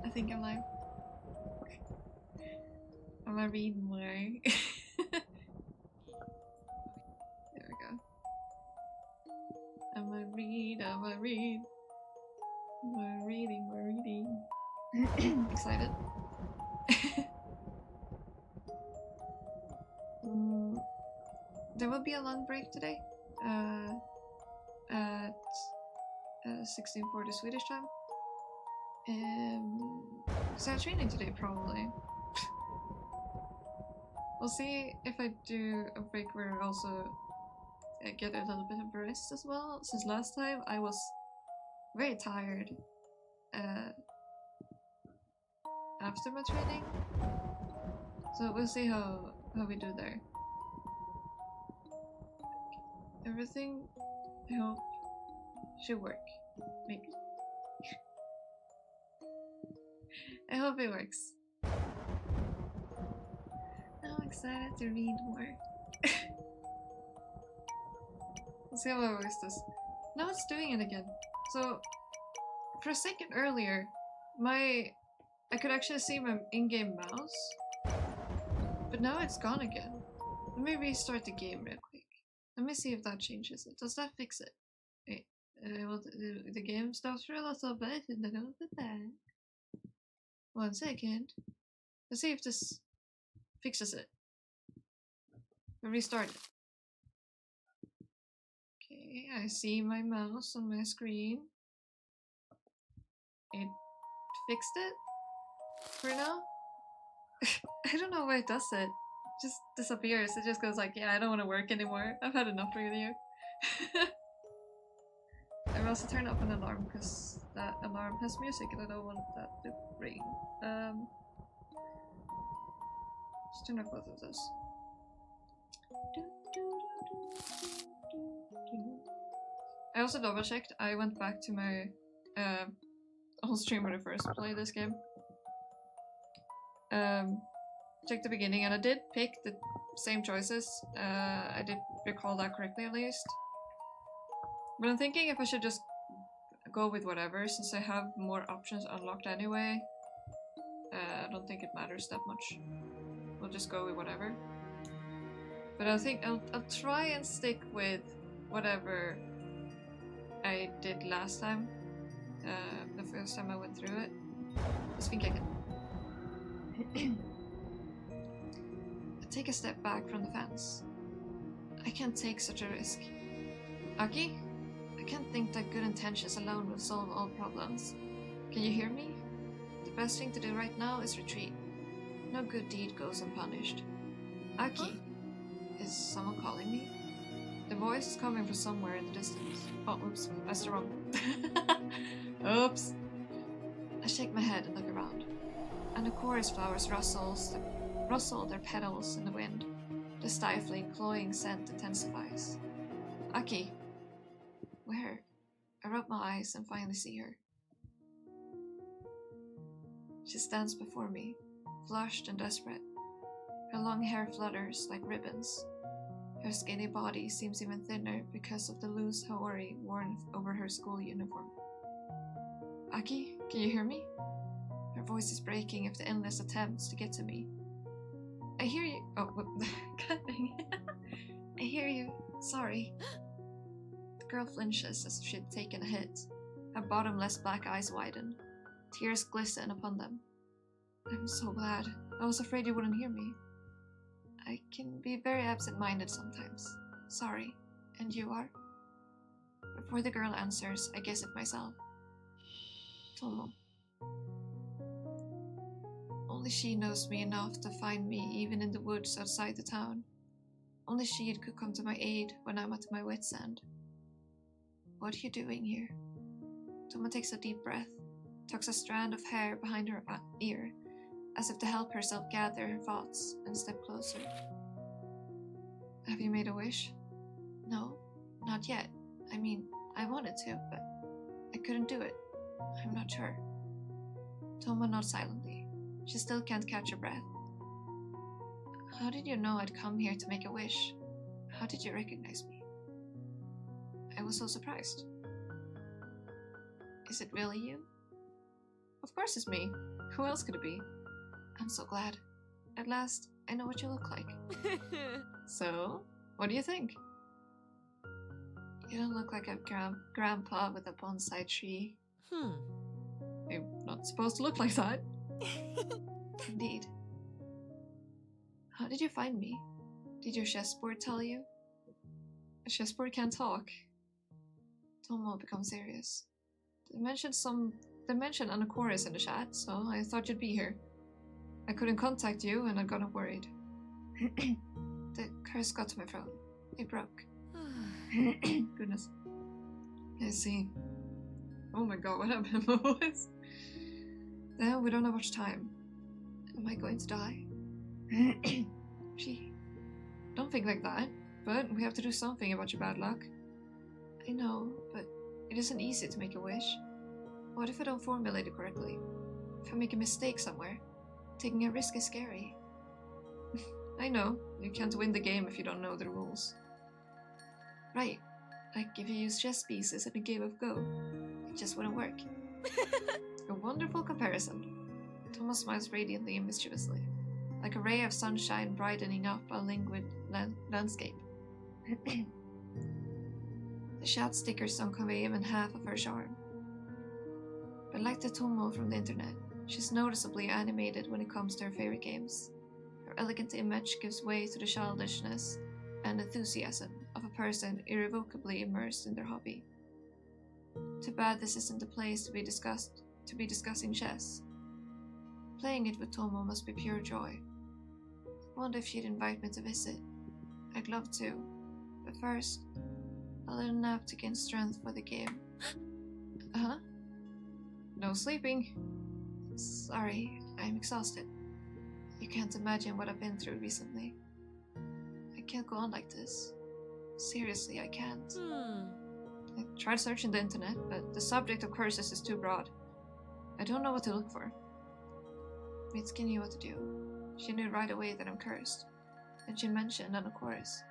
I think I'm live. I'm gonna read more. There we go. I'm gonna read. We're reading. Excited. There will be a long break today. At 16:40 Swedish time. So I'm training today probably. We'll see if I do a break where I also get a little bit of rest as well, since last time I was very tired after my training. So we'll see how we do there. Everything, I hope, should work. Maybe. I hope it works. I'm excited to read more. Let's see how I voice this. Now it's doing it again. So, for a second earlier, I could actually see my in-game mouse, but now it's gone again. Let me restart the game real quick. Let me see if that changes it. Does that fix it? Wait, well, the game stops for a little bit and then it'll be back. 1 second. Let's see if this fixes it. We'll restart it. Okay, I see my mouse on my screen. It fixed it for now. I don't know why it does it. It just disappears. It just goes like, yeah, I don't want to work anymore. I've had enough with you. I will also turn off an alarm because that alarm has music and I don't want that to ring. Just turn off both of those. I also double checked. I went back to my whole stream when I first played this game. Checked the beginning and I did pick the same choices. I did recall that correctly at least. But I'm thinking if I should just go with whatever since I have more options unlocked anyway. I don't think it matters that much. We'll just go with whatever. But I think I'll try and stick with whatever I did last time. The first time I went through it. Just think I can. I take a step back from the fence. I can't take such a risk. Aki? I can't think that good intentions alone will solve all problems. Can you hear me? The best thing to do right now is retreat. No good deed goes unpunished. Aki? Huh? Is someone calling me? The voice is coming from somewhere in the distance. Oh, oops, that's the wrong. Oops. I shake my head and look around. And the chorus flowers rustle their petals in the wind. The stifling, cloying scent intensifies. Aki. Where? I rub my eyes and finally see her. She stands before me, flushed and desperate. Her long hair flutters like ribbons. Her skinny body seems even thinner because of the loose haori worn over her school uniform. Aki, can you hear me? Her voice is breaking after endless attempts to get to me. I hear you. Oh, God dang it. I hear you. Sorry. The girl flinches as if she had taken a hit. Her bottomless black eyes widen. Tears glisten upon them. I'm so glad. I was afraid you wouldn't hear me. I can be very absent-minded sometimes. Sorry. And you are? Before the girl answers, I guess it myself. Tomo. Only she knows me enough to find me even in the woods outside the town. Only she could come to my aid when I'm at my wit's end. What are you doing here? Tomo takes a deep breath, tucks a strand of hair behind her ear, as if to help herself gather her thoughts and step closer. Have you made a wish? No, not yet. I mean, I wanted to, but I couldn't do it. I'm not sure. Tomo nods silently. She still can't catch her breath. How did you know I'd come here to make a wish? How did you recognize me? I was so surprised. Is it really you? Of course it's me. Who else could it be? I'm so glad. At last, I know what you look like. So, what do you think? You don't look like a grandpa with a bonsai tree. You're not supposed to look like that. Indeed. How did you find me? Did your chessboard tell you? A chessboard can't talk. Tomo becomes serious. They mentioned an chorus in the chat, so I thought you'd be here. I couldn't contact you and I got worried. The curse got to my phone. It broke. Goodness. I see. Oh my god, what happened to my voice? Then we don't have much time. Am I going to die? Gee, don't think like that, but we have to do something about your bad luck. I know, but it isn't easy to make a wish. What if I don't formulate it correctly? If I make a mistake somewhere? Taking a risk is scary. I know, you can't win the game if you don't know the rules. Right, like if you use chess pieces in a game of Go, it just wouldn't work. A wonderful comparison. Thomas smiles radiantly and mischievously, like a ray of sunshine brightening up a languid landscape. The chat stickers don't convey even half of her charm. But like the Tomo from the internet, she's noticeably animated when it comes to her favorite games. Her elegant image gives way to the childishness and enthusiasm of a person irrevocably immersed in their hobby. Too bad this isn't the place to be discussing chess. Playing it with Tomo must be pure joy. I wonder if she'd invite me to visit. I'd love to, but first, a little nap to gain strength for the game. Huh? No sleeping. Sorry, I'm exhausted. You can't imagine what I've been through recently. I can't go on like this. Seriously, I can't. I tried searching the internet, but the subject of curses is too broad. I don't know what to look for. Mitsuki knew what to do. She knew right away that I'm cursed, and she mentioned an chorus.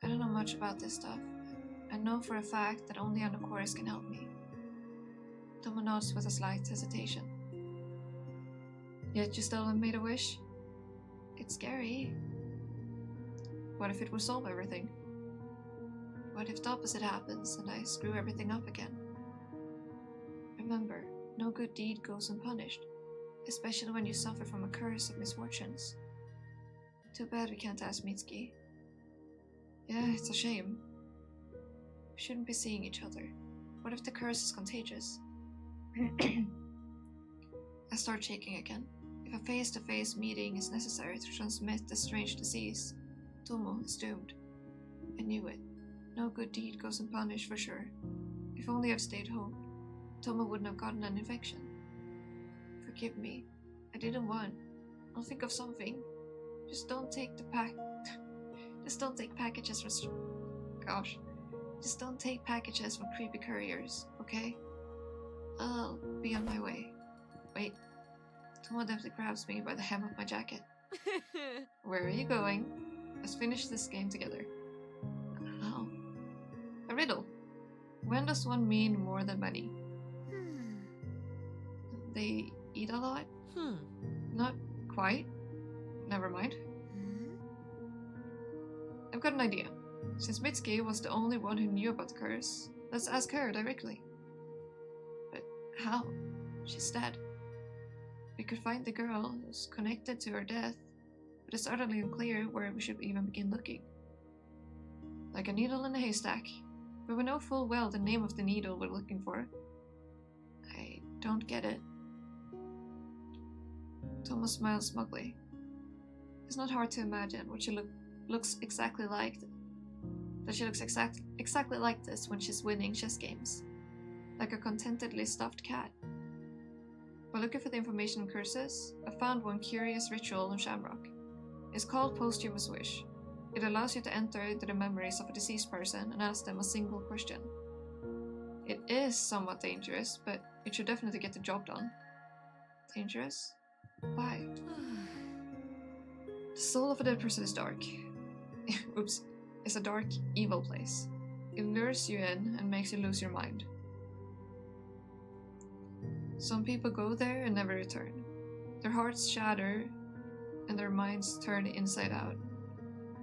I don't know much about this stuff. I know for a fact that only an chorus can help me. Tomo nods with a slight hesitation. Yet you still haven't made a wish? It's scary. What if it would solve everything? What if the opposite happens and I screw everything up again? Remember, no good deed goes unpunished, especially when you suffer from a curse of misfortunes. Too bad we can't ask Mitsuki. Yeah, it's a shame. We shouldn't be seeing each other. What if the curse is contagious? I start shaking again. If a face-to-face meeting is necessary to transmit the strange disease, Tomo is doomed. I knew it. No good deed goes unpunished for sure. If only I'd stayed home, Tomo wouldn't have gotten an infection. Forgive me. I didn't want. I'll think of something. Just don't take Just don't take packages from Just don't take packages from creepy couriers, okay? I'll be on my way. Wait. Tomo deftly grabs me by the hem of my jacket. Where are you going? Let's finish this game together. Oh. A riddle. When does one mean more than money? They eat a lot? Not quite. Never mind. I've got an idea. Since Mitsuki was the only one who knew about the curse, let's ask her directly. But how? She's dead. We could find the girl who's connected to her death, but it's utterly unclear where we should even begin looking. Like a needle in a haystack, but we know full well the name of the needle we're looking for. I don't get it. Thomas smiles smugly. It's not hard to imagine what she looks exactly like. That she looks exactly like this when she's winning chess games. Like a contentedly stuffed cat. While looking for the information on curses, I found one curious ritual on Shamrock. It's called posthumous wish. It allows you to enter into the memories of a deceased person and ask them a single question. It is somewhat dangerous, but it should definitely get the job done. Dangerous? Why? The soul of a dead person is dark. Oops. It's a dark, evil place. It lures you in and makes you lose your mind. Some people go there and never return. Their hearts shatter and their minds turn inside out.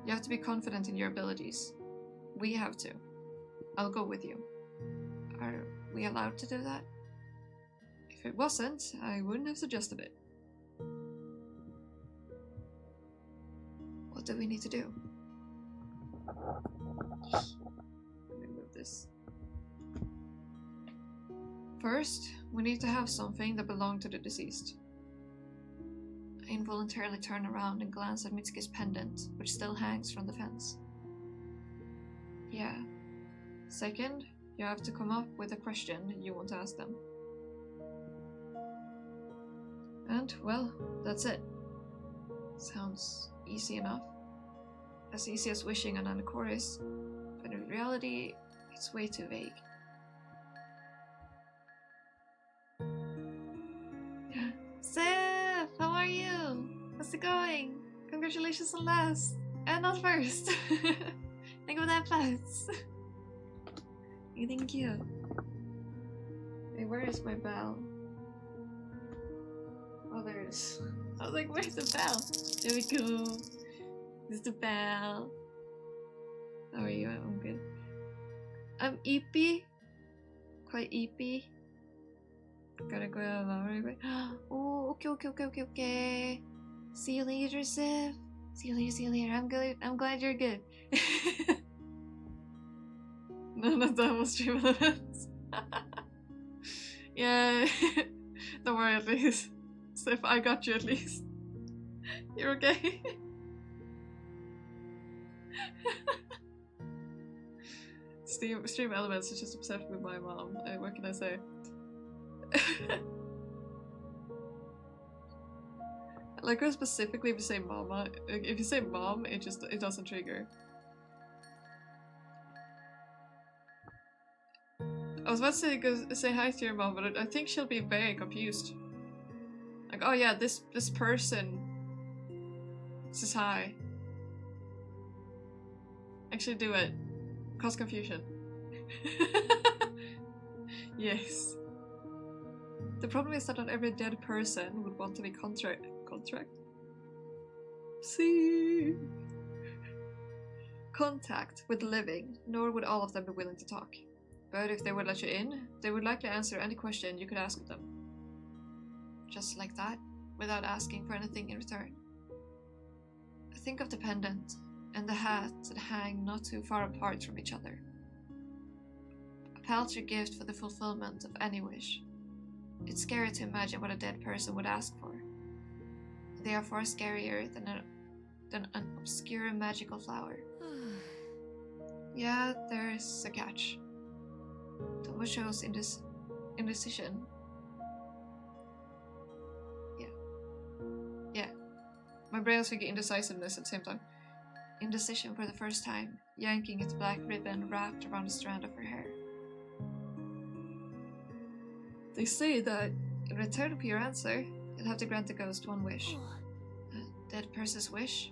You have to be confident in your abilities. We have to. I'll go with you. Are we allowed to do that? If it wasn't, I wouldn't have suggested it. What do we need to do? Let me move this. First, we need to have something that belonged to the deceased. I involuntarily turn around and glance at Mitsuki's pendant, which still hangs from the fence. Yeah. Second, you have to come up with a question you want to ask them. And, well, that's it. Sounds easy enough. As easy as wishing on an chorus, but in reality, it's way too vague. Seth, how are you? How's it going? Congratulations on last. And not first. Tänk på den plats. Thank you. Hey, where is my bell? Oh, there it is. I was like, where's the bell? There we go. There's the bell. How are you? I'm good. I'm eepy. Quite eepy. Gotta go out right. Oh, okay. See you later, Sif. See you later. I'm good. I'm glad you're good. None of that was stream elements. Yeah. Don't worry at least. Sif, I got you at least. You're okay. Stream elements is just obsessed with my mom. What can I say? Like her specifically if you say mama. If you say mom, it doesn't trigger. I was about to say hi to your mom, but I think she'll be very confused. Like, oh yeah, this person says hi. Actually do it. Cause confusion. Yes. The problem is that not every dead person would want to be contract? See? Contact with the living, nor would all of them be willing to talk. But if they would let you in, they would likely answer any question you could ask them. Just like that, without asking for anything in return. Think of the pendant and the hat that hang not too far apart from each other. A paltry gift for the fulfillment of any wish. It's scary to imagine what a dead person would ask for. They are far scarier than an obscure magical flower. Yeah, there's a catch. Tomo shows indecision. Yeah. My brain was thinking indecisiveness at the same time. Indecision for the first time, yanking its black ribbon wrapped around a strand of her hair. They say that, in return for your answer, you'll have to grant the ghost one wish. A dead person's wish?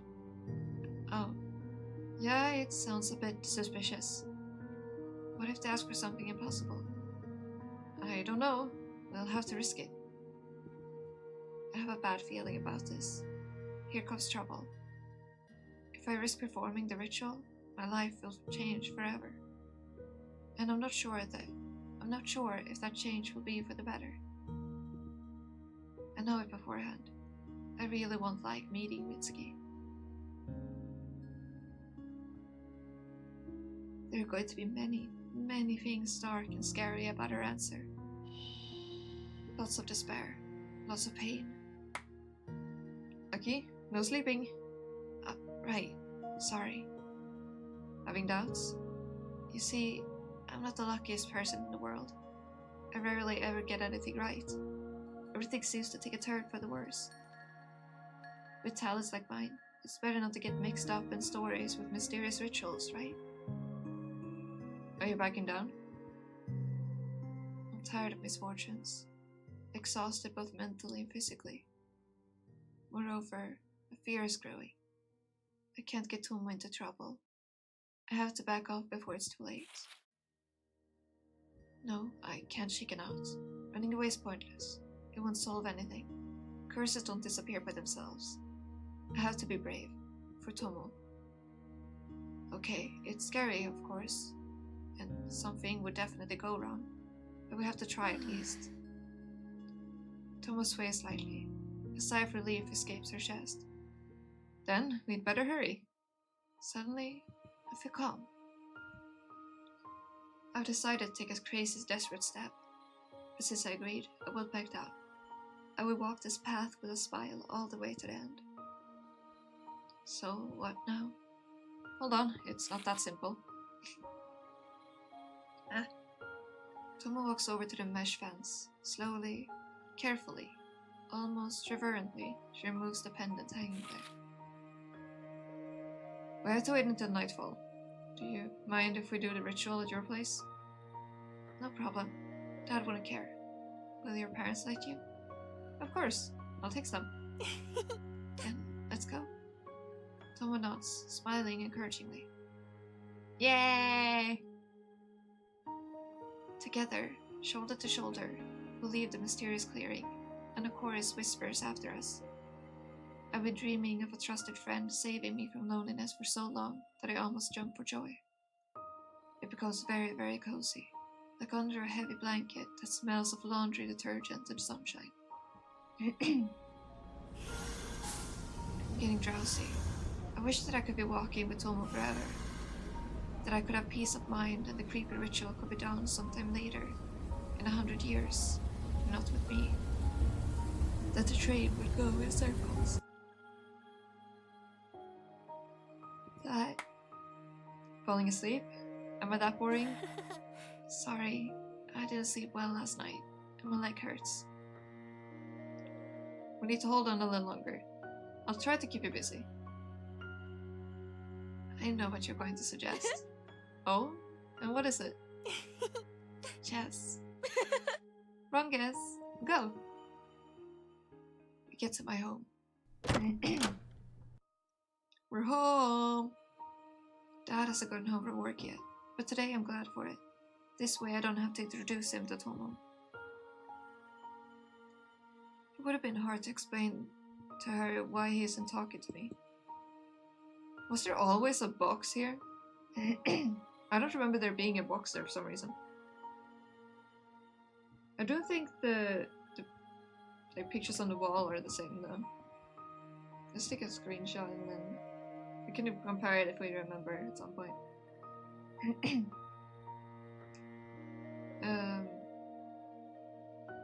Oh. Yeah, it sounds a bit suspicious. What if they ask for something impossible? I don't know. We'll have to risk it. I have a bad feeling about this. Here comes trouble. If I risk performing the ritual, my life will change forever. And I'm not sure if that change will be for the better. I know it beforehand. I really won't like meeting Mitsuki. There are going to be many things dark and scary about her answer. Lots of despair, lots of pain. Okay, no sleeping. Right, sorry. Having doubts? You see, I'm not the luckiest person in the world. I rarely ever get anything right. Everything seems to take a turn for the worse. With talents like mine, it's better not to get mixed up in stories with mysterious rituals, right? Are you backing down? I'm tired of misfortunes. Exhausted both mentally and physically. Moreover, a fear is growing. I can't get Tomo into trouble. I have to back off before it's too late. No, I can't chicken out. Running away is pointless. It won't solve anything. Curses don't disappear by themselves. I have to be brave. For Tomo. Okay, it's scary, of course. And something would definitely go wrong. But we have to try at least. Tomo sways slightly. A sigh of relief escapes her chest. Then, we'd better hurry. Suddenly, I feel calm. I've decided to take a crazy, desperate step. But since I agreed, I will back down. I will walk this path with a smile all the way to the end. So, what now? Hold on, it's not that simple. Tomo walks over to the mesh fence. Slowly, carefully, almost reverently, she removes the pendant hanging there. We have to wait until nightfall. Do you mind if we do the ritual at your place? No problem. Dad wouldn't care. Will your parents let you? Of course. I'll text them. Then, let's go. Tomo nods, smiling encouragingly. Yay! Together, shoulder to shoulder, we'll leave the mysterious clearing, and a chorus whispers after us. I've been dreaming of a trusted friend saving me from loneliness for so long that I almost jump for joy. It becomes very, very cozy, like under a heavy blanket that smells of laundry detergent and sunshine. I'm getting drowsy. I wish that I could be walking with Tomo forever. That I could have peace of mind and the creepy ritual could be done sometime later, in 100 years, not with me. That the train would go in circles. That... Falling asleep? Am I that boring? Sorry, I didn't sleep well last night, and my leg hurts. We need to hold on a little longer. I'll try to keep you busy. I know what you're going to suggest. Oh? And what is it? Chess. Wrong guess. Go. We get to my home. We're home. Dad hasn't gotten home from work yet, but today I'm glad for it. This way I don't have to introduce him to Tomo. It would have been hard to explain to her why he isn't talking to me. Was there always a box here? I don't remember there being a box there for some reason. I don't think the like, pictures on the wall are the same though. Let's take a screenshot and then we can compare it if we remember at some point.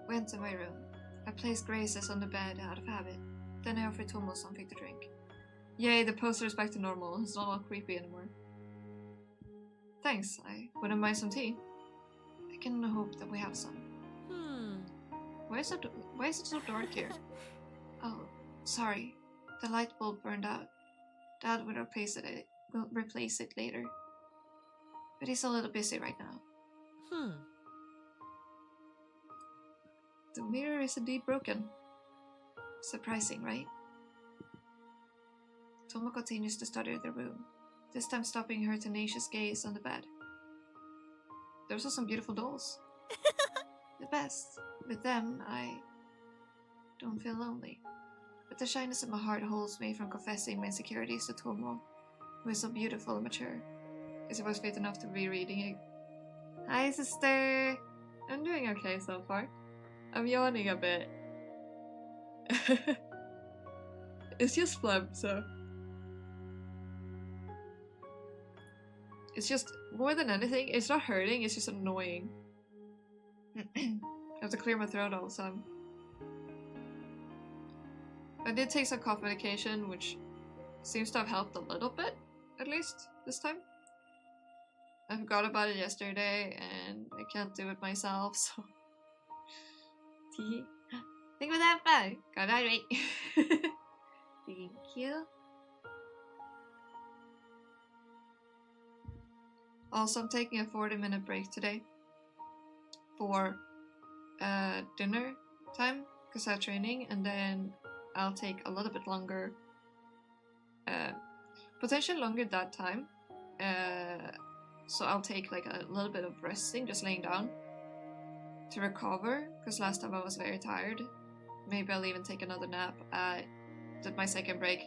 Went to my room. I placed Grace's on the bed out of habit. Then I offered Tomo something to drink. Yay, the poster is back to normal. It's not all creepy anymore. Thanks, I wouldn't mind some tea. I can only hope that we have some. Why is it so dark here? Oh, sorry. The light bulb burned out. Dad will replace it later. But he's a little busy right now. The mirror is indeed broken. Surprising, right? Tomo continues to study the room, this time stopping her tenacious gaze on the bed. Those are some beautiful dolls. The best. With them, I don't feel lonely. But the shyness in my heart holds me from confessing my insecurities to Tomo, who is so beautiful and mature. Is it was fit enough to be reading it? Hi, sister! I'm doing okay so far. I'm yawning a bit. It's just phlegm, so... It's just, more than anything, it's not hurting, it's just annoying. I have to clear my throat all the time. I did take some cough medication, which seems to have helped a little bit, at least, this time. I forgot about it yesterday, and I can't do it myself, so... Think about that bye. Good night, mate. Thank you. Also, I'm taking a 40-minute break today for dinner time because I have training, and then I'll take a little bit longer, potentially longer that time. So I'll take like a little bit of resting, just laying down, to recover, because last time I was very tired. Maybe I'll even take another nap at my second break,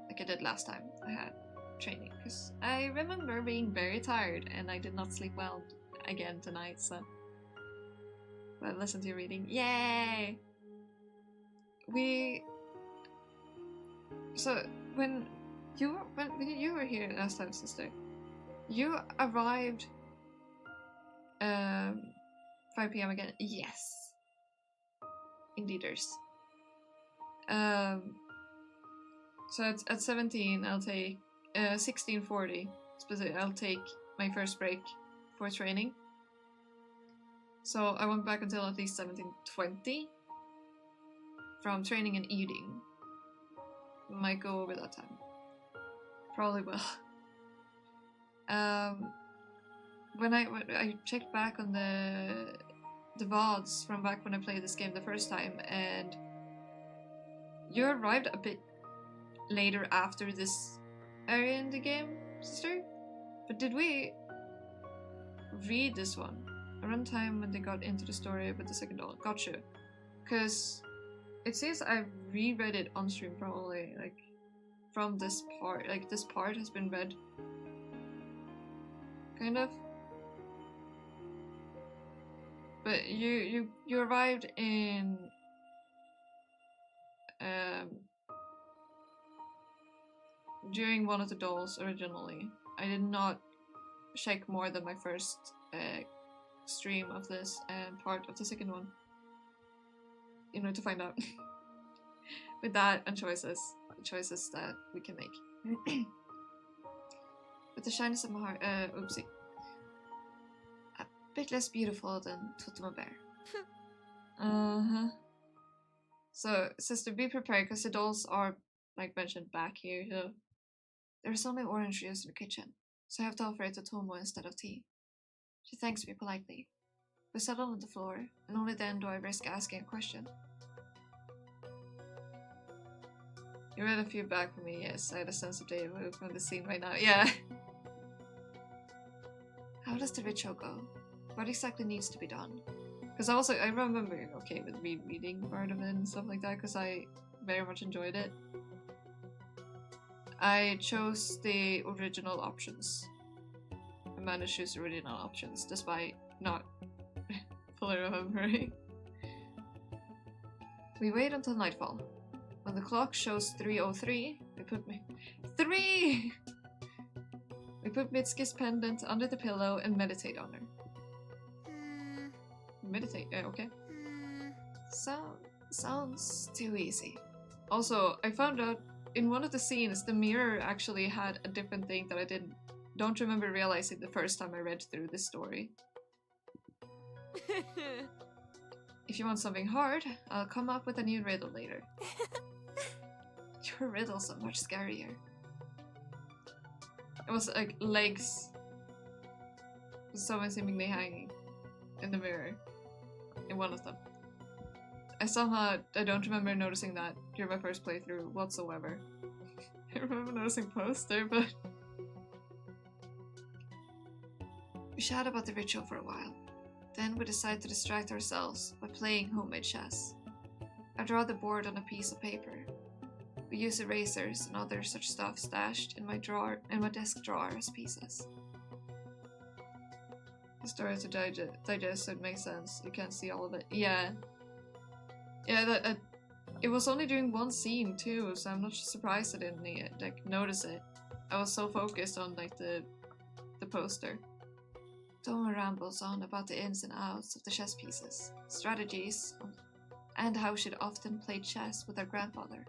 like I did last time I had training, because I remember being very tired and I did not sleep well again tonight, so... But listen to your reading. Yay! So, when you were here last time, sister, you arrived 5 p.m. again. Yes. Indeeders. So at 17, I'll take 16:40. Specifically, I'll take my first break for training. So I went back until at least 17:20 from training and eating. Might go over that time. Probably will. When I checked back on the VODs from back when I played this game the first time, and you arrived a bit later after this area in the game, sister? But did we read this one around time when they got into the story with the second doll? Gotcha. Because it says I reread it on stream probably, like, from this part. Like, this part has been read. Kind of. But you arrived in during one of the dolls originally. I did not check more than my first stream of this and part of the second one, in order to find out. With that and choices that we can make. With the shyness of my heart, oopsie. A bit less beautiful than Totoma Bear. So, sister, be prepared, because the dolls are, like mentioned, back here. So there's only orange juice in the kitchen, so I have to offer it to Tomo instead of tea. She thanks me politely. We settle on the floor, and only then do I risk asking a question. You read a few back for me, yes. I had a sense of deja vu from the scene right now. Yeah. How does the ritual go? What exactly needs to be done? Because I remember being okay with reading part of it and stuff like that, because I very much enjoyed it. I chose the original options. I managed to choose the original options, despite not fully remembering. We wait until nightfall. When the clock shows 3:03, we put Mitsuki's pendant under the pillow and meditate on her. Meditate, okay. Sounds too easy. Also, I found out in one of the scenes, the mirror actually had a different thing that I don't remember realizing the first time I read through this story. If you want something hard, I'll come up with a new riddle later. Your riddles are much scarier. It was like legs. Someone seemingly hanging in the mirror. In one of them. I don't remember noticing that during my first playthrough whatsoever. I remember noticing poster, but... We chat about the ritual for a while. Then we decide to distract ourselves by playing homemade chess. I draw the board on a piece of paper. We use erasers and other such stuff stashed in my desk drawer as pieces. The story to digest, so it makes sense. You can't see all of it. Yeah. Yeah, it was only during one scene too, so I'm not surprised I didn't notice it. I was so focused on the poster. Toma rambles on about the ins and outs of the chess pieces, strategies, and how she'd often played chess with her grandfather.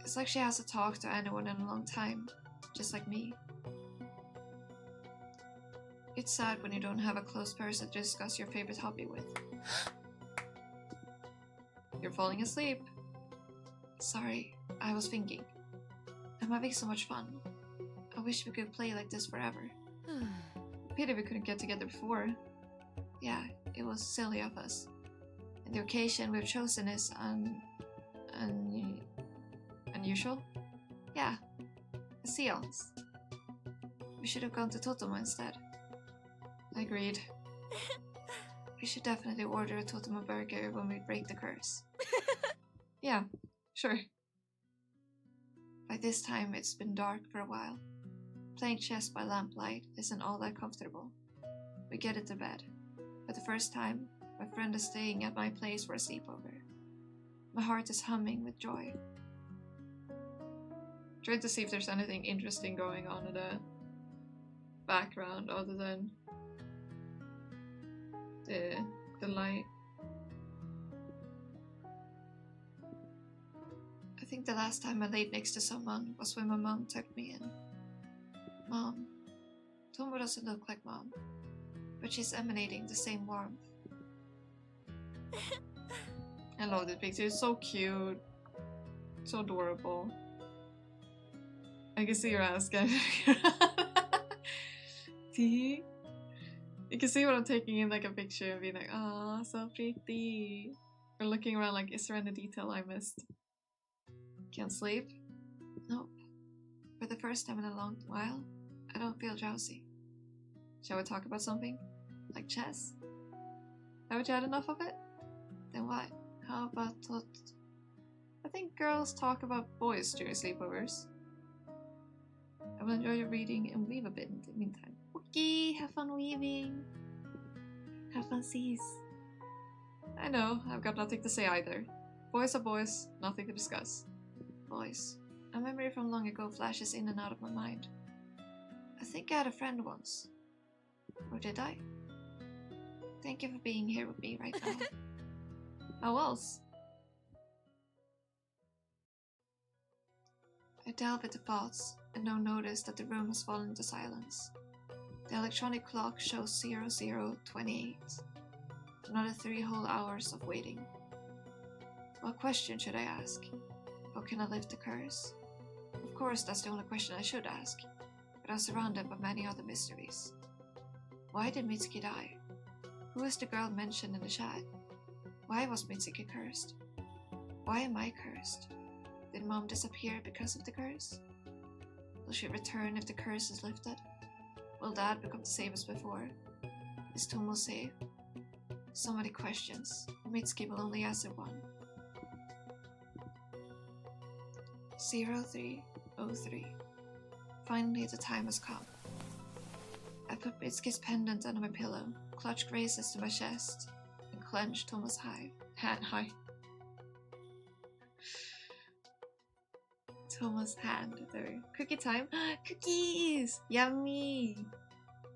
It's like she hasn't talked to anyone in a long time, just like me. It's sad when you don't have a close person to discuss your favorite hobby with. You're falling asleep. Sorry, I was thinking. I'm having so much fun. I wish we could play like this forever. Pity we couldn't get together before. Yeah, it was silly of us. And the occasion we've chosen is unusual? Yeah, a seance. We should have gone to Totoma instead. Agreed. We should definitely order a totem burger when we break the curse. Yeah, sure. By this time, it's been dark for a while. Playing chess by lamplight isn't all that comfortable. We get into bed. For the first time, my friend is staying at my place for a sleepover. My heart is humming with joy. Trying to see if there's anything interesting going on in the background other than the light. I think the last time I laid next to someone was when my mom tucked me in. Mom. Tomo doesn't look like Mom, but she's emanating the same warmth. I love this picture, it's so cute. So adorable. I can see your ass, guys. See? You can see what I'm taking in like a picture and being like, "Ah, so pretty." Or looking around like, is there any detail I missed? Can't sleep? Nope. For the first time in a long while, I don't feel drowsy. Shall we talk about something? Like chess? Haven't you had enough of it? Then what? How about I think girls talk about boys during sleepovers. I will enjoy your reading and weave a bit in the meantime. Okay, have fun weaving. Have fun, sis. I know, I've got nothing to say either. Boys are boys, nothing to discuss. Boys. A memory from long ago flashes in and out of my mind. I think I had a friend once. Or did I? Thank you for being here with me right now. How else? I delve into thoughts and now notice that the room has fallen into silence. The electronic clock shows 00:28. Another 3 whole hours of waiting. What question should I ask? How can I lift the curse? Of course, that's the only question I should ask, but I'm surrounded by many other mysteries. Why did Mitsuki die? Who is the girl mentioned in the chat? Why was Mitsuki cursed? Why am I cursed? Did Mom disappear because of the curse? Will she return if the curse is lifted? Will Dad become the same as before? Is Tomo safe? So many questions. Mitsuki will only answer one. 03:03. Finally, the time has come. I put Mitsuki's pendant under my pillow, clutched races to my chest, and clenched Tomo's hand high. Tomo's hand there. Cookie time. Cookies! Yummy!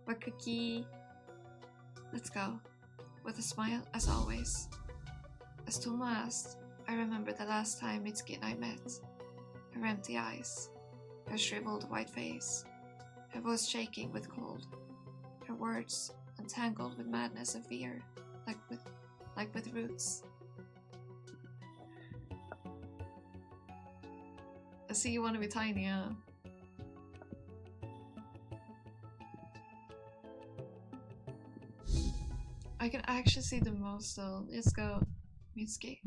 What cookie? Let's go. With a smile, as always. As Tomo asked, I remember the last time Mitsuki and I met. Her empty eyes, her shriveled white face, her voice shaking with cold, her words entangled with madness and fear, like with roots. I see you want to be tiny, huh? I can actually see the most still. Let's go. Mitsuki,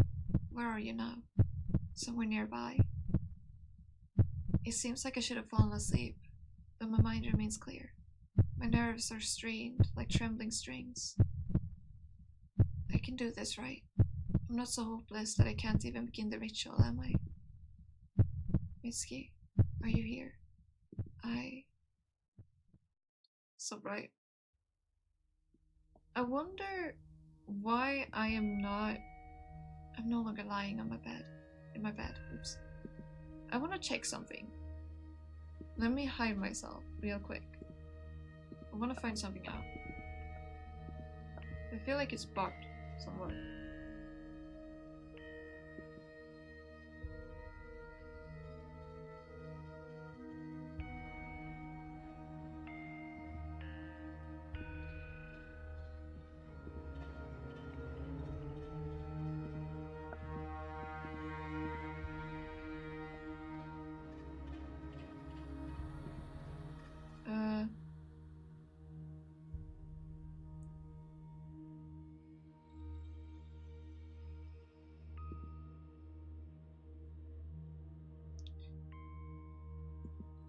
where are you now? Somewhere nearby? It seems like I should have fallen asleep, but my mind remains clear. My nerves are strained like trembling strings. I can do this, right? I'm not so hopeless that I can't even begin the ritual, am I? Mitsuki, are you here? So bright. I wonder why I'm no longer lying on in my bed. Oops. I want to check something. Let me hide myself real quick. I want to find something out. I feel like it's bugged somewhere.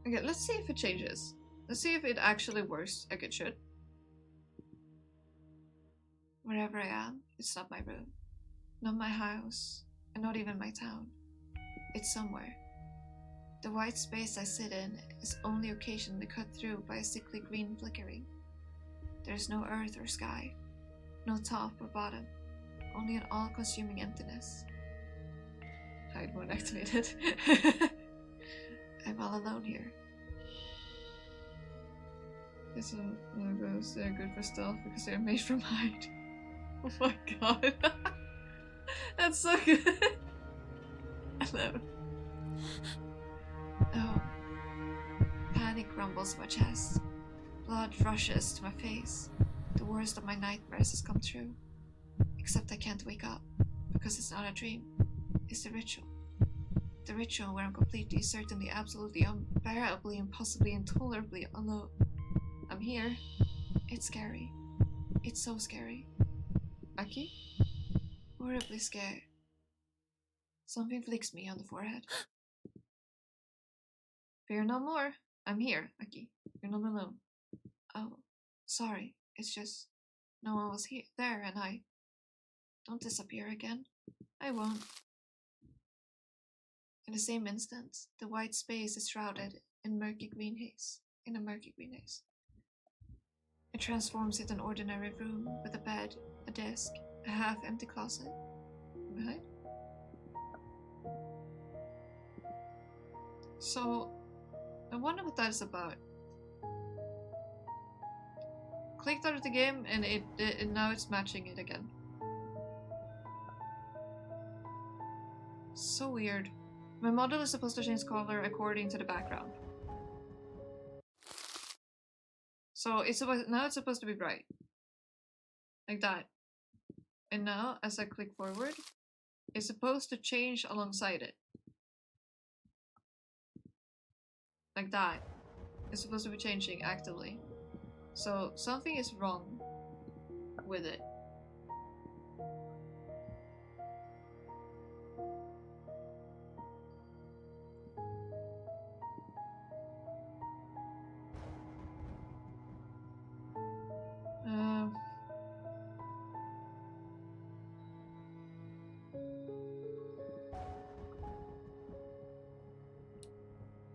Okay, let's see if it changes. Let's see if it actually works like it should. Wherever I am, it's not my room, not my house, and not even my town. It's somewhere. The white space I sit in is only occasionally cut through by a sickly green flickering. There's no earth or sky, no top or bottom, only an all-consuming emptiness. Hide mode activated. I'm all alone here. This one goes, they're good for stealth because they're made from hide. Oh my god. That's so good. Hello. Oh. Panic rumbles in my chest. Blood rushes to my face. The worst of my nightmares has come true. Except I can't wake up, because it's not a dream. It's the ritual. The ritual where I'm completely, certainly, absolutely, unbearably, impossibly, intolerably alone. I'm here. It's scary. It's so scary. Aki? Horribly scared. Something flicks me on the forehead. Fear no more. I'm here, Aki. You're not alone. Oh, sorry. It's just no one was there, and I... Don't disappear again. I won't. In the same instant, the white space is shrouded in murky green haze. It transforms into an ordinary room with a bed, a desk, a half-empty closet. Behind? So, I wonder what that is about. Clicked out of the game and now it's matching it again. So weird. My model is supposed to change color according to the background. So it's supposed to be bright. Like that. And now, as I click forward, it's supposed to change alongside it. Like that. It's supposed to be changing actively. So something is wrong with it.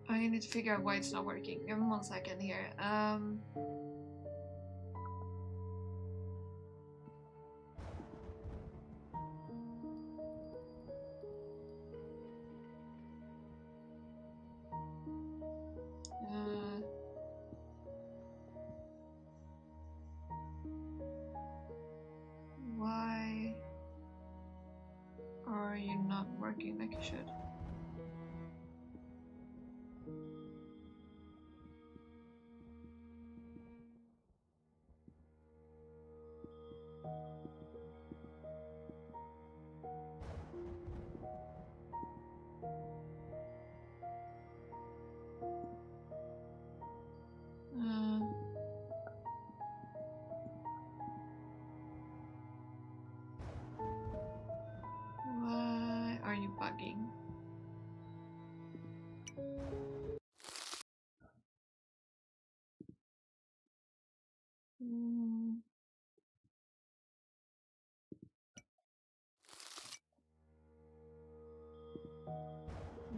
I need to figure out why it's not working. Give me 1 second here. Why are you not working like you should? Why are you bugging?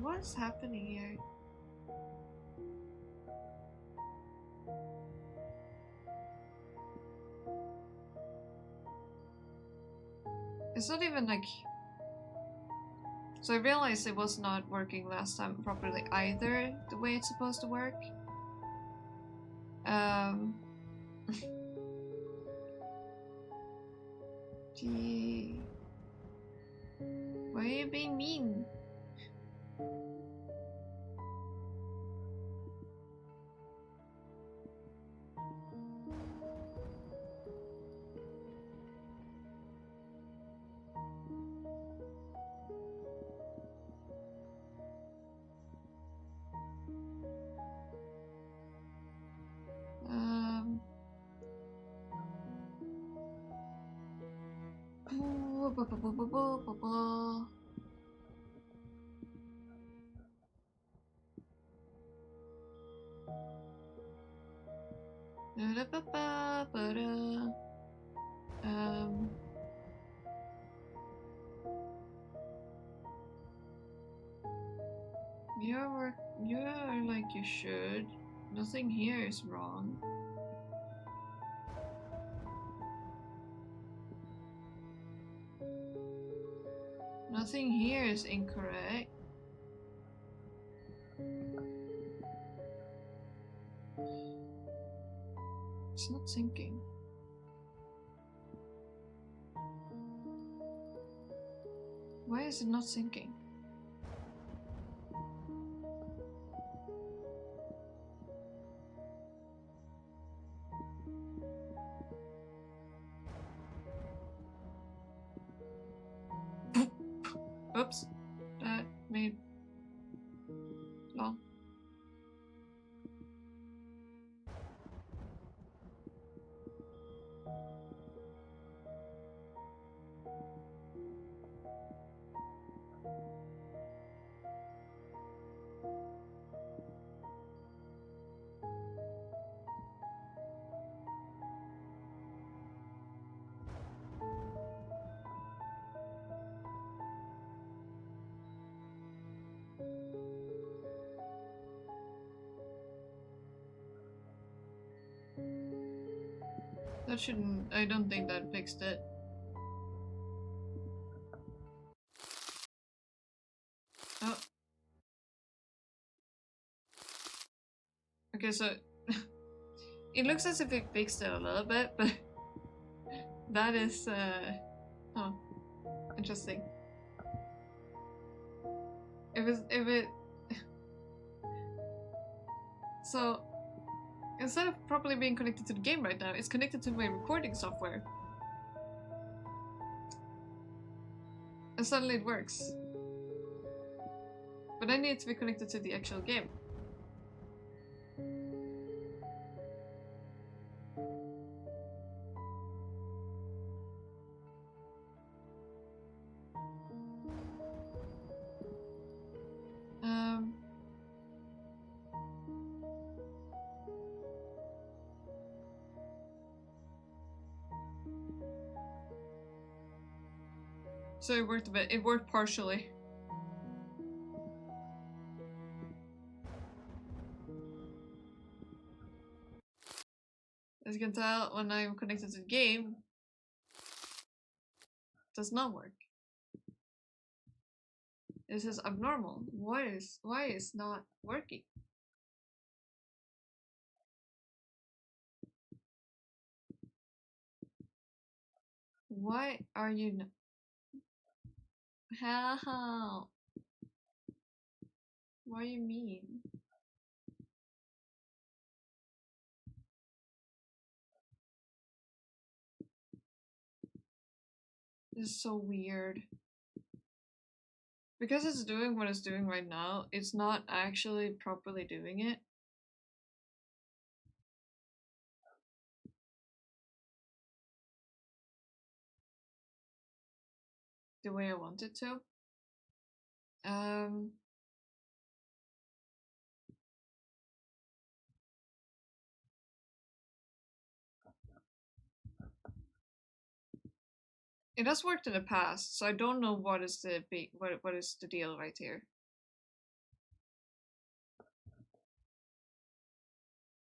What's happening here? It's not even like... So I realized it was not working last time properly either, the way it's supposed to work. Gee... Why are you being mean? You're like you should. Nothing here is wrong. Nothing here is incorrect. It's not sinking. Why is it not sinking? Oops, that made long. That shouldn't. I don't think that fixed it. Oh. Okay, so it looks as if it fixed it a little bit, but that is oh, interesting. If it so instead of properly being connected to the game right now, it's connected to my recording software. And suddenly it works. But I need it to be connected to the actual game. So it worked a bit. It worked partially. As you can tell, when I'm connected to the game, it does not work. This is abnormal. Why is not working? Why are you not? How? What do you mean? This is so weird. Because it's doing what it's doing right now, it's not actually properly doing it. The way I want it to. It has worked in the past, so I don't know what is the what is the deal right here.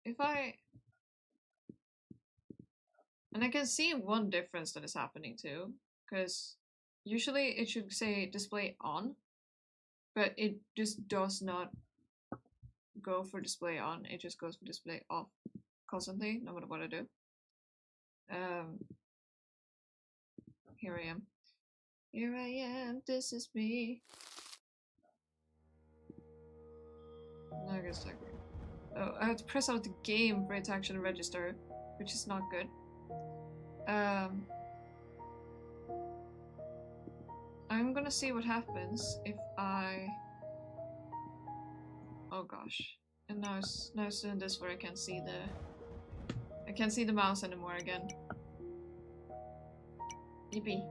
If I and I can see one difference that is happening too, because usually it should say display on, but it just does not go for display on. It just goes for display off constantly, no matter what I do. Here I am. Here I am, this is me. Now I guess like, oh, I have to press out the game for it to actually register, which is not good. I'm gonna see what happens if I... Oh gosh. And now it's doing this where I can't see the mouse anymore again. Yippee.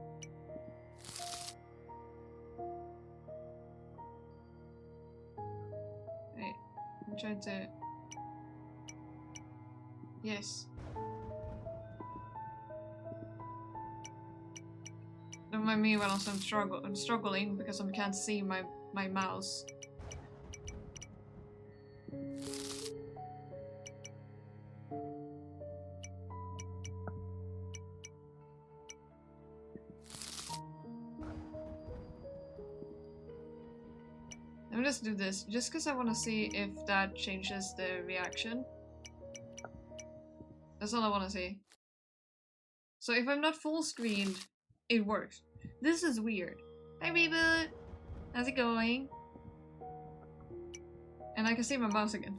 Wait, I'm trying to... Yes. Don't mind me when I'm struggling because I can't see my mouse. Let me just do this, just because I want to see if that changes the reaction. That's all I want to see. So if I'm not full screened, it works. This is weird. Hi Reboot! How's it going? And I can see my mouse again.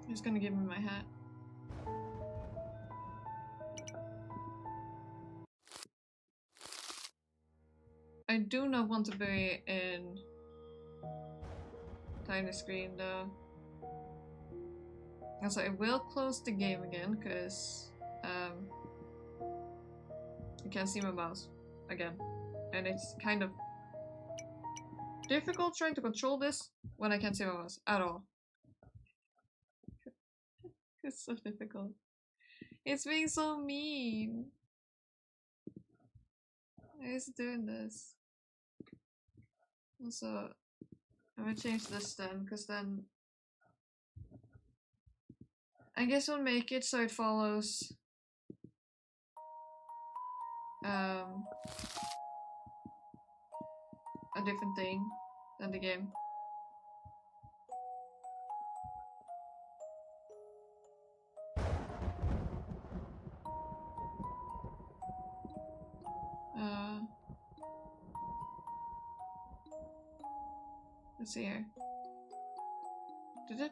He's gonna give me my hat. I do not want to be in tiny screen though. And so I will close the game again because I can't see my mouse again. And it's kind of difficult trying to control this when I can't see my mouse at all. It's so difficult. It's being so mean. Why is it doing this? Also, I'm gonna change this then, because then I guess we'll make it so it follows a different thing than the game. Let's see here. Did it?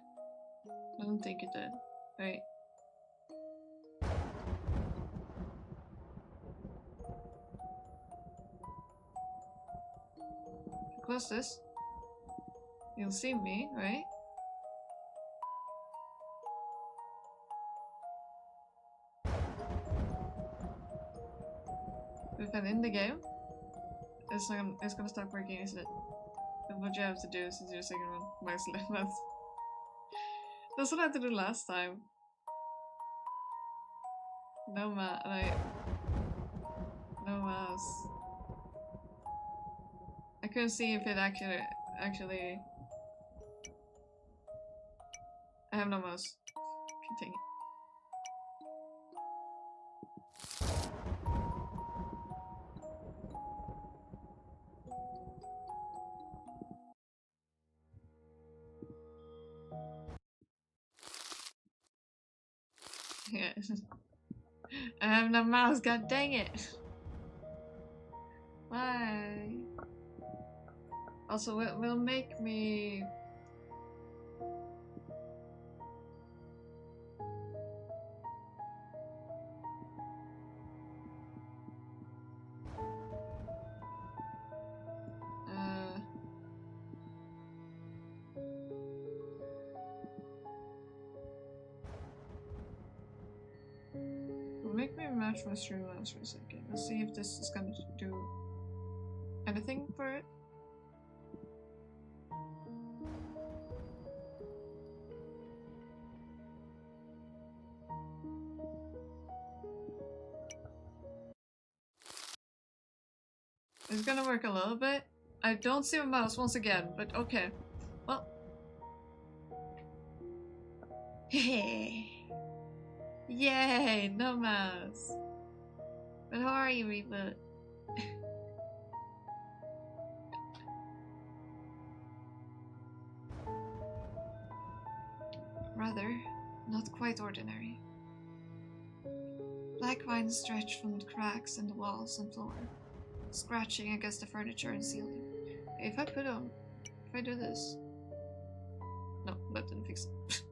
I don't think it did. Wait. Close this. You'll see me, right? If I'm in the game, it's gonna stop working, isn't it? And what you have to do is do the second one. Max levels. That's what I had to do last time. No mouse. I couldn't see if it actually. I have no mouse. Continue. Yeah. I have no mouse, god dang it! Why? Also, it will make me... Make me match my stream mouse for a second. Let's see if this is gonna do anything for it. It's gonna work a little bit. I don't see my mouse once again, but okay. Well. Hey. Yay, no mouse. But how are you, Reboot? Rather, not quite ordinary. Black vines stretch from the cracks in the walls and floor, scratching against the furniture and ceiling. If I do this... No, that didn't fix it.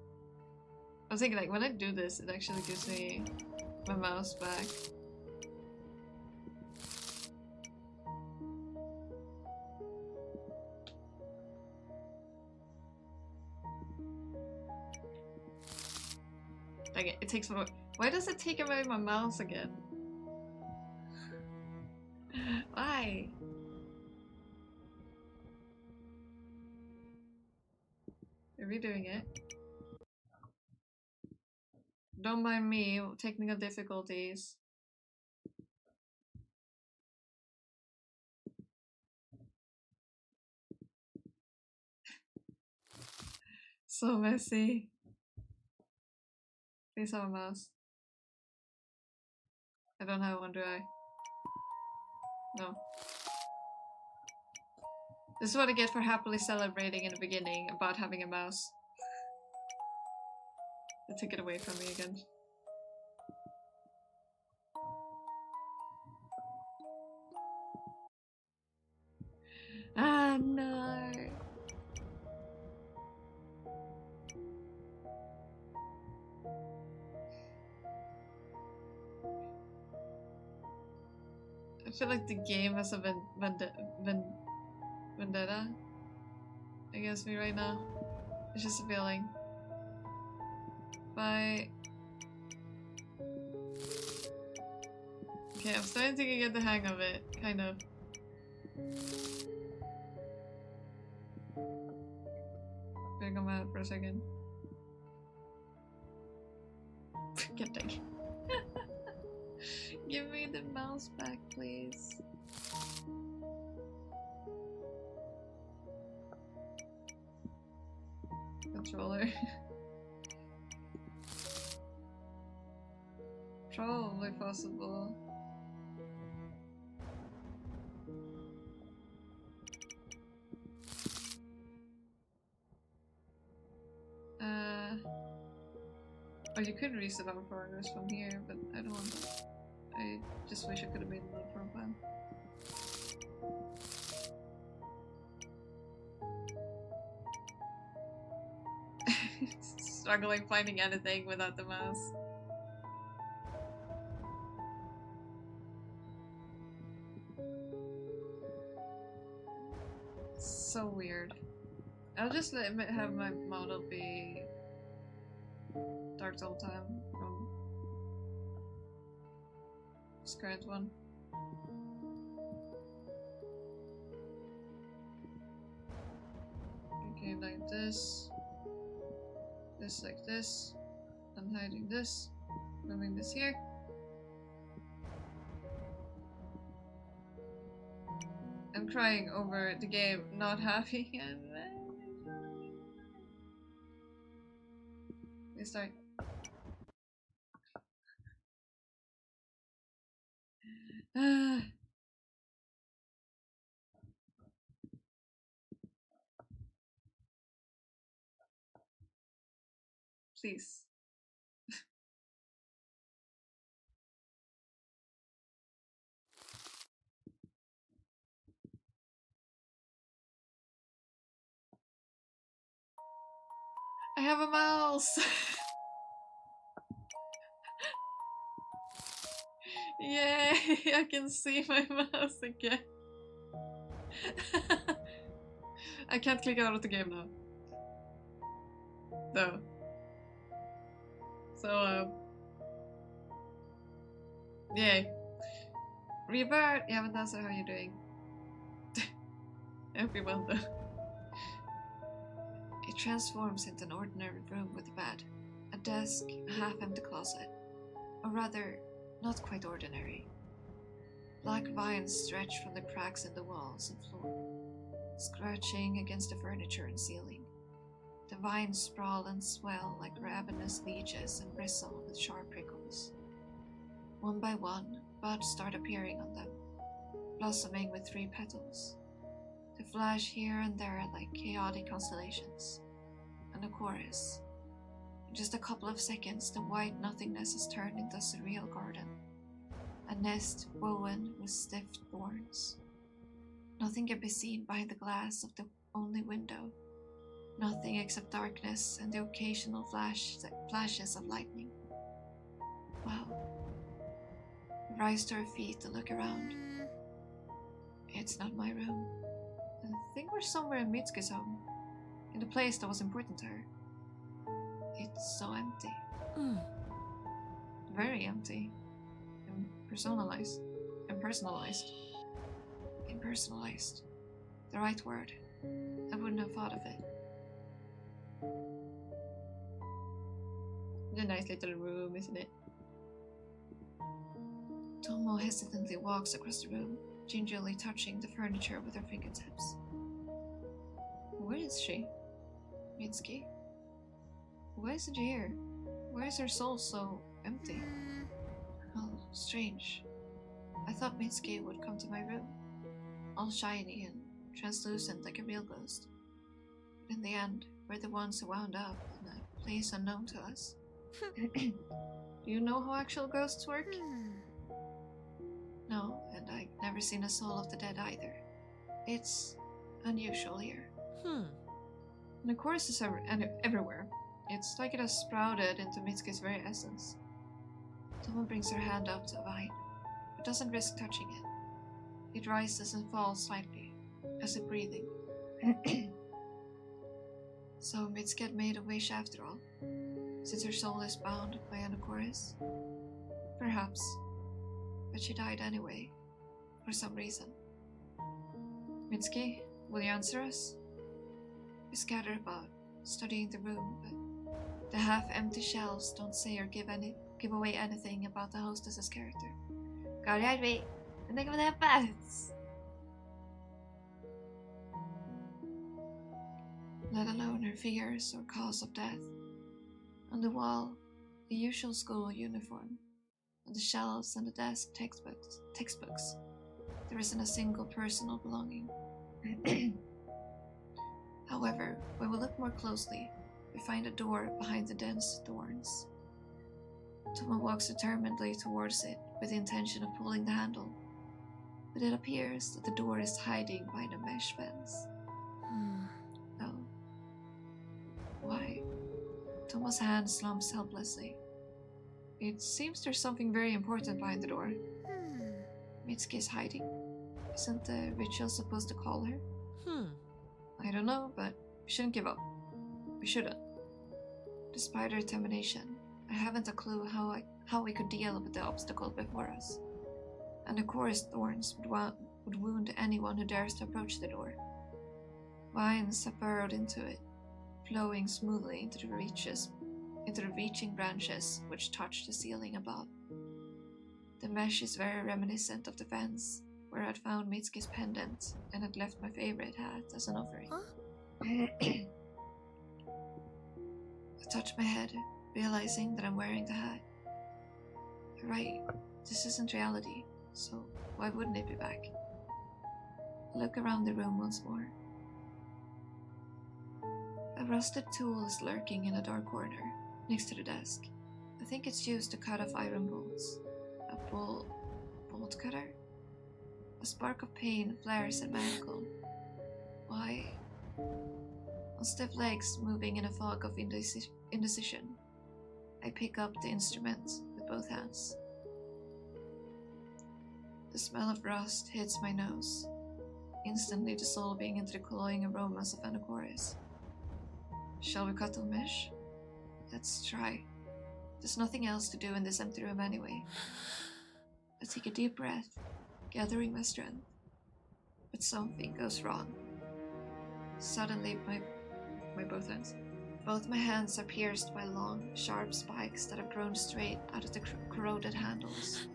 I was thinking, like, when I do this, it actually gives me my mouse back. Dang it, it takes my... Why does it take away my mouse again? Why? Are we doing it? Don't mind me, technical difficulties. So messy. Please have a mouse. I don't have one, do I? No. This is what I get for happily celebrating in the beginning about having a mouse. They took it away from me again. Ah, no. I feel like the game has a vendetta against me right now. It's just a feeling. Bye. Okay, I'm starting to get the hang of it, kind of. Gonna come out for a second. Get back. Give me the mouse back, please. Controller. Probably possible. Oh, you could reset our progress from here, but I don't want that. I just wish I could have made another profile. Struggling finding anything without the mouse. So weird. I'll just have my model be dark the whole time from this current one. Okay, like this. This like this. I'm hiding this. Moving this here. I'm crying over the game not having it. We start. Please. I have a mouse! Yay! I can see my mouse again. I can't click out of the game now. No. So, yay. Rebirth! You haven't answered how you're doing. I hope you're well though. It transforms into an ordinary room with a bed, a desk, a half-empty closet. Or rather, not quite ordinary. Black vines stretch from the cracks in the walls and floor, scratching against the furniture and ceiling. The vines sprawl and swell like ravenous leeches and bristle with sharp prickles. One by one, buds start appearing on them, blossoming with 3 petals. They flash here and there like chaotic constellations, and a chorus. In just a couple of seconds, the white nothingness is turned into a surreal garden. A nest woven with stiff thorns. Nothing can be seen behind the glass of the only window. Nothing except darkness and the occasional flashes of lightning. Wow. We rise to our feet and look around. It's not my room. I think we're somewhere in Mitsuki's home, in the place that was important to her. It's so empty. Very empty. Impersonalized. Impersonalized. The right word. I wouldn't have thought of it. It's a nice little room, isn't it? Tomo hesitantly walks across the room, gingerly touching the furniture with her fingertips. Where is she? Mitsuki? Why isn't she here? Why is her soul so empty? Oh, strange. I thought Mitsuki would come to my room, all shiny and translucent like a real ghost. But in the end, we're the ones who wound up in a place unknown to us. Do you know how actual ghosts work? No, and I've never seen a soul of the dead either. It's unusual here. And of course it's everywhere. It's like it has sprouted into Mitsuki's very essence. Someone brings her hand up to a vine, but doesn't risk touching it. It rises and falls slightly, as if breathing. So Mitsuki had made a wish after all, since her soul is bound by Anakoris. Perhaps, but she died anyway, for some reason. Mitsuki, will you answer us? We scatter about, studying the room, but the half-empty shelves don't say or give away anything about the hostess's character. God, me, and think of that bats. Let alone her fears or cause of death. On the wall, the usual school uniform. On the shelves and the desk, textbooks. There isn't a single personal belonging. However, when we look more closely, we find a door behind the dense thorns. Toma walks determinedly towards it with the intention of pulling the handle, but it appears that the door is hiding behind a mesh fence. Oh. Why? Toma's hand slumps helplessly. It seems there's something very important behind the door. Mitsuki is hiding. Isn't the ritual supposed to call her? I don't know, but we shouldn't give up. We shouldn't. Despite our determination, I haven't a clue how we could deal with the obstacle before us. And the chorus thorns would wound anyone who dares to approach the door. Vines have burrowed into it, flowing smoothly into the reaching branches which touch the ceiling above. The mesh is very reminiscent of the fence where I'd found Mitsuki's pendant and had left my favorite hat as an offering. I touch my head, realizing that I'm wearing the hat. Right, this isn't reality, so why wouldn't it be back? I look around the room once more. A rusted tool is lurking in a dark corner, next to the desk. I think it's used to cut off iron bolts. A bolt cutter? A spark of pain flares at my ankle. Why? On stiff legs moving in a fog of indecision, I pick up the instrument with both hands. The smell of rust hits my nose, instantly dissolving into the cloying aromas of Anakoris. Shall we cut the mesh? Let's try. There's nothing else to do in this empty room anyway. I take a deep breath, gathering my strength. But something goes wrong. Suddenly, both my hands are pierced by long, sharp spikes that have grown straight out of the corroded handles.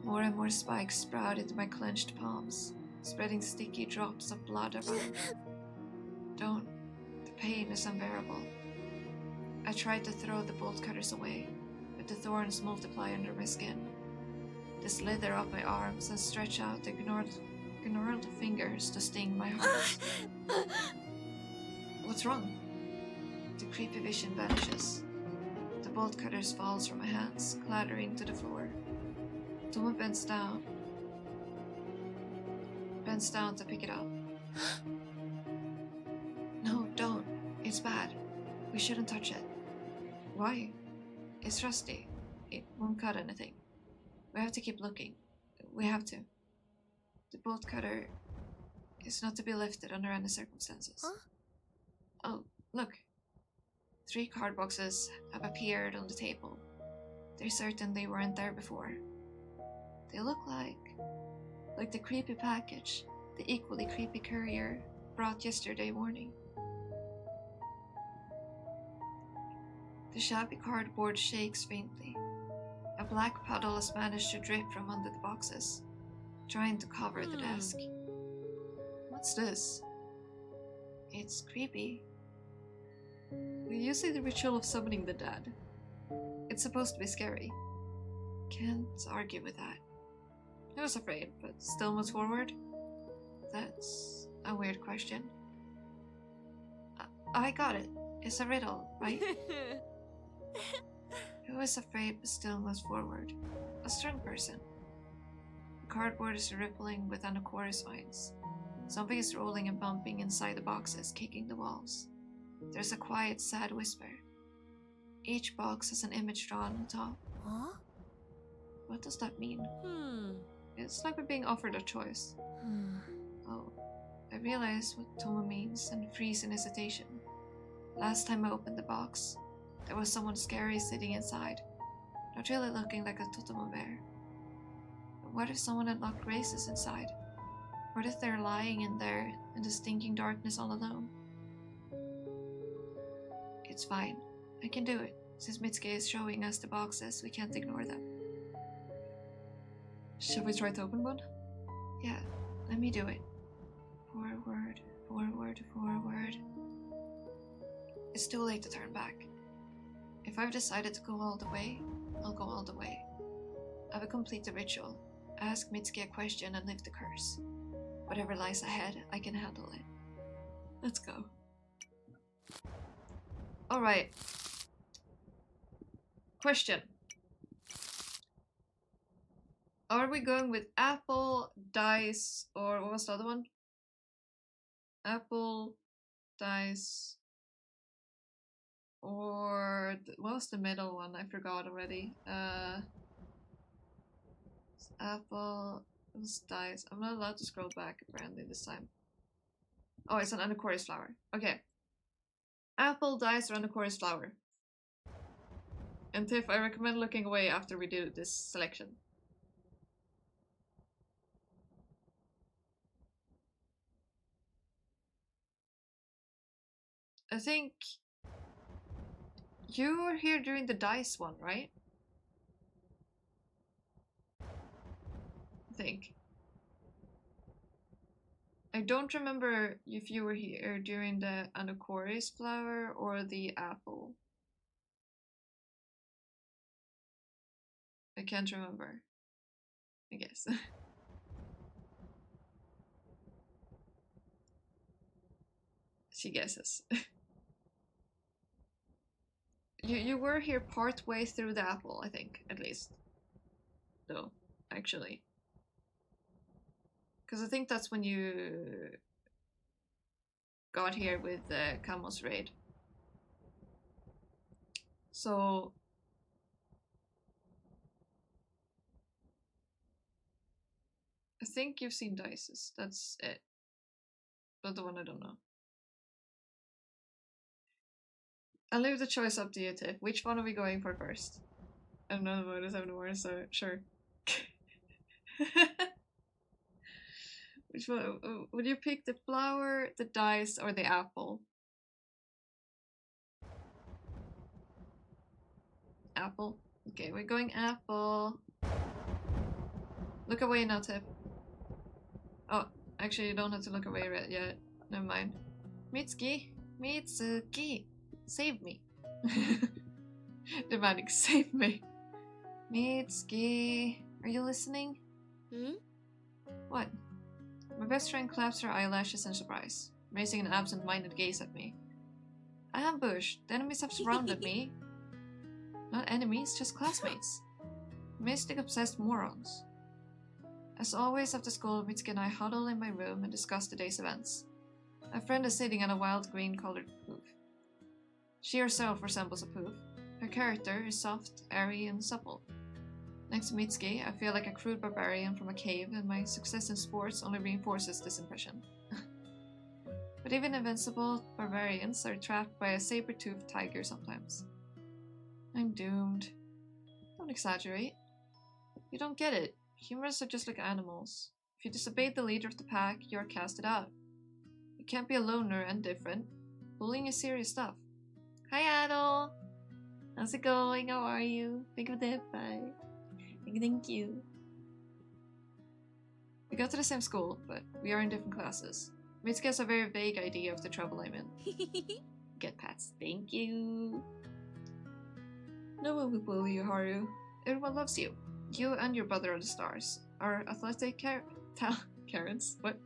More and more spikes sprout into my clenched palms, spreading sticky drops of blood around. The pain is unbearable. I try to throw the bolt cutters away, but the thorns multiply under my skin. They slither up my arms and stretch out their gnarled fingers to sting my heart. What's wrong? The creepy vision vanishes. The bolt cutters falls from my hands, clattering to the floor. Toma bends down to pick it up. No, don't. It's bad. We shouldn't touch it. Why? It's rusty. It won't cut anything. We have to keep looking. We have to. The bolt cutter is not to be lifted under any circumstances. Oh, look. 3 card boxes have appeared on the table. They certainly weren't there before. They look like the creepy package the equally creepy courier brought yesterday morning. The shabby cardboard shakes faintly. A black puddle has managed to drip from under the boxes, trying to cover the desk. What's this? It's creepy. We use the ritual of summoning the dead. It's supposed to be scary. Can't argue with that. I was afraid, but still moves forward? That's a weird question. I got it. It's a riddle, right? Who is afraid but still moves forward? A strong person. The cardboard is rippling with Anacoris vines. Something is rolling and bumping inside the boxes, kicking the walls. There's a quiet, sad whisper. Each box has an image drawn on top. Huh? What does that mean? It's like we're being offered a choice. Oh, I realize what Tomo means and freeze in hesitation. Last time I opened the box, there was someone scary sitting inside, not really looking like a Totomo bear. But what if someone had locked races inside? What if they're lying in there in the stinking darkness all alone? It's fine. I can do it. Since Mitsuki is showing us the boxes, we can't ignore them. Shall we try to open one? Yeah, let me do it. Forward, forward, forward. It's too late to turn back. If I've decided to go all the way, I'll go all the way. I will complete the ritual, ask Mitsuki a question and lift the curse. Whatever lies ahead, I can handle it. Let's go. Alright. Question. Are we going with apple, dice, or what was the other one? Apple, dice, or what was the middle one? I forgot already. Apple, it was dice. I'm not allowed to scroll back apparently this time. Oh, it's an Anacoris flower. Okay. Apple, dice, or Anacoris flower. And Tiff, I recommend looking away after we do this selection. I think you were here during the dice one, right? I think. I don't remember if you were here during the Anacoris flower or the apple. I can't remember. I guess. She guesses. You were here part way through the apple, I think, at least. Though, actually. Because I think that's when you got here with Camo's raid. So I think you've seen dices. That's it. But the one I don't know. I'll leave the choice up to you, Tiff. Which one are we going for first? I don't know about this anymore, so sure. Which one? Would you pick the flower, the dice, or the apple? Apple. Okay, we're going apple. Look away now, Tiff. Oh, actually, you don't have to look away yet. Never mind. Mitsuki! Mitsuki! Save me! Demanding, save me! Mitsuki! Are you listening? What? My best friend claps her eyelashes in surprise, raising an absent-minded gaze at me. Ambush! The enemies have surrounded me. Not enemies, just classmates. Mystic-obsessed morons. As always after school, Mitsuki and I huddle in my room and discuss the day's events. My friend is sitting on a wild green-colored poof. She herself resembles a poof. Her character is soft, airy, and supple. Next to Mitsuki, I feel like a crude barbarian from a cave, and my success in sports only reinforces this impression. But even invincible barbarians are trapped by a saber-toothed tiger sometimes. I'm doomed. Don't exaggerate. You don't get it. Humans are just like animals. If you disobey the leader of the pack, you are casted out. You can't be a loner and different. Bullying is serious stuff. Hi, Adol! How's it going? How are you? Think of it. Bye. Thank you. We go to the same school, but we are in different classes. Mitsuki has a very vague idea of the trouble I'm in. Get pats. Thank you. No one will bully you, Haru. Everyone loves you. You and your brother are the stars. Our athletic Karens? What?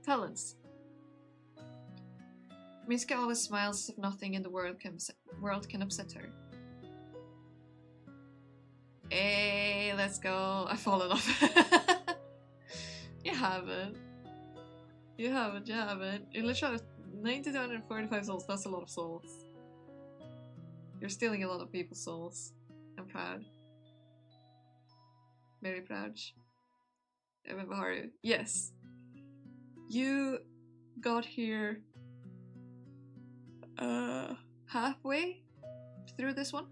Talents. Mitsuki always smiles as if nothing in the world can upset her. Hey, let's go. I've fallen off. You haven't. You haven't. You literally have 9,245 souls. That's a lot of souls. You're stealing a lot of people's souls. I'm proud. Very proud. Evan Baharu. Yes. You got here halfway through this one.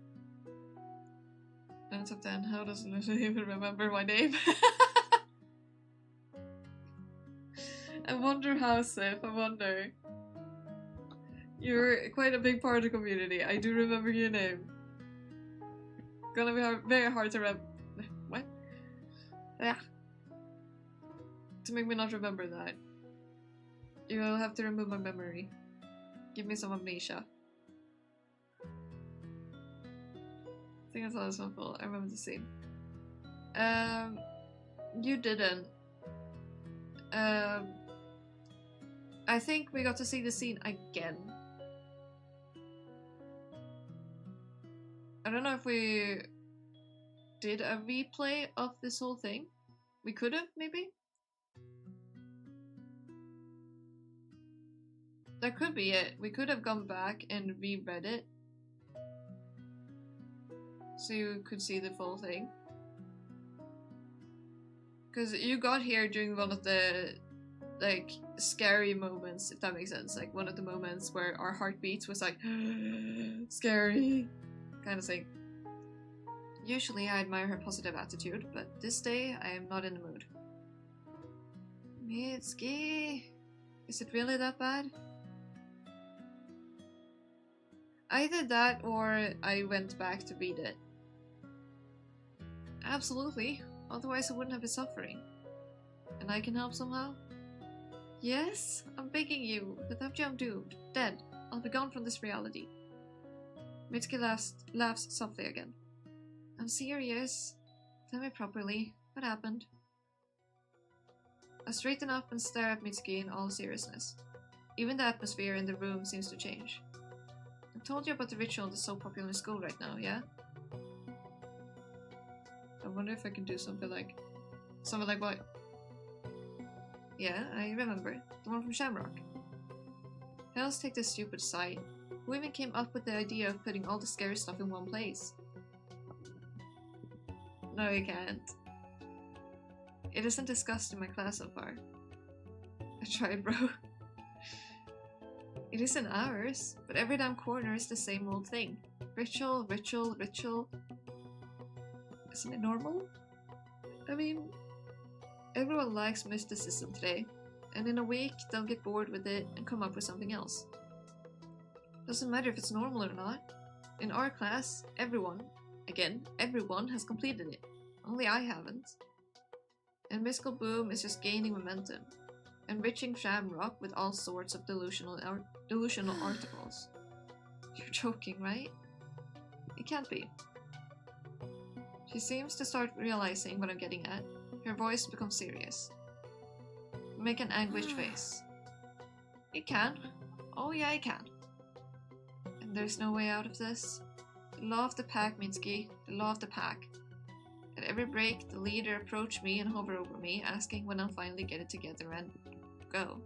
And it's up 10. How does Lucy even remember my name? I wonder how, Sif. I wonder. You're quite a big part of the community. I do remember your name. Gonna be very hard to what? Yeah. To make me not remember that. You will have to remove my memory. Give me some amnesia. I think I saw this one full. I remember the scene. You didn't. I think we got to see the scene again. I don't know if we did a replay of this whole thing. We could have, maybe? That could be it. We could have gone back and reread it. So you could see the full thing. Because you got here during one of the, like, scary moments, if that makes sense. Like, one of the moments where our heartbeats was like, scary, kind of thing. Usually I admire her positive attitude, but this day I am not in the mood. Mitsuki, is it really that bad? Either that or I went back to read it. Absolutely, otherwise I wouldn't have been suffering. And I can help somehow? Yes, I'm begging you. Without you I'm doomed. Dead. I'll be gone from this reality. Mitsuki laughs softly again. I'm serious. Tell me properly. What happened? I straighten up and stare at Mitsuki in all seriousness. Even the atmosphere in the room seems to change. I told you about the ritual that's so popular in school right now, yeah? I wonder if I can do something like what? Yeah, I remember. The one from Shamrock. Hells take this stupid aside. Who even came up with the idea of putting all the scary stuff in one place? No, you can't. It isn't discussed in my class so far. I tried, bro. It isn't ours, but every damn corner is the same old thing. Ritual, ritual, ritual. Isn't it normal? I mean, everyone likes mysticism today, and in a week they'll get bored with it and come up with something else. Doesn't matter if it's normal or not. In our class, everyone has completed it. Only I haven't. And Mystical Boom is just gaining momentum, enriching Shamrock with all sorts of delusional articles. You're joking, right? It can't be. She seems to start realizing what I'm getting at. Her voice becomes serious. Make an anguished face. It can. Oh yeah, it can. And there's no way out of this. The law of the pack, Mitsuki. The law of the pack. At every break, the leader approached me and hovered over me, asking when I'll finally get it together and go.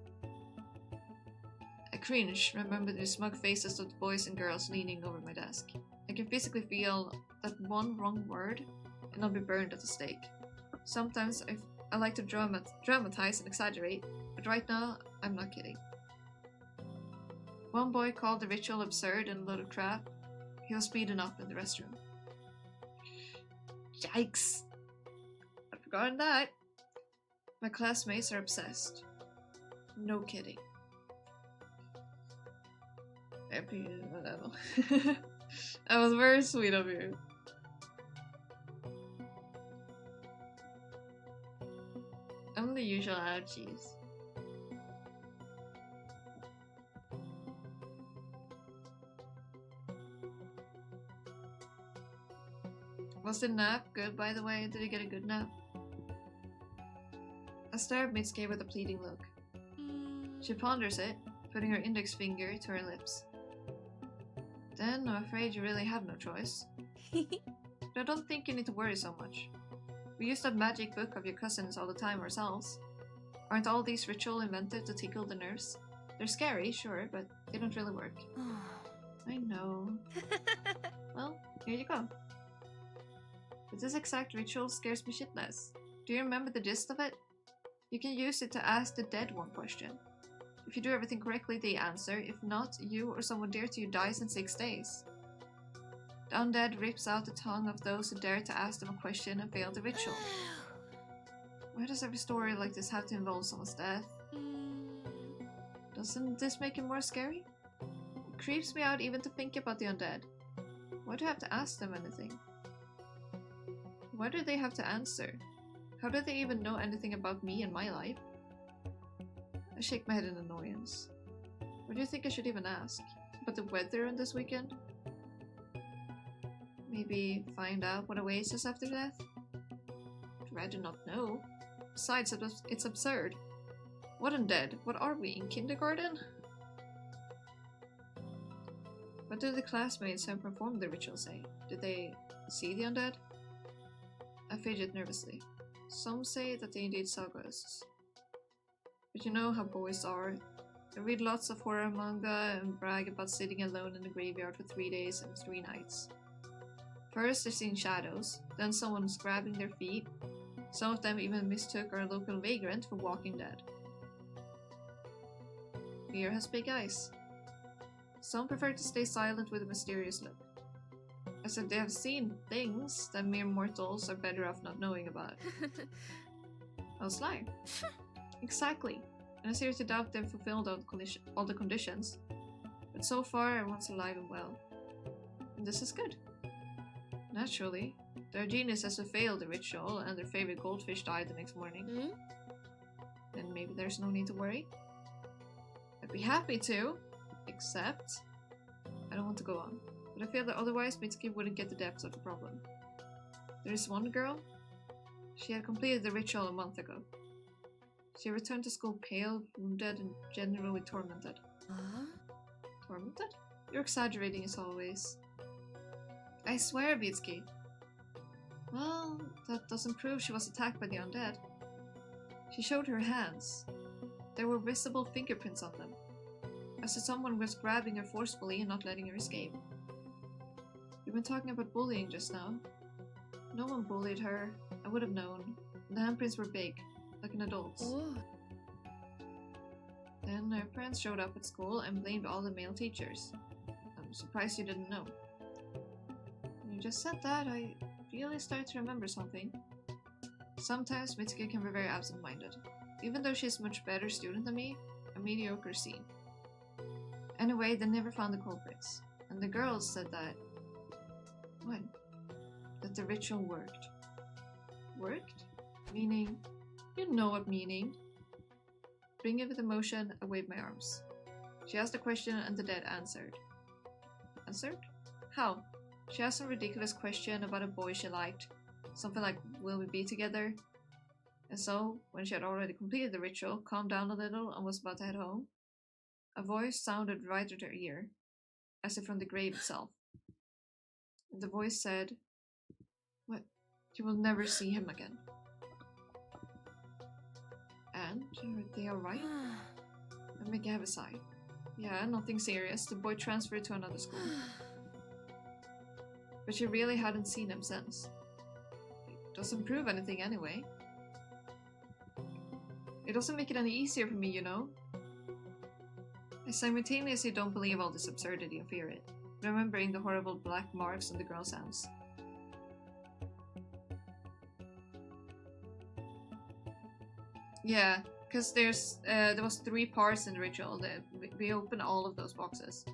I cringe, remember the smug faces of the boys and girls leaning over my desk. I can physically feel that one wrong word and I'll be burned at the stake. Sometimes I like to dramatize and exaggerate, but right now, I'm not kidding. One boy called the ritual absurd and a load of crap. He was speeding up in the restroom. Yikes! I've forgotten that. My classmates are obsessed. No kidding. That was very sweet of you. I'm the usual ouchies. Was the nap good, by the way? Did you get a good nap? I stare at Mitsuki with a pleading look. She ponders it, putting her index finger to her lips. Then I'm afraid you really have no choice. But I don't think you need to worry so much. We use that magic book of your cousins all the time ourselves. Aren't all these rituals invented to tickle the nerves? They're scary, sure, but they don't really work. I know. Well, here you go. But this exact ritual scares me shitless. Do you remember the gist of it? You can use it to ask the dead one question. If you do everything correctly, they answer. If not, you or someone dear to you dies in 6 days. The undead rips out the tongue of those who dare to ask them a question and fail the ritual. Why does every story like this have to involve someone's death? Doesn't this make it more scary? It creeps me out even to think about the undead. Why do I have to ask them anything? Why do they have to answer? How do they even know anything about me and my life? I shake my head in annoyance. What do you think I should even ask? About the weather on this weekend? Maybe find out what awaits us after death? I'd rather not know. Besides, it's absurd. What undead? What are we, in kindergarten? What do the classmates who performed the ritual say? Did they see the undead? I fidget nervously. Some say that they indeed saw ghosts. But you know how boys are. They read lots of horror manga and brag about sitting alone in the graveyard for 3 days and 3 nights. First they're seeing shadows, then someone's grabbing their feet. Some of them even mistook our local vagrant for Walking Dead. Fear has big eyes. Some prefer to stay silent with a mysterious look. As if they have seen things that mere mortals are better off not knowing about. I'll sly. Exactly. And I seriously doubt they've fulfilled all the conditions. But so far everyone's alive and well. And this is good. Naturally, there are geniuses who failed the ritual and their favorite goldfish died the next morning. Then maybe there's no need to worry. I'd be happy to, except I don't want to go on. But I feel that otherwise Mitsuki wouldn't get the depth of the problem. There is one girl. She had completed the ritual a month ago. She returned to school pale, wounded, and generally tormented. Tormented? You're exaggerating as always. I swear, Mitsuki. Well, that doesn't prove she was attacked by the undead. She showed her hands. There were visible fingerprints on them, as if someone was grabbing her forcefully and not letting her escape. You've been talking about bullying just now. No one bullied her. I would have known. The handprints were big, like an adult's. Then her parents showed up at school and blamed all the male teachers. I'm surprised you didn't know. When you just said that, I really started to remember something. Sometimes Mitsuki can be very absent-minded. Even though she's a much better student than me, a mediocre scene. Anyway, they never found the culprits. And the girls said that... What? That the ritual worked. Worked? Meaning... You know what meaning. Bring it with emotion, I waved my arms. She asked a question and the dead answered. Answered? How? She asked some ridiculous question about a boy she liked. Something like, will we be together? And so, when she had already completed the ritual, calmed down a little and was about to head home, a voice sounded right at her ear, as if from the grave itself. And the voice said, what? You will never see him again. And are they alright? I make a heavy sigh. Yeah, nothing serious. The boy transferred to another school. But she really hadn't seen him since. It doesn't prove anything anyway. It doesn't make it any easier for me, you know? I simultaneously don't believe all this absurdity and fear it, remembering the horrible black marks on the girl's hands. Yeah, because there was 3 parts in the ritual. We opened all of those boxes.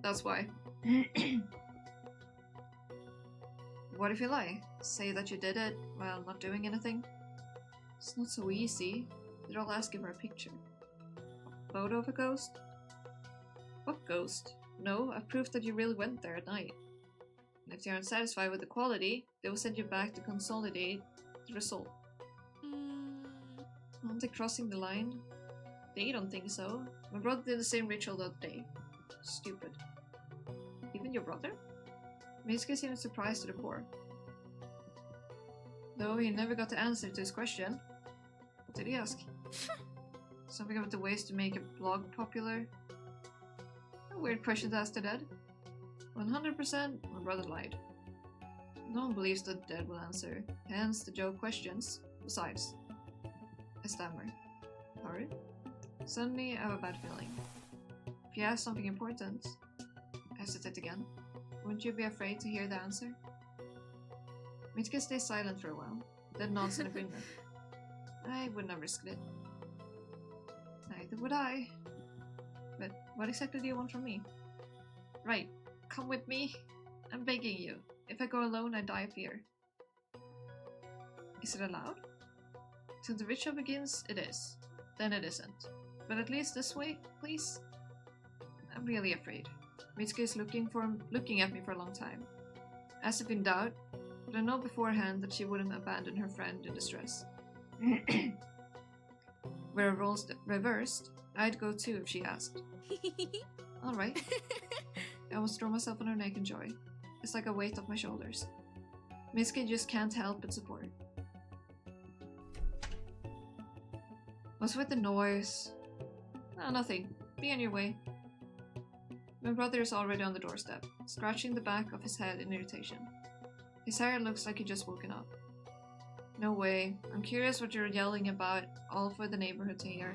That's why. What if you lie? Say that you did it while not doing anything? It's not so easy. They're all asking for a picture. A photo of a ghost? What ghost? No, a proof that you really went there at night. If they aren't satisfied with the quality, they will send you back to consolidate the result. Aren't they crossing the line? They don't think so. My brother did the same ritual the other day. Stupid. Even your brother? Mitsuki seemed surprised to the core. Though he never got the answer to his question. What did he ask? Something about the ways to make a blog popular? A weird question to ask the dead. 100% my brother lied. No one believes the dead will answer, hence the joke questions. Besides, I stammer. Sorry? Suddenly I have a bad feeling. If you ask something important, I hesitate again. Wouldn't you be afraid to hear the answer? Mitsuki stays silent for a while, then nods in agreement. I would not risk it. Neither would I. But what exactly do you want from me? Right, come with me. I'm begging you. If I go alone, I die of fear. Is it allowed? Till the ritual begins, it is. Then it isn't. But at least this way, please? I'm really afraid. Mitsuki is looking at me for a long time. As if in doubt, but I know beforehand that she wouldn't abandon her friend in distress. Were roles reversed, I'd go too if she asked. Alright. I almost throw myself on her neck in joy. It's like a weight off my shoulders. Mitsuki just can't help but support. What's with the noise? Oh, nothing. Be on your way. My brother is already on the doorstep, scratching the back of his head in irritation. His hair looks like he just woken up. No way. I'm curious what you're yelling about, all for the neighborhood to hear.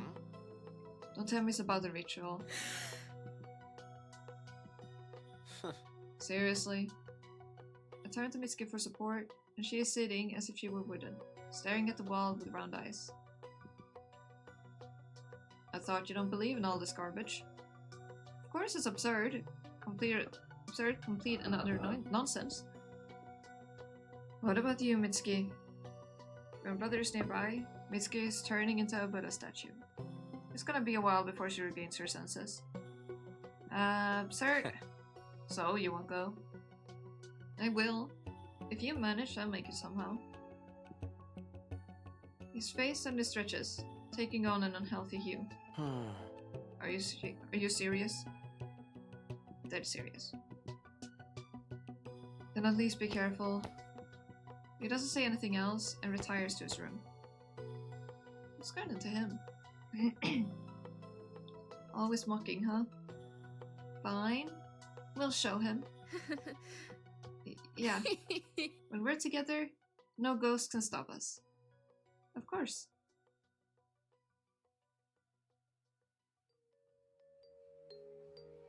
Don't tell me it's about the ritual. Seriously? I turn to Mitsuki for support, and she is sitting as if she were wooden, staring at the wall with round eyes. I thought you don't believe in all this garbage. Of course it's absurd. Complete and utter nonsense. What about you, Mitsuki? My brother is nearby. Mitsuki is turning into a Buddha statue. It's gonna be a while before she regains her senses. Sir? So, you won't go? I will. If you manage, I'll make it somehow. His face suddenly stretches, taking on an unhealthy hue. Are you serious? Dead serious. Then at least be careful. He doesn't say anything else and retires to his room. What's gotten into him? Always mocking, huh? Fine. We'll show him. Yeah. When we're together, no ghost can stop us. Of course.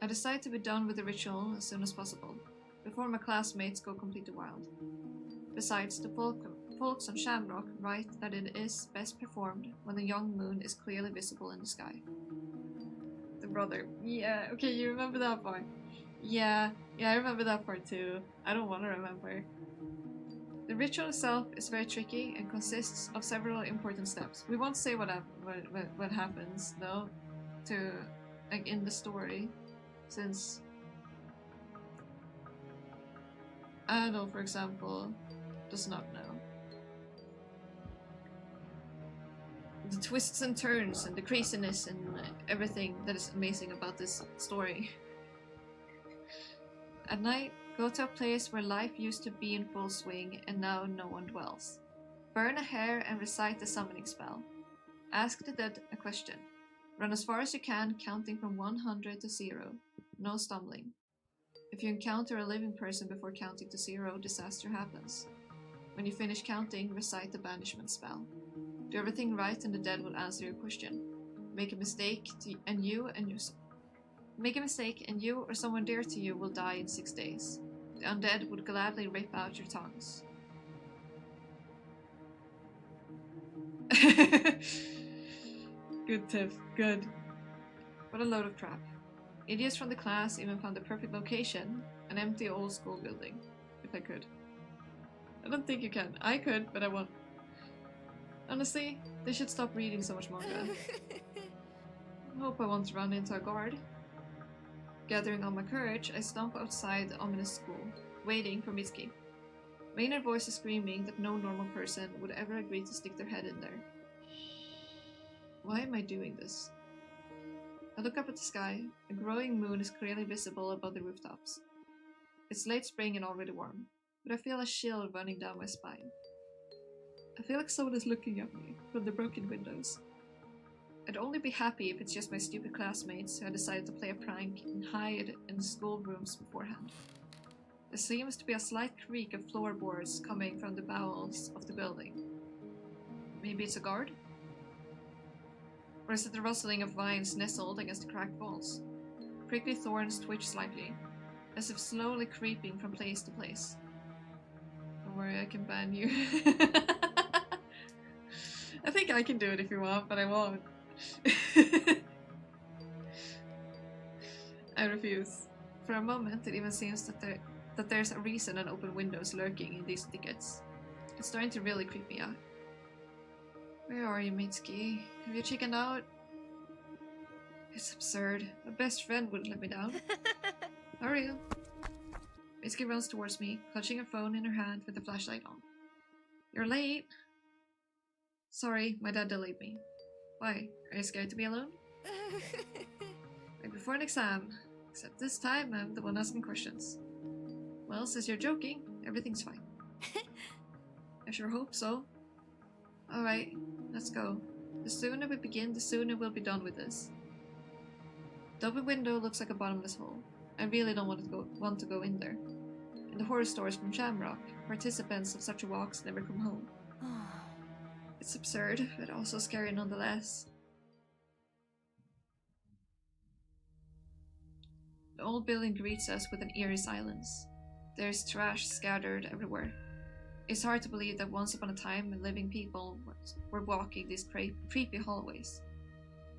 I decide to be done with the ritual as soon as possible, before my classmates go completely wild. Besides, the folks on Shamrock write that it is best performed when the young moon is clearly visible in the sky. The brother. Yeah, okay, you remember that part. Yeah, I remember that part too. I don't want to remember. The ritual itself is very tricky and consists of several important steps. We won't say what happens, though, to like in the story, since Adol, for example, does not know. The twists and turns and the craziness and everything that is amazing about this story. At night, go to a place where life used to be in full swing and now no one dwells. Burn a hair and recite the summoning spell. Ask the dead a question. Run as far as you can, counting from 100 to 0. No stumbling. If you encounter a living person before counting to 0, disaster happens. When you finish counting, recite the banishment spell. Do everything right and the dead will answer your question. Make a mistake and you or someone dear to you will die in 6 days. The undead would gladly rip out your tongues. Good tip, good. What a load of crap. Idiots from the class even found the perfect location, an empty old school building. If I could. I don't think you can. I could, but I won't. Honestly, they should stop reading so much manga. I hope I won't run into a guard. Gathering all my courage, I stomp outside the ominous school. waiting for Mitsuki. My inner voice is screaming that no normal person would ever agree to stick their head in there. Why am I doing this? I look up at the sky. A growing moon is clearly visible above the rooftops. It's late spring and already warm, but I feel a chill running down my spine. I feel like someone is looking at me from the broken windows. I'd only be happy if it's just my stupid classmates who had decided to play a prank and hide in the schoolrooms beforehand. There seems to be a slight creak of floorboards coming from the bowels of the building. Maybe it's a guard? Or is it the rustling of vines nestled against the cracked walls? Prickly thorns twitch slightly, as if slowly creeping from place to place. Don't worry, I can ban you. I think I can do it if you want, but I won't. I refuse. For a moment, it even seems that there's a reason and open windows lurking in these thickets. It's starting to really creep me out. Where are you, Mitsuki? Have you chickened out? It's absurd. My best friend wouldn't let me down. How are you? Mitsuki runs towards me, clutching her phone in her hand with the flashlight on. You're late. Sorry, my dad delayed me. Why? Are you scared to be alone? Like before an exam. Except this time, I'm the one asking questions. Well, since you're joking, everything's fine. I sure hope so. Alright, let's go. The sooner we begin, the sooner we'll be done with this. The open window looks like a bottomless hole. I really don't want to go in there. In the horror stories from Shamrock, participants of such walks never come home. It's absurd, but also scary nonetheless. The old building greets us with an eerie silence. There's trash scattered everywhere. It's hard to believe that once upon a time living people were walking these creepy hallways.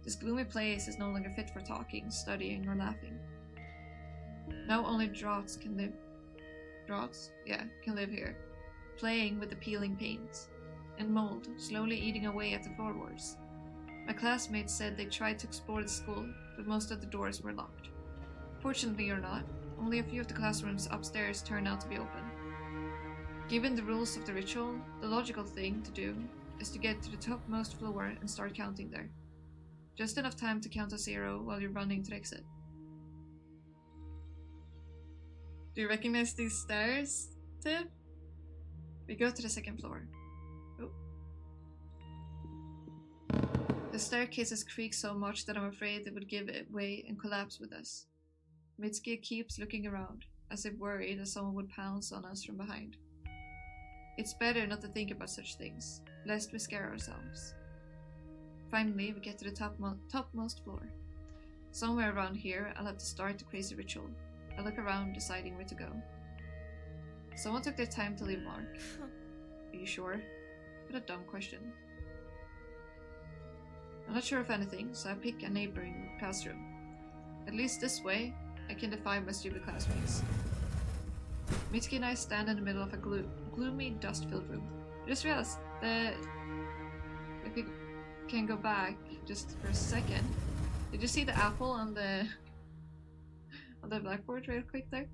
This gloomy place is no longer fit for talking, studying, or laughing. Now only draughts can live. Draughts? Yeah, can live here, playing with the peeling paint, and mold slowly eating away at the floorboards. My classmates said they tried to explore the school, but most of the doors were locked. Fortunately or not, only a few of the classrooms upstairs turned out to be open. Given the rules of the ritual, the logical thing to do is to get to the topmost floor and start counting there. Just enough time to count to 0 while you're running to the exit. Do you recognize these stairs, Tib? We go to the second floor. Oh. The staircases creak so much that I'm afraid they would give it way and collapse with us. Mitsuki keeps looking around, as if worried that someone would pounce on us from behind. It's better not to think about such things, lest we scare ourselves. Finally, we get to the topmost floor. Somewhere around here, I'll have to start the crazy ritual. I look around, deciding where to go. Someone took their time to leave a mark. Are you sure? What a dumb question. I'm not sure of anything, so I pick a neighboring classroom. At least this way, I can defy my stupid classmates. Mitsuki and I stand in the middle of a gloomy, dust-filled room. I just realized that if we can go back just for a second. Did you see the apple on the blackboard real quick there?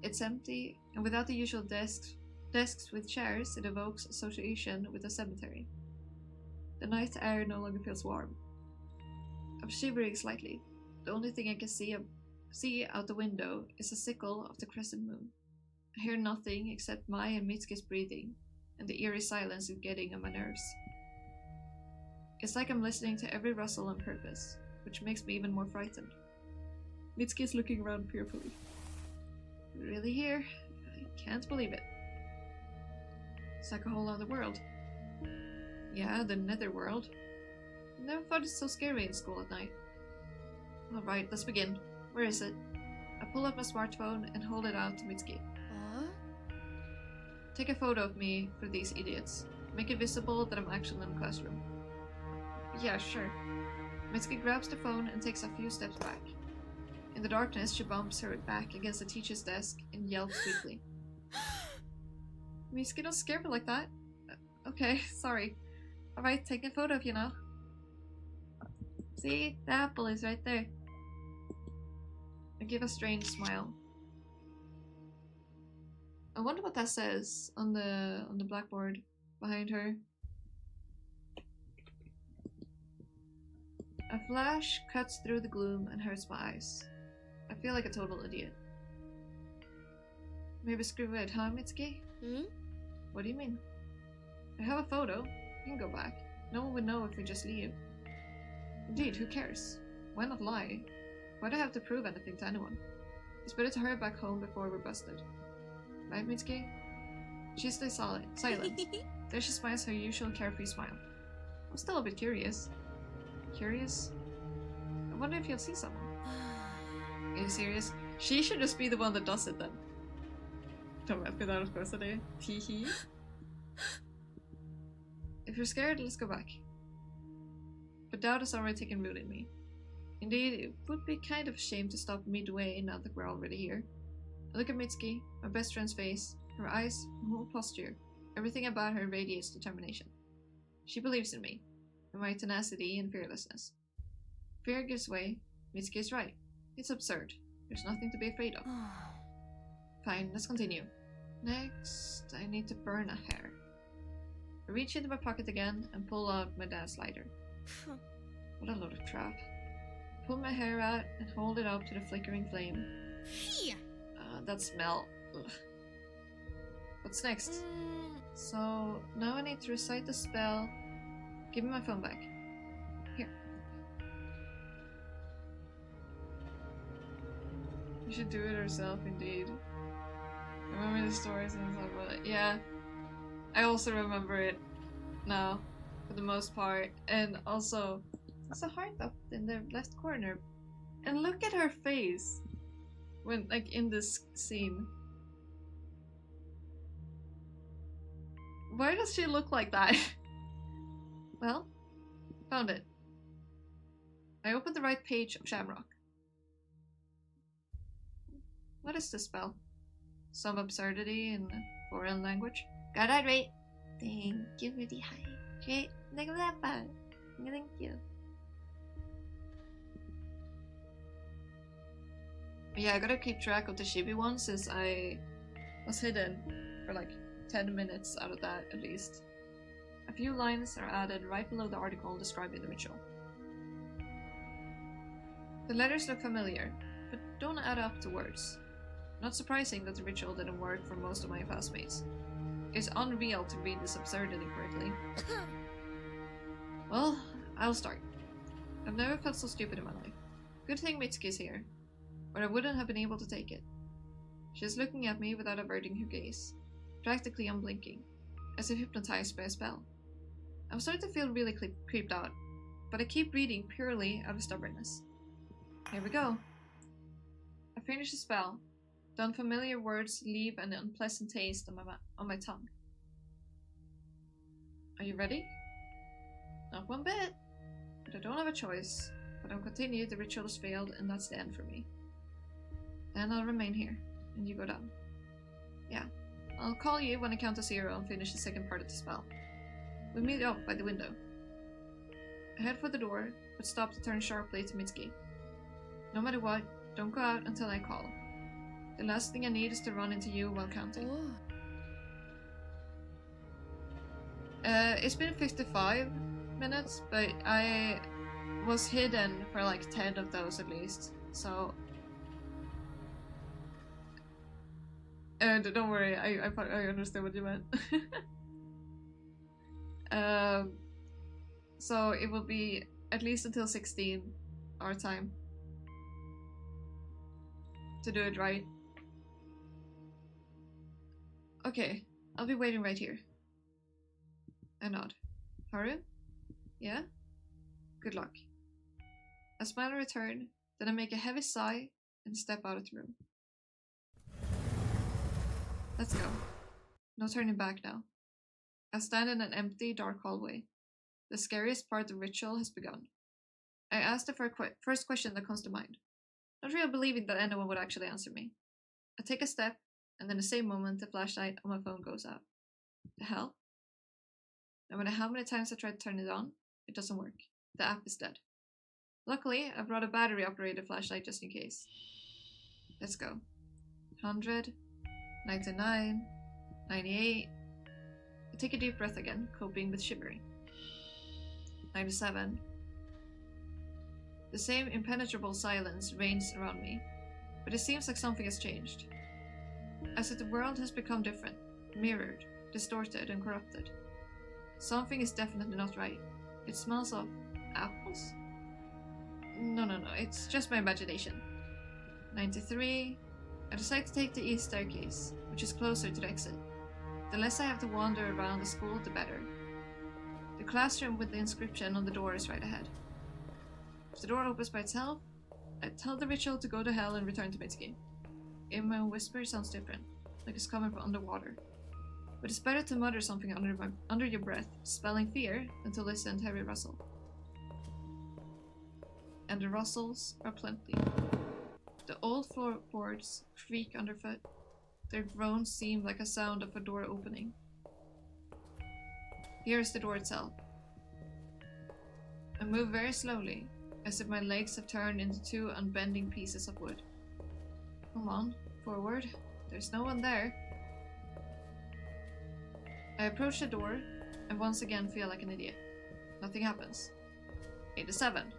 It's empty, and without the usual desks with chairs, it evokes association with a cemetery. The night air no longer feels warm. I'm shivering slightly. The only thing I can see out the window is a sickle of the crescent moon. I hear nothing except my and Mitsuki's breathing, and the eerie silence is getting on my nerves. It's like I'm listening to every rustle on purpose, which makes me even more frightened. Mitsuki is looking around fearfully. We're really here? I can't believe it. It's like a whole other world. Yeah, the netherworld. I never thought it's so scary in school at night. Alright, let's begin. Where is it? I pull up my smartphone and hold it out to Mitsuki. Take a photo of me for these idiots. Make it visible that I'm actually in the classroom. Yeah, sure. Mitsuki grabs the phone and takes a few steps back. In the darkness, she bumps her back against the teacher's desk and yelps weakly. Mitsuki, don't scare me like that. Okay, sorry. Alright, take a photo of you now. See? The apple is right there. I give a strange smile. I wonder what that says on the blackboard behind her. A flash cuts through the gloom and hurts my eyes. I feel like a total idiot. Maybe screw it, huh, Mitsuki? Hmm? What do you mean? I have a photo. You can go back. No one would know if we just leave. Indeed, who cares? Why not lie? Why do I have to prove anything to anyone? It's better to hurry back home before we're busted. Right, Mitsuki? She stays silent. There she smiles her usual carefree smile. I'm still a bit curious. Curious? I wonder if you'll see someone. Are you serious? She should just be the one that does it then. Don't mess with that, of course I do. Hee. If you're scared, let's go back. But doubt has already taken root in me. Indeed, it would be kind of a shame to stop midway now that we're already here. I look at Mitsuki, my best friend's face, her eyes, her whole posture. Everything about her radiates determination. She believes in me, in my tenacity and fearlessness. Fear gives way. Mitsuki is right. It's absurd. There's nothing to be afraid of. Fine, let's continue. Next, I need to burn a hair. I reach into my pocket again and pull out my dad's lighter. What a load of crap. I pull my hair out and hold it up to the flickering flame. That smell. Ugh. What's next? So, now I need to recite the spell. Give me my phone back. Here. You should do it herself, indeed. Remember the stories and stuff about it. Yeah. I also remember it now, for the most part. And also, there's a heart up in the left corner. And look at her face when, like, in this scene. Why does she look like that? Well, found it. I opened the right page of Shamrock. What is this spell? Some absurdity in a foreign language? Got it right. Thank you, really high. Great. Thank you. Yeah, I gotta keep track of the chibi one since I was hidden for like 10 minutes out of that at least. A few lines are added right below the article describing the ritual. The letters look familiar, but don't add up to words. Not surprising that the ritual didn't work for most of my classmates. It's unreal to read this absurdity correctly. Well, I'll start. I've never felt so stupid in my life. Good thing Mitsuki's here, or I wouldn't have been able to take it. She's looking at me without averting her gaze, practically unblinking, as if hypnotized by a spell. I'm starting to feel really creeped out, but I keep reading purely out of stubbornness. Here we go. I finish the spell. The unfamiliar words leave an unpleasant taste on my tongue. Are you ready? Not one bit. But I don't have a choice. But I'll continue, the ritual has failed, and that's the end for me. Then I'll remain here, and you go down. Yeah, I'll call you when I count to 0 and finish the second part of the spell. We meet up by the window. I head for the door, but stop to turn sharply to Mitsuki. No matter what, don't go out until I call. The last thing I need is to run into you while counting. It's been 55 minutes, but I was hidden for like 10 of those at least, so... don't worry, I understand what you meant. So it will be at least until 16 our time to do it right. Okay, I'll be waiting right here. I nod. Haru? Yeah? Good luck. I smile in return, then I make a heavy sigh and step out of the room. Let's go. No turning back now. I stand in an empty, dark hallway. The scariest part of the ritual has begun. I ask the first question that comes to mind, not really believing that anyone would actually answer me. I take a step, and in the same moment, the flashlight on my phone goes out. The hell? No matter how many times I try to turn it on, it doesn't work. The app is dead. Luckily, I brought a battery-operated flashlight just in case. Let's go. 100, 99, 98. I take a deep breath again, coping with shivering. 97. The same impenetrable silence reigns around me, but it seems like something has changed. As if the world has become different, mirrored, distorted, and corrupted. Something is definitely not right. It smells of apples? No, it's just my imagination. 93. I decide to take the east staircase, which is closer to the exit. The less I have to wander around the school, the better. The classroom with the inscription on the door is right ahead. If the door opens by itself, I tell the ritual to go to hell and return to Mitsuki. Even my own whisper sounds different, like it's coming from underwater. But it's better to mutter something under your breath, spelling fear, than to listen to heavy rustle. And the rustles are plenty. The old floorboards creak underfoot. Their groans seem like a sound of a door opening. Here is the door itself. I move very slowly, as if my legs have turned into two unbending pieces of wood. Come on, forward. There's no one there. I approach the door, and once again feel like an idiot. Nothing happens. 87.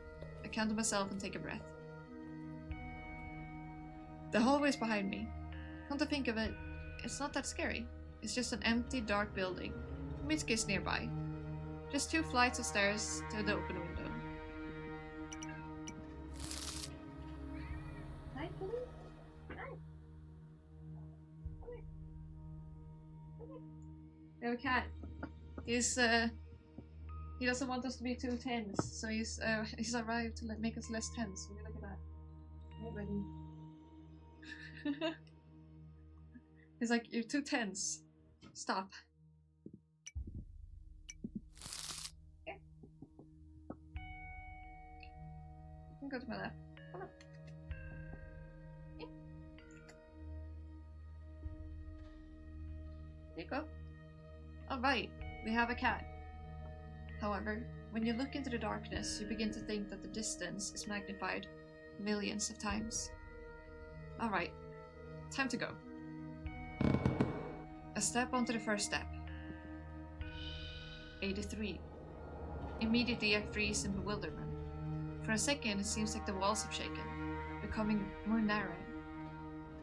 I count to myself and take a breath. The hallway's behind me. Come to think of it, it's not that scary. It's just an empty, dark building. Mitsuki's nearby. Just 2 flights of stairs to the open window. Hi, Kitty. Hi. Come here. Come here. We have a cat. He doesn't want us to be too tense, so he's arrived to make us less tense. Look at that. Hey, buddy. He's like, you're too tense. Stop. Here. You can go to my left. Come on. Here. There you go. Alright, we have a cat. However, when you look into the darkness, you begin to think that the distance is magnified millions of times. Alright, time to go. I step onto the first step. 83. Immediately I freeze in bewilderment. For a second it seems like the walls have shaken, becoming more narrow.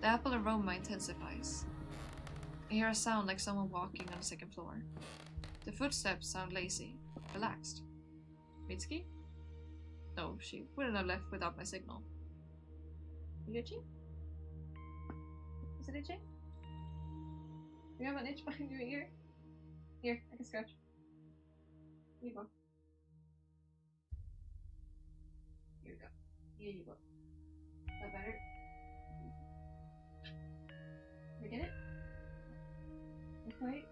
The apple aroma intensifies. I hear a sound like someone walking on the second floor. The footsteps sound lazy, relaxed. Mitsuki? No, she wouldn't have left without my signal. You itchy? Is it itchy? Do you have an itch behind your ear? Here, I can scratch. Here you go. Here we go. Here you go. Is that better? You get it? Okay.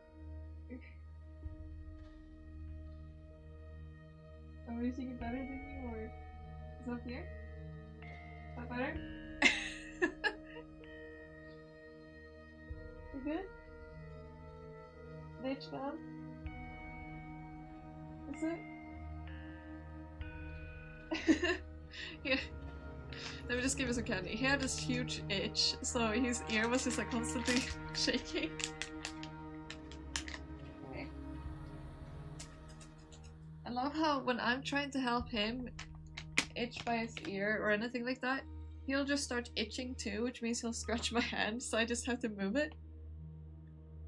Are you seeing it better than you, or is that here? Is that better? You good? The itch down? Is it? Here. Let me just give you some candy. He had this huge itch, so his ear was just like constantly shaking. Okay. I love how when I'm trying to help him itch by his ear or anything like that, he'll just start itching too, which means he'll scratch my hand, so I just have to move it.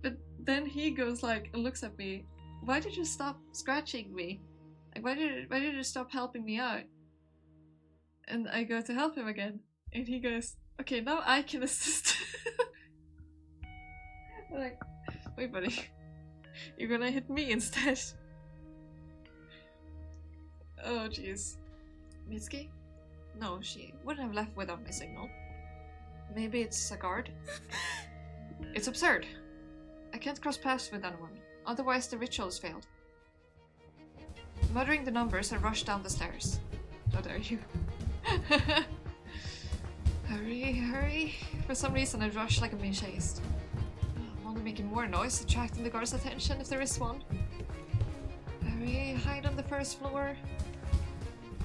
But then he goes like, and looks at me, why did you stop scratching me? Like, why did you stop helping me out? And I go to help him again, and he goes, okay, now I can assist. I'm like, wait buddy, you're gonna hit me instead. Oh jeez. Mitsuki? No, she wouldn't have left without my signal. Maybe it's a guard? It's absurd. I can't cross paths with anyone, otherwise the ritual has failed. Muttering the numbers, I rush down the stairs. How dare you? Hurry, hurry. For some reason I rush like I'm being chased. I'm only making more noise, attracting the guard's attention if there is one. Hurry, hide on the first floor.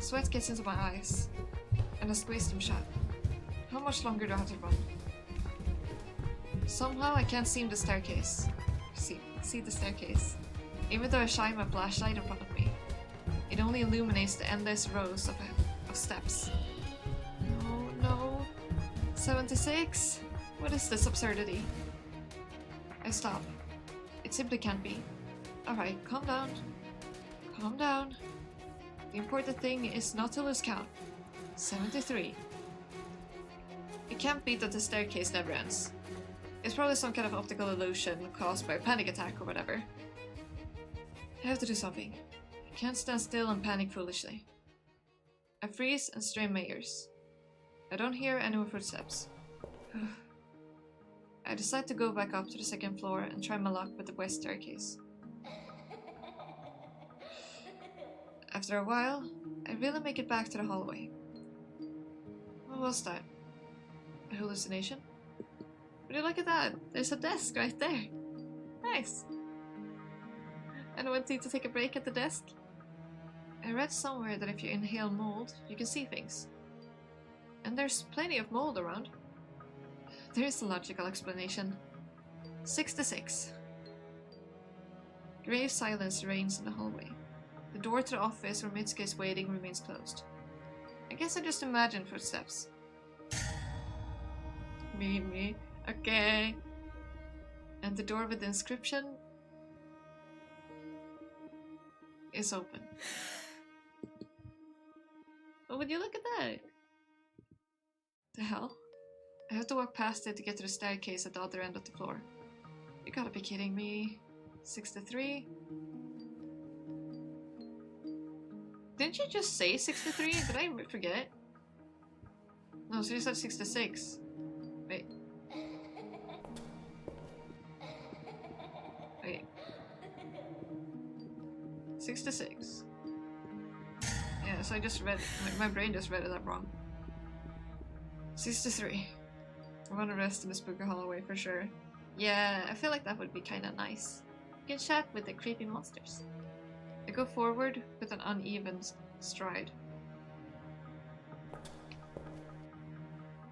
Sweat gets into my eyes, and I squeeze them shut. How much longer do I have to run? Somehow I can't see the staircase. See the staircase. Even though I shine my flashlight in front of me, it only illuminates the endless rows of steps. No. 76? What is this absurdity? I stop. It simply can't be. Alright, calm down. Calm down. The important thing is not to lose count. 73. It can't be that the staircase never ends. It's probably some kind of optical illusion caused by a panic attack or whatever. I have to do something. I can't stand still and panic foolishly. I freeze and strain my ears. I don't hear any more footsteps. I decide to go back up to the second floor and try my luck with the west staircase. After a while, I really make it back to the hallway. What was that? A hallucination? Would you look at that? There's a desk right there. Nice. And I went to take a break at the desk. I read somewhere that if you inhale mold, you can see things. And there's plenty of mold around. There is a logical explanation. 66. Grave silence reigns in the hallway. The door to the office where Mitsuki is waiting remains closed. I guess I just imagined footsteps. Me. Okay. And the door with the inscription is open. Oh, would you look at that? The hell? I have to walk past it to get to the staircase at the other end of the floor. You gotta be kidding me. 63? Didn't you just say 63? Did I forget? No, so you said 66. Wait. 66. Yeah, so I just read my brain just read it that wrong. 63. I want to rest in the spooky hallway for sure. Yeah, I feel like that would be kinda nice. You can chat with the creepy monsters. I go forward with an uneven stride.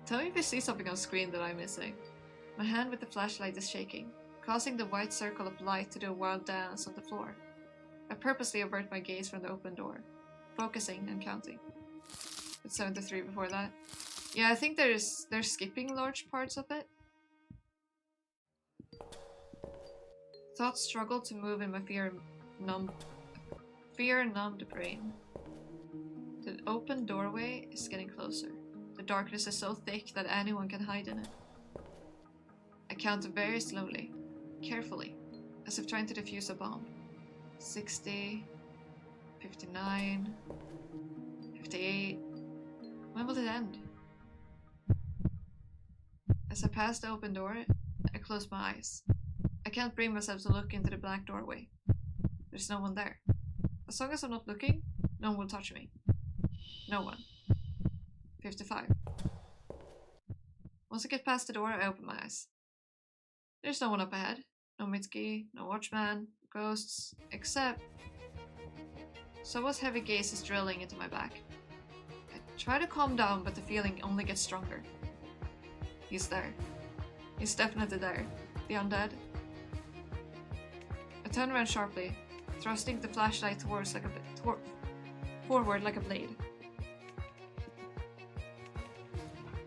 Tell me if you see something on screen that I'm missing. My hand with the flashlight is shaking, causing the white circle of light to do a wild dance on the floor. I purposely avert my gaze from the open door, focusing and counting. It's 73 before that. Yeah, I think they're skipping large parts of it. Thoughts struggle to move in my fear-numbed brain. The open doorway is getting closer. The darkness is so thick that anyone can hide in it. I count very slowly, carefully, as if trying to defuse a bomb. 60, 59, 58. When will it end? As I pass the open door, I close my eyes. I can't bring myself to look into the black doorway. There's no one there. As long as I'm not looking, no one will touch me. No one. 55. Once I get past the door, I open my eyes. There's no one up ahead. No Mitsuki, no watchman, ghosts, except someone's heavy gaze is drilling into my back. I try to calm down, but the feeling only gets stronger. He's there. He's definitely there. The undead. I turn around sharply, thrusting the flashlight forward like a blade.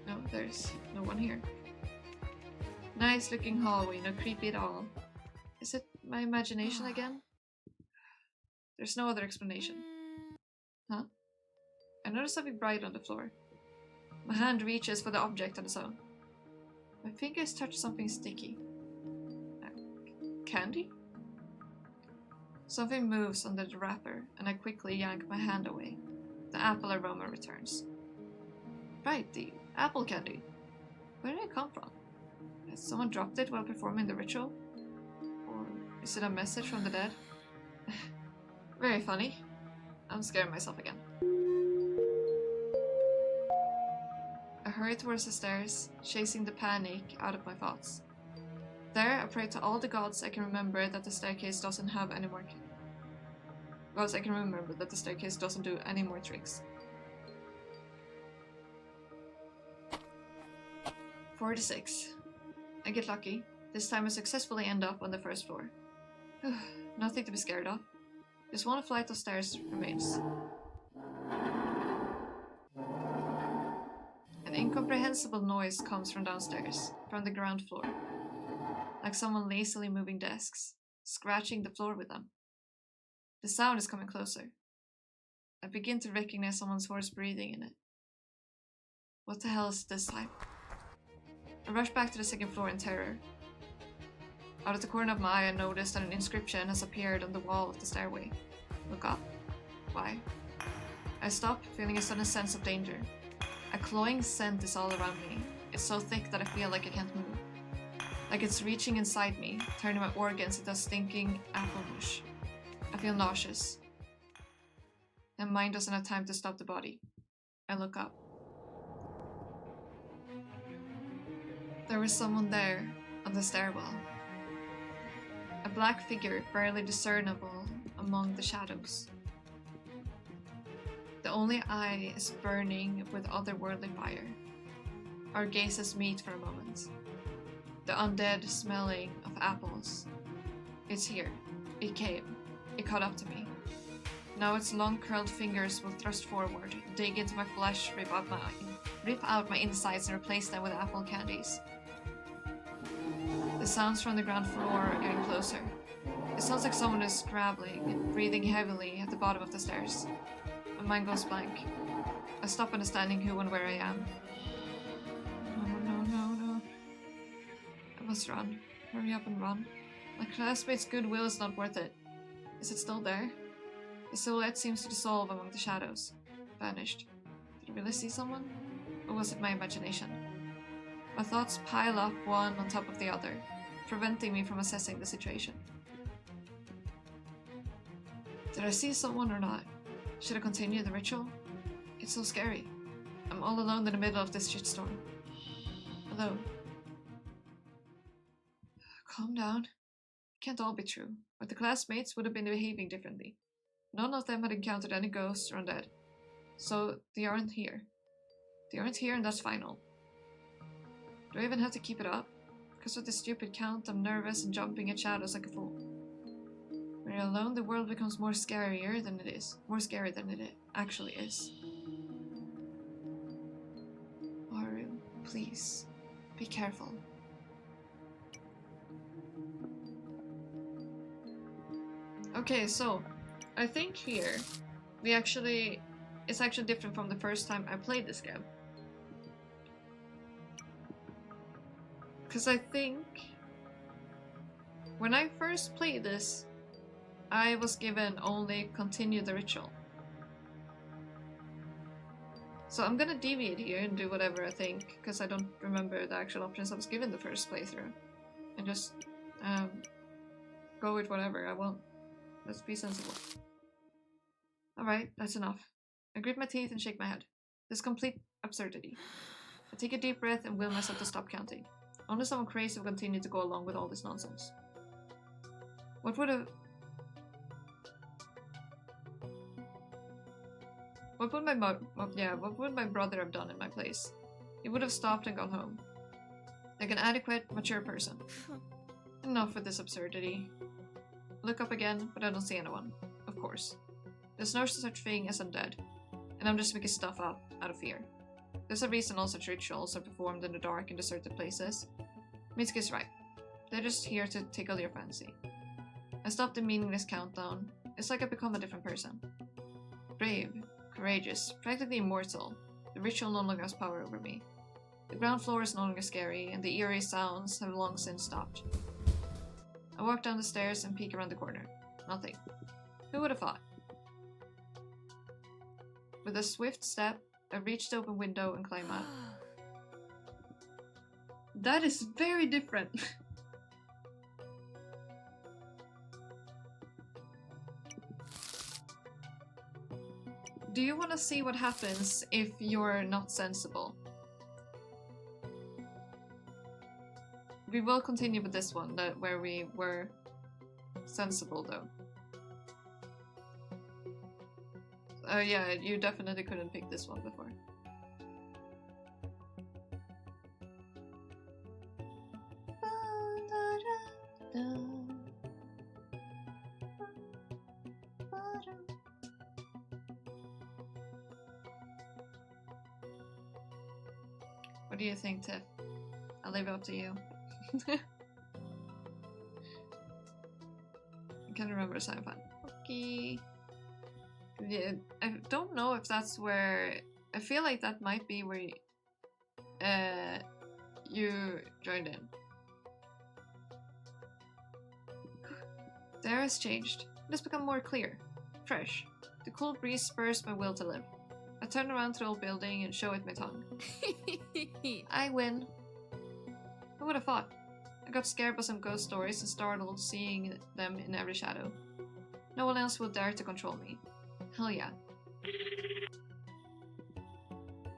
No, there's no one here. Nice looking hallway, no creepy at all. Is it my imagination again? There's no other explanation. Huh? I notice something bright on the floor. My hand reaches for the object on its own. My fingers touch something sticky. Candy? Something moves under the wrapper, and I quickly yank my hand away. The apple aroma returns. Right, the apple candy. Where did it come from? Has someone dropped it while performing the ritual? Or is it a message from the dead? Very funny. I'm scaring myself again. I hurry towards the stairs, chasing the panic out of my thoughts. There, I pray to all the gods I can remember that the staircase doesn't have any more. Gods I can remember that the staircase doesn't do any more tricks. 46. I get lucky. This time I successfully end up on the first floor. Nothing to be scared of. Just one flight of stairs remains. An incomprehensible noise comes from downstairs, from the ground floor. Like someone lazily moving desks, scratching the floor with them. The sound is coming closer. I begin to recognize someone's hoarse breathing in it. What the hell is it this time? I rush back to the second floor in terror. Out of the corner of my eye, I notice that an inscription has appeared on the wall of the stairway. Look up. Why? I stop, feeling a sudden sense of danger. A cloying scent is all around me. It's so thick that I feel like I can't move. Like it's reaching inside me, turning my organs into a stinking apple mush. I feel nauseous. My mind doesn't have time to stop the body. I look up. There was someone there, on the stairwell. A black figure barely discernible among the shadows. The only eye is burning with otherworldly fire. Our gazes meet for a moment. The undead smelling of apples. It's here. It came. It caught up to me. Now its long curled fingers will thrust forward, dig into my flesh, rip out my insides and replace them with apple candies. The sounds from the ground floor are getting closer. It sounds like someone is scrabbling, breathing heavily at the bottom of the stairs. My mind goes blank. I stop understanding who and where I am. No. I must run. Hurry up and run. My classmate's goodwill is not worth it. Is it still there? The silhouette seems to dissolve among the shadows. Vanished. Did I really see someone? Or was it my imagination? My thoughts pile up one on top of the other, preventing me from assessing the situation. Did I see someone or not? Should I continue the ritual? It's so scary. I'm all alone in the middle of this shitstorm. Alone. Calm down. It can't all be true, or the classmates would have been behaving differently. None of them had encountered any ghosts or undead. So they aren't here. They aren't here and that's final. Do I even have to keep it up? Because of this stupid count, I'm nervous and jumping at shadows like a fool. When you're alone, the world becomes more scarier than it is. More scary than it actually is. Aru, please, be careful. Okay, so I think here it's actually different from the first time I played this game. Because I think when I first played this, I was given only continue the ritual. So I'm gonna deviate here and do whatever I think, because I don't remember the actual options I was given the first playthrough. And just go with whatever I want. Let's be sensible. Alright, that's enough. I grit my teeth and shake my head. This complete absurdity. I take a deep breath and will myself to stop counting. Only someone crazy will continue to go along with all this nonsense. What would my brother have done in my place? He would have stopped and gone home. Like an adequate, mature person. Enough with this absurdity. Look up again, but I don't see anyone. Of course. There's no such thing as undead, and I'm just making stuff up out of fear. There's a reason all such rituals are performed in the dark and deserted places. Mitsuki's right. They're just here to tickle your fancy. I stop the meaningless countdown. It's like I become a different person. Brave, courageous, practically immortal. The ritual no longer has power over me. The ground floor is no longer scary, and the eerie sounds have long since stopped. I walk down the stairs and peek around the corner. Nothing. Who would have thought? With a swift step, I reach the open window and climb out. That is very different. Do you want to see what happens if you're not sensible? We will continue with this one, where we were sensible though. Yeah, you definitely couldn't pick this one before. What do you think, Tiff? I'll leave it up to you. I can't remember the sound file. Okay. Yeah, I don't know if that's where... I feel like that might be where you joined in. The air has changed. It has become more clear, fresh. The cool breeze spurs my will to live. I turn around to the old building and show it my tongue. I win. Who would have thought? I got scared by some ghost stories and startled seeing them in every shadow. No one else will dare to control me. Hell yeah.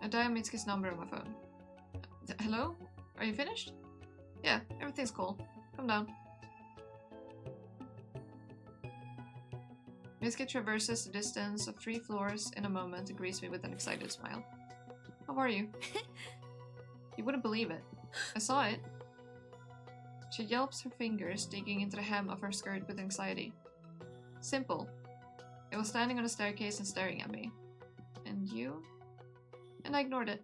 I dial Mitsuki's number on my phone. Hello? Are you finished? Yeah, everything's cool. Come down. Mitsuki traverses the distance of 3 floors in a moment and greets me with an excited smile. How are you? You wouldn't believe it. I saw it. She yelps her fingers, digging into the hem of her skirt with anxiety. Simple. It was standing on the staircase and staring at me. And you? And I ignored it.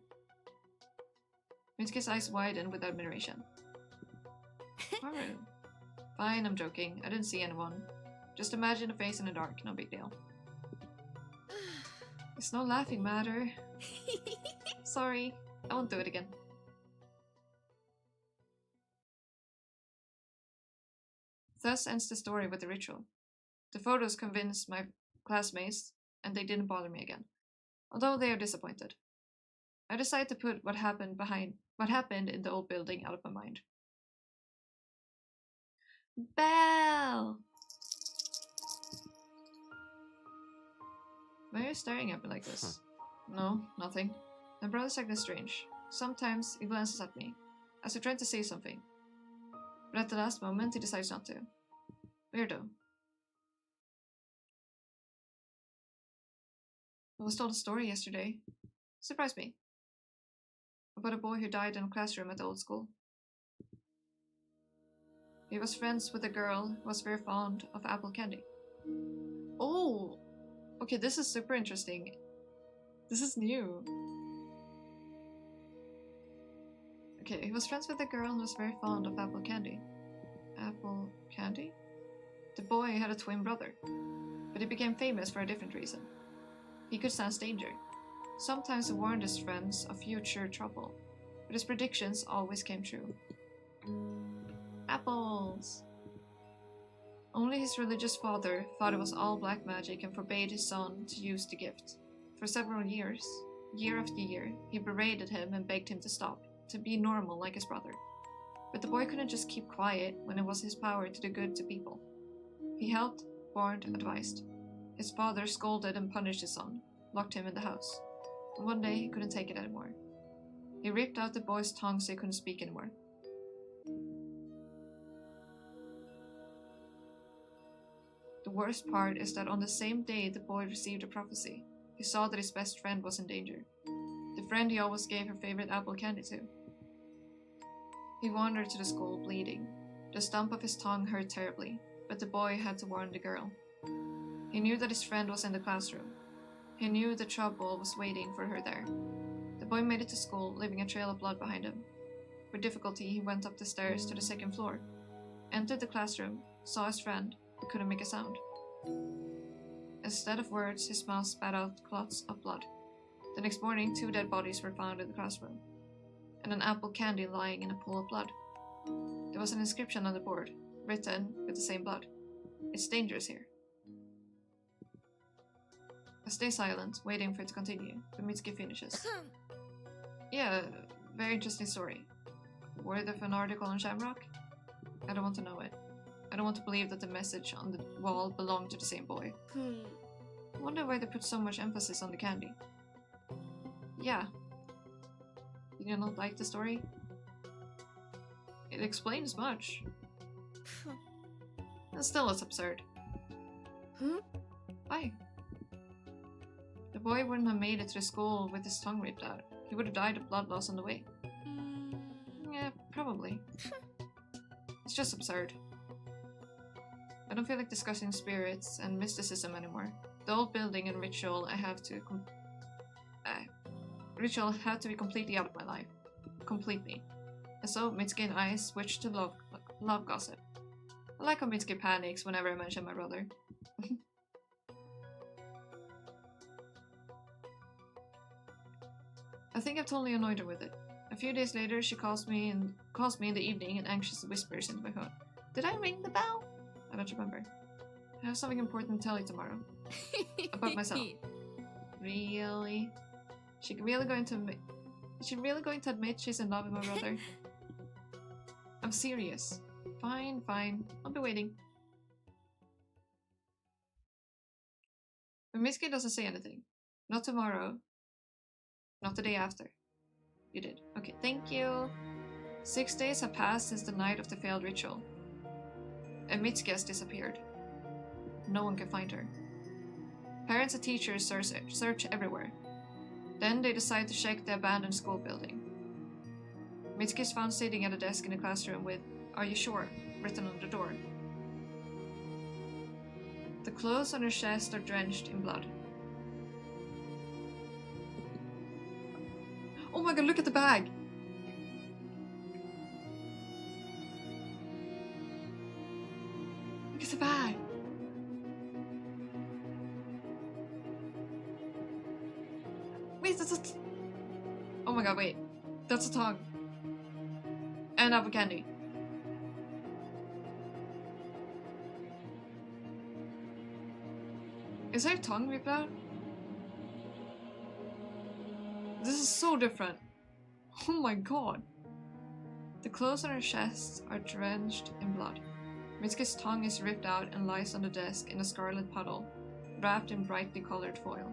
Mitsuki's eyes widened with admiration. Alright. Fine, I'm joking. I didn't see anyone. Just imagine a face in the dark, no big deal. It's no laughing matter. Sorry, I won't do it again. Thus ends the story with the ritual. The photos convinced my classmates, and they didn't bother me again, although they are disappointed. I decided to put what happened in the old building out of my mind. Belle! Why are you staring at me like this? No, nothing. My brother's acting strange. Sometimes he glances at me, as if trying to say something. But at the last moment, he decides not to. Weirdo. I was told a story yesterday. Surprised me. About a boy who died in a classroom at the old school. He was friends with a girl who was very fond of apple candy. Oh! Okay, this is super interesting. This is new. Okay, he was friends with a girl who was very fond of apple candy. Apple candy? The boy had a twin brother, but he became famous for a different reason. He could sense danger. Sometimes he warned his friends of future trouble, but his predictions always came true. Apples! Only his religious father thought it was all black magic and forbade his son to use the gift. For several years, year after year, he berated him and begged him to stop, to be normal like his brother. But the boy couldn't just keep quiet when it was his power to do good to people. He helped, warned, advised. His father scolded and punished his son, locked him in the house. And one day he couldn't take it anymore. He ripped out the boy's tongue so he couldn't speak anymore. The worst part is that on the same day the boy received a prophecy, he saw that his best friend was in danger. The friend he always gave her favorite apple candy to. He wandered to the school bleeding. The stump of his tongue hurt terribly, but the boy had to warn the girl. He knew that his friend was in the classroom. He knew the trouble was waiting for her there. The boy made it to school, leaving a trail of blood behind him. With difficulty, he went up the stairs to the 2nd floor, entered the classroom, saw his friend, but couldn't make a sound. Instead of words, his mouth spat out clots of blood. The next morning, 2 dead bodies were found in the classroom, and an apple candy lying in a pool of blood. There was an inscription on the board, written with the same blood. It's dangerous here. I stay silent, waiting for it to continue, but Mitsuki finishes. Yeah, very interesting story. Worth of an article on Shamrock? I don't want to know it. I don't want to believe that the message on the wall belonged to the same boy. I wonder why they put so much emphasis on the candy. Yeah. Did you not like the story? It explains much. And still it's absurd. Why? The boy wouldn't have made it to the school with his tongue ripped out. He would have died of blood loss on the way. Yeah, probably. It's just absurd. I don't feel like discussing spirits and mysticism anymore. The old building and ritual had to be completely out of my life. completely. And so Mitsuki and I switched to love gossip. I like how Mitsuki panics whenever I mention my brother. I think I've totally annoyed her with it. A few days later, she calls me in the evening and anxiously whispers into my phone. Did I ring the bell? I don't remember. I have something important to tell you tomorrow. About myself. Really? Is she really going to admit she's in love with my brother? I'm serious. Fine, fine. I'll be waiting. But Mitsuki doesn't say anything. Not tomorrow. Not the day after. You did. Okay, thank you. 6 days have passed since the night of the failed ritual. And Mitsuki has disappeared. No one can find her. Parents and teachers search everywhere. Then they decide to check the abandoned school building. Mitsuki is found sitting at a desk in the classroom with "Are you sure?" written on the door. The clothes on her chest are drenched in blood. Oh my god, look at the bag! Look at the bag! Wait, that's a... Oh my god, wait. That's a tongue. And apple candy. Is her tongue ripped out? This is so different. Oh my god. The clothes on her chest are drenched in blood. Mitsuki's tongue is ripped out and lies on the desk in a scarlet puddle, wrapped in brightly colored foil.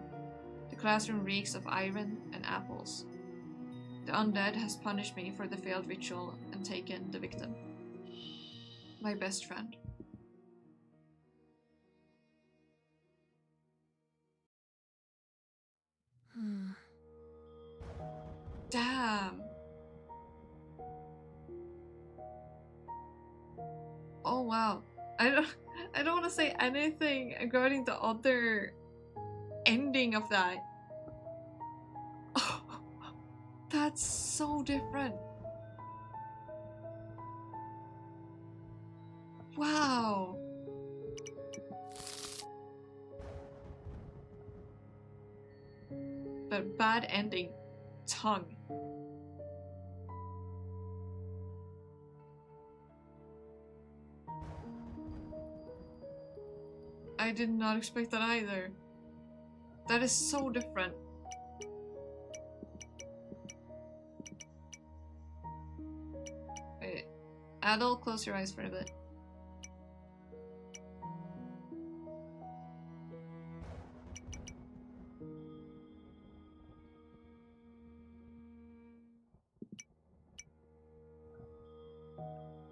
The classroom reeks of iron and apples. The undead has punished me for the failed ritual and taken the victim. My best friend. Damn. Oh wow. I don't want to say anything regarding the other ending of that. Oh, that's so different. Wow. But bad ending. Tongue. I did not expect that either. That is so different. Wait. Adel, close your eyes for a bit.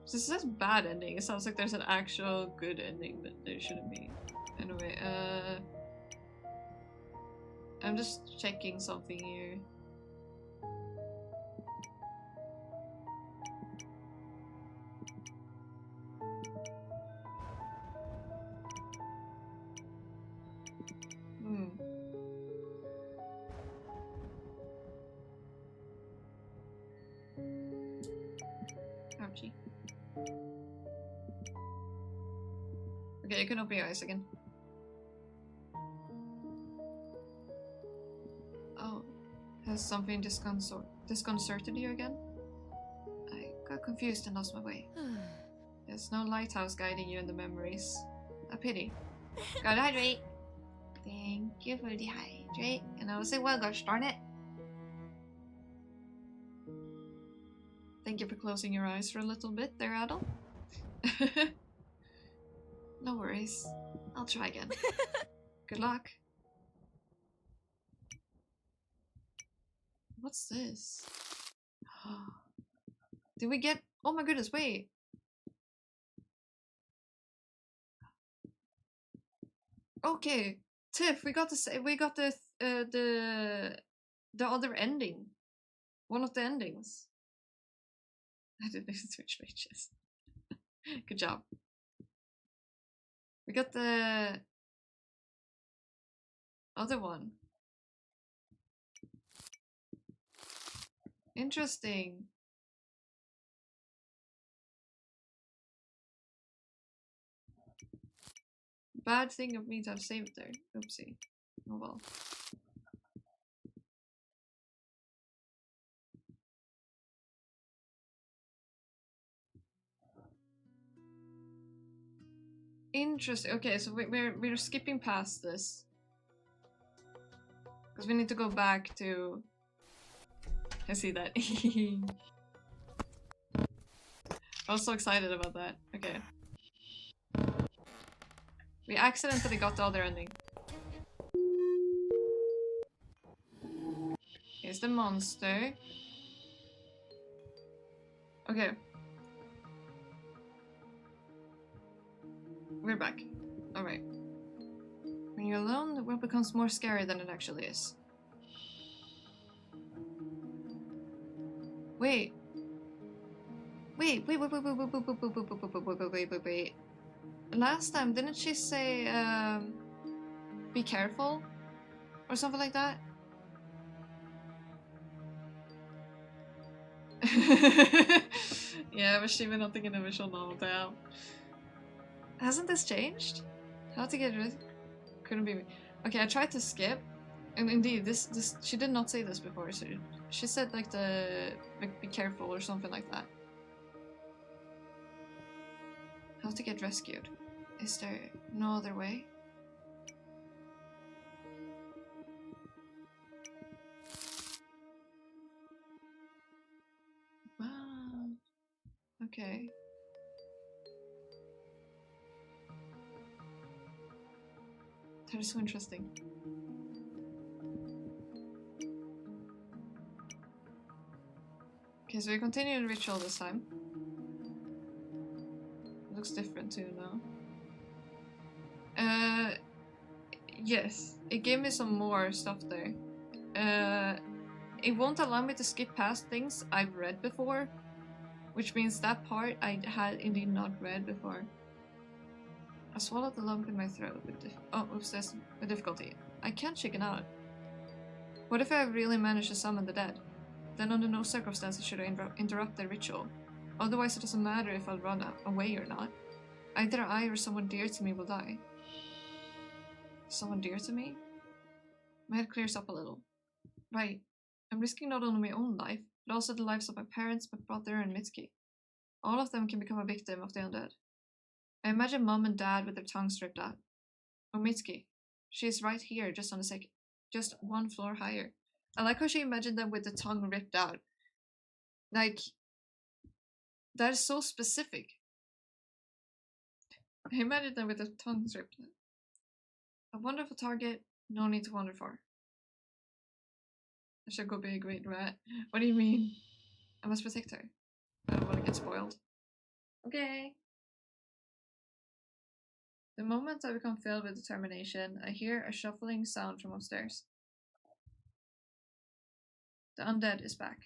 This says bad ending. It sounds like there's an actual good ending, but there shouldn't be. Anyway, I'm just checking something here. Ouchie. Okay, you can open your eyes again. Oh, has something disconcerted you again? I got confused and lost my way. There's no lighthouse guiding you in the memories. A pity. Gotta hydrate. Thank you for the hydrate. And I will say, well, gosh darn it. Thank you for closing your eyes for a little bit there, Adel. No worries. I'll try again. Good luck. What's this? Did we get... Oh my goodness, wait. Okay. Tiff, we got the other ending. One of the endings. I didn't switch pages. Good job. We got the other one. Interesting. bad thing of me to have saved there. Oopsie. Oh well. Interesting. Okay, so we're skipping past this. Because we need to go back to... I see that. I was so excited about that. Okay. We accidentally got the other ending. Here's the monster. Okay. We're back. Alright. When you're alone, the world becomes more scary than it actually is. Wait. Wait. Last time, didn't she say, be careful? Or something like that? Yeah, men skriver någonting i version av det. Hasn't this changed? How to get rid? Couldn't be me. Okay, I tried to skip. And indeed, this she did not say this before, so she said like be careful or something like that. How to get rescued? Is there no other way? Wow. Okay. That is so interesting. Okay, so we continue the ritual this time. It looks different too now. Yes, it gave me some more stuff there. It won't allow me to skip past things I've read before, which means that part I had indeed not read before. I swallowed the lump in my throat with difficulty. I can't shake it out. What if I really managed to summon the dead? Then under no circumstances should I interrupt the ritual. Otherwise it doesn't matter if I'll run away or not. Either I or someone dear to me will die. Someone dear to me? My head clears up a little. Right. I'm risking not only my own life, but also the lives of my parents, my brother, and Mitsuki. All of them can become a victim of the undead. I imagine Mom and Dad with their tongues ripped out. Or Mitsuki. She is right here, just one floor higher. I like how she imagined them with the tongue ripped out. Like, that is so specific. I imagine them with the tongues ripped out. A wonderful target, no need to wander far. I should go be a great rat. What do you mean? I must protect her. I don't want to get spoiled. Okay. The moment I become filled with determination, I hear a shuffling sound from upstairs. The undead is back.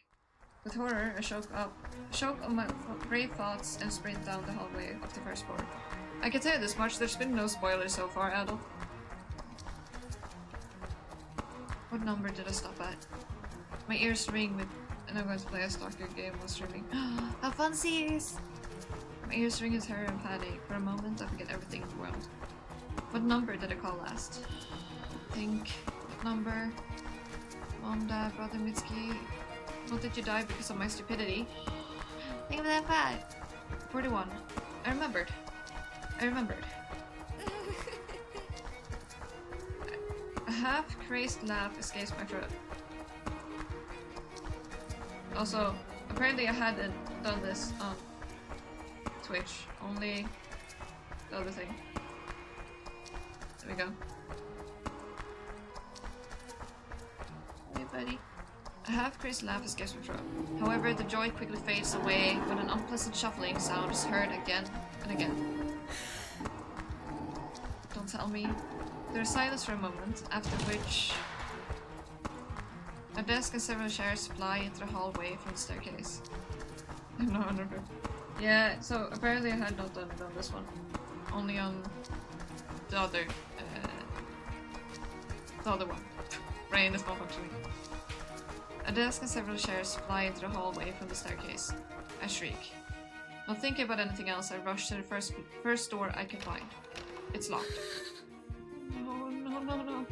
With horror, I choke on my brave thoughts and sprint down the hallway of the first floor. I can tell you this much, there's been no spoilers so far, Adolf. What number did I stop at? My ears ring with, and I'm going to play a stalker game while streaming. How fun series! My ears ring with terror and panic. For a moment, I forget everything in the world. What number did I call last? Think. What number? Mom, Dad, brother, Mitsuki. What did you die because of my stupidity? Think of that fact. 41. I remembered. A half-crazed laugh escapes my throat. Also, apparently I hadn't done this on Twitch, only the other thing. There we go. Hey buddy. A half-crazed laugh escapes my throat. However, the joy quickly fades away when an unpleasant shuffling sound is heard again and again. Don't tell me. There is silence for a moment, after which a desk and several chairs fly into the hallway from the staircase. I'm not 100%. Yeah, so apparently I had not done it on this one. Only on the other one. Brain is not functioning. A desk and several chairs fly into the hallway from the staircase. I shriek. Not thinking about anything else, I rush to the first door I can find. It's locked. No, no, no, no.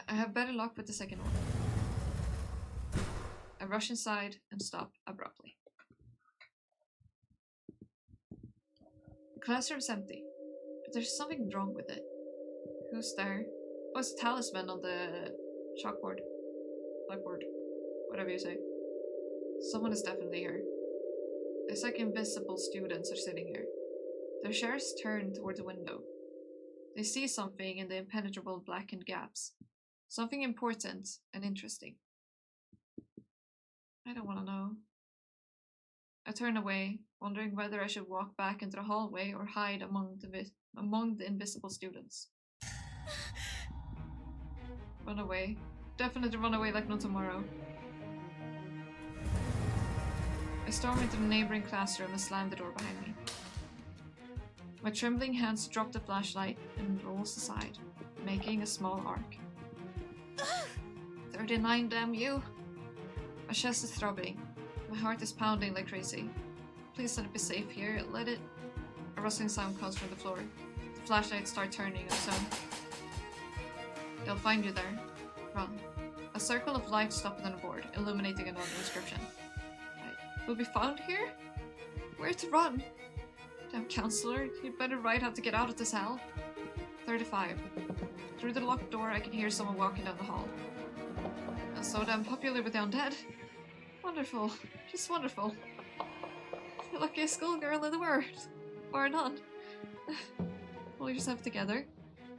I have better luck with the second one. I rush inside and stop abruptly. The classroom's empty, but there's something wrong with it. Who's there? Oh, it's a talisman on the chalkboard. Blackboard. Whatever you say. Someone is definitely here. It's like invisible students are sitting here. Their chairs turn toward the window. They see something in the impenetrable blackened gaps. Something important and interesting. I don't want to know. I turn away, wondering whether I should walk back into the hallway or hide among the invisible students. Run away. Definitely run away like no tomorrow. I storm into the neighboring classroom and slam the door behind me. My trembling hands drop the flashlight and rolls aside, making a small arc. 39, damn you! My chest is throbbing. My heart is pounding like crazy. Please let it be safe here. Let it... A rustling sound comes from the floor. The flashlights start turning on its own. They'll find you there. Run. A circle of light stopped on the board, illuminating another inscription. We'll be found here? Where to run? Damn counselor, you'd better write how to get out of this hell. 35. Through the locked door, I can hear someone walking down the hall. And so damn popular with the undead. Wonderful. Just wonderful. The luckiest schoolgirl in the world. Or none. We'll just have together.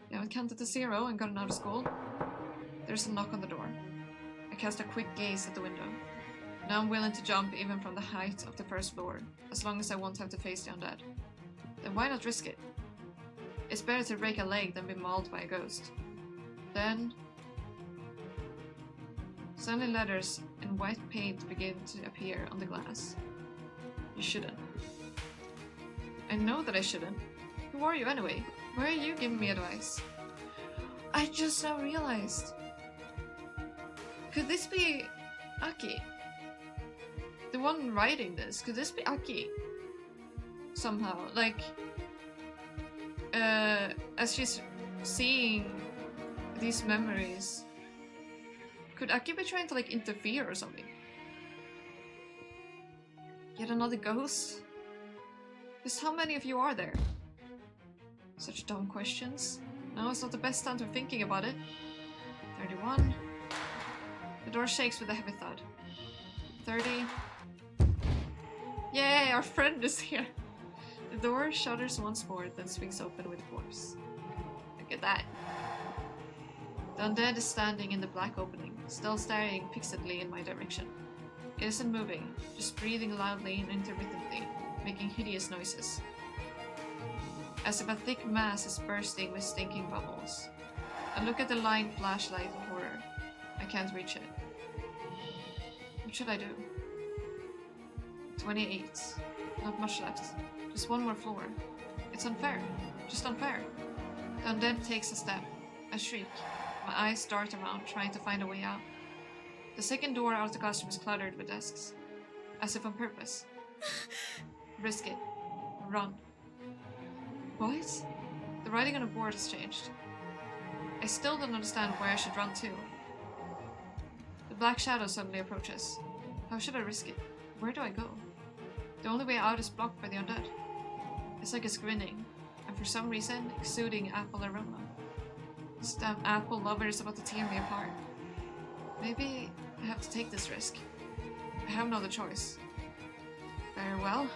You haven't counted to 0 and gotten out of school. There's a knock on the door. I cast a quick gaze at the window. Now I'm willing to jump even from the height of the first floor, as long as I won't have to face the undead. Then why not risk it? It's better to break a leg than be mauled by a ghost. Then... Suddenly letters in white paint begin to appear on the glass. You shouldn't. I know that I shouldn't. Who are you anyway? Why are you giving me advice? I just now realized. Could this be Aki? The one writing this, could this be Aki? Somehow, like, as she's seeing these memories, could Aki be trying to like interfere or something? Yet another ghost? Just how many of you are there? Such dumb questions. Now it's not the best time to be thinking about it. 31. The door shakes with a heavy thud. 30. Yay, our friend is here! The door shudders once more, then swings open with force. Look at that. The undead is standing in the black opening, still staring fixedly in my direction. It isn't moving, just breathing loudly and intermittently, making hideous noises. As if a thick mass is bursting with stinking bubbles. I look at the lying flashlight of horror. I can't reach it. What should I do? 28. Not much left. Just one more floor. It's unfair. Just unfair. The undead takes a step. I shriek. My eyes dart around, trying to find a way out. The second door out of the classroom is cluttered with desks. As if on purpose. Risk it. Run. What? The writing on the board has changed. I still don't understand where I should run to. The black shadow suddenly approaches. How should I risk it? Where do I go? The only way out is blocked by the undead. It's like it's grinning, and for some reason, exuding apple aroma. This damn apple lover is about to tear me apart. Maybe I have to take this risk. I have no other choice. Very well.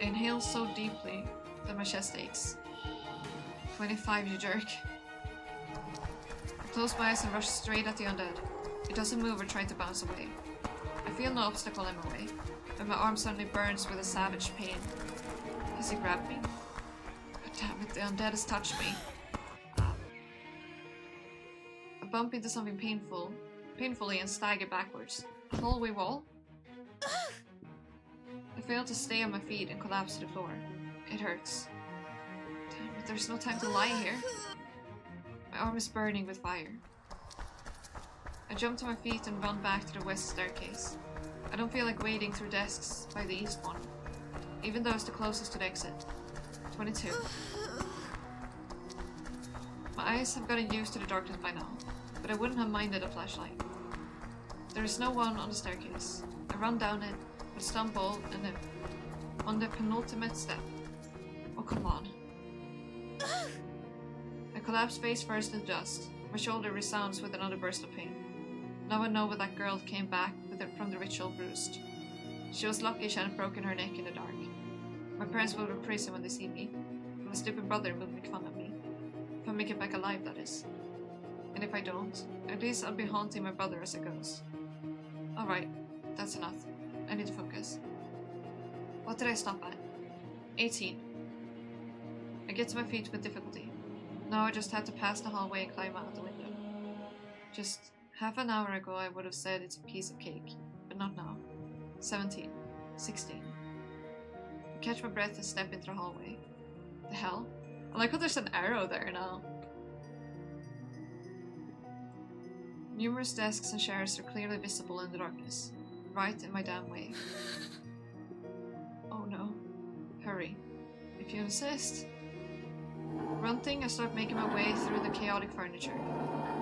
I inhale so deeply that my chest aches. 25, you jerk. I close my eyes and rush straight at the undead. It doesn't move or try to bounce away. I feel no obstacle in my way, but my arm suddenly burns with a savage pain. Has he grabbed me? God damn it, the undead has touched me. I bump into something painfully and stagger backwards. A hallway wall? I fail to stay on my feet and collapse to the floor. It hurts. Damn it, there's no time to lie here. My arm is burning with fire. I jump to my feet and run back to the west staircase. I don't feel like wading through desks by the east one. even though it's the closest to the exit. 22. My eyes have gotten used to the darkness by now, but I wouldn't have minded a flashlight. There is no one on the staircase. I run down it, but stumble and on the penultimate step. Oh, come on. I collapse face first in the dust. My shoulder resounds with another burst of pain. Now I know why that girl came back with it from the ritual bruised. She was lucky she hadn't broken her neck in the dark. My parents will reprise it when they see me. My stupid brother will make fun of me. If I make it back alive, that is. And if I don't, at least I'll be haunting my brother as it goes. Alright, that's enough. I need to focus. What did I stop at? 18. I get to my feet with difficulty. Now I just have to pass the hallway and climb out the window. Just half an hour ago I would have said it's a piece of cake, but not now. 17. 16. I catch my breath and step into the hallway. The hell? I like how there's an arrow there now. Numerous desks and chairs are clearly visible in the darkness, right in my damn way. Oh no. Hurry. If you insist. Grunting, I start making my way through the chaotic furniture.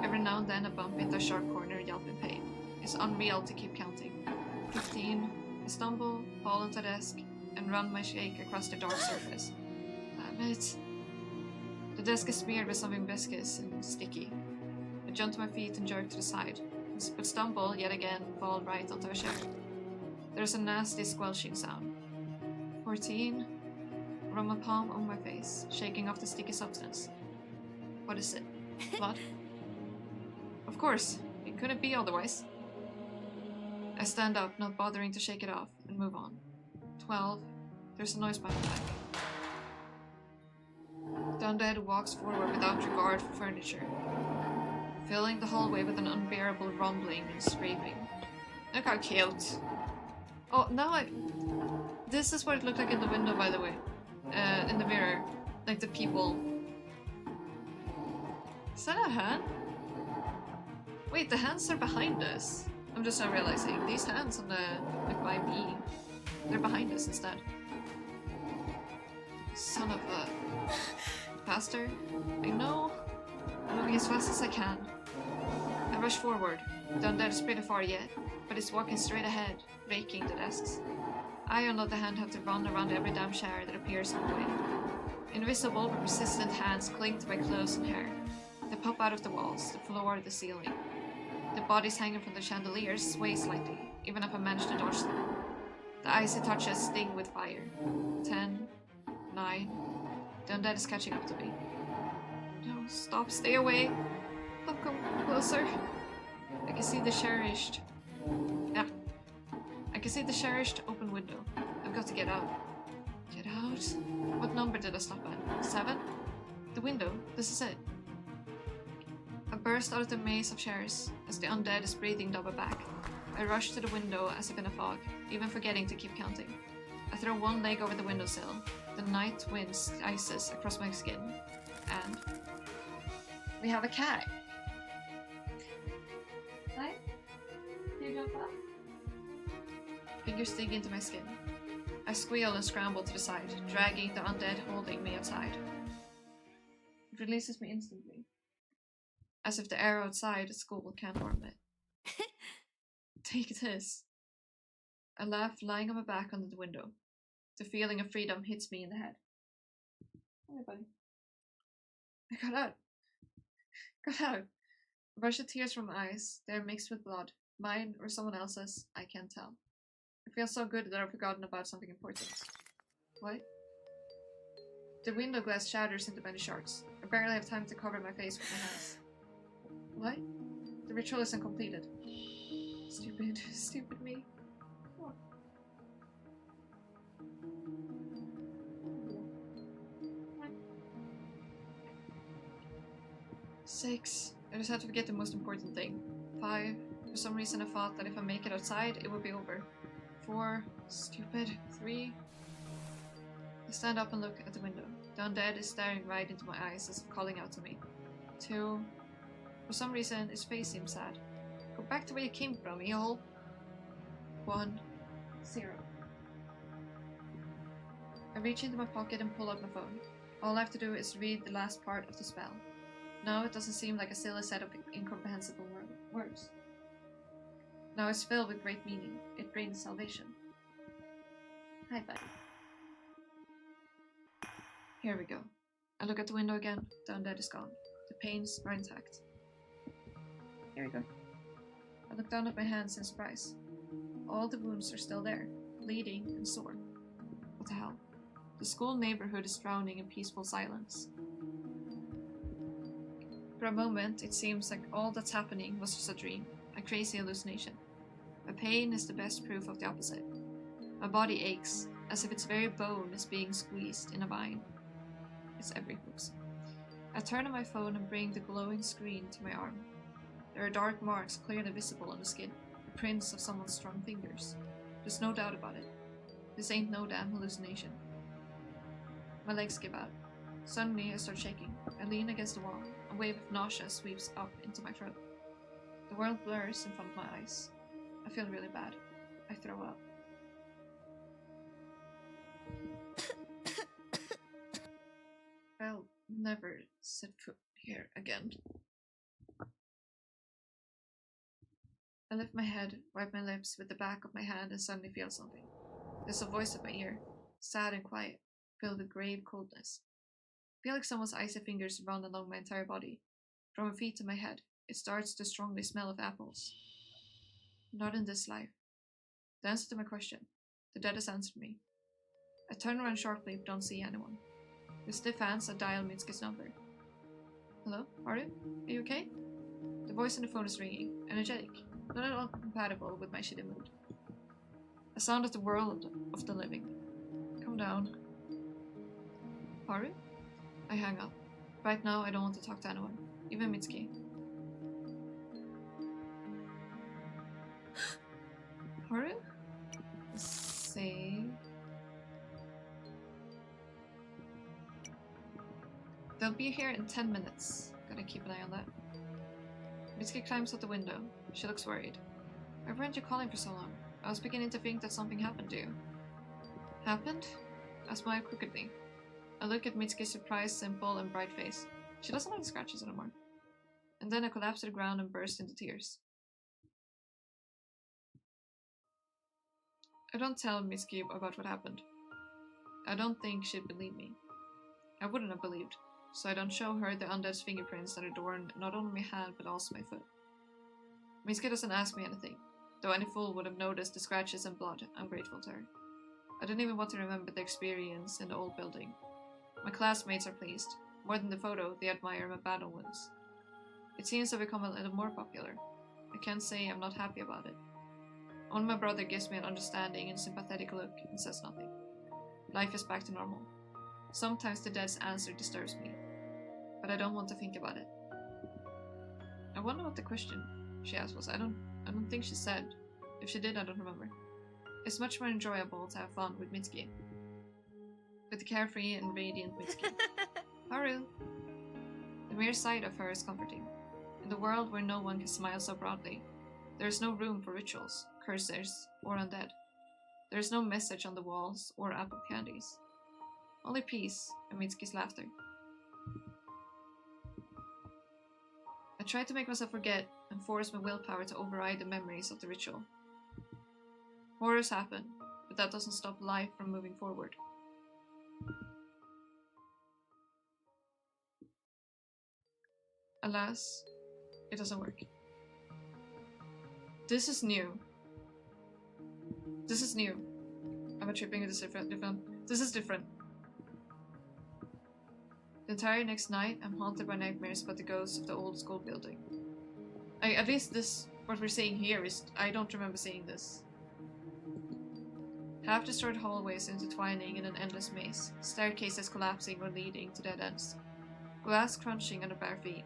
Every now and then I bump into a sharp corner and yelp in pain. It's unreal to keep counting. 15. I stumble, fall onto a desk, and run my shake across the dark surface. Damn it. The desk is smeared with something viscous and sticky. I jump to my feet and jerk to the side, but stumble yet again and fall right onto a chair. There's a nasty squelching sound. 14. I rub my palm on my face, shaking off the sticky substance. What is it? Blood? Of course, it couldn't be otherwise. I stand up, not bothering to shake it off, and move on. 12. There's a noise behind my back. The undead walks forward without regard for furniture, filling the hallway with an unbearable rumbling and screaming. Look how cute. Oh, now this is what it looked like in the window, by the way. In the mirror. Like the people. Is that a hand? Wait, the hands are behind us. I'm just now realizing. These hands on the, like by me, they're behind us instead. Son of a... Faster? I know. I'm moving as fast as I can. I rush forward. The undead is pretty far yet, but it's walking straight ahead, raking the desks. I, on the other hand, have to run around every damn chair that appears in the way. Invisible but persistent hands cling to my clothes and hair. They pop out of the walls, the floor, the ceiling. The bodies hanging from the chandeliers sway slightly, even if I manage to dodge them. The icy touches sting with fire. 10, 9. The undead is catching up to me. No, stop, stay away. Don't come closer. I can see the cherished... Yeah. I can see the cherished open window. I've got to get out. Get out? What number did I stop at? 7? The window. This is it. I burst out of the maze of chairs as the undead is breathing double back. I rush to the window as if in a fog, even forgetting to keep counting. I throw one leg over the windowsill. The night wind ices across my skin. And... we have a cat! Hi? Can you jump up? Fingers dig into my skin. I squeal and scramble to the side, dragging the undead holding me outside. It releases me instantly. As if the air outside at school can't harm it. Take this. I laugh, lying on my back under the window. The feeling of freedom hits me in the head. Hi, buddy. I got out. Got out. A brush of tears from my eyes. They are mixed with blood. Mine or someone else's, I can't tell. It feels so good that I've forgotten about something important. What? The window glass shatters into many shards. I barely have time to cover my face with my hands. What? The ritual isn't completed. Stupid, stupid me. What? 6. I just had to forget the most important thing. 5. For some reason I thought that if I make it outside, it would be over. 4. Stupid. 3. I stand up and look at the window. The undead is staring right into my eyes as if calling out to me. 2. For some reason, his face seems sad. Go back to where you came from, you all. 1. 0. I reach into my pocket and pull out my phone. All I have to do is read the last part of the spell. Now it doesn't seem like a silly set of incomprehensible words. Now it's filled with great meaning. It brings salvation. Hi, buddy. Here we go. I look at the window again. The undead is gone. The panes are intact. Here we go. I look down at my hands in surprise. All the wounds are still there, bleeding and sore. What the hell? The school neighborhood is drowning in peaceful silence. For a moment, it seems like all that's happening was just a dream, a crazy hallucination. My pain is the best proof of the opposite. My body aches, as if its very bone is being squeezed in a vine. It's every hoax. I turn on my phone and bring the glowing screen to my arm. There are dark marks clearly visible on the skin, the prints of someone's strong fingers. There's no doubt about it. This ain't no damn hallucination. My legs give out. Suddenly I start shaking. I lean against the wall. A wave of nausea sweeps up into my throat. The world blurs in front of my eyes. I feel really bad. I throw up. I'll never set foot here again. I lift my head, wipe my lips with the back of my hand, and suddenly feel something. There's a voice at my ear, sad and quiet, filled with grave coldness. I feel like someone's icy fingers run along my entire body. From my feet to my head, it starts to strongly smell of apples. Not in this life. The answer to my question. The dead has answered me. I turn around sharply but don't see anyone. With stiff hands, I dial Mitsuki's number. Hello, Haru? Are you okay? The voice on the phone is ringing, energetic, not at all compatible with my shitty mood. A sound of the world of the living. Come down. Haru? I hang up. Right now, I don't want to talk to anyone, even Mitsuki. Haru? Say... They'll be here in 10 minutes. Gotta keep an eye on that. Mitsuki climbs out the window. She looks worried. Why weren't you calling for so long? I was beginning to think that something happened to you. Happened? I smile crookedly. I look at Mitsuki's surprised, simple, and bright face. She doesn't have the scratches anymore. And then I collapse to the ground and burst into tears. I don't tell Mitsuki about what happened. I don't think she'd believe me. I wouldn't have believed, so I don't show her the undead's fingerprints that adorn not only my hand but also my foot. Mitsuki doesn't ask me anything, though any fool would have noticed the scratches and blood. I'm grateful to her. I don't even want to remember the experience in the old building. My classmates are pleased. More than the photo, they admire my battle wounds. It seems to have become a little more popular. I can't say I'm not happy about it. Only my brother gives me an understanding and sympathetic look and says nothing. Life is back to normal. Sometimes the dead's answer disturbs me, but I don't want to think about it. I wonder what the question she asked was. I don't think she said. If she did, I don't remember. It's much more enjoyable to have fun with Mitsuki. With the carefree and radiant Mitsuki. Haru! The mere sight of her is comforting. In the world where no one can smile so broadly, there is no room for rituals, cursors, or undead. There is no message on the walls or apple candies. Only peace and Mitsuki's laughter. I try to make myself forget and force my willpower to override the memories of the ritual. Horrors happen, but that doesn't stop life from moving forward. Alas, it doesn't work. This is new. This is new. Am I tripping? It is different. This is different. The entire next night, I'm haunted by nightmares about the ghosts of the old school building. At least this, what we're seeing here is, I don't remember seeing this. Half destroyed hallways intertwining in an endless maze, staircases collapsing or leading to dead ends. Glass crunching under bare feet,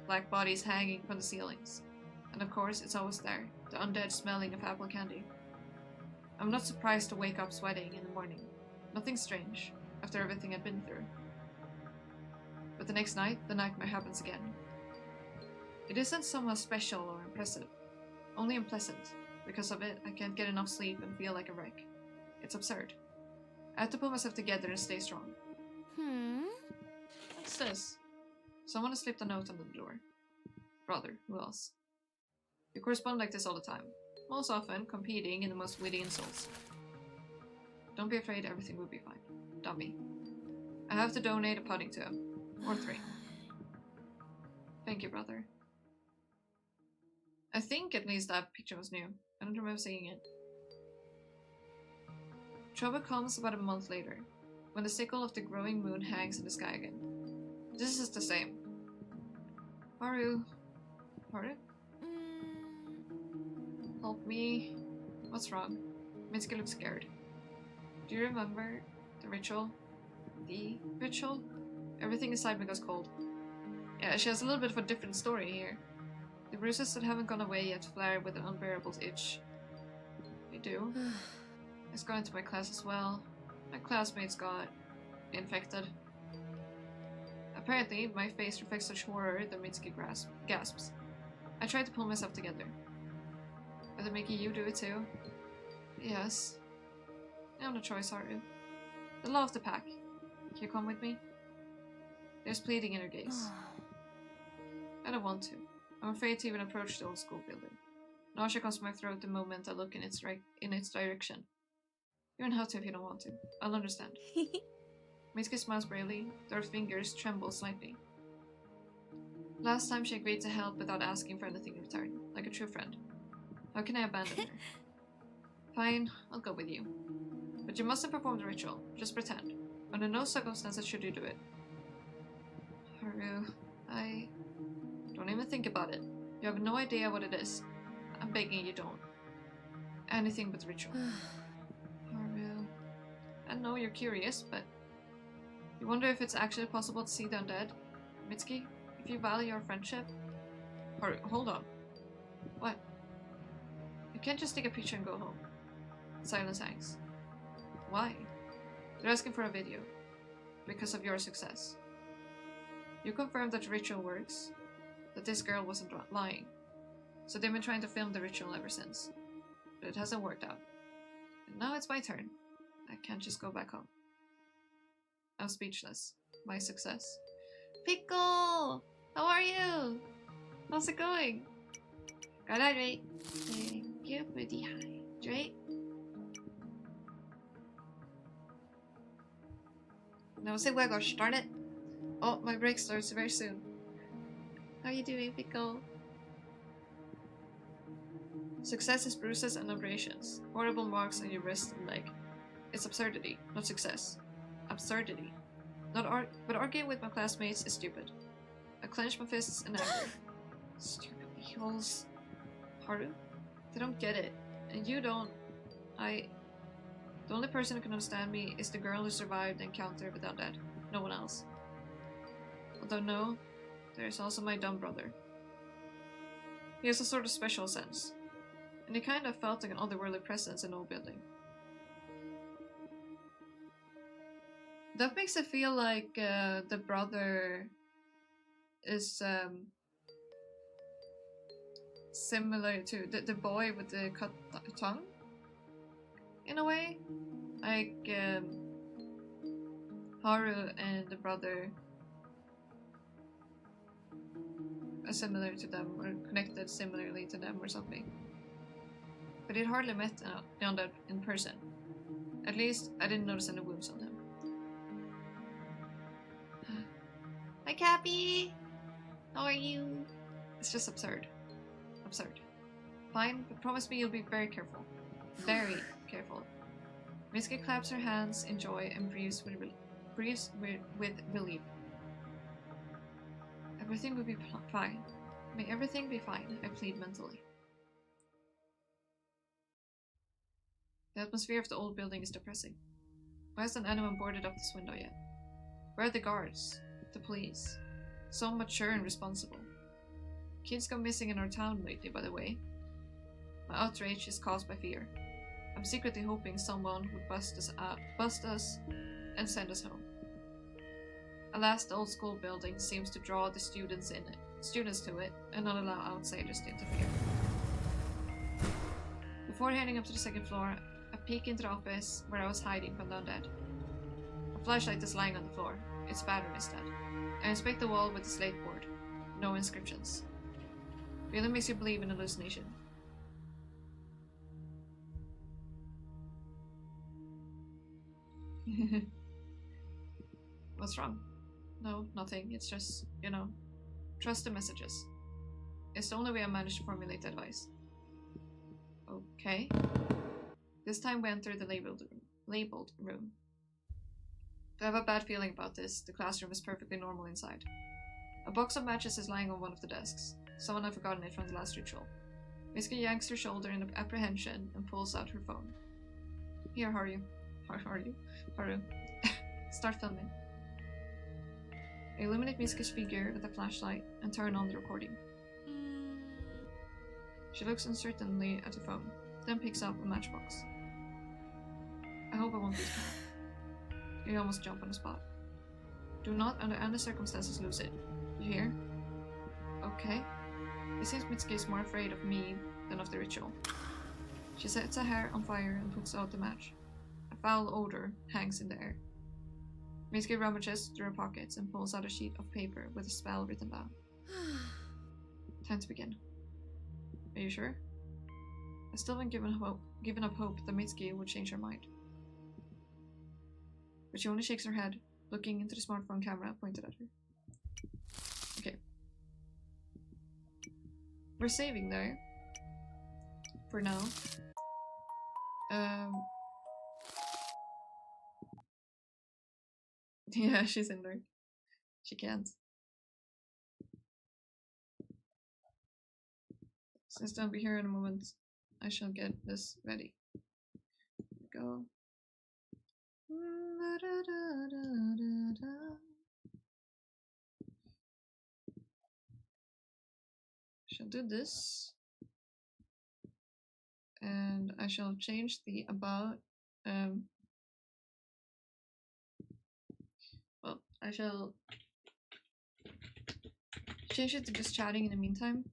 black bodies hanging from the ceilings. And of course, it's always there, the undead smelling of apple candy. I'm not surprised to wake up sweating in the morning. Nothing strange, after everything I'd been through. But the next night, the nightmare happens again. It isn't somehow special or impressive, only unpleasant. Because of it, I can't get enough sleep and feel like a wreck. It's absurd. I have to pull myself together and stay strong. What's this? Someone has slipped a note under the door. Brother, who else? We correspond like this all the time. Most often, competing in the most witty insults. Don't be afraid, everything will be fine. Dummy. I have to donate a pudding to him. Or 3. Thank you, brother. I think at least that picture was new. I don't remember seeing it. Trouble comes about a month later, when the sickle of the growing moon hangs in the sky again. This is the same. Haru. Haru? Help me. What's wrong? Mitsuki looks scared. Do you remember the ritual? The ritual? Everything inside me goes cold. Yeah, she has a little bit of a different story here. The bruises that haven't gone away yet flare with an unbearable itch. They do. It's gone into my class as well. My classmates got infected. Apparently, my face reflects such horror that Mitsuki gasps. I try to pull myself together. Are they making you do it too? Yes. I have no choice, Haru. The law of the pack. Can you come with me? There's pleading in her gaze. I don't want to. I'm afraid to even approach the old school building. Nausea comes to my throat the moment I look in its direction. You don't have to if you don't want to. I'll understand. Mitsuki smiles bravely, though her fingers tremble slightly. Last time she agreed to help without asking for anything in return, like a true friend. How can I abandon her? Fine, I'll go with you. But you mustn't perform the ritual. Just pretend. Under no circumstances should you do it. Haru, I... Don't even think about it. You have no idea what it is. I'm begging you don't. Anything but ritual. Haru... I know you're curious, but... You wonder if it's actually possible to see the undead? Mitsuki, if you value our friendship... Haru, hold on. What? You can't just take a picture and go home. Silence hangs. Why? They're asking for a video. Because of your success. You confirmed that the ritual works. That this girl wasn't lying. So they've been trying to film the ritual ever since. But it hasn't worked out. And now it's my turn. I can't just go back home. I'm speechless. My success. Pickle! How are you? How's it going? Gotta hydrate. Thank you for dehydrate. No segue, gosh darn it. Oh, my break starts very soon. How you doing, Pickle? Success is bruises and abrasions. Horrible marks on your wrist and leg. It's absurdity, not success. Absurdity. But arguing with my classmates is stupid. I clench my fists in anger. Stupid beetles. Haru? They don't get it. And you don't. The only person who can understand me is the girl who survived the encounter with undead. No one else. Although no, there is also my dumb brother. He has a sort of special sense. And he kind of felt like an otherworldly presence in the old building. That makes it feel like the brother is similar to the boy with the cut tongue, in a way. Like Haru and the brother are similar to them, or connected similarly to them or something. But he'd hardly met the undead in person. At least, I didn't notice any wounds on him. Hi, Cappy! How are you? It's just absurd. Absurd. Fine, but promise me you'll be very careful. Very careful. Mitsuki claps her hands in joy and breathes with relief. Everything will be fine. May everything be fine, I plead mentally. The atmosphere of the old building is depressing. Why hasn't anyone boarded up this window yet? Where are the guards? The police? So mature and responsible. Kids go missing in our town lately, by the way. My outrage is caused by fear. I'm secretly hoping someone would bust us and send us home. Alas, the old school building seems to draw the students to it and not allow outsiders to interfere. Before heading up to the second floor, I peek into the office where I was hiding from the undead. A flashlight is lying on the floor, its battery is dead. I inspect the wall with the slate board. No inscriptions. Feeling makes you believe in hallucination. What's wrong? No, nothing. It's just, you know, trust the messages. It's the only way I managed to formulate advice. Okay. This time we enter the labeled room. I have a bad feeling about this. The classroom is perfectly normal inside. A box of matches is lying on one of the desks. Someone had forgotten it from the last ritual. Miska yanks her shoulder in apprehension and pulls out her phone. Here, Haru. Haru. Start filming. I illuminate Miska's figure with a flashlight and turn on the recording. She looks uncertainly at the phone, then picks up a matchbox. I hope I won't lose count. You almost jump on the spot. Do not, under any circumstances, lose it. You hear? Okay. It seems Mitsuki is more afraid of me than of the ritual. She sets her hair on fire and puts out the match. A foul odor hangs in the air. Mitsuki rummages through her pockets and pulls out a sheet of paper with a spell written down. Time to begin. Are you sure? I still haven't given up hope that Mitsuki would change her mind. But she only shakes her head, looking into the smartphone camera pointed at her. Okay. We're saving there. For now. Yeah, she's in there. She can't. Since I'll be here in a moment, I shall get this ready. Go. Shall do this, and I shall change the about. Well, I shall change it to just chatting in the meantime.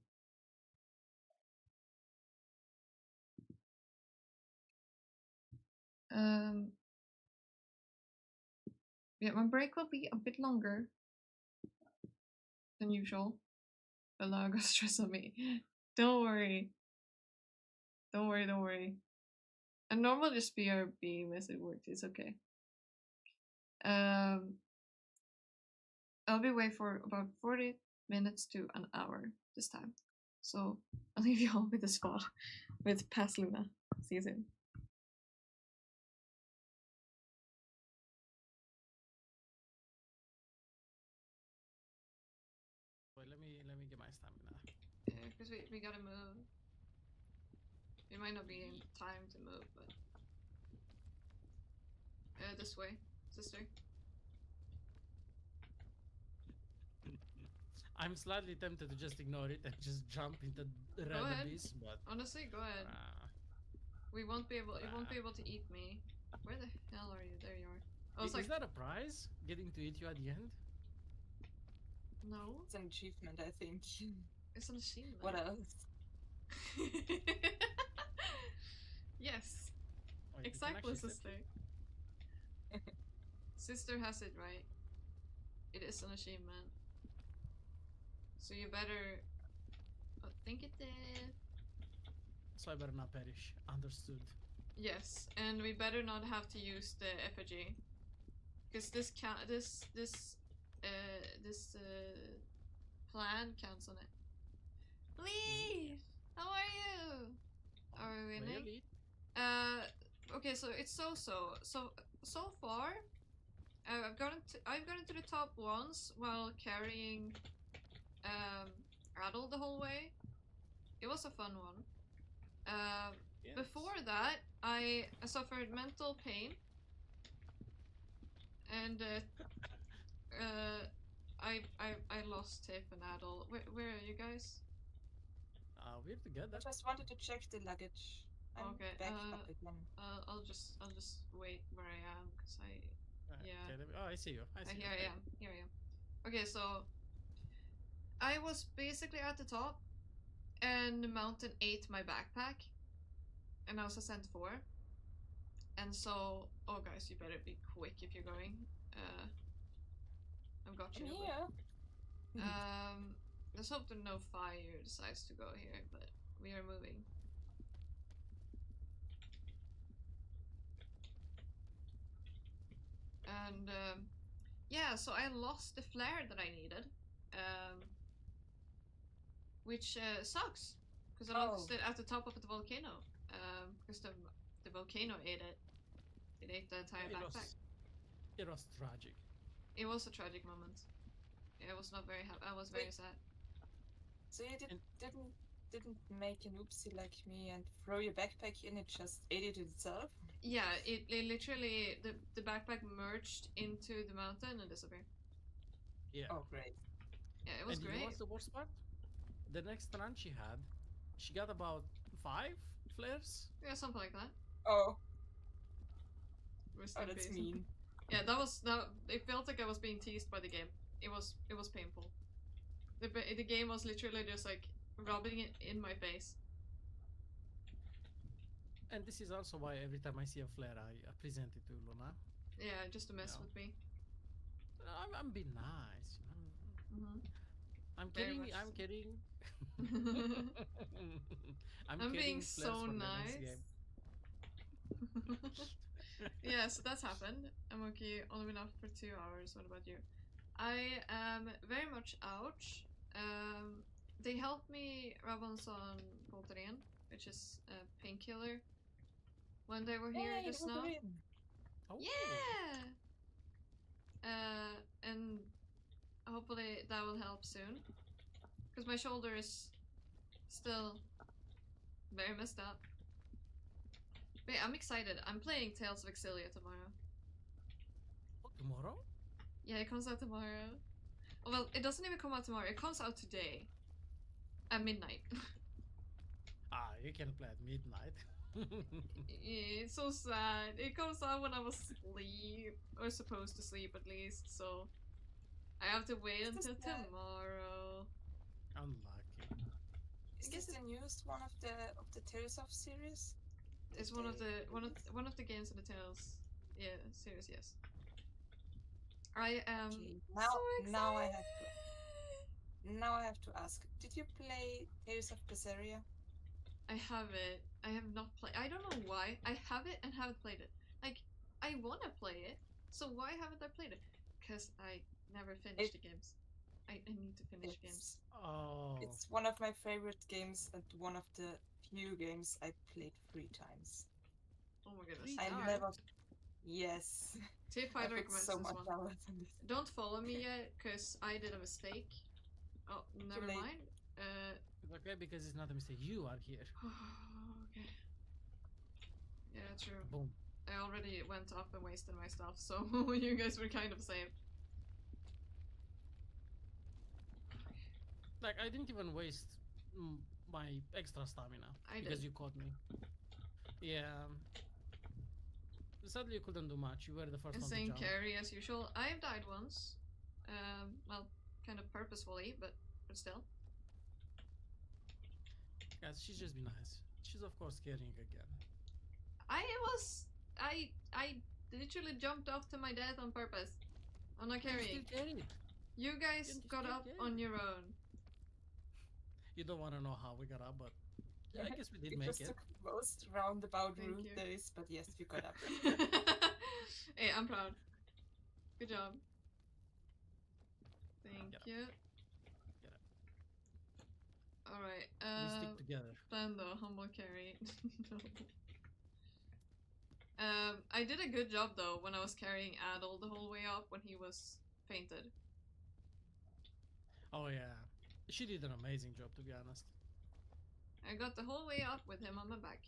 Yeah, my break will be a bit longer than usual. But now I got stress on me. Don't worry. Don't worry. And normal just BRB message works, it's okay. I'll be away for about 40 minutes to an hour this time. So I'll leave you all with the spot with Past Luna. See you soon. Wait, let me get my stamina. Yeah, because we gotta move. We might not be in time to move, but this way, sister. I'm slightly tempted to just ignore it and just jump into the red abyss, but honestly, go ahead. We won't be able. You won't be able to eat me. Where the hell are you? There you are. Oh, is that a prize? Getting to eat you at the end? No. It's an achievement, I think. It's an achievement. What else? Yes. Wait, exactly, sister. Sister has it right. It is an achievement. So you better think it did. So I better not perish. Understood. Yes, and we better not have to use the effigy. Because this plan counts on it. Leave! How are you? Are we winning? Really? Okay, so it's so far. I've gotten to the top once while carrying Adel the whole way. It was a fun one. Yes. Before that, I suffered mental pain, and I lost Tip and Adel. Where are you guys? We're together. I just wanted to check the luggage. I'm okay. back up again. I'll just wait where I am because yeah. Okay, I see you. Here I am. Okay, so I was basically at the top, and the mountain ate my backpack, and I was ascent 4, and so Oh, guys, you better be quick if you're going. I've got you. Yeah. Let's hope that no fire decides to go here, but we are moving. And yeah, so I lost the flare that I needed, which sucks because I lost it at the top of the volcano. Because the volcano ate it. It ate the entire backpack. It was tragic. It was a tragic moment. I was not very happy. I was very sad. So you didn't make an oopsie like me and throw your backpack in, it just ate it itself? Yeah, it literally, the backpack merged into the mountain and disappeared. Yeah. Oh, great. Yeah, it was and great. You know what's the worst part? The next run she had, she got about 5 flares. Yeah, something like that. Oh. Rest Oh, in that's peace. mean. Yeah, it felt like I was being teased by the game. It was painful. The game was literally just like rubbing it in my face. And this is also why every time I see a flare, I present it to Luna. Yeah, just to mess with me. I'm being nice, you know. I'm Very kidding. I'm so. kidding. I'm kidding, being flares so for the nice. next game. Yeah, so that's happened. I'm okay. Only been up for 2 hours. What about you? I am very much ouch. They helped me rub on some Voltaren, which is a painkiller, when they were here just now. Oh. Yeah! And hopefully that will help soon. Because my shoulder is still very messed up. But yeah, I'm excited. I'm playing Tales of Exilia tomorrow. Oh, tomorrow? Yeah, it comes out tomorrow. Well, it doesn't even come out tomorrow. It comes out today. At midnight. You can play at midnight. It's so sad. It comes out when I was asleep. Or supposed to sleep at least, so I have to wait until tomorrow. Unlucky. Is this the newest one of the Tales of series? It's one of the games in the Tales series, yes. I am so excited. Now I have to ask. Did you play Tales of Berseria? I have it. I have not played. I don't know why. I have it and haven't played it. Like, I want to play it, so why haven't I played it? Because I never finished the games. I need to finish games. Oh. It's one of my favorite games and one of the few games I played 3 times. Oh my goodness. I never. Yes. Tip Fighter recommends so this much one. Don't follow me yet, because I did a mistake. Oh, never mind. It's okay, because it's not a mistake. You are here. Okay. Yeah, true. Boom. I already went up and wasted my stuff, so you guys were kind of safe. Like, I didn't even waste my extra stamina because you caught me. Yeah. Sadly, you couldn't do much. You were the first one to jump. Carry as usual. I've died once. Well, kind of purposefully, but still. Guys, she's just be nice. She's of course carrying again. I literally jumped off to my death on purpose. I'm not carrying. You guys got up on your own. You don't want to know how we got up, but yeah, I guess we did make it. It just took most roundabout route days, but yes, we got up. Hey, I'm proud. Good job. Thank you. Alright, we stick together. Bando, humble carry. No. I did a good job though when I was carrying Adol the whole way up when he was fainted. Oh yeah. She did an amazing job, to be honest. I got the whole way up with him on my back.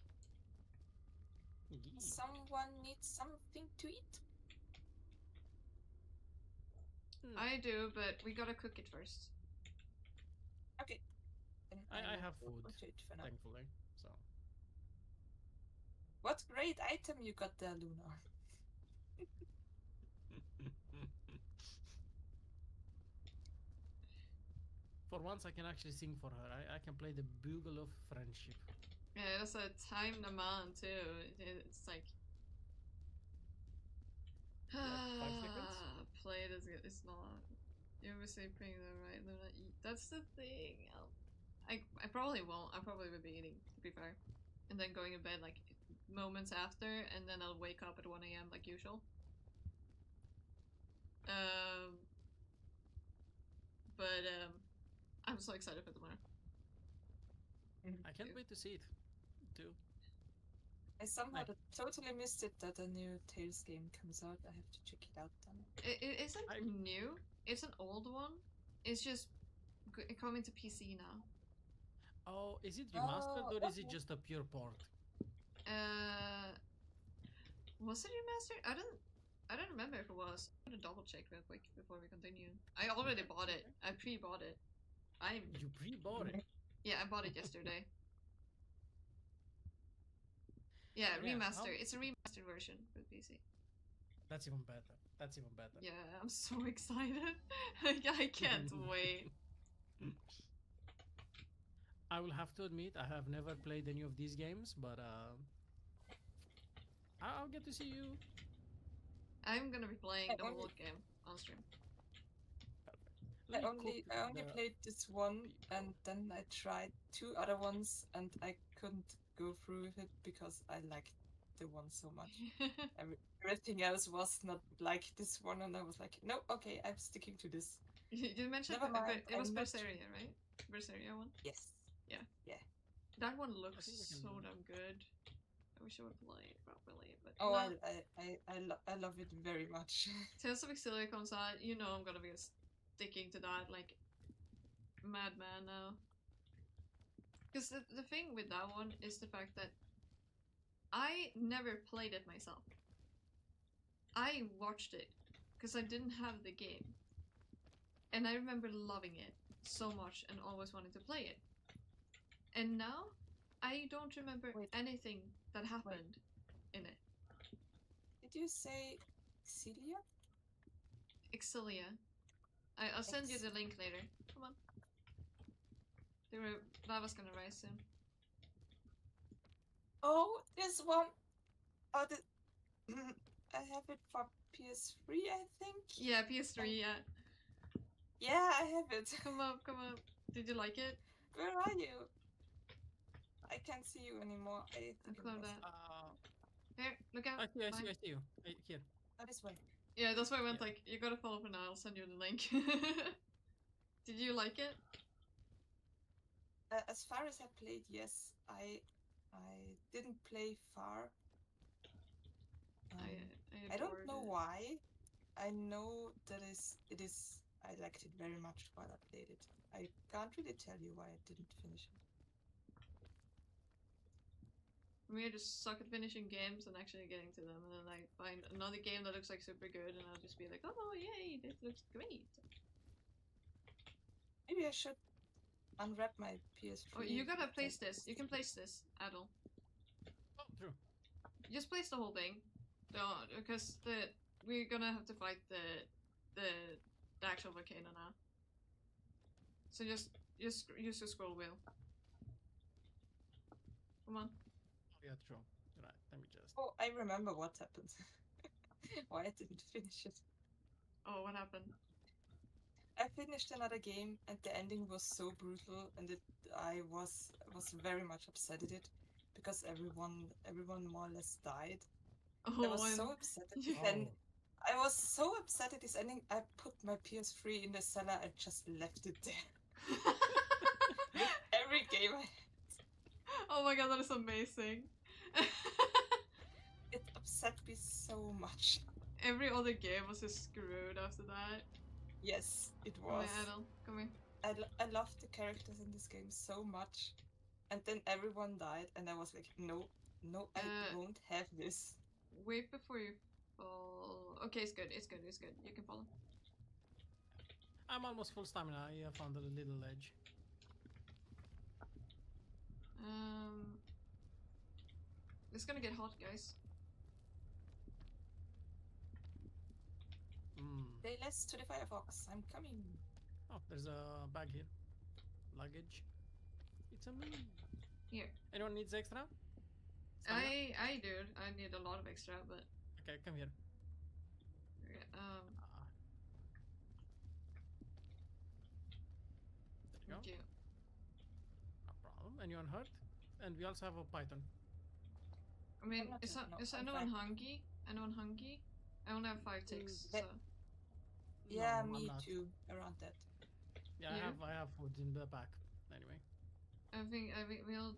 Someone needs something to eat? I do, but we gotta cook it first. Okay. I have food, thankfully, so. What great item you got there, Luna. For once, I can actually sing for her. I can play the Bugle of Friendship. Yeah, that's a time demand too. It's like... Like 5 seconds? Play it as good. It's not. You ever say praying them right? They're not eat. That's the thing. I probably won't. I probably would be eating, to be fair. And then going to bed like moments after, and then I'll wake up at 1 a.m. like usual. But I'm so excited for tomorrow. I can't wait to see it, too. I somehow totally missed it that a new Tales game comes out. I have to check it out then. It isn't new. It's an old one. It's just coming to PC now. Oh, is it remastered or is it just a pure port? Was it remastered? I don't remember if it was. I'm gonna double check real quick before we continue. I already bought it. I pre-bought it. You pre-bought it? Yeah, I bought it yesterday. Yeah, remaster. It's a remastered version for PC. That's even better. That's even better. Yeah, I'm so excited. I can't wait. I will have to admit, I have never played any of these games, but I'll get to see you. I'm gonna be playing the whole game on stream. I only played this one, and then I tried 2 other ones, and I couldn't go through with it because I liked the one so much. Everything else was not like this one, and I was like, no, okay, I'm sticking to this. You mentioned it was Berseria, right? Berseria one? Yes. Yeah. Yeah. That one looks so damn good. I wish I would play it properly, but oh, no. I love it very much. Tales of Exilia comes out, you know I'm gonna be sticking to that like madman now. Because the thing with that one is the fact that I never played it myself. I watched it because I didn't have the game. And I remember loving it so much and always wanting to play it. And now, I don't remember anything that happened in it. Did you say Exilia? Exilia. I'll send you the link later. Come on. Lava's gonna rise soon. Oh, this one. Oh, I have it for PS3, I think. Yeah, PS3, yeah. Yeah, I have it. Come up, come up. Did you like it? Where are you? I can't see you anymore. I think Here, look out. I see you. Here. Oh, this way. Yeah, that's why I went like, you gotta follow for now, I'll send you the link. Did you like it? As far as I played, yes. I didn't play far. I don't know why. I know that it is. I liked it very much while I played it. I can't really tell you why I didn't finish it. For me, I just suck at finishing games and actually getting to them, and then I find another game that looks like super good, and I'll just be like, oh yay, this looks great. Maybe I should unwrap my PS3. Oh, you gotta place this. You can place this, Adel. Oh, true. Just place the whole thing. Don't, because we're gonna have to fight the actual volcano now. So just use the scroll wheel. Come on. Oh, yeah, true. Right, let me just. Oh, I remember what happened. Why I didn't finish it. Oh, what happened? I finished another game, and the ending was so brutal, and I was very much upset at it because everyone more or less died. Oh, I was so upset at the end. I was so upset at this ending. I put my PS3 in the cellar and just left it there. Every game I had. Oh my god, that is amazing. It upset me so much. Every other game was just screwed after that. Yes, it was. Come here, Adel. Come here. I loved the characters in this game so much. And then everyone died, and I was like, no, I won't have this. Wait before you fall. Okay, it's good. You can follow. I'm almost full stamina. I found a little ledge. It's gonna get hot, guys. Say less to the Firefox. I'm coming. Oh, there's a bag here. Luggage. It's a me. Here. Anyone needs extra? I do. I need a lot of extra, but. Okay, come here. Thank you. No problem. Anyone hurt? And we also have a python. I mean, is anyone hungry? Anyone hungry? I only have 5 ticks, so... Yeah, no, me too. Around that. Yeah, I have food in the back. Anyway. I think we'll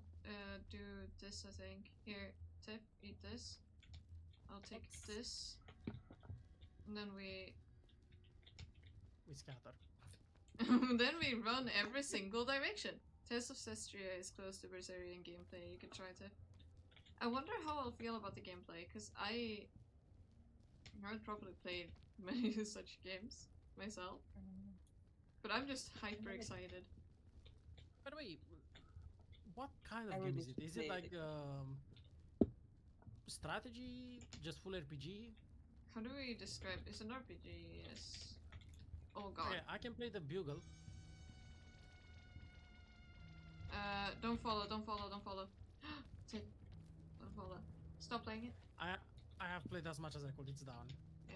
do this, I think. Here, Tip, eat this. I'll take this. And then we scatter. then we run every single direction. Test of Cestria is close to Berserkian gameplay. You can try to. I wonder how I'll feel about the gameplay, because I haven't probably played many such games myself. But I'm just hyper excited. By the way, what kind of game is it? Is it like strategy, just full RPG? How do we describe? It's an RPG, yes. Oh god. Okay, I can play the bugle. Don't follow. Don't follow. Tip. Don't follow. Stop playing it. I have played as much as I could. It's down. Yeah.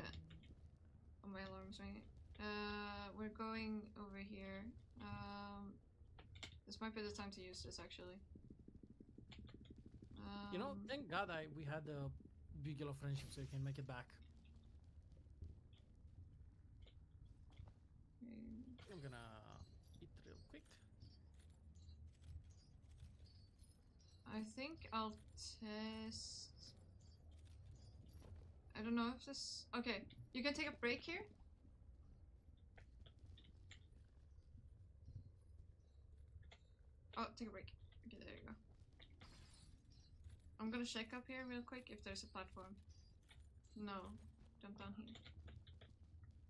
Oh, my alarm's ringing. We're going over here. This might be the time to use this, actually. You know, thank God we had the bugle of friendship, so you can make it back. I'm gonna eat real quick. I think I'll test... I don't know if this... Okay, you can take a break here. Oh, take a break. Okay, there you go. I'm gonna check up here real quick if there's a platform. No, jump down here.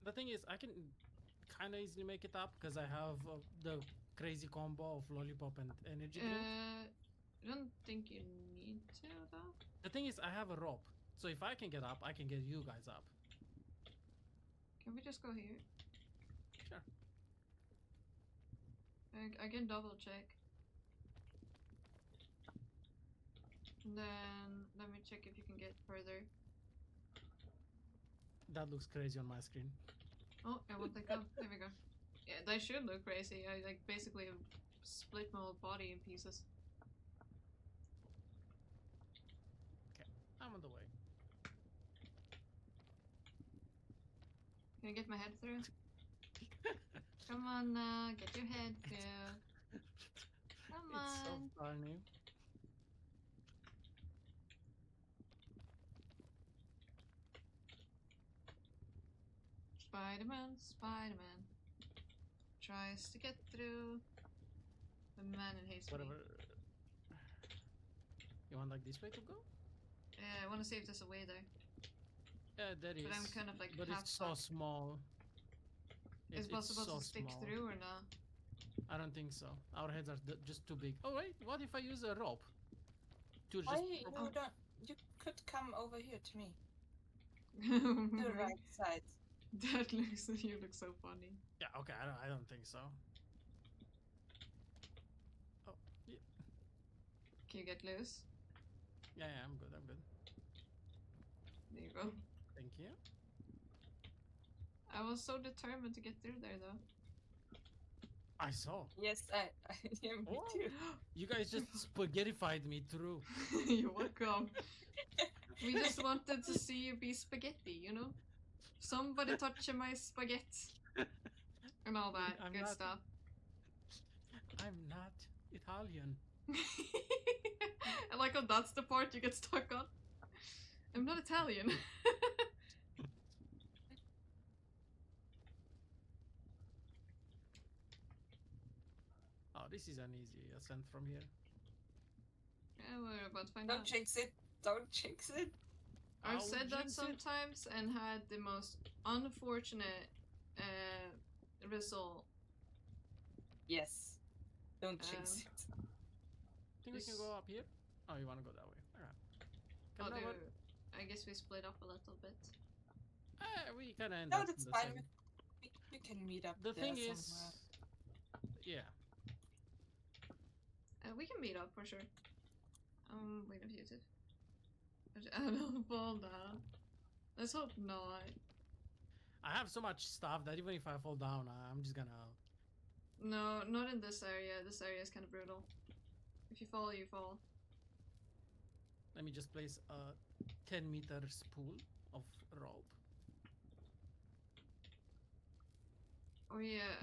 The thing is, I can kind of easily make it up because I have the crazy combo of lollipop and energy drink. I don't think you need to, though. The thing is, I have a rope, so if I can get up, I can get you guys up. Can we just go here? Sure. I can double check. And then let me check if you can get further. That looks crazy on my screen. Oh, I won't let go. There we go. Yeah, that should look crazy. I like basically split my whole body in pieces. Okay, I'm on the way. Can I get my head through? Come on now, get your head through. Come on. It's so funny. Spider-Man tries to get through. The man it hates Whatever. me. You want like this way to go? Yeah, I want to see if there's a way there. Yeah, there is. But I'm kind of like but half it's so small. Is it possible so to stick small. through or not? I don't think so. Our heads are just too big. Oh wait, what if I use a rope? To just... You could come over here to me. To the right side. That looks. You look so funny. Yeah. Okay. I don't think so. Oh. Yeah. Can you get loose? Yeah. I'm good. There you go. Thank you. I was so determined to get through there, though. I saw. Yes, I am me too. You guys just spaghettified me through. You're welcome. We just wanted to see you be spaghetti, you know? Somebody touching my spaghetti. And all that good stuff. I'm not Italian. I like how that's the part you get stuck on. I'm not Italian. Oh, this is an easy ascent from here. Yeah, we're about to find Don't out. jinx it. Don't jinx it. I've said that sometimes and had the most unfortunate result. Yes. Don't jinx it. Think we can go up here? Oh, you want to go that way? Alright. I guess we split up a little bit. We kind of end No, up that's in the fine. same. We can meet up The there thing somewhere. is, yeah. We can meet up for sure. Wait a Vtube. I don't fall down. Let's hope not. I have so much stuff that even if I fall down, I'm just gonna No, not in this area. This area is kind of brutal. If you fall, you fall. Let me just place a 10-meter spool of rope. Oh yeah,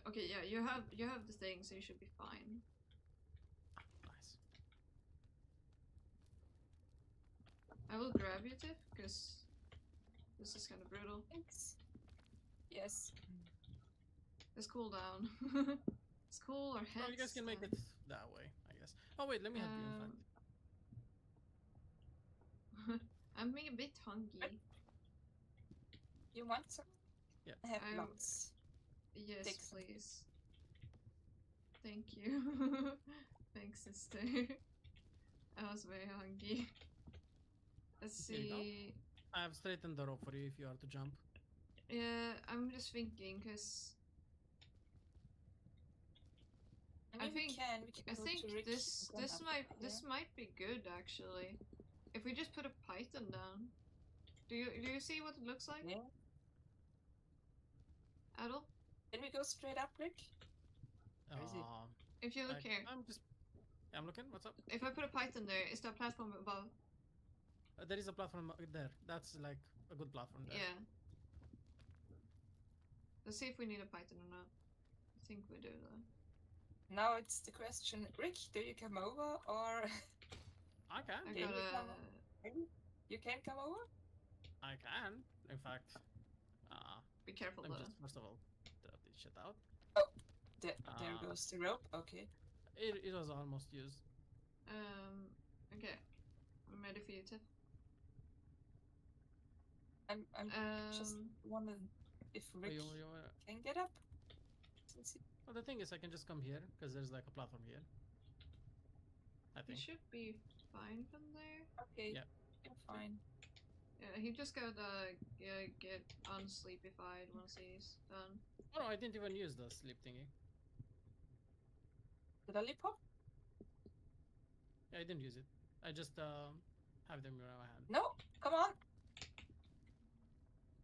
okay, yeah, you have the thing, so you should be fine. Ah, nice. I will grab you, Tiff, because this is kind of brutal. Thanks. Yes. It's cool down. It's cool or heads. Well, you guys can make it that way, I guess. Oh wait, let me help you, in fact. I'm being a bit hungry. You want some? Yeah. I have lots. Yes, Take some. please. Thank you. Thanks, sister. I was very hungry. Let's see. I have straightened the rope for you if you are to jump. Yeah, I'm just thinking, because I think this might be good actually. If we just put a python down. Do you see what it looks like? Yeah. Adol? Can we go straight up, Rick? If you look here. I'm looking. What's up? If I put a python there, is there a platform above? There is a platform there. That's like a good platform there. Yeah. Let's see if we need a python or not. I think we do though. Now it's the question, Rick, do you come over or? I can. You can come over? I can. In fact, be careful though. Just first of all, throw this shit out. Oh, there goes the rope. Okay. It was almost used. Okay. I'm ready for you, Tiff. I'm just wondering if Rick can get up. Well, the thing is, I can just come here because there's like a platform here. I think. He should be fine from there. Okay. Yeah. You're fine. Yeah, he just gotta get unsleepified once he's done. Oh no, I didn't even use the sleep thingy. The lollipop? Yeah, I didn't use it. I just have them in my hand. No, come on.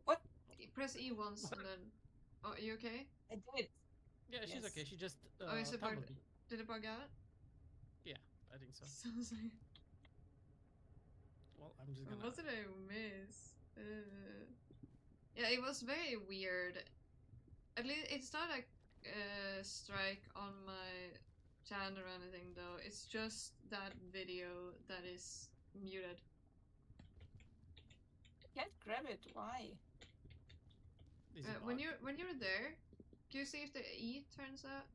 What? Press E once and then. Oh, are you okay? I did. Yeah, she's okay. She just. Is it bug? Did it bug out? Yeah, I think so. Well, I'm just gonna. What did I miss? Yeah, it was very weird. At least it's not a strike on my channel or anything, though. It's just that video that is muted. I can't grab it. Why? When you're there, can you see if the E turns out?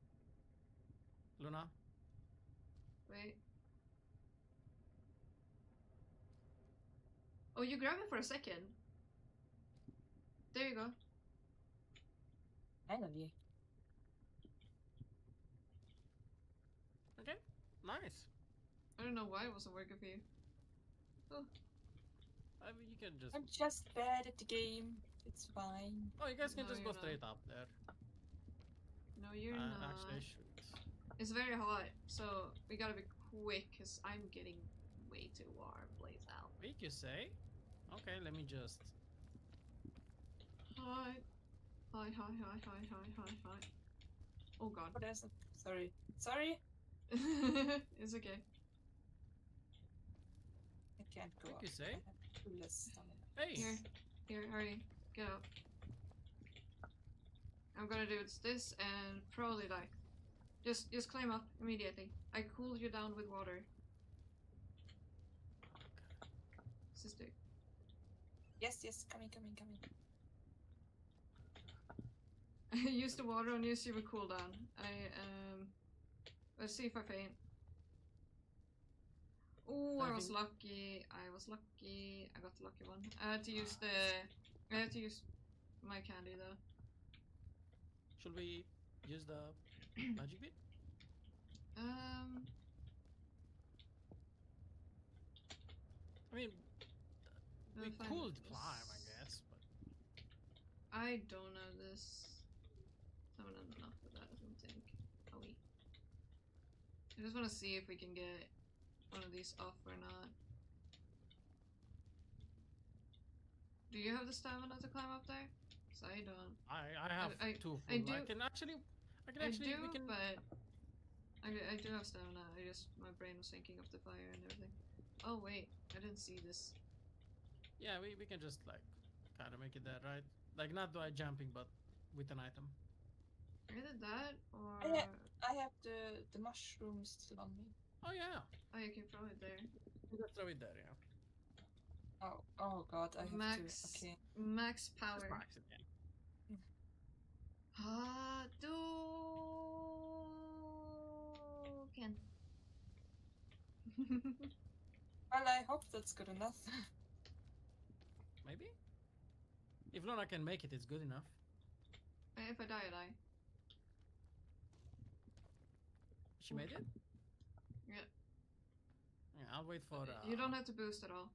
Luna. Wait. Oh, you grab it for a second. There you go. Finally. Okay, nice. I don't know why it wasn't working for you. Oh. I mean, you can just. I'm just bad at the game. It's fine. Oh, you guys can just go straight up there. No, you're not. Actually, I should. It's very hot, so we gotta be quick, because I'm getting way too warm. Blaze out. Wait, you say? Okay, let me just. Hi. Hi. Oh god. Oh, there's a... Sorry. It's okay. I can't go up. You say? Hey! Here, hurry. Get up. I'm gonna do this and probably die. Just climb up immediately. I cooled you down with water. Sister. Yes, coming. Use the water on you so you will cool down. Let's see if I faint. Oh, I was lucky. I got the lucky one. I had to use my candy though. Should we use the magic bit? I mean, we could climb, I guess, but I don't know this. I haven't done enough of that, I don't think. Oh wait. I just want to see if we can get one of these off or not. Do you have the stamina to climb up there? Because I don't. I have two full. I can actually. I do, we can. but I do have stamina. My brain was thinking of the fire and everything. Oh wait, I didn't see this. Yeah, we can just like kind of make it there, right? Like not by jumping, but with an item. Either that or I have the mushrooms still on me. Oh yeah. oh, you can throw it there. You just throw it there, yeah. Oh god, I have Max, to. Okay. max Just power. max it, yeah. Hadouken. Well, I hope that's good enough. Maybe. If Lona can make it, it's good enough. If I die, I die. She made it. Yeah. Yeah, I'll wait for. You don't have to boost at all.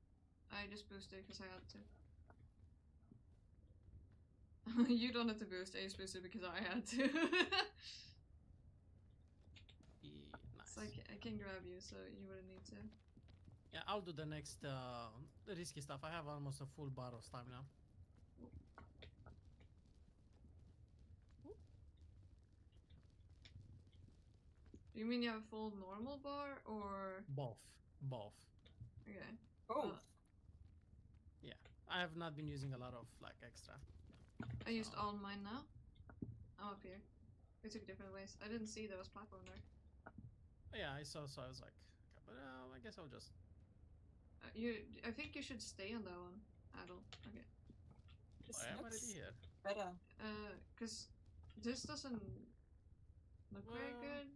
I just boosted because I had to. You don't have to boost. I just boosted because I had to. Nice. So I can grab you, so you wouldn't need to. Yeah, I'll do the next risky stuff. I have almost a full bar of stamina. Do you mean you have a full normal bar or Both. okay? Oh. Yeah, I have not been using a lot of like extra. I used all mine now. I'm up here. We took different ways. I didn't see there was platform there. Yeah, I saw. So I was like, okay, but I guess I'll just. I think you should stay on that one, Adel. Okay. This I am already looks here. better. Cause this doesn't look very good.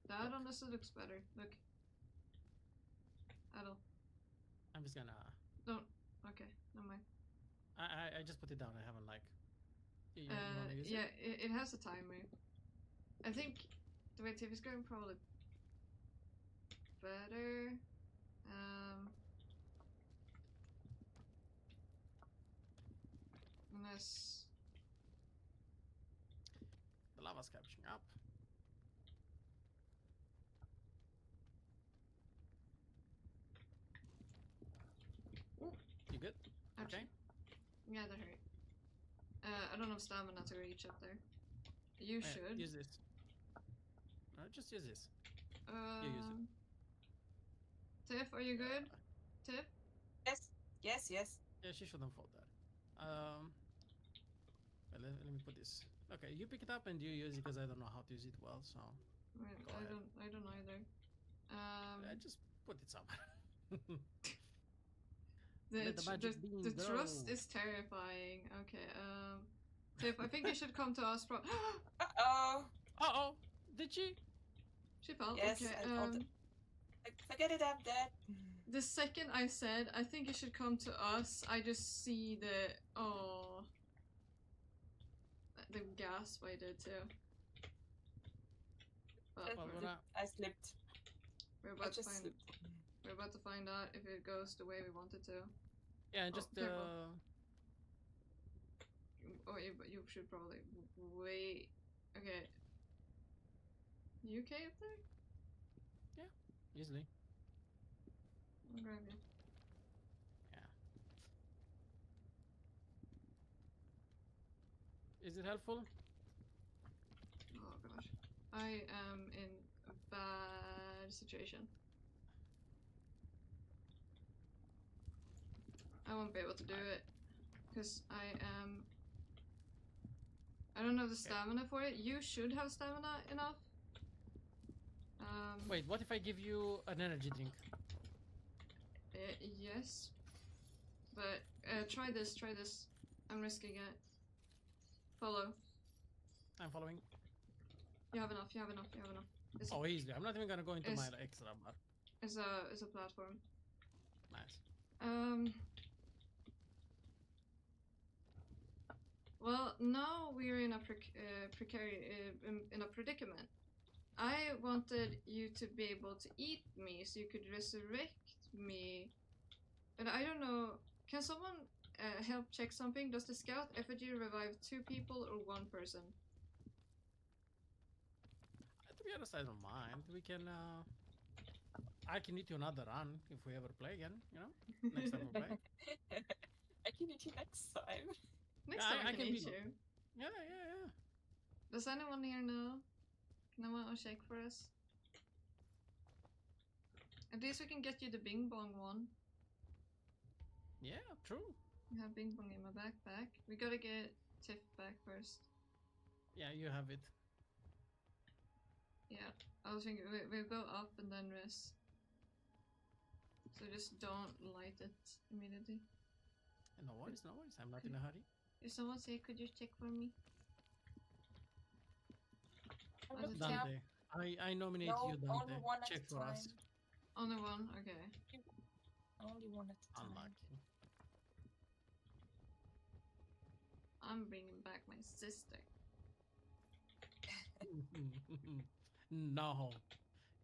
That honestly looks better. Look. Adel. I'm just gonna. Don't. Okay, never mind. I just put it down. I haven't like. You wanna use yeah, it? it has a timer. I think the way Tiff is going probably better. Unless The lava's catching up. Ooh. You good? Actually, Okay. Yeah, that hurt. I don't have stamina to reach up there. You should. Use this. Just use this. You use it. Tiff, are you good? Tiff? Yes. Yeah, she shouldn't fall there. Well, let me put this. Okay, you pick it up and you use it because I don't know how to use it well. So. I don't either. Just put it somewhere. The trust is terrifying. Okay. Tiff, I think you should come to us. Uh-oh. Did she? She fell. Yes, okay. I felt it. Forget it, I'm dead. The second I said, I think you should come to us, I just see the gasp I did too. But I slipped. We're about to find out if it goes the way we want it to. Yeah, just Oh, you should probably wait. Okay. You okay up there? Yeah, easily. I'll grab you. Yeah. Is it helpful? Oh gosh. I am in a bad situation. I won't be able to do it. Because I don't have the stamina for it. You should have stamina enough. Wait, what if I give you an energy drink? Yes. But try this. I'm risking it. Follow. I'm following. You have enough. Oh, easily. I'm not even gonna go into my extra bar. It's a platform. Nice. Well, now we're in a in a predicament. I wanted you to be able to eat me, so you could resurrect me. And I don't know. Can someone help check something? Does the scout effigy revive 2 people or 1 person? To be honest, I don't mind. We can. I can eat you another run if we ever play again. You know, next time we play. I can eat you next time. Next time I can eat you. Yeah. Does anyone here know? Can anyone shake for us? At least we can get you the Bing Bong one. Yeah, true. I have Bing Bong in my backpack. We gotta get Tiff back first. Yeah, you have it. Yeah, I was thinking we'll go up and then rest. So just don't light it immediately. No worries, no worries. I'm not in a hurry. If someone say, could you check for me? Dante, I nominate you, Dante. Check for us. Only one? Okay. Only one at a time. Unlucky. I'm bringing back my sister. No.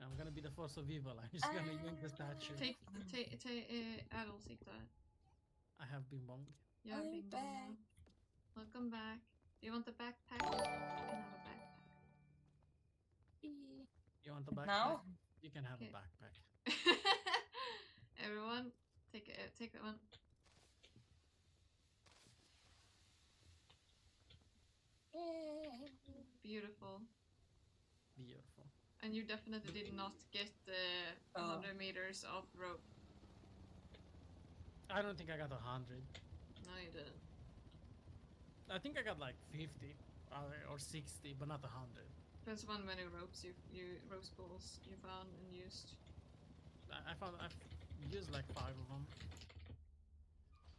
I'm gonna be the force of evil. I'm just gonna yank the statue. Take, Adol, take that. I have Bing Bong. Yeah, Bing Bong now. Welcome back. Do you want the backpack? You can have a backpack. You want the backpack? No. You can have a backpack. Everyone, take that one. Beautiful. Beautiful. And you definitely did not get the 100 meters off rope. I don't think I got 100. No, you didn't. I think I got like 50 or 60, but not 100. Depends on how many ropes rope spools you found and used. I've used like 5 of them.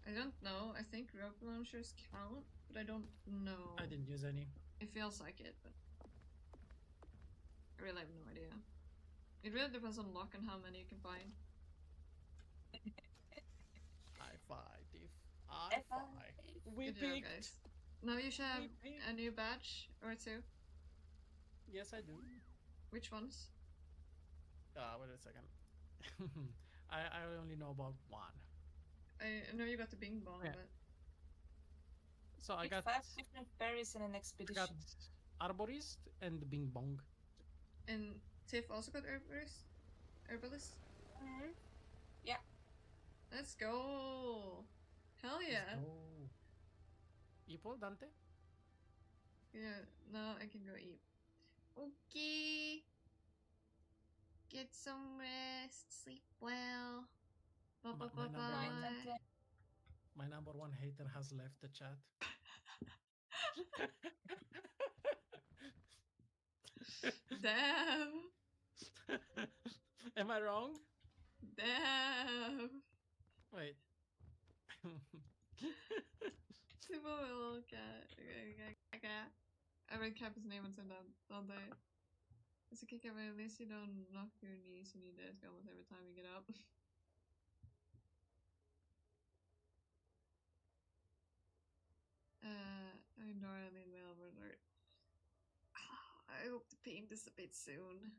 I don't know. I think rope launchers count, but I don't know. I didn't use any. It feels like it, but I really have no idea. It really depends on luck and how many you can find. High five, Tiff. High five. We Good job, picked. guys. Now you should have a new badge or two. Yes, I do. Which ones? Wait a second. I only know about one. I know you got the Bing Bong, Yeah. but So I got 5 different berries in an expedition. I got Arborist and Bing Bong. and Tiff also got herbalist. Yeah. Let's go! Hell yeah! Let's go. You pull Dante? Yeah, now I can go eat. Okay. Get some rest. Sleep well. Bye bye bye bye. My number one hater has left the chat. Damn. Am I wrong? Damn. Wait. Super little cat. I read Kappa's name and said that all day. It's okay, Kappa, at least you don't knock your knees when you desk almost every time you get up. I know I need my elbow alert. I hope the pain dissipates soon.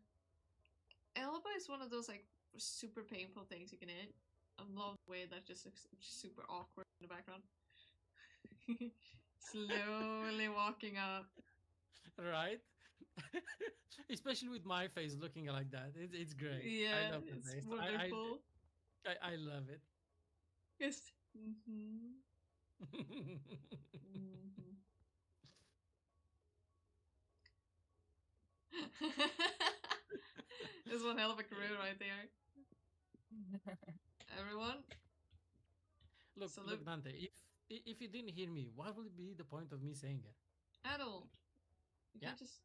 Elbow is one of those like super painful things you can hit. I love the way that just looks super awkward in the background. Slowly walking up. Right? Especially with my face looking like that. It's great. Yeah, I love the it's face. wonderful. I love it. Yes. Mm-hmm. This one hell of a career right there. Everyone. Look, Dante. If you didn't hear me, what would be the point of me saying it? Adol. You Yeah. can't just.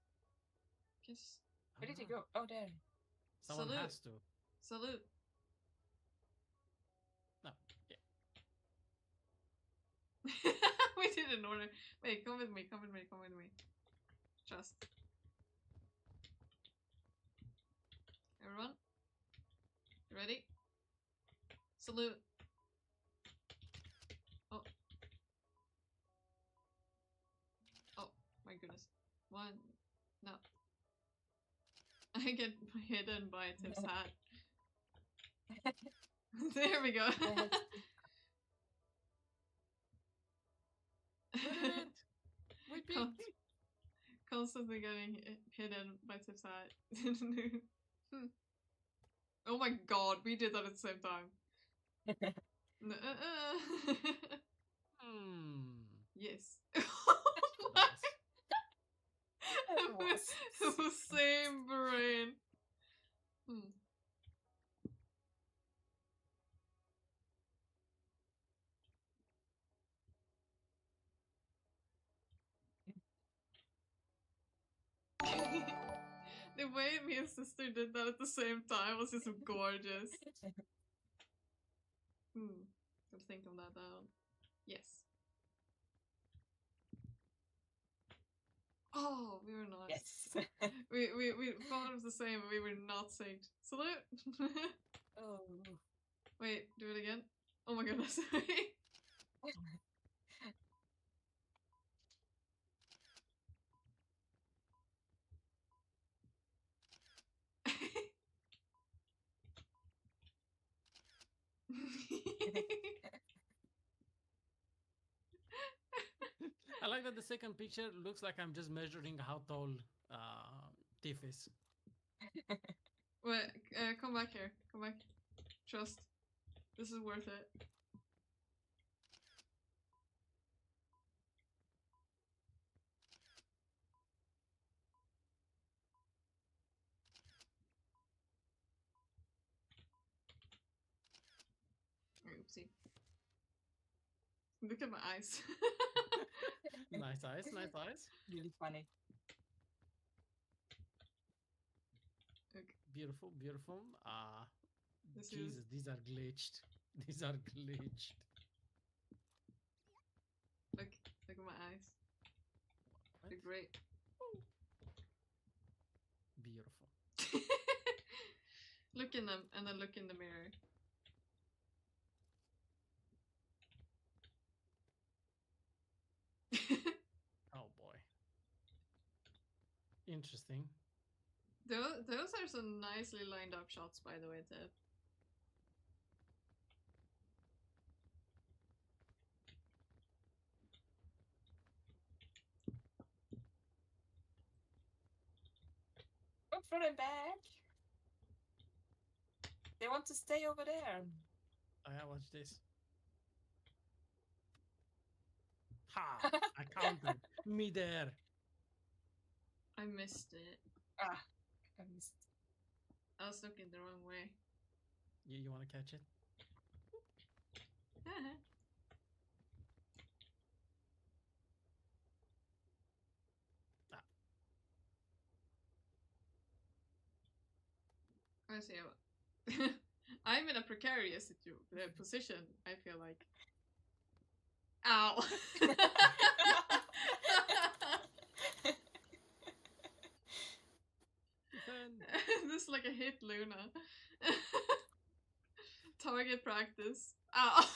Where did he go? Oh, there. Someone Salute. has to. Salute. No. Yeah. We did an order. Wait, come with me. Just. Everyone? You ready? Salute. Oh. Oh, my goodness. One. No. I get hidden by Tiff's hat. There we go. We peeked. Constantly getting hidden by Tiff's hat. Oh my god, we did that at the same time. Yes. Nice. same brain. The way me and sister did that at the same time was just gorgeous. Gotta think of that down. Yes. Oh, we were not. Yes. we thought it was the same, but we were not synced. Salute! Oh. Wait, do it again. Oh my goodness. I like that the second picture looks like I'm just measuring how tall Tiff is. Wait, come back here. Come back. Trust. This is worth it. Oopsie. Look at my eyes. Nice eyes, nice eyes. Really funny. Okay. Beautiful, beautiful. This Jesus, is... these are glitched. These are glitched. Look at my eyes. What? They're great. Beautiful. Look in them and then look in the mirror. Oh boy. Interesting. Those are some nicely lined up shots, by the way, Ted. Don't throw them back. They want to stay over there. Oh yeah, watch this. Ha! I counted. Me there. I missed it. Ah, I missed. I was looking the wrong way. You want to catch it? I see. I'm in a precarious position, I feel like. Ow! This is like a hit, Luna. Target practice. Ow!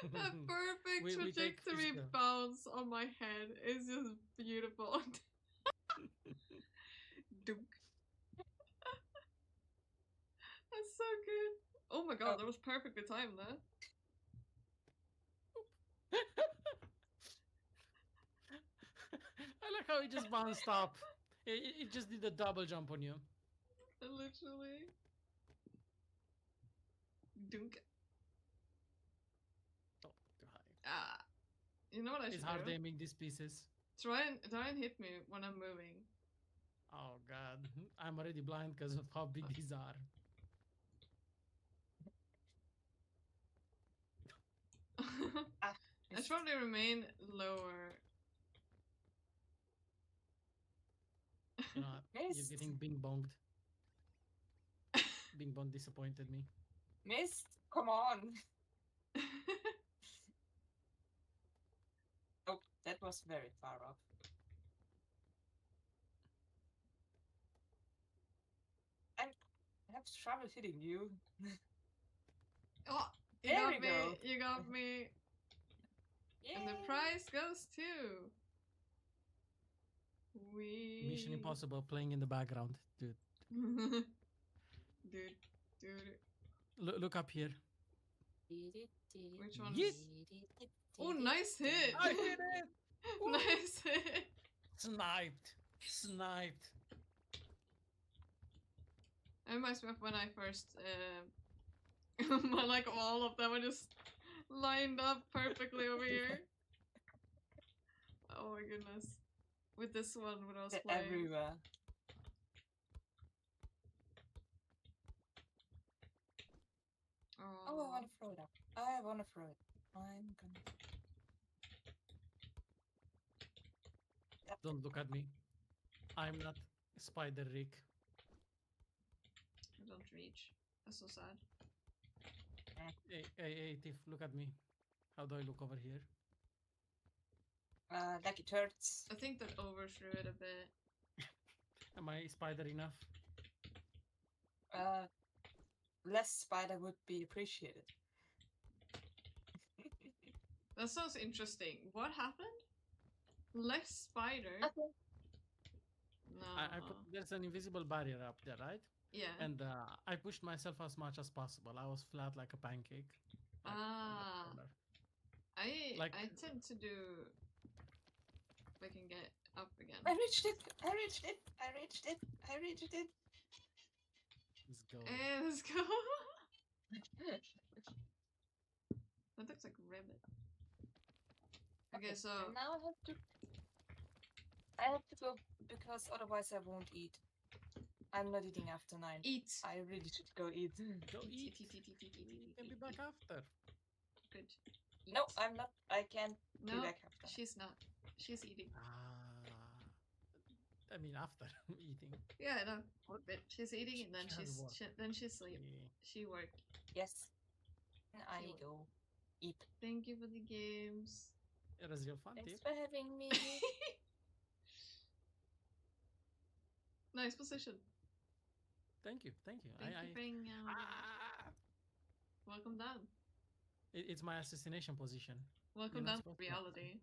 A perfect trajectory bounce on my head is just beautiful. Dunk. That's so good. Oh my god, that was perfectly timed, though. I like how it just bounced up. It just did a double jump on you. Literally. Dunk. Oh, too high. Ah. You know what I should do? It's hard aiming these pieces. Try and hit me when I'm moving. Oh god. I'm already blind because of how big these are. I should probably remain lower. You know, you're getting bing bonged. Bing bong disappointed me. Missed? Come on. Oh, that was very far off. I have trouble hitting you. Oh, you got me. Yay. And the prize goes to... Mission Impossible playing in the background, dude. Dude. Look up here. Which one? Yes. Oh, nice hit! I hit it! Nice hit! Sniped. It reminds me of when I first, like all of them are just lined up perfectly over here. Oh my goodness. with this one when I was They're playing. everywhere. Oh, I want to throw it up. I want to throw it. I'm gonna. Don't look at me. I'm not Spider Rick. I don't reach. That's so sad. Hey, Tiff, look at me. How do I look over here? Like it hurts. I think that overthrew it a bit. Am I spider enough? Less spider would be appreciated. That sounds interesting. What happened? Less spider? Okay. No. There's an invisible barrier up there, right? Yeah. And I pushed myself as much as possible. I was flat like a pancake. I tend to do if I can get up again. I reached it! I reached it! I reached it! I reached it! Let's go. Let's go. That looks like a ribbon. Okay, so now I have to go because otherwise I won't eat. I'm not eating after 9. Eat. I really should go eat. Go eat. Eat. Can be back after. Good. Eat. No, I'm not. I can't be back after. She's not. She's eating. I mean after eating. Yeah, I know. But she's eating and then she sleep. Yeah. She work. Yes. And I go eat. Thank you for the games. It was real fun. Thanks for having me. Nice position. Thank you. Thank you for hanging out. Welcome down. It's my assassination position. Welcome down to reality.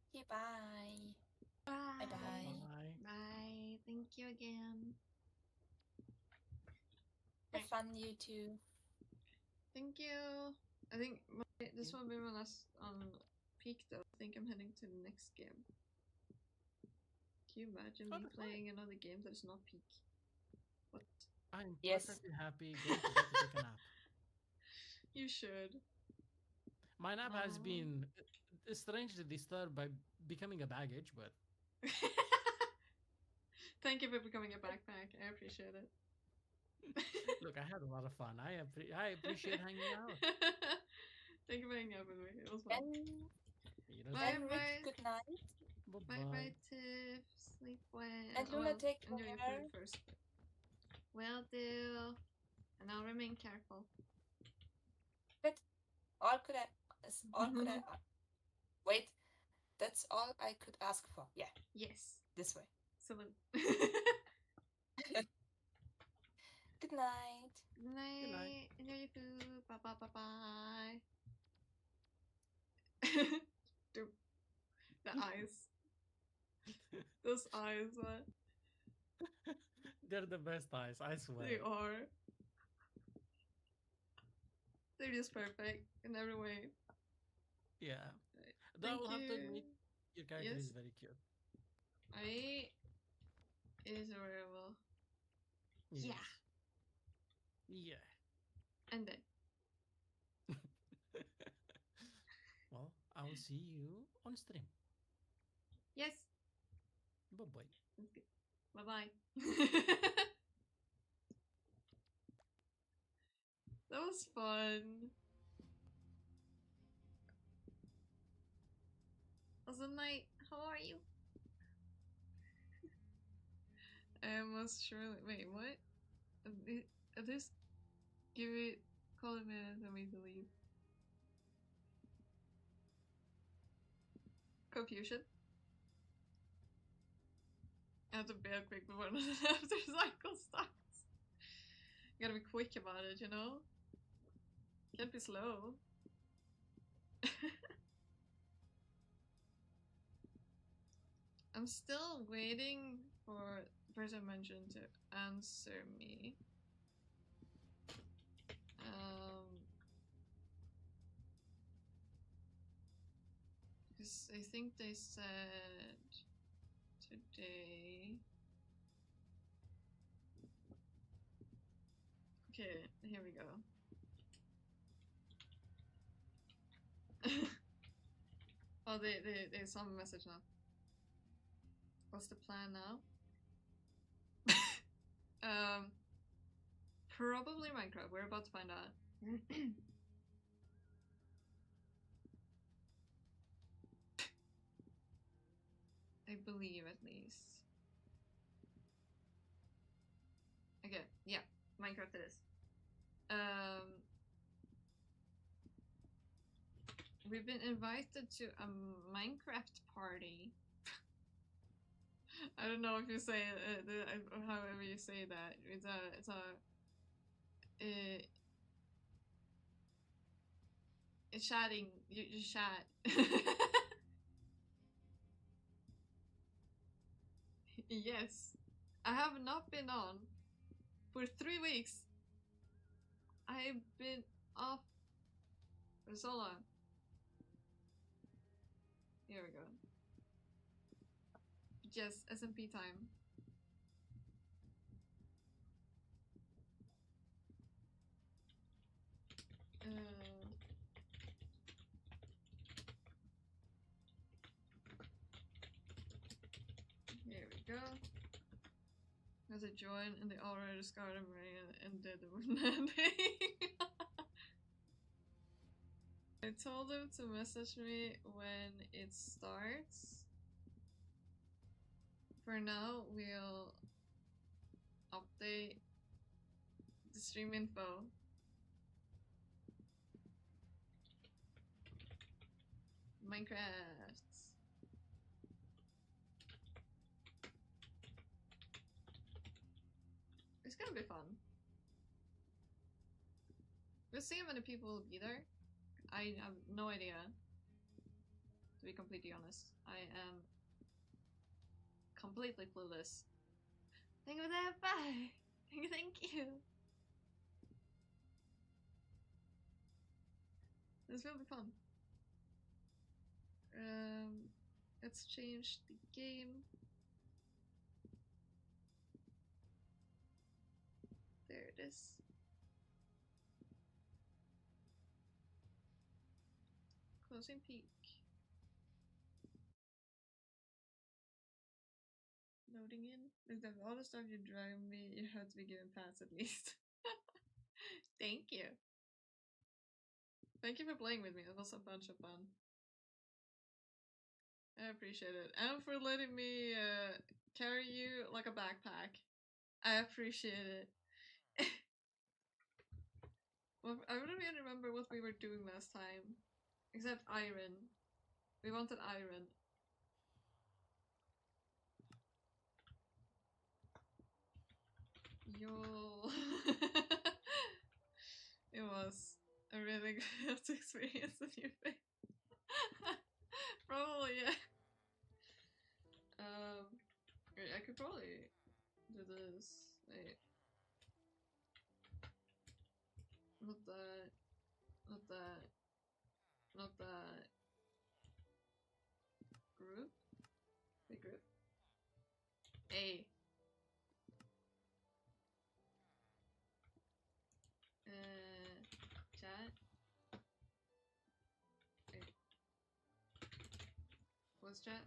Okay, bye. Bye. Bye. Bye. Thank you again. Have fun, you too. Thank you. I think this will be my last peak though. I think I'm heading to the next game. Can you imagine me playing another game that is not peak? What? I'm perfectly happy going to take a nap. You should. My nap has been strangely disturbed by becoming a baggage, but... Thank you for becoming a backpack. I appreciate it. Look, I had a lot of fun. I appreciate hanging out. Thank you for hanging out with me. It was fun. Bye. Good night. Bye, Tiff. Sleep well. And Luna, take enjoy your care. food first. Will do. And I'll remain careful. But wait, that's all I could ask for. Yeah. Yes. This way. Salute. Good night. Good night. Enjoy your food. Bye bye bye bye. Dude, the eyes. Those eyes. They're the best eyes, I swear. They are. They're just perfect in every way. Yeah. Though I will have to admit, your character is very cute. It is adorable. Yes. Yeah. Yeah. And then. Well, I will see you on stream. Yes. Bye-bye. Bye-bye. That was fun. Awesome night. How are you? I almost surely. Wait, what? At least give it. Call it a minute and me to leave. Confusion. I have to bail quick before after cycle starts. You gotta be quick about it, you know? Can't be slow. I'm still waiting for the person mentioned to answer me. Because I think they said today. Okay, here we go. Oh, they saw my message now. What's the plan now? Probably Minecraft. We're about to find out. I believe at least. Okay, yeah, Minecraft it is. We've been invited to a Minecraft party. I don't know if you say however you say that. It's chatting. You chat. Yes, I have not been on for 3 weeks. I've been off for so long. Here we go. Yes, SMP time. Here we go. As a join and they already discarded me and did the landing. I told him to message me when it starts. For now, we'll update the stream info. Minecraft. It's gonna be fun. We'll see how many people will be there. I have no idea. To be completely honest, I am completely clueless. Thank you for that. Bye. Thank you. This will be fun. Let's change the game. There it is. Closing peak. Loading in. Look, that all the stuff you drive me, you have to be given pass at least. Thank you. Thank you for playing with me. It was a bunch of fun. I appreciate it. And for letting me carry you like a backpack. I appreciate it. Well, I don't even remember what we were doing last time. Except iron. We wanted iron. Yo. It was a really good experience with you. Probably, yeah. Wait, I could probably do this. Wait. Not that. Not that. Not that. Group? Wait, group? A. Chat. Wait. What's chat?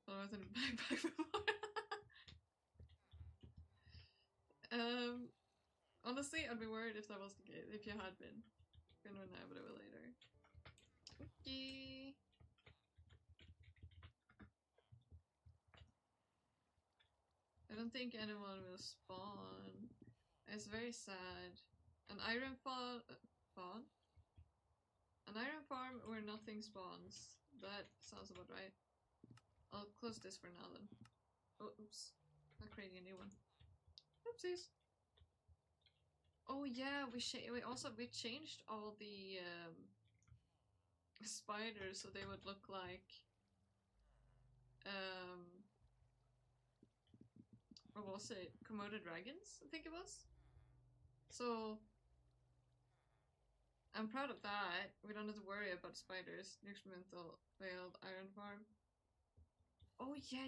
Oh, I was in a backpack before. Honestly, I'd be worried if that was the case, if you had been. Gonna inhabit it later. Okay. I don't think anyone will spawn. It's very sad. An iron farm? An iron farm where nothing spawns. That sounds about right. I'll close this for now then. Oh, oops. Not creating a new one. Oopsies. Oh yeah, we changed all the spiders so they would look like what was it? Komodo dragons, I think it was. So I'm proud of that. We don't have to worry about spiders. New experimental failed iron farm. Oh yeah,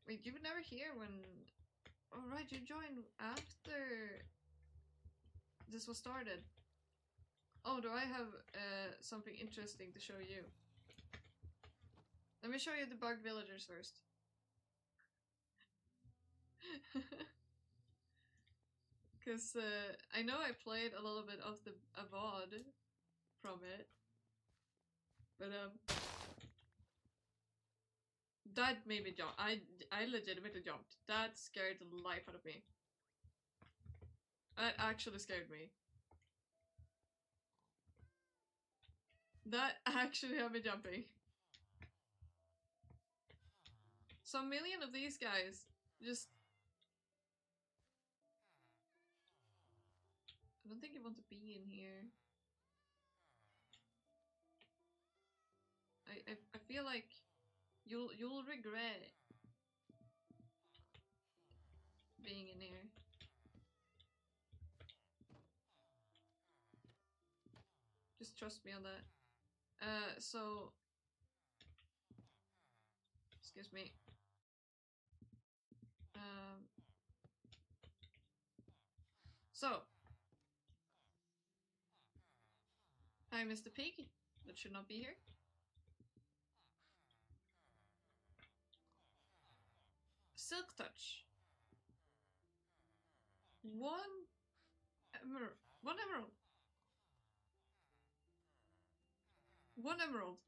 wait, you would never hear when Alright, you joined after this was started. Oh, do I have something interesting to show you? Let me show you the bugged villagers first. Because I know I played a little bit of the VOD from it. But that made me jump. I legitimately jumped. That scared the life out of me. That actually scared me. That actually had me jumping. So a million of these guys just... I don't think you want to be in here. I feel like you'll regret being in here. Just trust me on that. So excuse me. So hi, Mr. Pig. That should not be here. Silk touch. One emerald. One emerald. One emerald.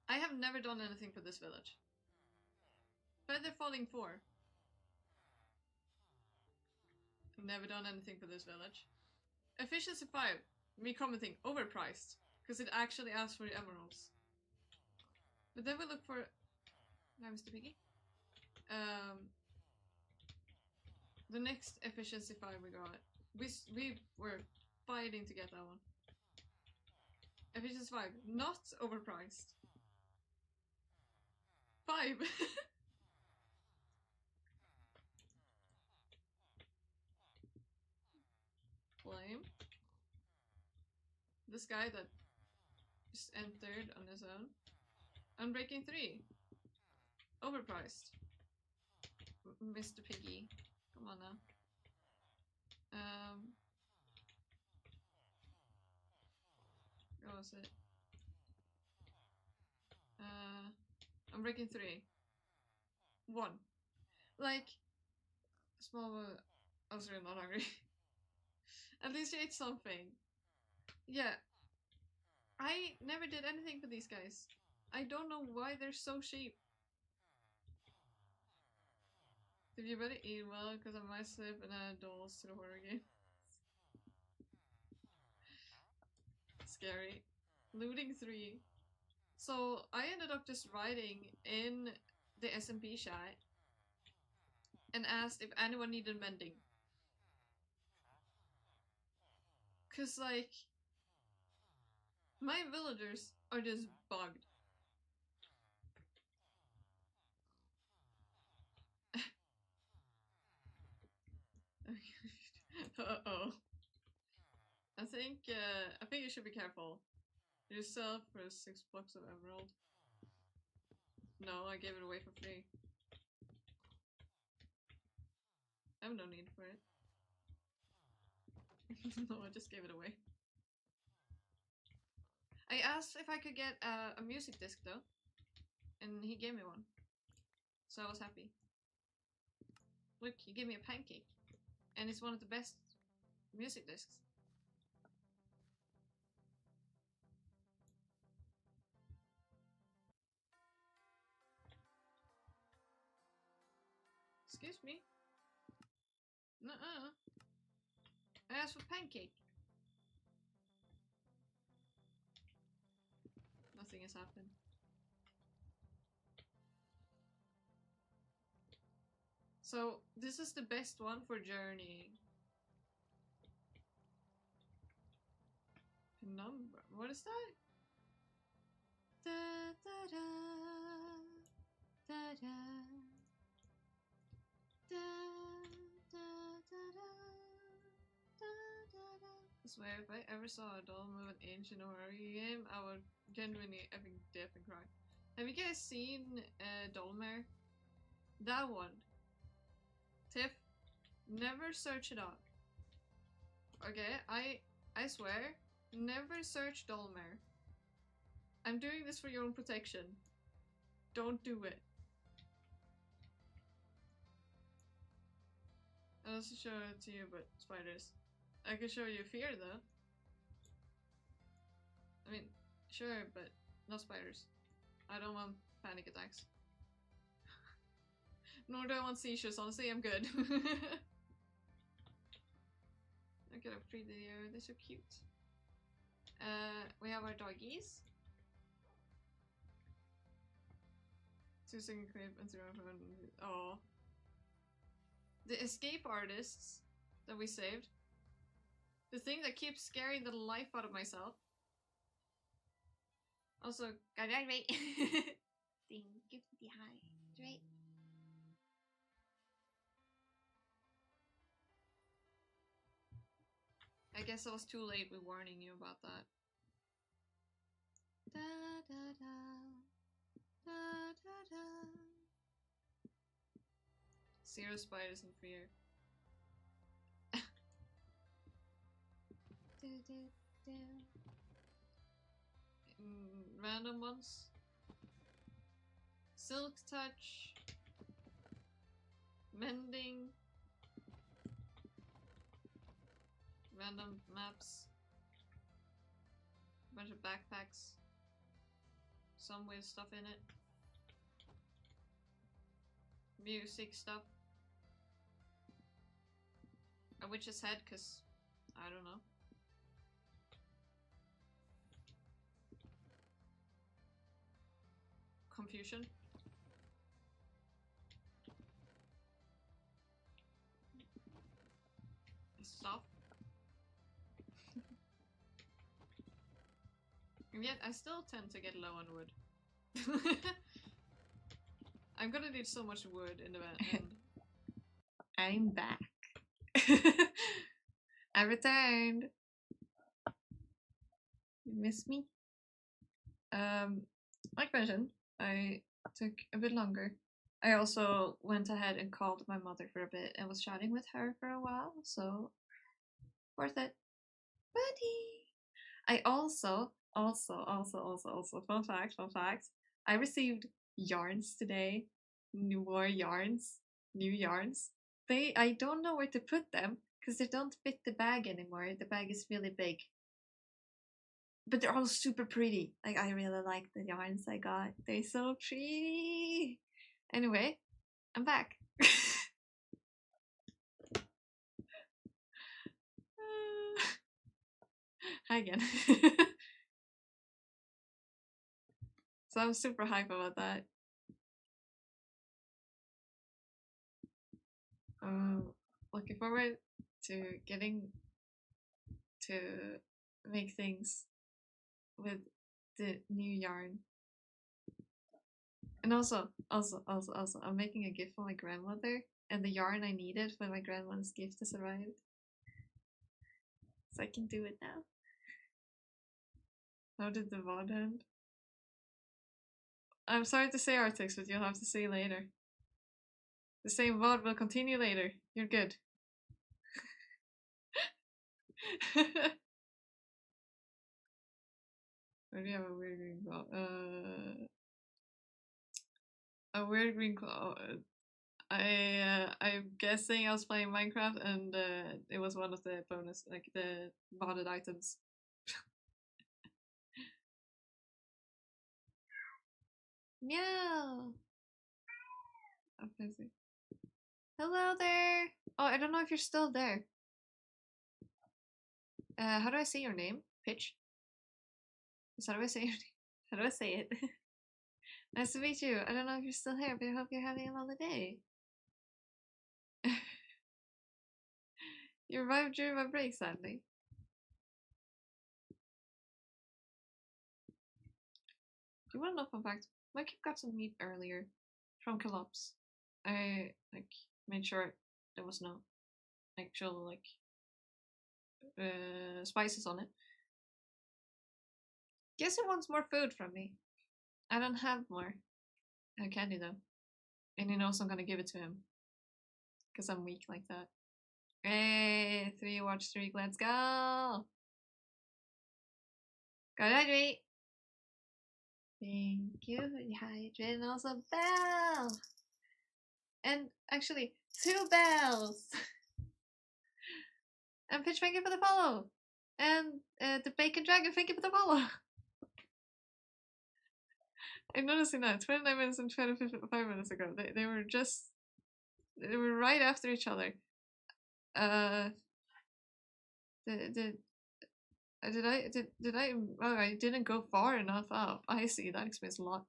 I have never done anything for this village. Feather falling 4. I've never done anything for this village. Efficiency 5. Me commenting overpriced. Because it actually asks for the emeralds. But then we look for... Hi, Mr. Piggy. The next efficiency 5 we got. We were fighting to get that one. Efficiency 5. Not overpriced. 5. Flame. This guy that just entered on his own. Unbreaking 3. Overpriced. Mr. Piggy. Come on now. What was it? Unbreaking 3. 1. Like, small. I was really not hungry. At least you ate something. Yeah. I never did anything for these guys. I don't know why they're so cheap. Did you better eat well, because I might slip and add dolls to the horror game. Scary. Looting 3. So I ended up just writing in the SMP chat and asked if anyone needed mending. Cause like, my villagers are just bugged. Uh-oh. I think you should be careful. You sell for 6 blocks of emerald. No, I gave it away for free. I have no need for it. No, I just gave it away. I asked if I could get a music disc though, and he gave me one. So I was happy. Look, he gave me a pancake. And it's one of the best music discs. Excuse me? Nuh-uh. I asked for pancake. Nothing has happened. So, this is the best one for journeying. Number. What is that? Da da da da da da da da da. I swear, if I ever saw a doll move an inch in a horror game, I would genuinely effing death and cry. Have you guys seen Dolmer? That one. Tiff, never search it up. Okay, I swear, never search Dolmer. I'm doing this for your own protection. Don't do it. I'll also show it to you, but spiders. I can show you fear though. I mean, sure, but not spiders. I don't want panic attacks. Nor do I want seizures, honestly, I'm good. Look at how pretty they are, they're so cute. We have our doggies. 2-second clip and 0 phone. Oh. The escape artists that we saved. The thing that keeps scaring the life out of myself. Also, right. Thank you for the hi. Right. I guess I was too late with warning you about that. Da da da. Da da da. 0 spiders in fear. Random ones. Silk touch. Mending. Random maps. Bunch of backpacks. Some with stuff in it. Music stuff. A witch's head, cause I don't know. Confusion. Stuff. And yet I still tend to get low on wood. I'm gonna need so much wood in the end. I'm back. I returned. You miss me? Like mentioned, I took a bit longer. I also went ahead and called my mother for a bit and was chatting with her for a while, so worth it. Buddy! I also, fun fact, I received yarns today. New yarns. I don't know where to put them because they don't fit the bag anymore. The bag is really big. But they're all super pretty. Like, I really like the yarns I got. They're so pretty. Anyway, I'm back. Hi again. So I'm super hype about that. Looking forward to getting to make things with the new yarn. And also, I'm making a gift for my grandmother, and the yarn I needed for my grandmother's gift has arrived. So I can do it now. How did the VOD end? I'm sorry to say, Artix, but you'll have to see later. The same VOD will continue later. You're good. Where do you have a weird green claw? A weird green claw. I'm guessing I was playing Minecraft and it was one of the bonus, like the modded items. Meow. Hello there. Oh, I don't know if you're still there. How do I say your name? Pitch. So how do I say your name? How do I say it? Nice to meet you. I don't know if you're still here, but I hope you're having a lovely day. You arrived during my break, sadly. Do you want to know fun fact? My kid got some meat earlier from Calops. I made sure there was no actual spices on it. Guess it wants more food from me. I don't have more. Candy though. And he knows I'm gonna give it to him. Because I'm weak like that. Hey, 3 watch streak, let's go! Gotta hydrate! Thank you for the hydrate and also bell! And actually, 2 bells! And Pitch, thank you for the follow! And the Bacon Dragon, thank you for the follow! I'm noticing that 29 minutes and 25 minutes ago, they were just, they were right after each other. Did I, oh, I didn't go far enough. Oh, I see, that explains a lot.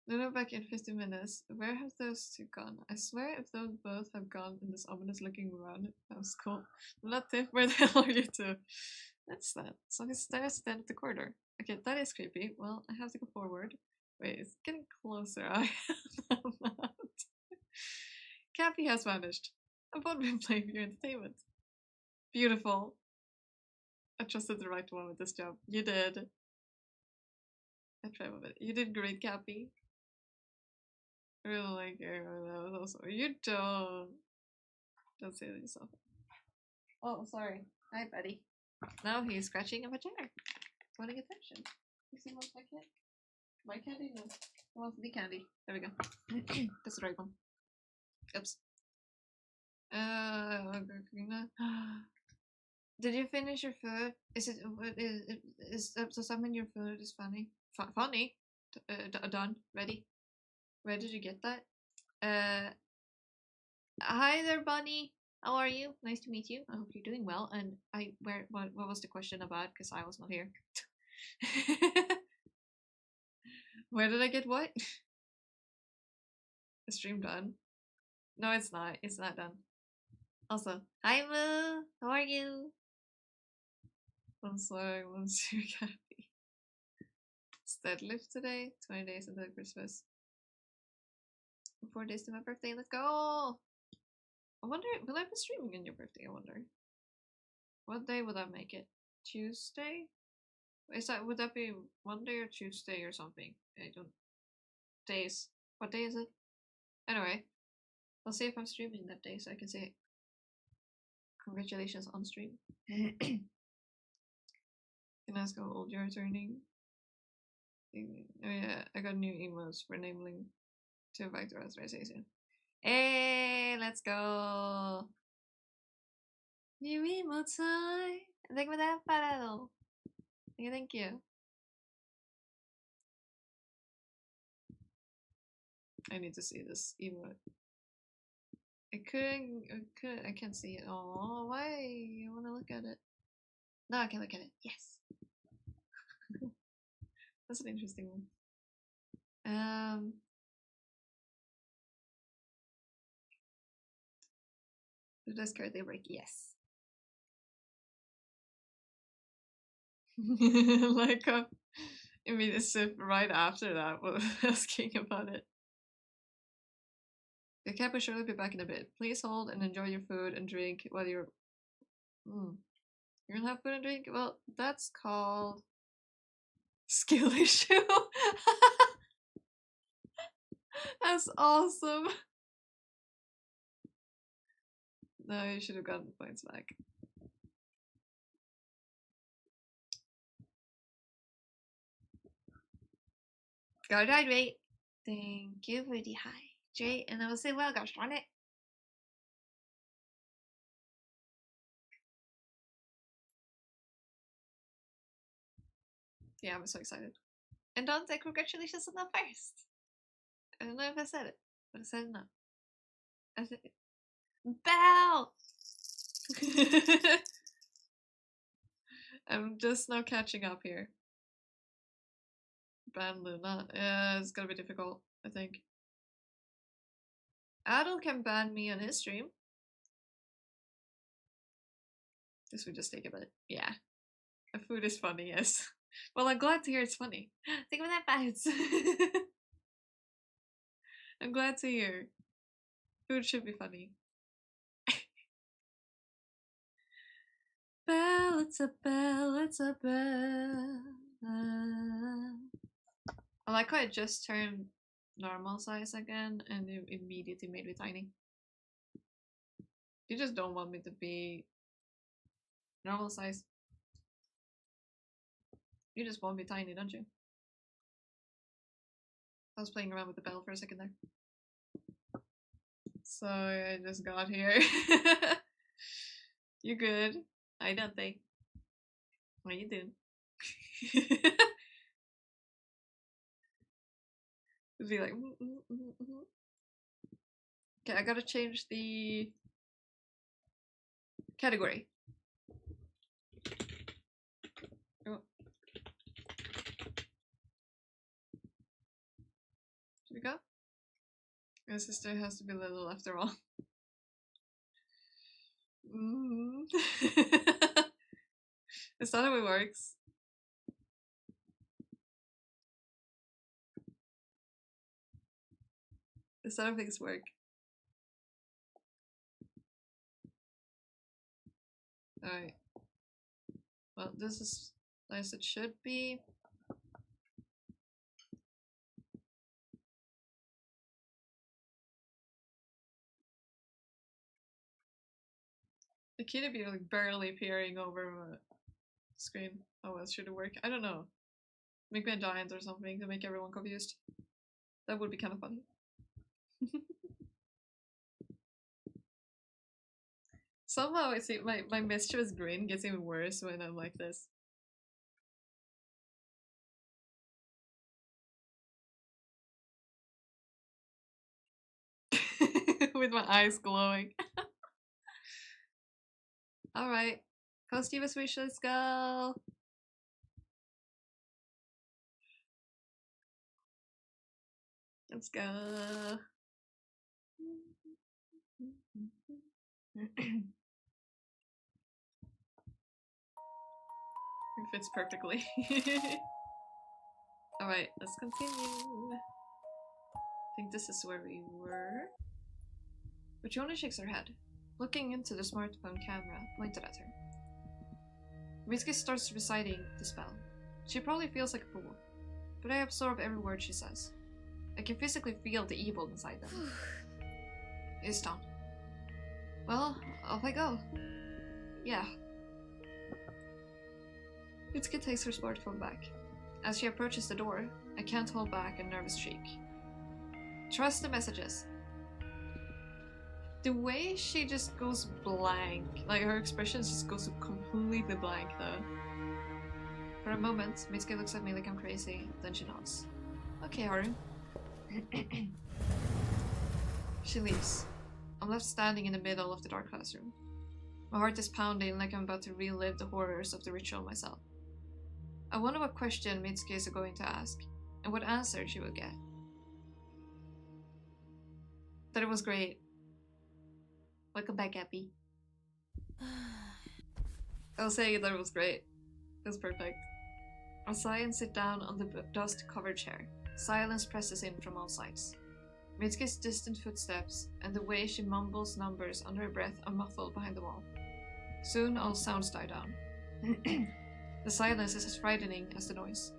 No, back in 50 minutes. Where have those 2 gone? I swear if those both have gone in this ominous looking run, that was cool. Not tip, where the hell are you 2? That's that. So he's there stand at the corridor. Okay, that is creepy. Well, I have to go forward. Wait, it's getting closer. I am not. Cappy has vanished. I've not been playing for your entertainment. Beautiful. I trusted the right one with this job. You did. I tried with it. You did great, Cappy. I really like it. That was also. You don't. Don't say that yourself. Oh, sorry. Hi, buddy. Now he's scratching at my chair. Wanting attention. You see what's my cat? My candy? No. It wants the candy. There we go. That's the right one. Oops. Did you finish your food? Is does that mean your food is funny? Funny? Done? Ready? Where did you get that? Hi there, Bunny. How are you? Nice to meet you. I hope you're doing well. And what was the question about? Because I was not here. Where did I get what? The stream done? No, it's not. It's not done. Also, hi Moo. How are you? I'm sorry. I'm super happy. It's deadlift today. 20 days until Christmas. 4 days to my birthday. Let's go. I wonder, will I be streaming on your birthday? I wonder. What day would that make it? Tuesday? Would that be Monday or Tuesday or something? I don't. Days. What day is it? Anyway, I'll see if I'm streaming that day so I can say congratulations on stream. Can ask how old you're turning. Oh yeah, I got new emos for enabling to vector authorization. Hey, let's go! New emo time! Thank you for that follow. Thank you. I need to see this emote. I can't see it. Oh, why? I want to look at it. No, I can look at it. Yes. That's an interesting one. The discard they break. Yes. Like I mean, it's right after that was asking about it. The cat will surely be back in a bit. Please hold and enjoy your food and drink while you're. You're gonna have food and drink? Well, that's called skill issue. That's awesome. No, you should have gotten the points back. Gotta hydrate. Thank you for the hydrate, and I will say, well, gosh darn it. Yeah, I'm so excited. And don't say congratulations on that first. I don't know if I said it, but I said it now. I said it. Bell! I'm just now catching up here. Ban Luna. It's gonna be difficult, I think. Adel can ban me on his stream. This would just take a bit. Yeah. The food is funny, yes. Well, I'm glad to hear it's funny. Think of that bites. I'm glad to hear. Food should be funny. Bell, it's a bell, it's a bell. I like how I just turned normal size again and it immediately made me tiny. You just don't want me to be normal size. You just want me tiny, don't you? I was playing around with the bell for a second there. So I just got here. You good? I don't think. What you doing? It'd be like, Okay, I gotta change the category. Oh. Should we go? My sister has to be little after all. Is that how it works? Is that how things work? Alright. Well, this is as it should be. The kid be like barely peering over my screen. Oh, well, should it work? I don't know. Make me a giant or something to make everyone confused. That would be kind of funny. Somehow I see my mischievous grin gets even worse when I'm like this. With my eyes glowing. Alright. Posthumous wish, let's go! Let's go! It fits perfectly. Alright, let's continue. I think this is where we were. But she only shakes her head, looking into the smartphone camera pointed at her. Mitsuki starts reciting the spell. She probably feels like a fool, but I absorb every word she says. I can physically feel the evil inside them. It's done. Well, off I go. Yeah. Mitsuki takes her smartphone back. As she approaches the door, I can't hold back a nervous shriek. Trust the messages. The way she just goes blank, like her expressions just goes completely blank though. For a moment, Mitsuki looks at me like I'm crazy, then she nods. Okay, Haru. She leaves. I'm left standing in the middle of the dark classroom. My heart is pounding like I'm about to relive the horrors of the ritual myself. I wonder what question Mitsuki is going to ask, and what answer she will get. That it was great. Welcome back, Abby. I'll say that it was great. It was perfect. I sigh and sit down on the dust-covered chair. Silence presses in from all sides. Mitsuki's distant footsteps and the way she mumbles numbers under her breath are muffled behind the wall. Soon all sounds die down. The silence is as frightening as the noise.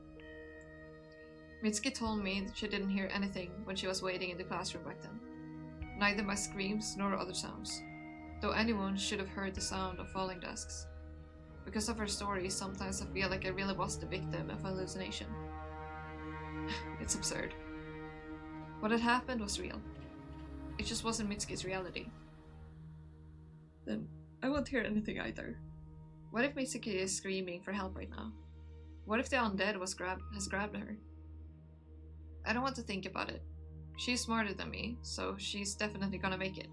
Mitsuki told me that she didn't hear anything when she was waiting in the classroom back then. Neither my screams nor other sounds, though anyone should have heard the sound of falling desks. Because of her story, sometimes I feel like I really was the victim of a hallucination. It's absurd. What had happened was real. It just wasn't Mitsuki's reality. Then I won't hear anything either. What if Mitsuki is screaming for help right now? What if the undead has grabbed her? I don't want to think about it. She's smarter than me, so she's definitely gonna make it.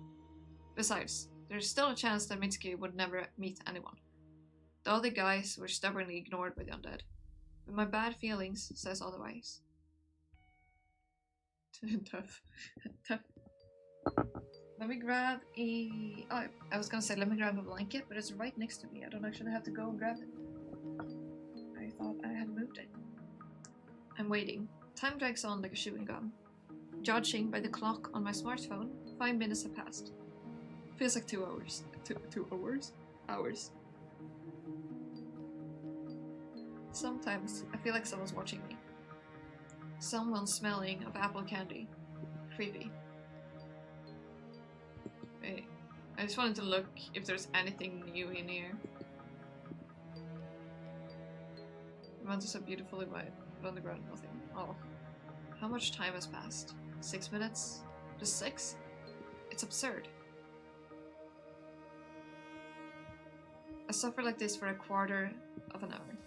Besides, there's still a chance that Mitsuki would never meet anyone. The other guys were stubbornly ignored by the undead, but my bad feelings says otherwise. Tough. Tough. Let me grab a... Oh, I was gonna say let me grab a blanket, but it's right next to me. I don't actually have to go and grab it. I thought I had moved it. I'm waiting. Time drags on like a chewing gum. Judging by the clock on my smartphone, 5 minutes have passed. Feels like 2 hours. 2 hours? Hours. Sometimes I feel like someone's watching me. Someone's smelling of apple candy. Creepy. Wait, I just wanted to look if there's anything new in here. The mountains are beautifully white, but on the ground nothing. Oh. How much time has passed? 6 minutes? Just 6? It's absurd. I suffer like this for a quarter of an hour.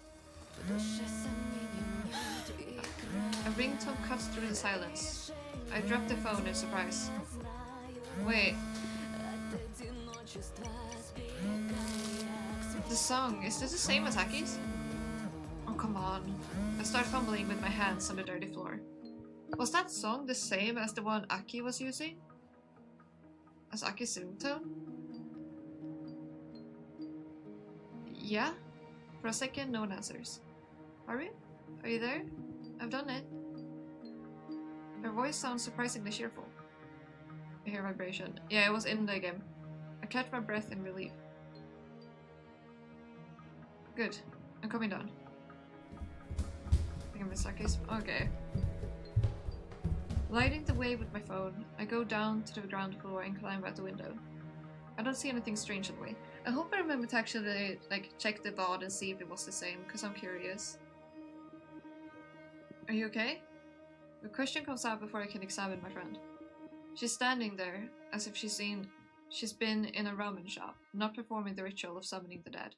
A ringtone cuts through the silence. I drop the phone in surprise. Wait. The song, is this the same as Aki's? Oh, come on. I start fumbling with my hands on the dirty floor. Was that song the same as the one Aki was using? As Aki's ringtone? Yeah? For a second, no one answers. Are you there? I've done it. Her voice sounds surprisingly cheerful. I hear vibration. Yeah, it was in the game. I catch my breath in relief. Good. I'm coming down. I think I'm in Saki's. Okay. Lighting the way with my phone, I go down to the ground floor and climb out the window. I don't see anything strange on the way. I hope I remember to actually check the VOD and see if it was the same, because I'm curious. Are you okay? The question comes out before I can examine my friend. She's standing there, as if she's been in a ramen shop, not performing the ritual of summoning the dead.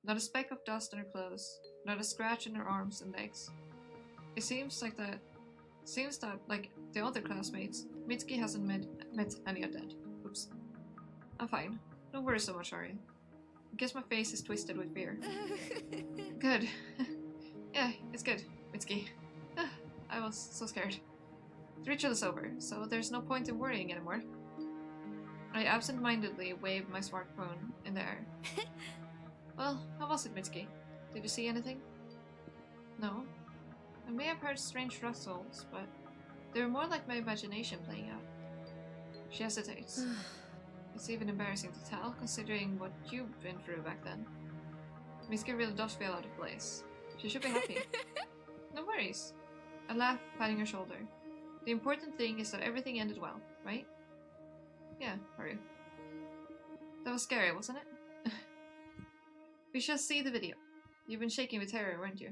Not a speck of dust on her clothes, not a scratch in her arms and legs. It seems that, like the other classmates, Mitsuki hasn't met any of dead. Oops. I'm fine. Don't worry so much, Ari. I guess my face is twisted with fear. Good. Yeah, it's good, Mitsuki. I was so scared. The ritual is over, so there's no point in worrying anymore. I absent-mindedly waved my smartphone in the air. Well, how was it, Mitsuki? Did you see anything? No. I may have heard strange rustles, but they were more like my imagination playing out. She hesitates. It's even embarrassing to tell, considering what you've been through back then. Mitsuki really does feel out of place. She should be happy. No worries. I laugh, patting her shoulder. The important thing is that everything ended well, right? Yeah, Haru. That was scary, wasn't it? We shall see the video. You've been shaking with terror, weren't you?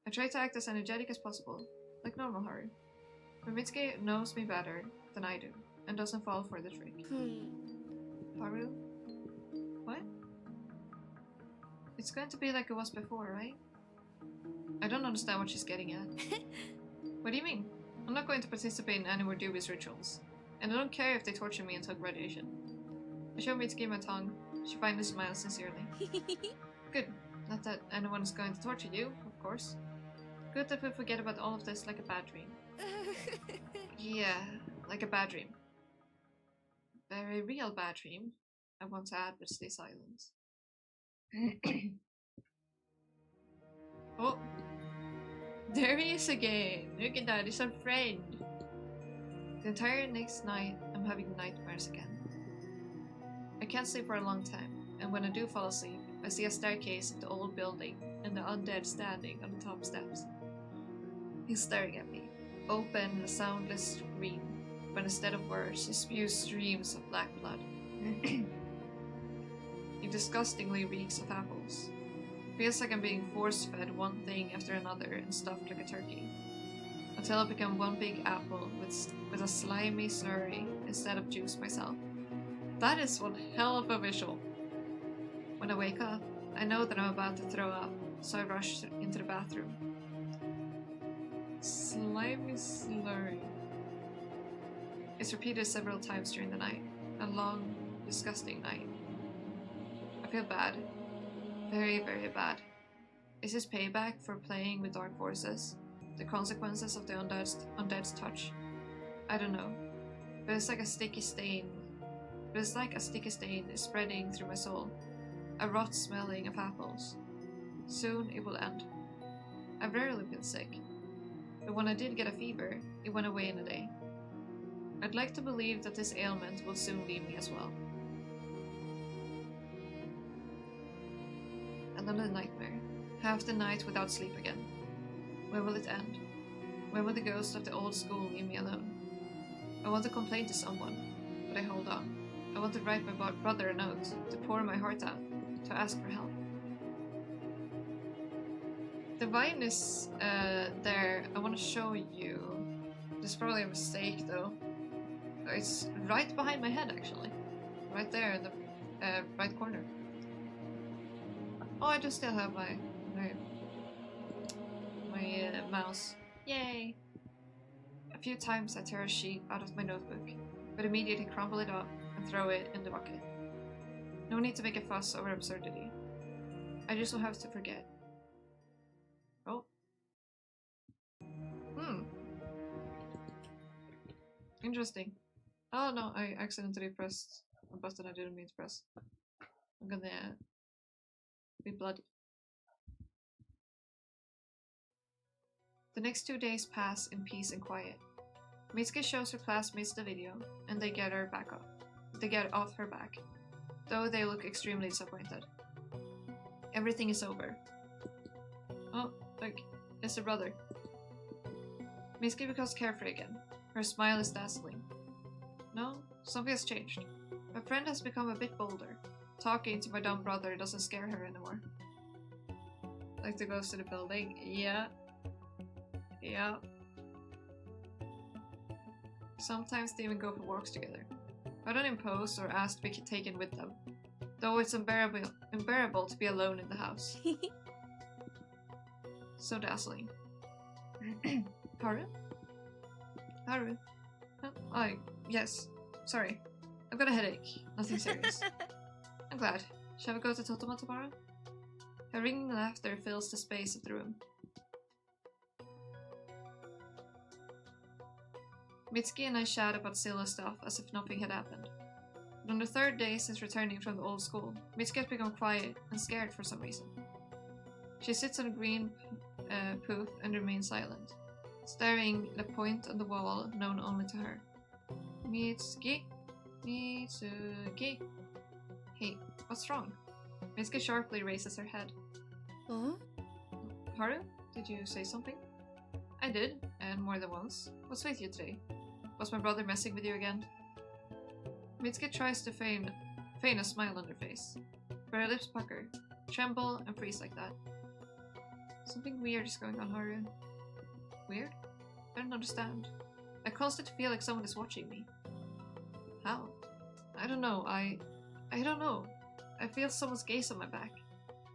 I try to act as energetic as possible, like normal Haru. But Mitsuki knows me better than I do, and doesn't fall for the trick. Haru? What? It's going to be like it was before, right? I don't understand what she's getting at. What do you mean? I'm not going to participate in any more dubious rituals, and I don't care if they torture me and take radiation. I show Mitsuki my tongue. She finally smiles sincerely. Good. Not that anyone is going to torture you, of course. Good that we forget about all of this like a bad dream. Yeah, like a bad dream. Very real bad dream, I want to add, but stay silent. Oh! There he is again! Look at that, he's our friend! The entire next night, I'm having nightmares again. I can't sleep for a long time, and when I do fall asleep, I see a staircase of the old building and the undead standing on the top steps. He's staring at me, open a soundless scream, but instead of words, he spews streams of black blood. He disgustingly reeks of apples. Feels like I'm being force-fed one thing after another and stuffed like a turkey, until I become one big apple with a slimy slurry instead of juice myself. That is one hell of a visual. When I wake up, I know that I'm about to throw up, so I rush into the bathroom. Slimy slurry. It's repeated several times during the night. A long, disgusting night. I feel bad. Very, very bad. Is this payback for playing with dark forces? The consequences of the undead's touch? I don't know. But it's like a sticky stain. is spreading through my soul. A rot smelling of apples. Soon it will end. I've rarely been sick. But when I did get a fever, it went away in a day. I'd like to believe that this ailment will soon leave me as well. Another nightmare. Half the night without sleep again. When will it end? When will the ghost of the old school leave me alone? I want to complain to someone, but I hold on. I want to write my brother a note, to pour my heart out, to ask for help. The vine is there. I want to show you. There's probably a mistake though. It's right behind my head actually. Right there in the right corner. Oh, I do still have my mouse. Yay! A few times I tear a sheet out of my notebook, but immediately crumble it up and throw it in the bucket. No need to make a fuss over absurdity. I just don't have to forget. Oh. Interesting. Oh no, I accidentally pressed a button I didn't mean to press. I'm gonna be bloody. The next 2 days pass in peace and quiet. Mitsuki shows her classmates the video, and they get her back up. They get off her back, though they look extremely disappointed. Everything is over. Oh, look, it's her brother. Mitsuki becomes carefree again. Her smile is dazzling. No, something has changed. My friend has become a bit bolder. Talking to my dumb brother doesn't scare her anymore. Like the ghost of the building? Yeah. Yeah. Sometimes they even go for walks together. I don't impose or ask to be taken with them, though it's unbearable to be alone in the house. So dazzling. Haru? Haru? Oh, yes. Sorry. I've got a headache. Nothing serious. I'm glad. Shall we go to Totoma tomorrow? Her ringing laughter fills the space of the room. Mitsuki and I chat about silly stuff as if nothing had happened. But on the third day since returning from the old school, Mitsuki has become quiet and scared for some reason. She sits on a green poof and remains silent, staring at a point on the wall known only to her. Mitsuki? Mitsuki? Hey, what's wrong? Mitsuki sharply raises her head. Huh? Haru, did you say something? I did, and more than once. What's with you today? Was my brother messing with you again? Mitsuki tries to feign a smile on her face, but her lips pucker, tremble, and freeze like that. Something weird is going on, Haru. Weird? I don't understand. I constantly feel like someone is watching me. How? I don't know. I don't know. I feel someone's gaze on my back.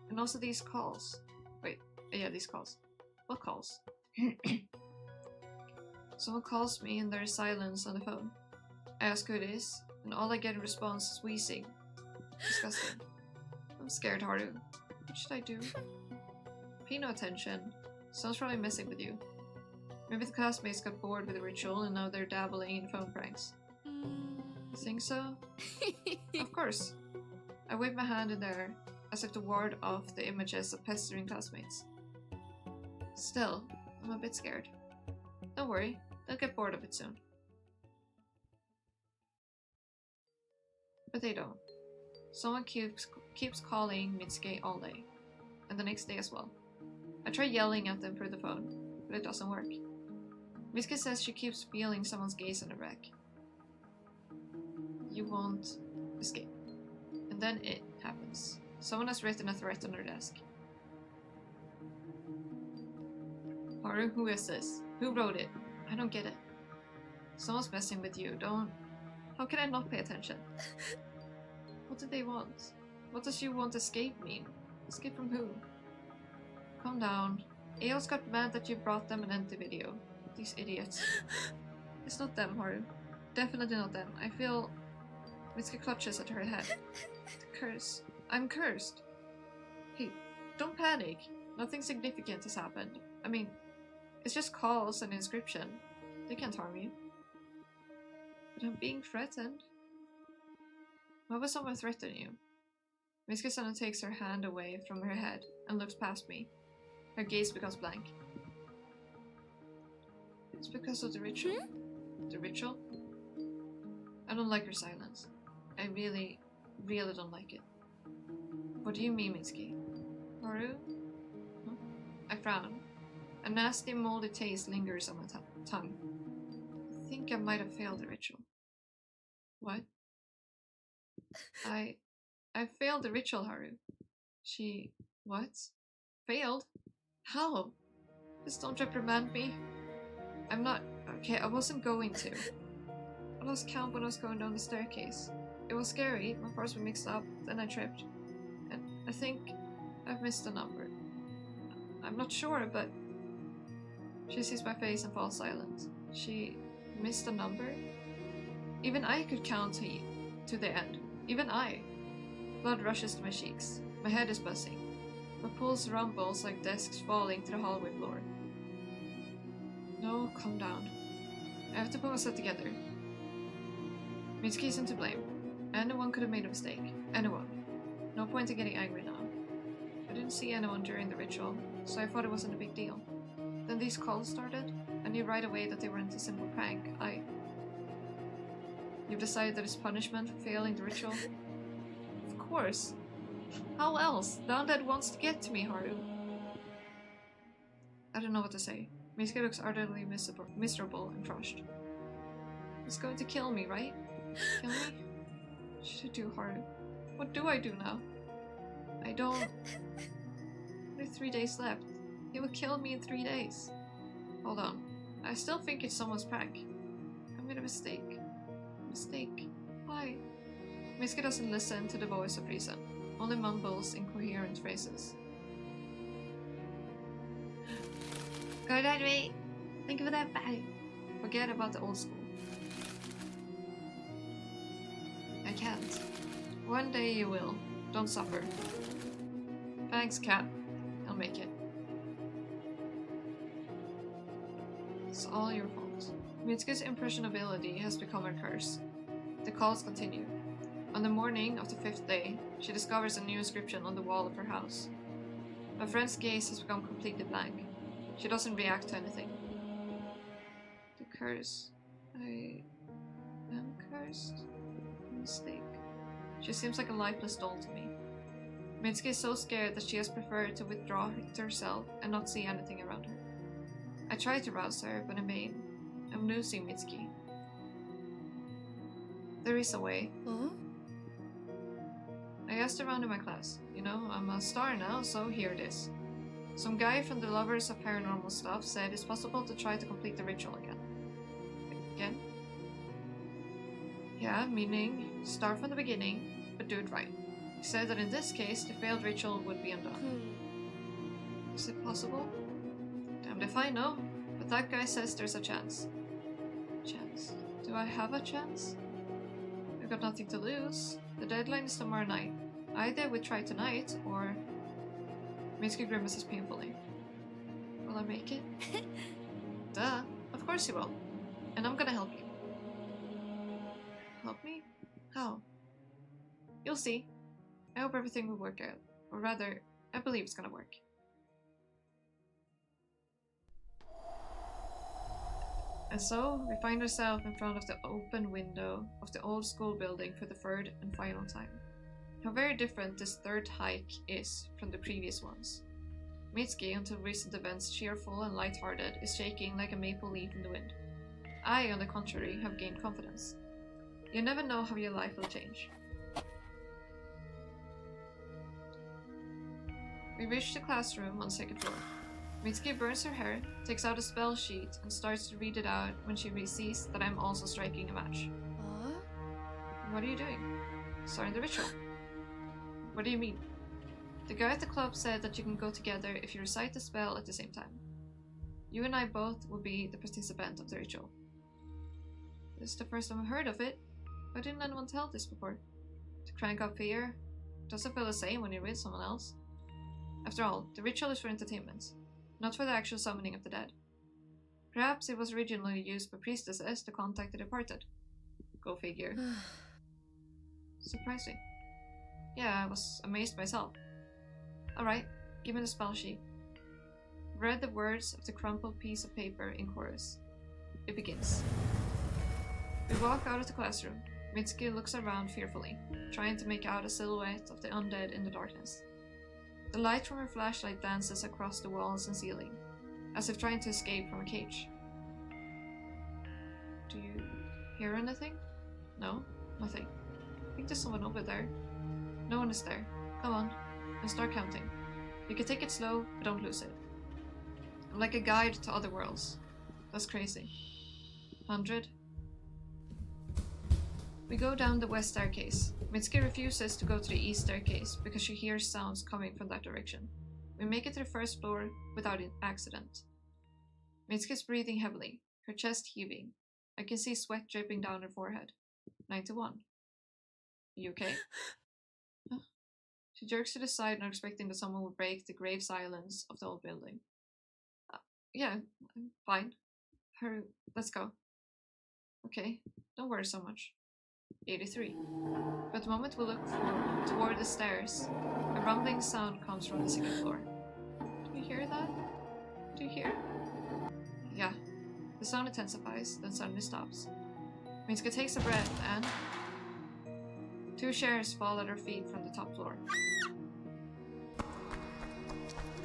And also these calls. Wait, yeah, these calls. What calls? Someone calls me and there is silence on the phone. I ask who it is, and all I get in response is wheezing. Disgusting. I'm scared, Haru. What should I do? Pay no attention. Someone's probably messing with you. Maybe the classmates got bored with the ritual and now they're dabbling in phone pranks. You think so? Of course. I wave my hand in the air, as if to ward off the images of pestering classmates. Still, I'm a bit scared. Don't worry, they'll get bored of it soon. But they don't. Someone keeps calling Mitsuki all day, and the next day as well. I try yelling at them through the phone, but it doesn't work. Mitsuki says she keeps feeling someone's gaze on her back. You won't escape. And then it happens. Someone has written a threat on her desk. Haru, who is this? Who wrote it? I don't get it. Someone's messing with you. Don't... How can I not pay attention? What do they want? What does you want escape mean? Escape from who? Calm down. Eos got mad that you brought them an empty video. These idiots. It's not them, Haru. Definitely not them. I feel... Mitsuki clutches at her head. The curse. I'm cursed. Hey, don't panic. Nothing significant has happened. I mean, it's just calls and inscription. They can't harm you. But I'm being threatened. Why would someone threaten you? Mitsuki suddenly takes her hand away from her head and looks past me. Her gaze becomes blank. It's because of the ritual. The ritual? I don't like her silence. I really, really don't like it. What do you mean, Mitsuki? Haru? frown. A nasty, moldy taste lingers on my tongue. I think I might have failed the ritual. What? I failed the ritual, Haru. She... what? Failed? How? Just don't reprimand me. I'm not... okay, I wasn't going to. I lost count when I was going down the staircase. It was scary, my parts were mixed up, then I tripped. And I think I've missed a number. I'm not sure, but... She sees my face and falls silent. She missed a number? Even I could count to the end. Even I. Blood rushes to my cheeks. My head is buzzing. My pulse rumbles like desks falling to the hallway floor. No, calm down. I have to put myself together. Mitsuki isn't to blame. Anyone could have made a mistake. Anyone. No point in getting angry now. I didn't see anyone during the ritual, so I thought it wasn't a big deal. Then these calls started. I knew right away that they weren't a simple prank. You've decided that it's punishment for failing the ritual? Of course. How else? The undead wants to get to me, Haru. I don't know what to say. Mitsuki looks utterly miserable and crushed. It's going to kill me, right? Kill me? What should I do, Haru? What do I do now? I don't... Only 3 days left. He will kill me in 3 days. Hold on. I still think it's someone's prank. I made a mistake. Mistake? Why? Mitsuki doesn't listen to the voice of reason. Only mumbles incoherent phrases. Go that way. Think of that bag. Forget about the old school. I can't. One day you will. Don't suffer. Thanks, cat. I'll make it. It's all your fault. Mitsuki's impressionability has become her curse. The calls continue. On the morning of the 5th day, she discovers a new inscription on the wall of her house. My friend's gaze has become completely blank. She doesn't react to anything. The curse. I am cursed? A mistake. She seems like a lifeless doll to me. Mitsuki is so scared that she has preferred to withdraw to herself and not see anything around her. I try to rouse her, but in vain. I'm losing Mitsuki. There is a way. Huh? I asked around in my class. You know, I'm a star now, so here it is. Some guy from the Lovers of Paranormal Stuff said it's possible to try to complete the ritual again. Again? Yeah, meaning start from the beginning, but do it right. He said that in this case, the failed ritual would be undone. Is it possible? Damned if I know, but that guy says there's a chance. Chance? Do I have a chance? I've got nothing to lose. The deadline is tomorrow night. Either we try tonight, or... Mitsuki grimaces painfully. Will I make it? Duh, of course you will. And I'm gonna help you. Help me? How? You'll see. I hope everything will work out. Or rather, I believe it's gonna work. And so, we find ourselves in front of the open window of the old school building for the third and final time. How very different this third hike is from the previous ones. Mitsuki, until recent events cheerful and light-hearted, is shaking like a maple leaf in the wind. I, on the contrary, have gained confidence. You never know how your life will change. We reach the classroom on the 2nd floor. Mitsuki burns her hair, takes out a spell sheet, and starts to read it out when she sees that I'm also striking a match. What are you doing? Starting the ritual. What do you mean? The guy at the club said that you can go together if you recite the spell at the same time. You and I both will be the participant of the ritual. This is the first time I've heard of it. Why didn't anyone tell this before? To crank up fear? Doesn't feel the same when you're with someone else. After all, the ritual is for entertainment, not for the actual summoning of the dead. Perhaps it was originally used by priestesses to contact the departed. Go figure. Surprising. Yeah, I was amazed myself. Alright, give me the spell sheet. Read the words of the crumpled piece of paper in chorus. It begins. We walk out of the classroom. Mitsuki looks around fearfully, trying to make out a silhouette of the undead in the darkness. The light from her flashlight dances across the walls and ceiling, as if trying to escape from a cage. Do you hear anything? No, nothing. I think there's someone over there. No one is there. Come on, and start counting. You can take it slow, but don't lose it. I'm like a guide to other worlds. That's crazy. 100. We go down the west staircase. Mitsuki refuses to go to the east staircase because she hears sounds coming from that direction. We make it to the first floor without an accident. Mitsuki is breathing heavily, her chest heaving. I can see sweat dripping down her forehead. 91. You okay? Huh? She jerks to the side, not expecting that someone would break the grave silence of the old building. Yeah, I'm fine. Hurry, let's go. Okay, don't worry so much. 83. But the moment we look toward the stairs, a rumbling sound comes from the second floor. Do you hear that? Do you hear? Yeah. The sound intensifies, then suddenly stops. Mitsuki takes a breath and... 2 chairs fall at her feet from the top floor.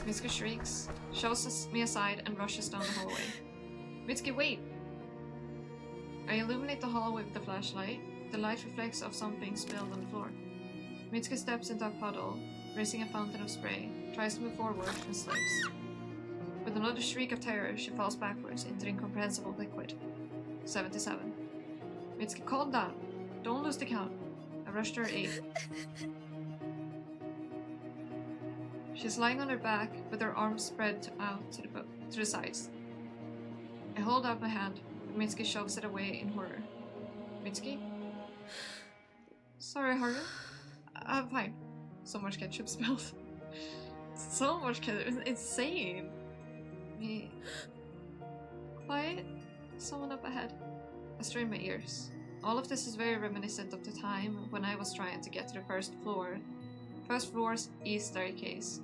Mitsuki shrieks, shoves me aside, and rushes down the hallway. Mitsuki, wait! I illuminate the hallway with the flashlight. The light reflects off something spilled on the floor. Mitsuki steps into a puddle, raising a fountain of spray, tries to move forward, and slips. With another shriek of terror, she falls backwards into the incomprehensible liquid. 77. Mitsuki, calm down. Don't lose the count. I rush to her aid. She's lying on her back, with her arms spread out to the sides. I hold out my hand, but Mitsuki shoves it away in horror. Mitsuki? Sorry, Haru. I'm fine. So much ketchup spilled. So much ketchup. It's insane. Me. Quiet. Someone up ahead. I strain my ears. All of this is very reminiscent of the time when I was trying to get to the first floor's east staircase,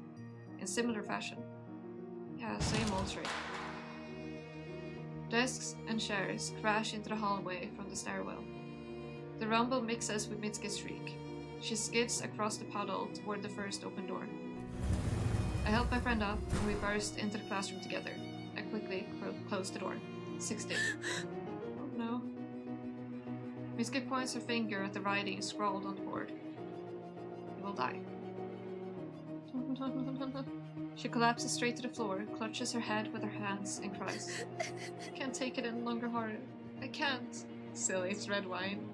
in similar fashion. Yeah, same old trick. Desks and chairs crash into the hallway from the stairwell. The rumble mixes with Mitsuki's shriek. She skids across the puddle toward the first open door. I help my friend up and we burst into the classroom together. I quickly close the door. 60. Oh no. Mitsuki points her finger at the writing scrawled on the board. You will die. She collapses straight to the floor, clutches her head with her hands, and cries. I can't take it any longer, Haru. I can't. Silly, it's red wine.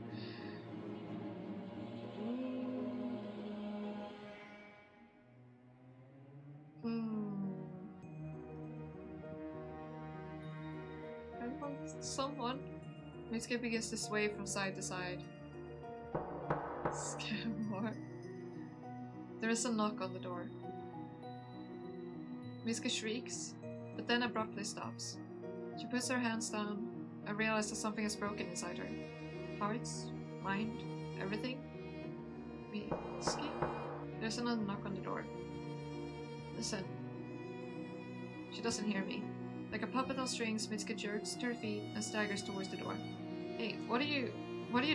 I want someone. Mitsuki begins to sway from side to side. Scare more. There is a knock on the door. Mitsuki shrieks, but then abruptly stops. She puts her hands down. I realize that something is broken inside her. Hearts, mind, everything. Mitsuki? There's another knock on the door. Listen. She doesn't hear me. Like a puppet on strings, Mitsuki jerks to her feet and staggers towards the door. Hey, what are you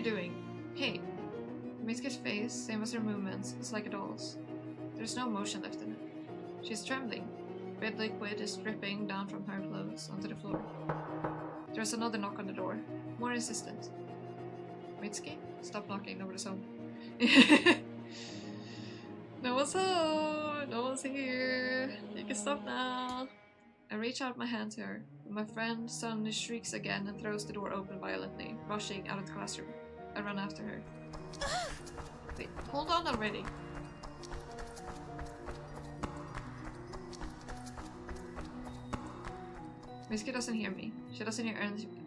doing? Hey! Mitsuki's face, same as her movements, is like a doll's. There's no motion left in it. She's trembling. Red liquid is dripping down from her clothes onto the floor. There's another knock on the door, more insistent. Mitsuki? Stop knocking, nobody's home. No one's home! No one's here! You can stop now! I reach out my hand to her, but my friend suddenly shrieks again and throws the door open violently, rushing out of the classroom. I run after her. Wait, hold on already. Mitsuki doesn't hear me. She doesn't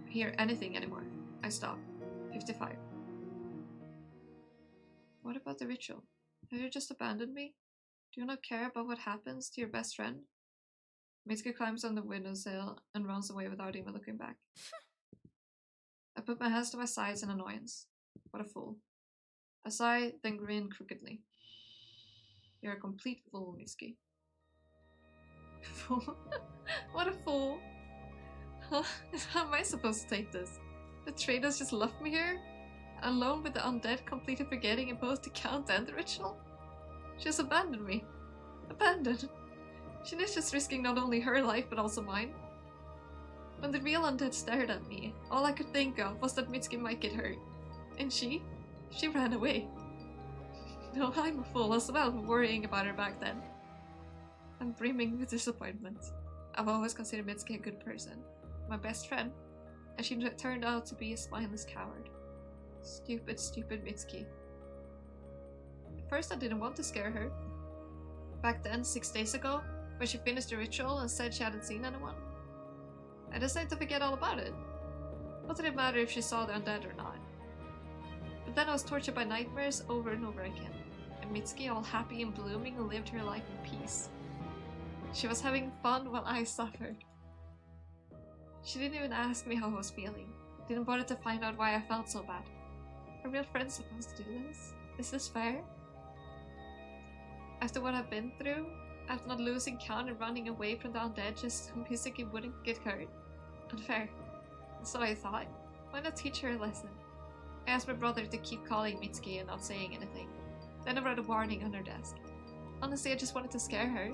hear anything anymore. I stop. 55. What about the ritual? Have you just abandoned me? Do you not care about what happens to your best friend? Mitsuki climbs on the windowsill and runs away without even looking back. I put my hands to my sides in annoyance. What a fool. I sigh, then grin crookedly. You're a complete fool, Mitsuki. Fool? What a fool! How am I supposed to take this? The traitors just left me here? Alone with the undead, completely forgetting both the count and the ritual? She has abandoned me. Abandoned. She knew she's risking not only her life but also mine. When the real undead stared at me, all I could think of was that Mitsuki might get hurt. And she ran away. No, I'm a fool as well for worrying about her back then. I'm brimming with disappointment. I've always considered Mitsuki a good person, my best friend, and she turned out to be a spineless coward. Stupid, stupid Mitsuki. At first I didn't want to scare her. Back then, 6 days ago, when she finished the ritual and said she hadn't seen anyone, I decided to forget all about it. What did it matter if she saw the undead or not? But then I was tortured by nightmares over and over again, and Mitsuki, all happy and blooming, lived her life in peace. She was having fun while I suffered. She didn't even ask me how I was feeling, didn't bother to find out why I felt so bad. Are real friends supposed to do this? Is this fair? After what I've been through, after not losing count and running away from the undead just so Mitsuki wouldn't get hurt? Unfair. So I thought, why not teach her a lesson? I asked my brother to keep calling Mitsuki and not saying anything. Then I read a warning on her desk. Honestly, I just wanted to scare her,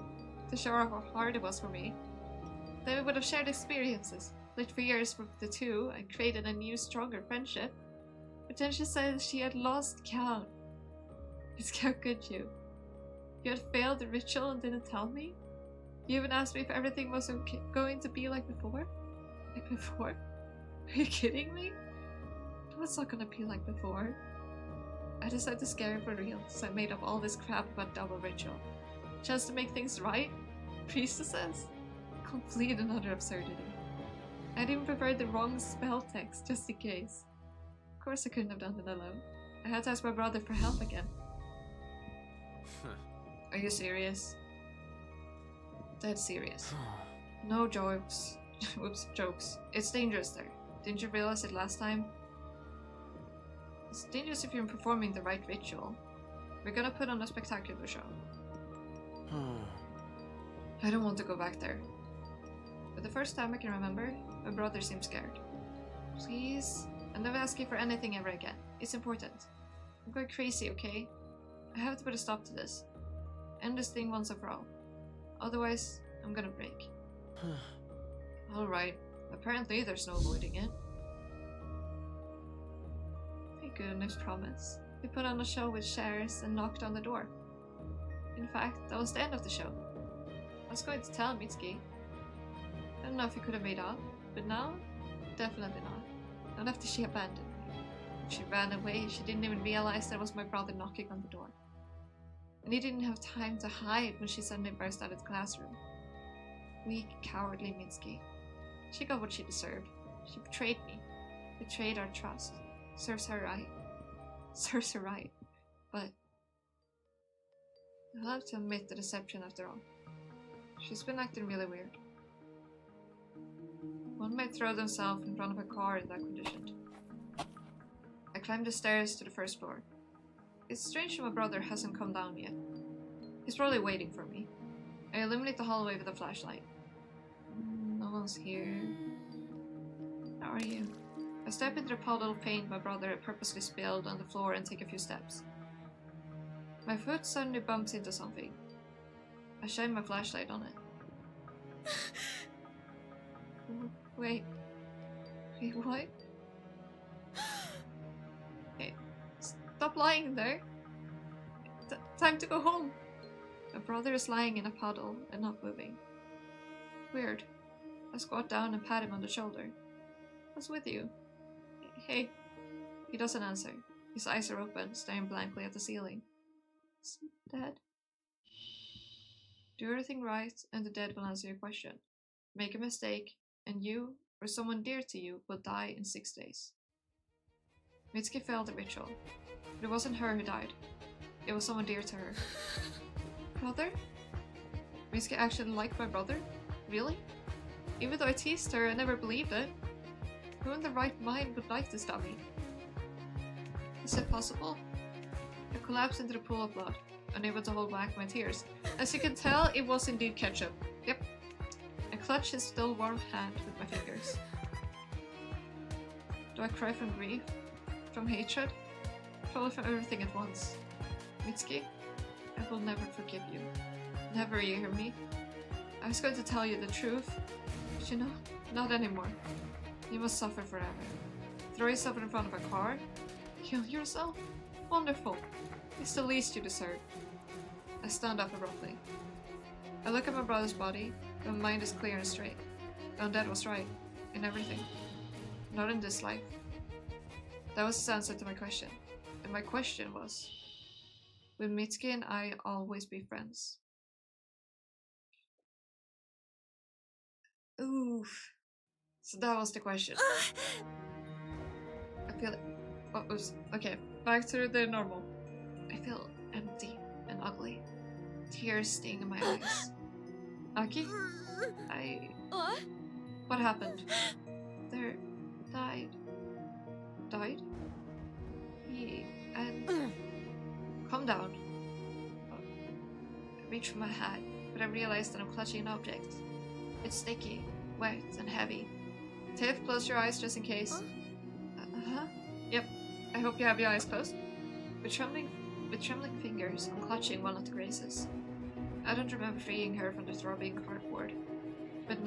to show her how hard it was for me. Then we would have shared experiences, lived for years with the two, and created a new, stronger friendship. But then she said she had lost count. Mitsuki, how could you? You had failed the ritual and didn't tell me? You even asked me if everything was going to be like before? Like before? Are you kidding me? No, it's not gonna be like before. I decided to scare her for real, so I made up all this crap about double ritual. Just to make things right? Priestesses? Complete another absurdity. I'd even prepared the wrong spell text, just in case. Of course I couldn't have done it alone. I had to ask my brother for help again. Are you serious? Dead serious. No jokes. Whoops, jokes. It's dangerous there. Didn't you realize it last time? It's dangerous if you're performing the right ritual. We're gonna put on a spectacular show. I don't want to go back there. For the first time I can remember, my brother seemed scared. Please, I'll never ask you for anything ever again. It's important. I'm going crazy, okay? I have to put a stop to this. End this thing once and for all. Otherwise, I'm gonna break. Alright, apparently there's no avoiding it. Thank goodness, promise. We put on a show with chairs and knocked on the door. In fact, that was the end of the show. I was going to tell Mitsuki. I don't know if he could have made out, but now, definitely not. Not after she abandoned me. When she ran away, she didn't even realize that it was my brother knocking on the door. And he didn't have time to hide when she suddenly burst out of the classroom. Weak, cowardly Mitsuki. She got what she deserved. She betrayed me. Betrayed our trust. Serves her right. Serves her right. But I'll have to admit the deception after all. She's been acting really weird. One might throw themselves in front of a car in that condition. I climbed the stairs to the first floor. It's strange that my brother hasn't come down yet. He's probably waiting for me. I illuminate the hallway with a flashlight. No one's here. How are you? I step into the puddle of paint my brother purposely spilled on the floor and take a few steps. My foot suddenly bumps into something. I shine my flashlight on it. Wait, what? Hey, stop lying there. Time to go home. My brother is lying in a puddle and not moving. Weird. I squat down and pat him on the shoulder. What's with you? Hey. He doesn't answer. His eyes are open, staring blankly at the ceiling. Is he dead? Do everything right, and the dead will answer your question. Make a mistake, and you, or someone dear to you, will die in 6 days. Mitsuki failed the ritual. But it wasn't her who died. It was someone dear to her. Brother? Mitsuki actually liked my brother? Really? Even though I teased her, I never believed it. Who in the right mind would like this dummy? Is it possible? I collapsed into the pool of blood, unable to hold back my tears. As you can tell, it was indeed ketchup. Yep. I clutched his still warm hand with my fingers. Do I cry from grief? From hatred? Probably from everything at once. Mitsuki, I will never forgive you. Never, you hear me? I was going to tell you the truth, but you know, not anymore. You must suffer forever. Throw yourself in front of a car? Kill yourself? Wonderful. It's the least you deserve. I stand up abruptly. I look at my brother's body, but my mind is clear and straight. Undead was right. In everything. Not in this life. That was his answer to my question. And my question was, will Mitsuki and I always be friends? Oof. So that was the question. I feel what was okay, back to the normal. I feel empty and ugly. Tears sting in my eyes. Aki? What happened? There died. Died? Calm down. I reach for my hat, but I realize that I'm clutching an object. It's sticky, wet, and heavy. Tiff, close your eyes just in case. Uh-huh. Yep. I hope you have your eyes closed. With trembling fingers, I'm clutching one of the graces. I don't remember freeing her from the throbbing cardboard. But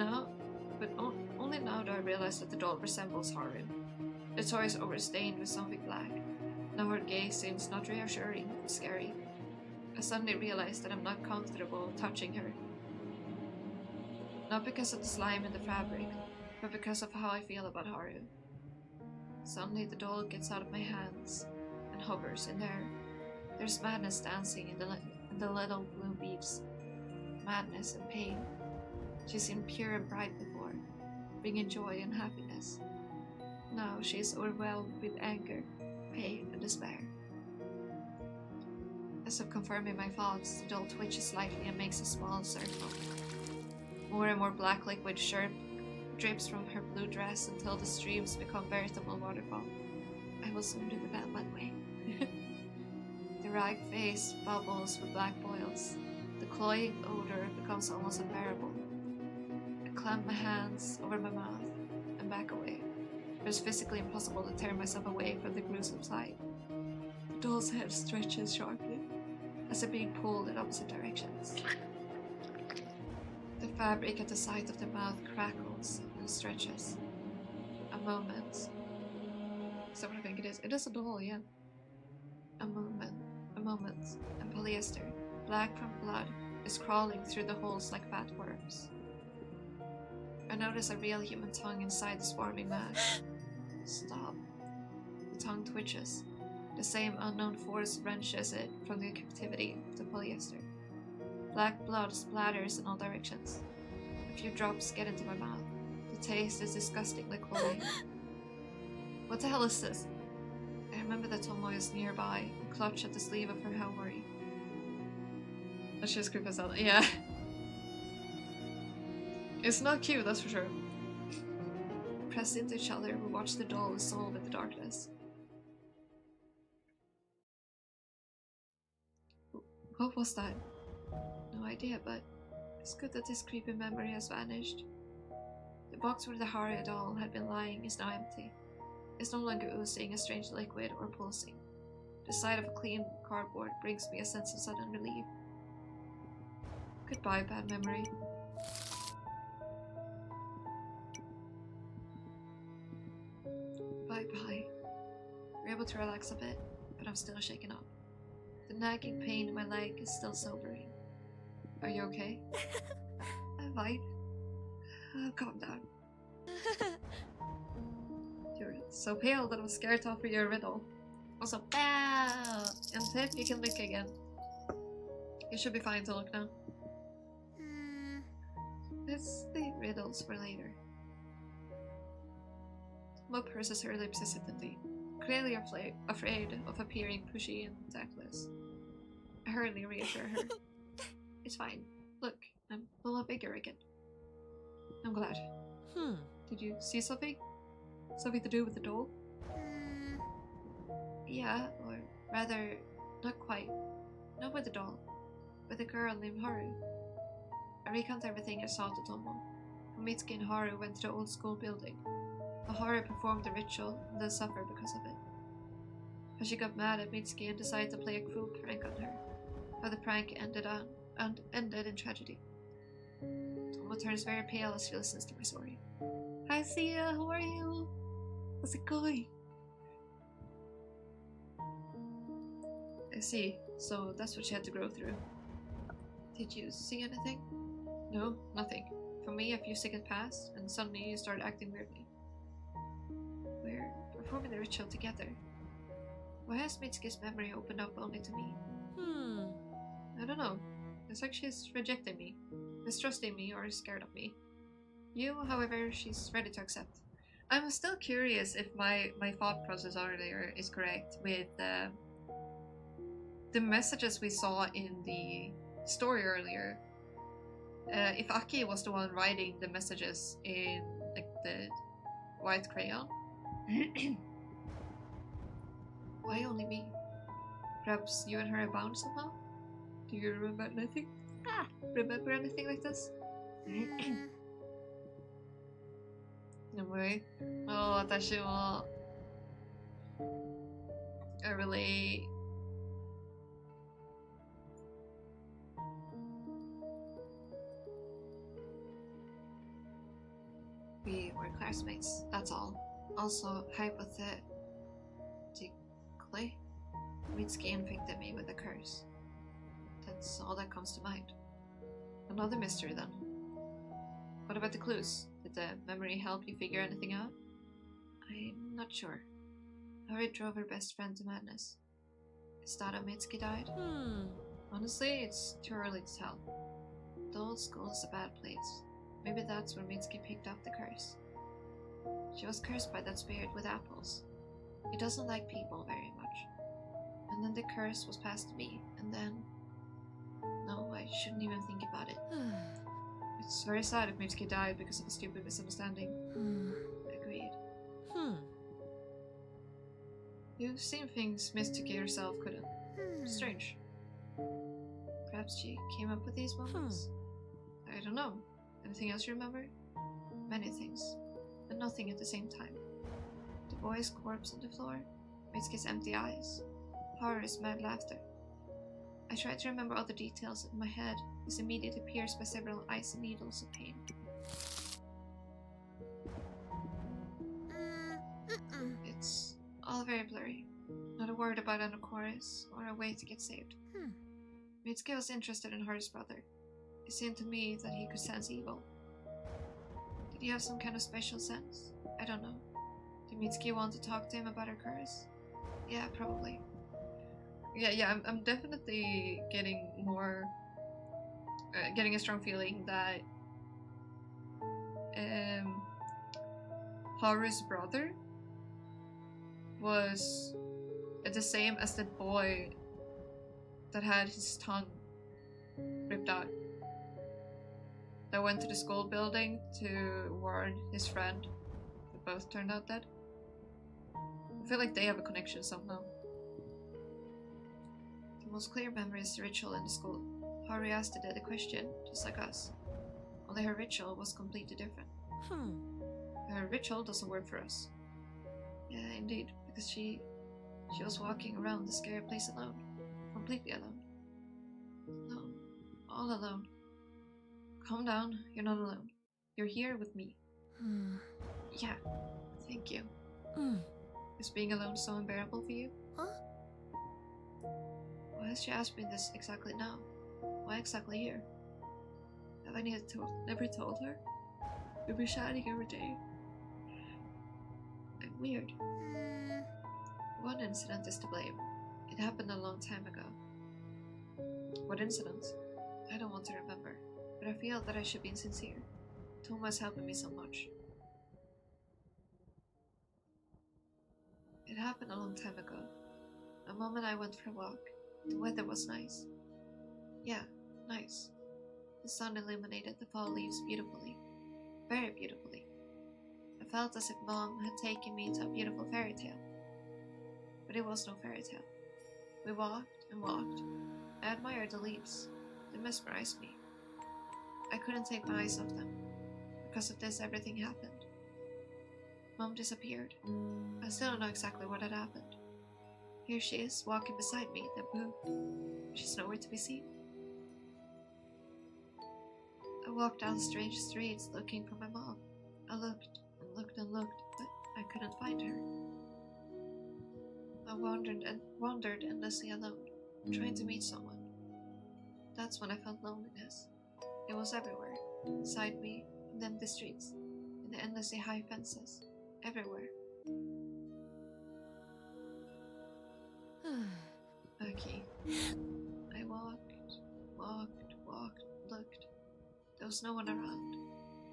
only now do I realize that the doll resembles Haru. The toy is overstained with something black. Now her gaze seems not reassuring, but scary. I suddenly realize that I'm not comfortable touching her. Not because of the slime in the fabric, but because of how I feel about Haru. Suddenly the doll gets out of my hands and hovers in there. There's madness dancing in the little blue beads. Madness and pain. She seemed pure and bright before, bringing joy and happiness. Now she is overwhelmed with anger, pain, and despair. As if confirming my thoughts, the doll twitches slightly and makes a small circle. More and more black liquid drips from her blue dress until the streams become veritable waterfall. I will soon do that, by the way. The rag face bubbles with black boils. The cloying odor becomes almost unbearable. I clamp my hands over my mouth and back away. It is physically impossible to tear myself away from the gruesome sight. The doll's head stretches sharply, as if being pulled in opposite directions. The fabric at the side of the mouth crackles and stretches. A moment. Is that what I think it is? It is a doll, yeah. A moment, and polyester, black from blood, is crawling through the holes like fat worms. I notice a real human tongue inside the swarming mass. Stop. The tongue twitches. The same unknown force wrenches it from the captivity of the polyester. Black blood splatters in all directions. A few drops get into my mouth. The taste is disgustingly cloying. What the hell is this? I remember that Tomoe is nearby and clutch at the sleeve of her Haori. Let's just creep us out. Yeah. It's not cute, that's for sure. Pressed into each other, we watch the doll dissolve in the darkness. What was that? No idea, but it's good that this creepy memory has vanished. The box where the Haru doll had been lying is now empty. It's no longer oozing a strange liquid or pulsing. The sight of a clean cardboard brings me a sense of sudden relief. Goodbye, bad memory. Bye-bye. We're able to relax a bit, but I'm still shaken up. The nagging pain in my leg is still sobering. Are you okay? I'm fine. Calm down. You're so pale that I'm scared to offer you a riddle. Also, pow! And Tiff, you can look again. You should be fine to look now. Let's leave riddles for later. Mo purses her lips hesitantly, clearly afraid of appearing pushy and tactless. I hurriedly reassure her. It's fine. Look, I'm a little bigger again. I'm glad. Did you see something? Something to do with the doll? Yeah, or rather, not quite. Not with the doll. With a girl named Haru. I recount everything I saw to Tomo. Mitsuki and Haru went to the old school building. Haru performed the ritual and then suffered because of it. How she got mad at Mitsuki and decided to play a cruel prank on her. How the prank ended and ended in tragedy. Tomo turns very pale as she listens to my story. Hi Sia, how are you? How's it going? I see, so that's what she had to go through. Did you see anything? No, nothing. For me, a few seconds passed, and suddenly you started acting weirdly. We're performing the ritual together. Why has Mitsuki's memory opened up only to me? I don't know. It's like she's rejecting me, mistrusting me, or scared of me. You, however, she's ready to accept. I'm still curious if my thought process earlier is correct with the messages we saw in the story earlier. If Aki was the one writing the messages in like the white crayon. Why only me? Perhaps you and her are bound somehow? Do you remember anything? Remember anything like this? Anyway, watashi mo really we were classmates, that's all. Also, hypothetically, Mitsuki infected me with a curse. That's all that comes to mind. Another mystery then. What about the clues? Did the memory help you figure anything out? I'm not sure. Hori drove her best friend to madness. Is that how Mitsuki died? Honestly, it's too early to tell. The old school is a bad place. Maybe that's where Mitsuki picked up the curse. She was cursed by that spirit with apples. He doesn't like people very much. And then the curse was passed to me, and then... No, I shouldn't even think about it. It's very sad if Mitsuki died because of a stupid misunderstanding. Agreed. You've seen things Mitsuki herself couldn't. Strange. Perhaps she came up with these moments? I don't know. Anything else you remember? Many things, but nothing at the same time. The boy's corpse on the floor, Mitsuki's empty eyes, Haru's mad laughter. I tried to remember all the details in my head, was immediately pierced by several icy needles of pain. It's all very blurry. Not a word about an chorus or a way to get saved. Mitsuki was interested in Haru's brother. It seemed to me that he could sense evil. Did he have some kind of special sense? I don't know. Did Mitsuki want to talk to him about her curse? Yeah, probably. Yeah, I'm definitely getting more... getting a strong feeling that... Haru's brother was the same as the boy that had his tongue ripped out. That went to the school building to warn his friend. They both turned out dead. I feel like they have a connection somehow. The most clear memory is the ritual in the school. Haru asked the question, just like us. Only her ritual was completely different. Her ritual doesn't work for us. Yeah, indeed, because she was walking around the scary place alone. Completely alone. Alone. All alone. Calm down, you're not alone. You're here with me. Yeah, thank you. Is being alone so unbearable for you? Why has she asked me this exactly now? Why exactly here? Have I never told her? We've been chatting every day. I'm weird. One incident is to blame. It happened a long time ago. What incident? I don't want to remember, but I feel that I should be sincere. Toma is helping me so much. It happened a long time ago. A mom and I went for a walk. The weather was nice. Yeah, nice. The sun illuminated the fall leaves beautifully. Very beautifully. I felt as if Mom had taken me to a beautiful fairy tale. But it was no fairy tale. We walked and walked. I admired the leaves. They mesmerized me. I couldn't take my eyes off them. Because of this, everything happened. Mom disappeared. I still don't know exactly what had happened. Here she is, walking beside me, then moved. She's nowhere to be seen. I walked down strange streets looking for my mom. I looked and looked and looked, but I couldn't find her. I wandered endlessly alone, trying to meet someone. That's when I felt loneliness. It was everywhere, inside me, in the empty streets, in the endlessly high fences, everywhere. Okay. I walked, looked. There was no one around.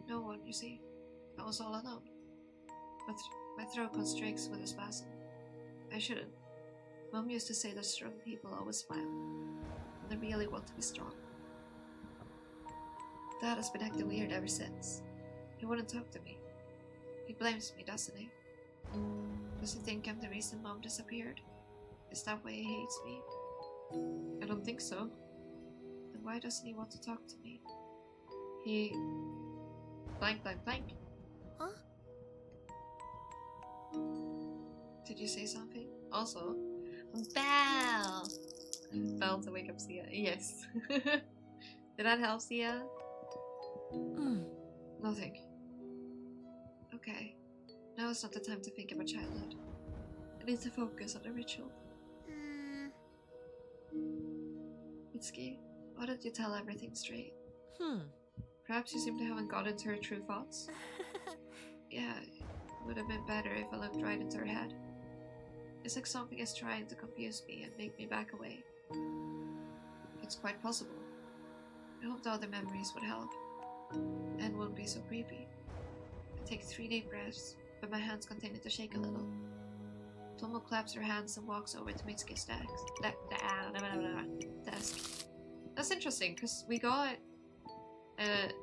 No one, you see. I was all alone. My throat constricts with a spasm. I shouldn't. Mom used to say that strong people always smile, and they really want to be strong. Dad has been acting weird ever since. He wouldn't talk to me. He blames me, doesn't he? Does he think I'm the reason Mom disappeared? Is that why he hates me? I don't think so. Then why doesn't he want to talk to me? He... blank. Huh? Did you say something? Also, Bell! Bell to wake up Sia. Yes. Did that help, Sia? Nothing. Okay. Now is not the time to think about childhood. I need to focus on the ritual. Mitsuki, why don't you tell everything straight? Perhaps you simply haven't got into her true thoughts? Yeah, it would have been better if I looked right into her head. It's like something is trying to confuse me and make me back away. It's quite possible. I hope the other memories would help, and won't be so creepy. I take 3 deep breaths, but my hands continue to shake a little. Tomo claps her hands and walks over to Mitsuki's desk. That's interesting, because we got... that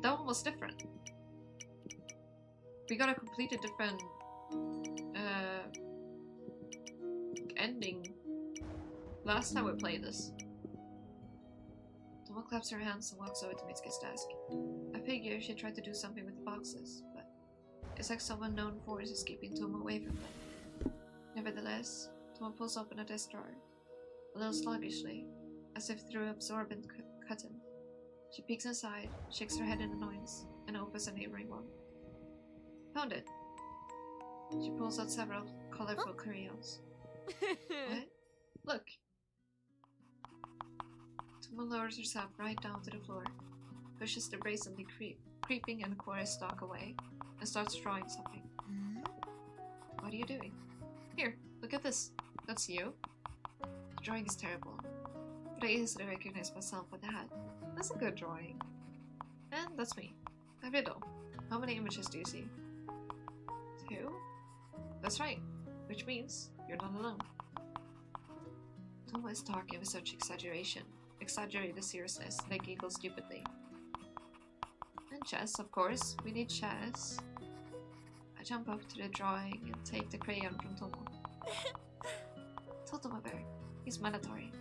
one was different. We got a completely different ending last time we played this. Tomo claps her hands and walks over to Mitsuki's desk. I figure she tried to do something with the boxes, but it's like some unknown force is keeping Tomo away from them. Nevertheless, Tomo pulls open a desk drawer, a little sluggishly, as if through absorbent cotton. She peeks inside, shakes her head in annoyance, and opens a neighboring one. Found it. She pulls out several colorful crayons. What? Look. Tomo lowers herself right down to the floor, pushes the brazenly creeping and chorus stalk away, and starts drawing something. What are you doing? Here, look at this. That's you. The drawing is terrible, but I easily recognize myself with the hat. That's a good drawing. And that's me. A riddle. How many images do you see? 2? That's right, which means you're not alone. Tomo is talking with such exaggerated seriousness, and I giggle stupidly. And chess, of course. We need chess. I jump up to the drawing and take the crayon from Tomo. Totomo bear. He's mandatory.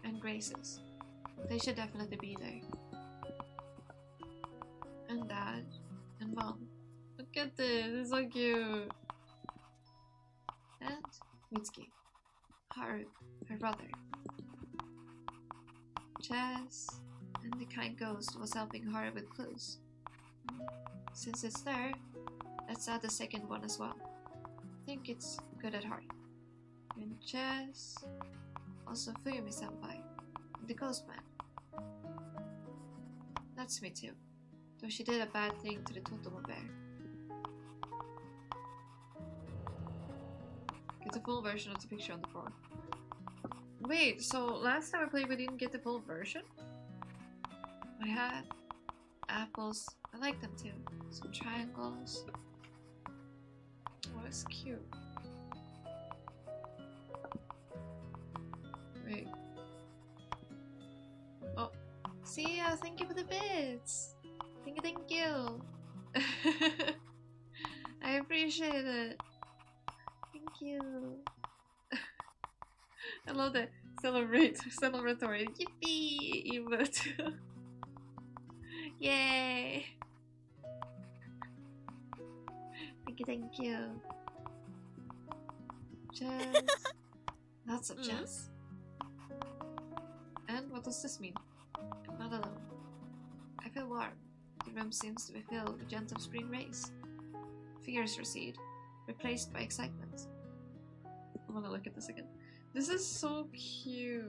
And graces. They should definitely be there. And Dad. And Mom. Look at this, it's so cute. And Mitsuki. Her brother. Chess. And the kind ghost was helping her with clues. Since it's there, let's add the second one as well. I think it's good at heart. And chess. Also Fuyumi-senpai. The ghost man. That's me too. Though she did a bad thing to the Totomo bear. Get the full version of the picture on the floor. Wait, so last time I played we didn't get the full version? I had apples. I like them too. Some triangles. Oh, that's cute. Wait. Oh, see ya, thank you for the bits. Thank you. I appreciate it. Thank you. I love that celebratory yippee emote. Yay! Thank you. Chess. Lots of chess. And what does this mean? I'm not alone. The room seems to be filled with gentle green rays. Fears recede, replaced by excitement. I want to look at this again. This is so cute.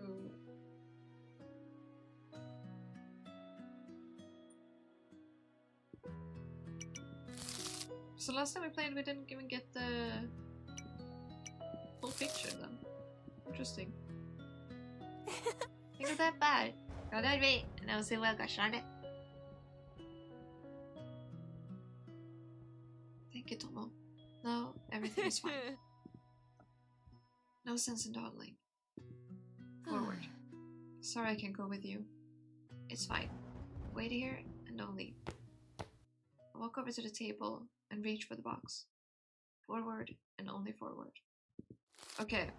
So last time we played, we didn't even get the full picture then. Interesting. Think of that bad. Got that right. And I was saying, well, gosh darn it. Thank you, Tomo. Now everything is fine. No sense in dawdling. Forward. Sorry I can't go with you. It's fine. Wait here and don't leave. I walk over to the table and reach for the box. Forward and only forward. Okay.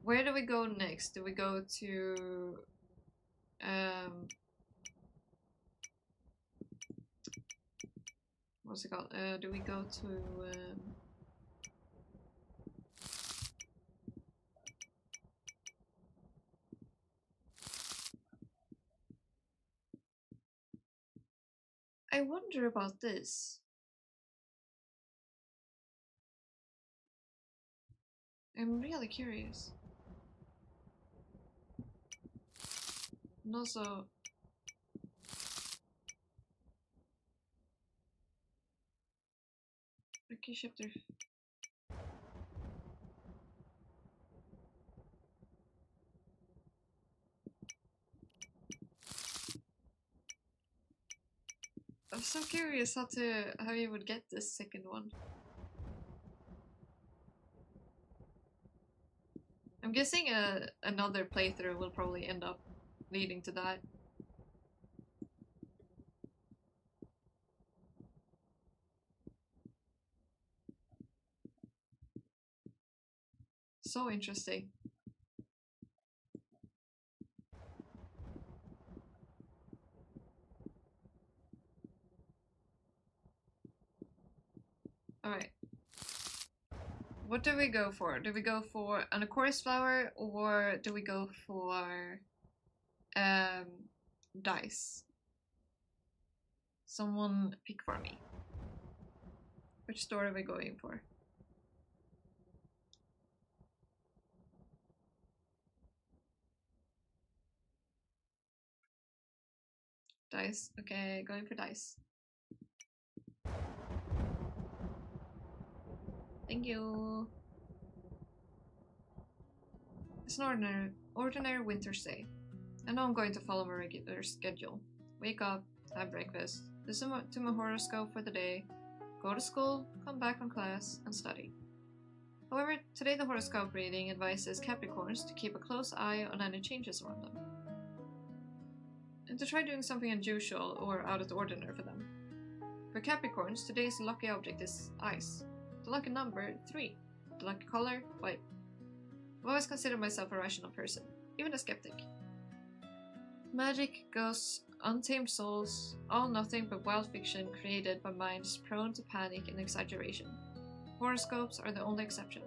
Where do we go next? Do we go to... what's it called? Do we go to... I wonder about this. I'm really curious. And also... Ricky Shifter. I'm so curious how you would get this second one. I'm guessing another playthrough will probably end up leading to that. So interesting. Alright. What do we go for? Do we go for an chorus flower or do we go for dice? Someone pick for me. Which store are we going for? Dice. Okay, going for dice. Thank you. It's an ordinary winter's day. I know I'm going to follow my regular schedule. Wake up, have breakfast, listen to my horoscope for the day, go to school, come back from class, and study. However, today the horoscope reading advises Capricorns to keep a close eye on any changes around them. And to try doing something unusual or out of the ordinary for them. For Capricorns, today's lucky object is ice. The lucky number, 3. The lucky color, white. I've always considered myself a rational person, even a skeptic. Magic, ghosts, untamed souls, all nothing but wild fiction created by minds prone to panic and exaggeration. Horoscopes are the only exception.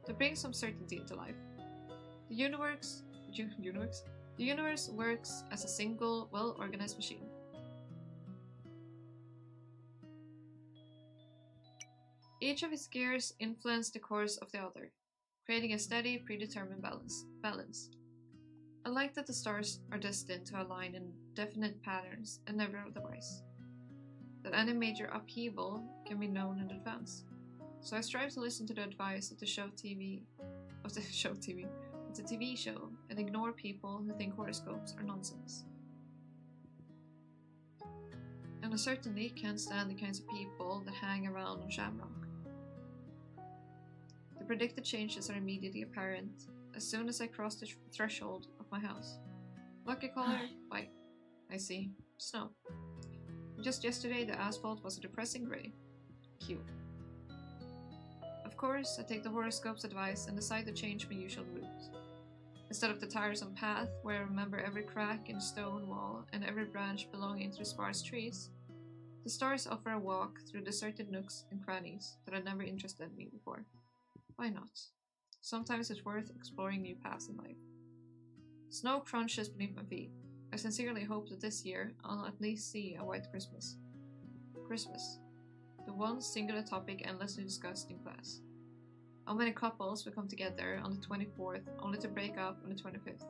They bring some certainty into life. The universe works as a single, well-organized machine. Each of its gears influence the course of the other, creating a steady, predetermined balance. I like that the stars are destined to align in definite patterns and never otherwise. That any major upheaval can be known in advance. So I strive to listen to the advice of the TV show and ignore people who think horoscopes are nonsense. And I certainly can't stand the kinds of people that hang around on Shamrock. The predicted changes are immediately apparent as soon as I cross the threshold of my house. Lucky color, white. I see. Snow. Just yesterday the asphalt was a depressing grey. Cute. Of course, I take the horoscope's advice and decide to change my usual route. Instead of the tiresome path where I remember every crack in the stone wall and every branch belonging to the sparse trees, the stars offer a walk through deserted nooks and crannies that had never interested me before. Why not? Sometimes it's worth exploring new paths in life. Snow crunches beneath my feet. I sincerely hope that this year I'll at least see a white Christmas. Christmas. The one singular topic endlessly discussed in class. How many couples will come together on the 24th only to break up on the 25th?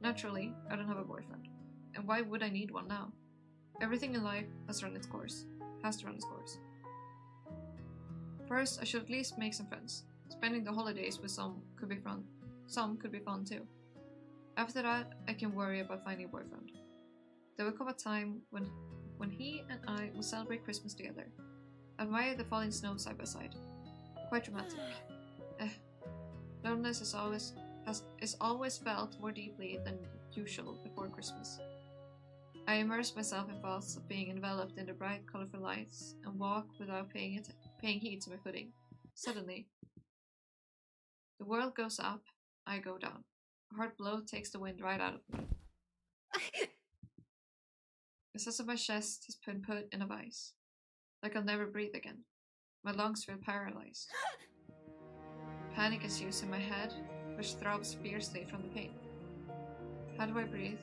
Naturally, I don't have a boyfriend. And why would I need one now? Everything in life has run its course. First, I should at least make some friends. Spending the holidays with some could be fun. Some could be fun too. After that, I can worry about finding a boyfriend. There will come a time when he and I will celebrate Christmas together. Admire the falling snow side by side. Quite romantic. Loneliness is always felt more deeply than usual before Christmas. I immerse myself in thoughts of being enveloped in the bright, colorful lights and walk without paying heed to my footing. Suddenly, the world goes up, I go down. A hard blow takes the wind right out of me. The sense of my chest has been put in a vice. Like I'll never breathe again. My lungs feel paralyzed. Panic ensues in my head, which throbs fiercely from the pain. How do I breathe?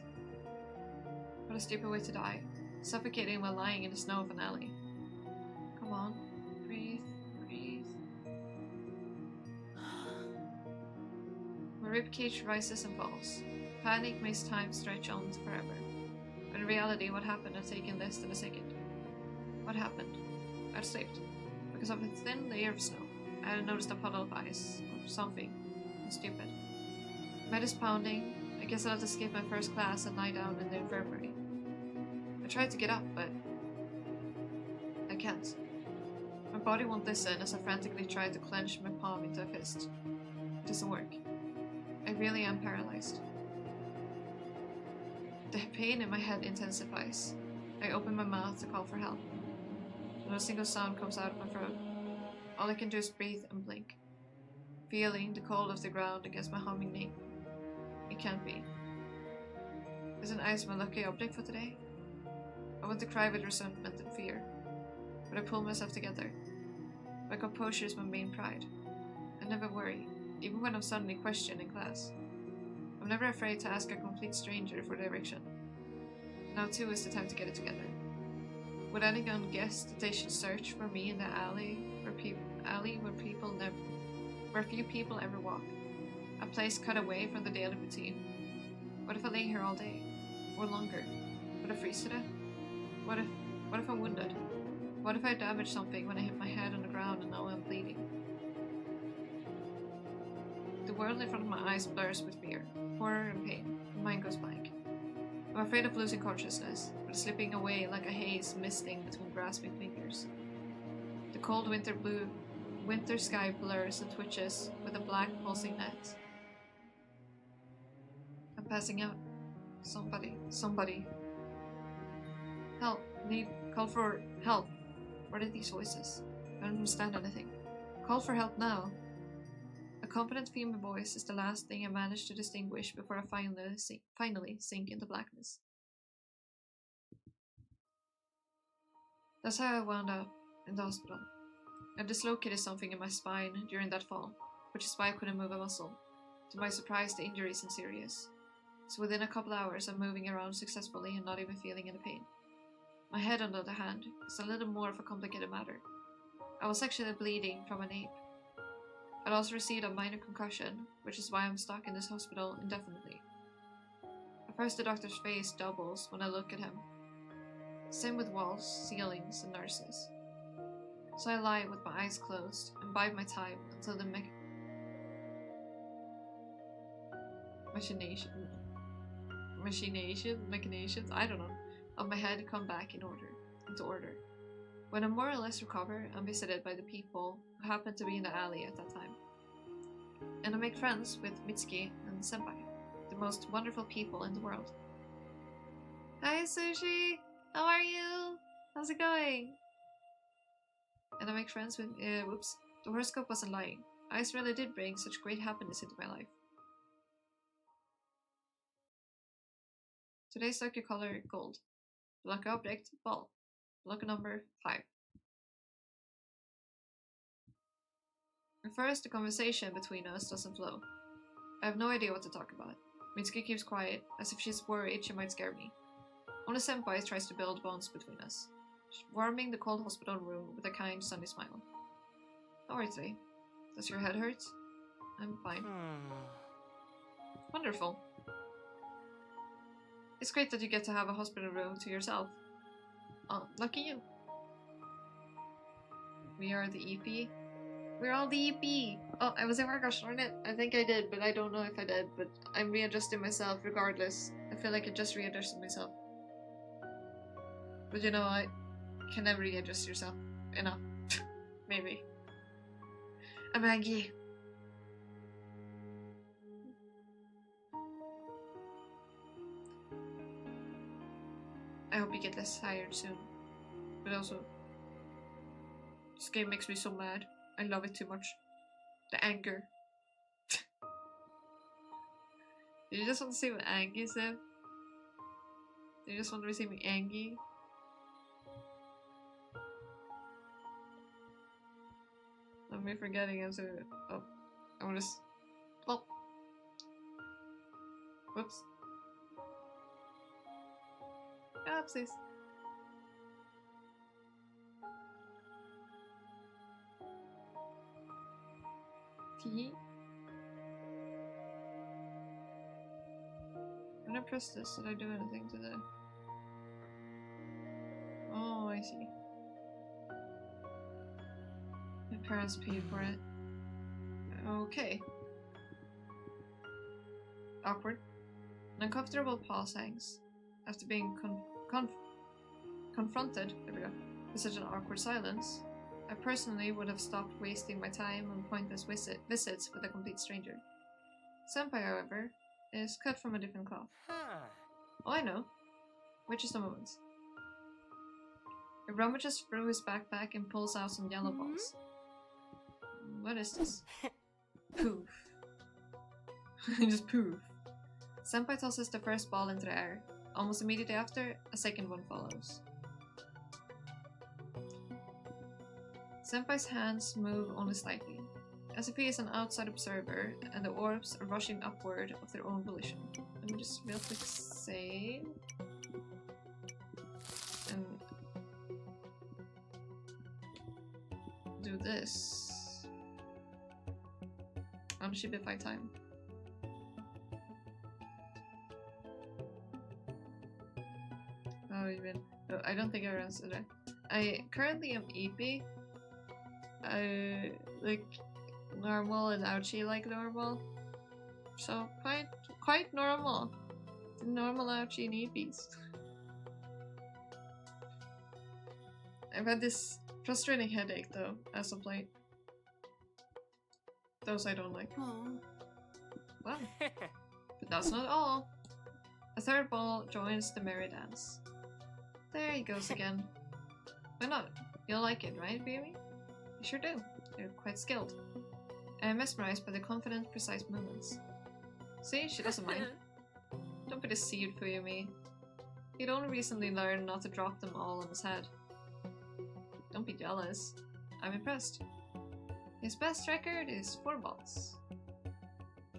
What a stupid way to die, suffocating while lying in the snow of an alley. Come on, breathe, breathe. My ribcage rises and falls. Panic makes time stretch on forever. But in reality, what happened had taken less than a second. What happened? I'd slipped. Because of a thin layer of snow, I hadn't noticed a puddle of ice, or something. I'm stupid. My head is pounding. I guess I'll have to skip my first class and lie down in the infirmary. I tried to get up, but I can't. My body won't listen as I frantically try to clench my palm into a fist. It doesn't work. I really am paralyzed. The pain in my head intensifies. I open my mouth to call for help. Not a single sound comes out of my throat. All I can do is breathe and blink, feeling the cold of the ground against my humming nape. It can't be. Isn't ice my lucky object for today? I want to cry with resentment and fear, but I pull myself together. My composure is my main pride. I never worry, even when I'm suddenly questioned in class. I'm never afraid to ask a complete stranger for direction. Now too is the time to get it together. Would anyone guess that they should search for me in the alley where few people ever walk? A place cut away from the daily routine. What if I lay here all day? Or longer? Would I freeze to death? What if I'm wounded? What if I damage something when I hit my head on the ground and now I'm bleeding? The world in front of my eyes blurs with fear, horror and pain. My mind goes blank. I'm afraid of losing consciousness, but slipping away like a haze misting between grasping fingers. The cold winter sky blurs and twitches with a black pulsing net. I'm passing out. Somebody. Help, call for help. What are these voices? I don't understand anything. Call for help now. A confident female voice is the last thing I manage to distinguish before I finally sink into blackness. That's how I wound up in the hospital. I dislocated something in my spine during that fall, which is why I couldn't move a muscle. To my surprise, the injury isn't serious. So within a couple hours, I'm moving around successfully and not even feeling any pain. My head, on the other hand, is a little more of a complicated matter. I was actually bleeding from a nape. I'd also received a minor concussion, which is why I'm stuck in this hospital indefinitely. At first, the doctor's face doubles when I look at him. Same with walls, ceilings, and nurses. So I lie with my eyes closed and bide my time until the machinations, I don't know, of my head come back into order. When I more or less recover, I'm visited by the people who happen to be in the alley at that time. And I make friends with Mitsuki and Senpai, the most wonderful people in the world. Hi Sushi! How are you? How's it going? And I make friends with, whoops, the horoscope wasn't lying. Ice really did bring such great happiness into my life. Today's lucky color, gold. The lucky object, ball. The lucky number, 5. At first, the conversation between us doesn't flow. I have no idea what to talk about. Mitsuki keeps quiet, as if she's worried she might scare me. Only Senpai tries to build bonds between us, warming the cold hospital room with a kind, sunny smile. How are you today? Does your head hurt? I'm fine. Wonderful. It's great that you get to have a hospital room to yourself. Oh, lucky you. We are the EP. We're all the EP! Oh, I was ever gosh darn it. I think I did, but I don't know if I did. But I'm readjusting myself regardless. I feel like I just readjusted myself. But you know, I can never readjust yourself enough. Maybe. I'm Maggie. I hope you get less tired soon. But also, this game makes me so mad. I love it too much. The anger. You just want to see what Angie said? You just want to see me Angie? Am I forgetting how to... Oh. I want to... Oh. Whoops. Oopsies. T. When I press this, did I do anything to the... Oh, I see. My parents paid for it. Okay. Awkward. An uncomfortable pause hangs. After being confronted, there we go, with such an awkward silence, I personally would have stopped wasting my time on pointless visits with a complete stranger. Senpai, however, is cut from a different cloth. Oh, I know. Which is the moment. He rummages through his backpack and pulls out some yellow balls. What is this? Poof. Just poof. Senpai tosses the first ball into the air. Almost immediately after, a second one follows. Senpai's hands move only slightly, as if he is an outside observer and the orbs are rushing upward of their own volition. Let me just real quick save. And do this. On Shibify time. Oh, even. No, I don't think I answered it. I currently am EP. I like normal and ouchie like normal. So quite normal. Normal ouchie and EPs. I've had this frustrating headache though, as of late. Those I don't like. Well, but that's not all. A third ball joins the merry dance. There he goes again. Why not? You'll like it, right, baby? You sure do. You're quite skilled. I am mesmerized by the confident, precise movements. See, she doesn't mind. Don't be deceived, Fuyumi. He'd only recently learned not to drop them all on his head. Don't be jealous. I'm impressed. His best record is 4 balls.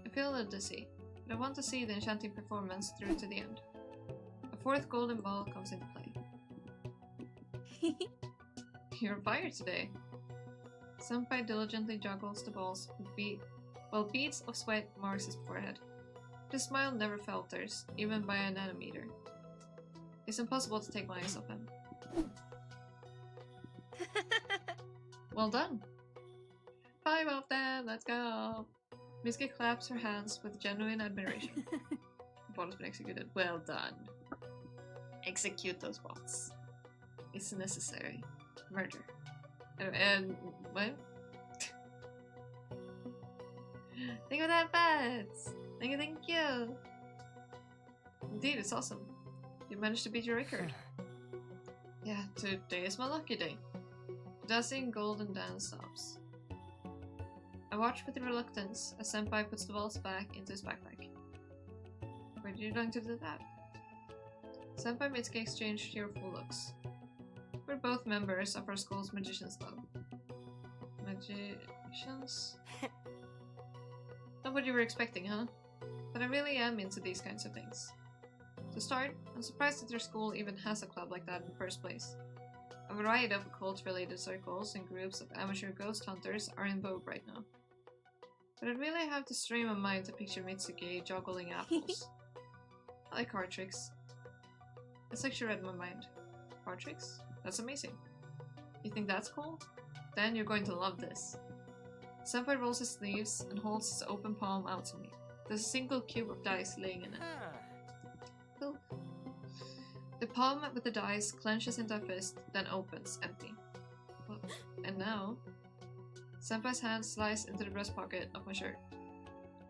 I feel a little dizzy, but I want to see the enchanting performance through to the end. A 4th golden ball comes into play. You're on fire today. Senpai diligently juggles the balls while beads of sweat marks his forehead. His smile never falters, even by a nanometer. It's impossible to take my eyes off him. Well done! 5 of them, let's go! Mitsuki claps her hands with genuine admiration. The ball has been executed. Well done. Execute those balls. It's necessary. Murder. And what? Think of that, bats! Thank you! Indeed, it's awesome. You managed to beat your record. Yeah, today is my lucky day. The dazzling golden dance stops. I watch with reluctance as Senpai puts the balls back into his backpack. Where did you going to do that? Senpai and Mitsuki exchange tearful looks. We're both members of our school's Magicians Club. Magicians? Not what you were expecting, huh? but I really am into these kinds of things. To start, I'm surprised that your school even has a club like that in the first place. A variety of occult-related circles and groups of amateur ghost hunters are in vogue right now. But I'd really have to strain my mind to picture Mitsuki juggling apples. I like card tricks. It's like she read my mind. Card tricks? That's amazing. You think that's cool? Then you're going to love this. Senpai rolls his sleeves and holds his open palm out to me. There's a single cube of dice laying in it. Cool. The palm with the dice clenches into a fist, then opens, empty. Well, and now, Senpai's hand slides into the breast pocket of my shirt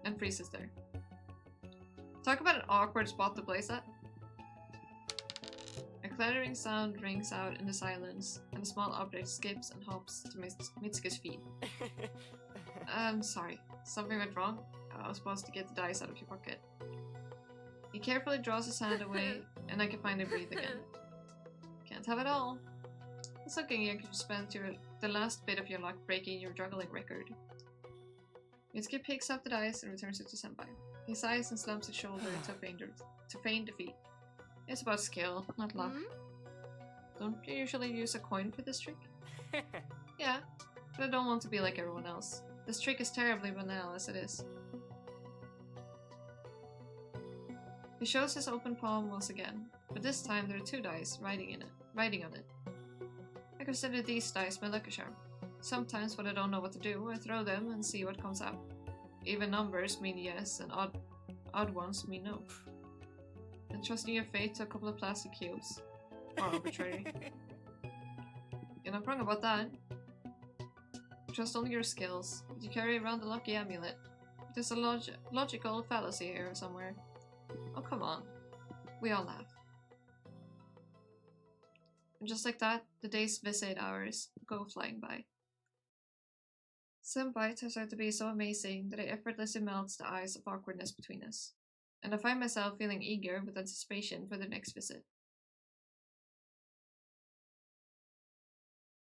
and freezes there. Talk about an awkward spot to place at. A clattering sound rings out in the silence, and a small object skips and hops to Mitsuki's feet. I'm sorry, something went wrong. I was supposed to get the dice out of your pocket. He carefully draws his hand away, and I can finally breathe again. Can't have it all. It's looking like you spent the last bit of your luck breaking your juggling record. Mitsuki picks up the dice and returns it to Senpai. He sighs and slumps his shoulder to feign defeat. It's about skill, not luck. Don't you usually use a coin for this trick? Yeah, but I don't want to be like everyone else. This trick is terribly banal as it is. He shows his open palm once again, but this time there are 2 dice riding on it. I consider these dice my lucky charm. Sometimes when I don't know what to do, I throw them and see what comes out. Even numbers mean yes, and odd ones mean no. And trusting your fate to a couple of plastic cubes. Or arbitrary. You're not wrong about that. Trust only your skills, but you carry around the lucky amulet. There's a logical fallacy here somewhere. Oh, come on. We all laugh. And just like that, the day's visit hours go flying by. Senpai turns out to be so amazing that it effortlessly melts the ice of awkwardness between us, and I find myself feeling eager with anticipation for the next visit.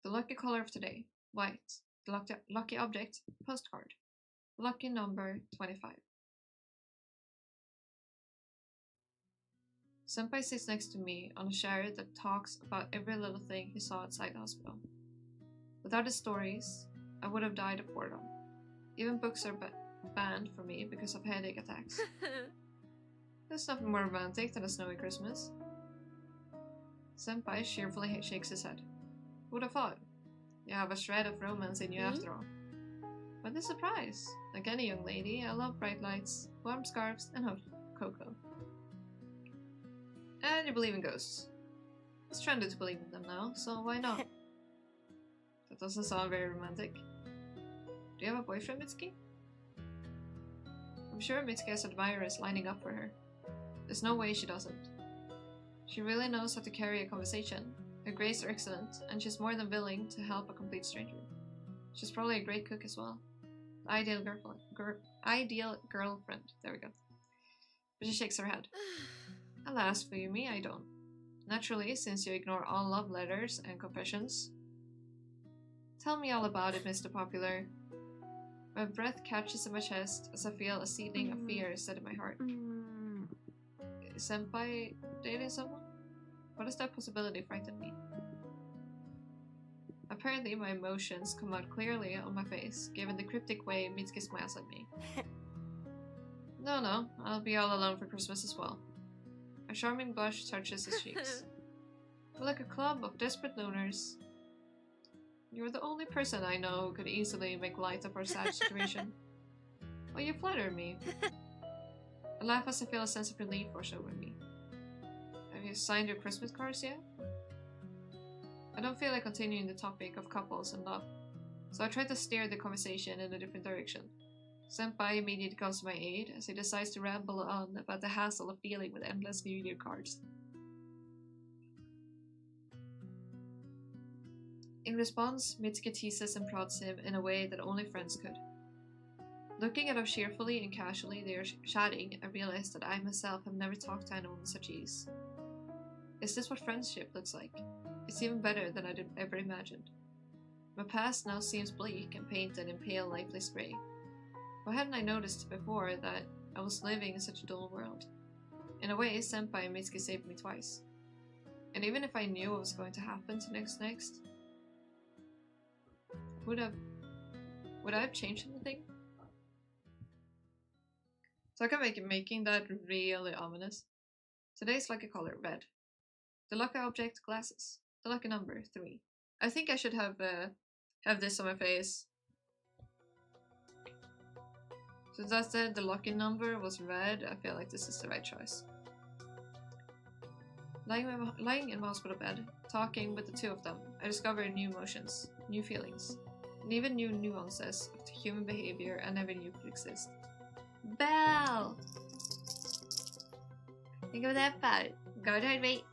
The lucky color of today, white. The lucky object, postcard. Lucky number 25. Senpai sits next to me on a chair that talks about every little thing he saw outside the hospital. Without his stories, I would have died of boredom. Even books are banned for me because of headache attacks. There's nothing more romantic than a snowy Christmas. Senpai cheerfully shakes his head. Who would have thought? You have a shred of romance in you after all. What a surprise! Like any young lady, I love bright lights, warm scarves, and hot cocoa. And you believe in ghosts. It's trendy to believe in them now, so why not? That doesn't sound very romantic. Do you have a boyfriend, Mitsuki? I'm sure Mitsuki has admirers lining up for her. There's no way she doesn't. She really knows how to carry a conversation. Her grades are excellent, and she's more than willing to help a complete stranger. She's probably a great cook as well. The ideal girlfriend. There we go. But she shakes her head. Alas, for me, I don't. Naturally, since you ignore all love letters and confessions. Tell me all about it, Mr. Popular. My breath catches in my chest as I feel a seedling of fear set in my heart. Is Senpai dating someone? Why does that possibility frighten me? Apparently my emotions come out clearly on my face, given the cryptic way Mitsuki smiles at me. No, I'll be all alone for Christmas as well. A charming blush touches his cheeks. We're like a club of desperate loners. You're the only person I know who could easily make light of our sad situation. Well, you flatter me. I laugh as I feel a sense of relief wash over me. Have you signed your Christmas cards yet? I don't feel like continuing the topic of couples and love, so I try to steer the conversation in a different direction. Senpai immediately comes to my aid as he decides to ramble on about the hassle of dealing with endless New Year cards. In response, Mitsuki teases and prods him in a way that only friends could. Looking at how cheerfully and casually they are chatting, I realize that I myself have never talked to anyone with such ease. Is this what friendship looks like? It's even better than I'd ever imagined. My past now seems bleak and painted in pale, lifeless grey. Why hadn't I noticed before that I was living in such a dull world. In a way, Senpai and Mitsuki saved me twice. And even if I knew what was going to happen to next, would I have changed anything? So I can making that really ominous. Today's lucky color, red. The lucky object, glasses. The lucky number, 3. I think I should have this on my face. So that said, the lucky number was red. I feel like this is the right choice. Lying in my hospital bed, talking with the two of them, I discovered new emotions, new feelings, and even new nuances of human behavior I never knew could exist. Bell! Think of that part. Go ahead, mate.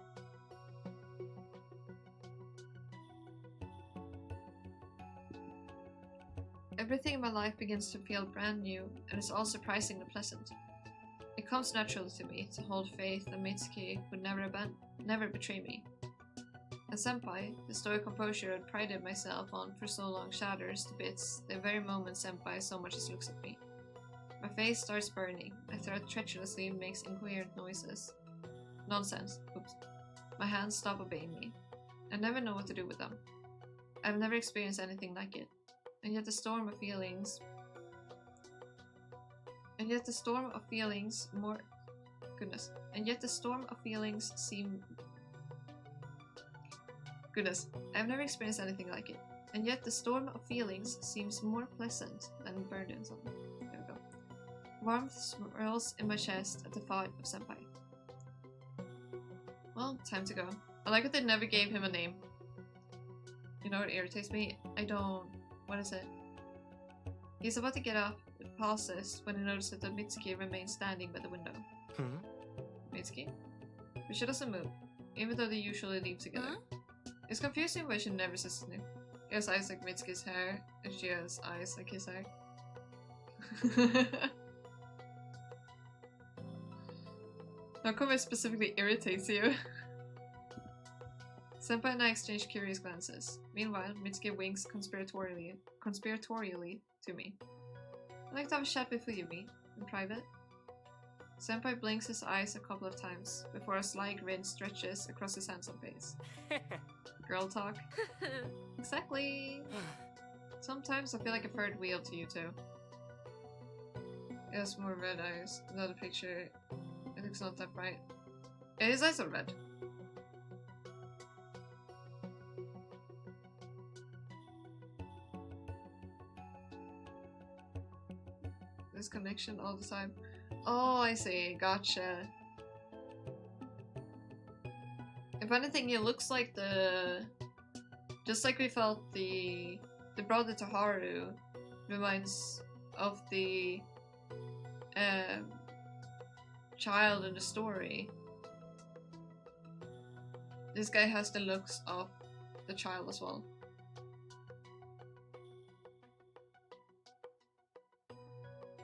Everything in my life begins to feel brand new, and it's all surprisingly pleasant. It comes naturally to me to hold faith that Mitsuki would never betray me. And Senpai, the stoic composure I'd prided myself on for so long, shatters to bits the very moment Senpai so much as looks at me. My face starts burning, my throat treacherously makes incoherent noises. Nonsense. Oops. My hands stop obeying me. I never know what to do with them. I've never experienced anything like it. And yet the storm of feelings I've never experienced anything like it. And yet the storm of feelings seems more pleasant than burdensome. There we go. Warmth swirls in my chest at the thought of Senpai. Well, time to go. I like that they never gave him a name. You know what irritates me? What is it? He's about to get up, but pauses when he notices that Mitsuki remains standing by the window. Mitsuki? But she doesn't move, even though they usually leave together. It's confusing why she never says his name. He has eyes like Mitsuki's hair, and she has eyes like his hair. How come it specifically irritates you? Senpai and I exchange curious glances. Meanwhile, Mitsuki winks conspiratorially to me. I'd like to have a chat with Yumi, in private. Senpai blinks his eyes a couple of times, before a sly grin stretches across his handsome face. Girl talk? Exactly! Sometimes I feel like a third wheel to you two. He has more red eyes. Another picture. It looks not that bright. Yeah, his eyes are red. This connection all the time. Oh, I see. Gotcha. If anything, it looks like just like we felt the brother to Haru reminds of the child in the story. This guy has the looks of the child as well.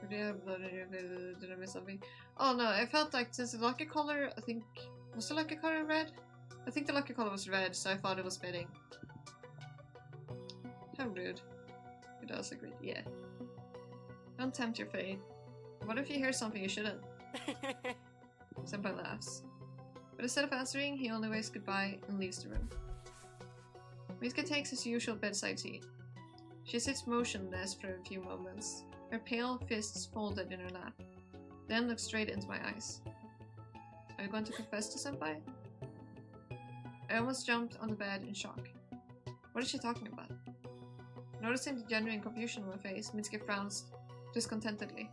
Did I miss something? Oh no, I felt like since the lucky color, I think, was the lucky color red? I think the lucky color was red, so I thought it was fitting. How rude. It does agree, yeah. Don't tempt your fate. What if you hear something you shouldn't? Senpai laughs. But instead of answering, he only waves goodbye and leaves the room. Mitsuki takes his usual bedside seat. She sits motionless for a few moments, her pale fists folded in her lap, then looks straight into my eyes. Are you going to confess to Senpai? I almost jumped on the bed in shock. What is she talking about? Noticing the genuine confusion on my face, Mitsuki frowns discontentedly.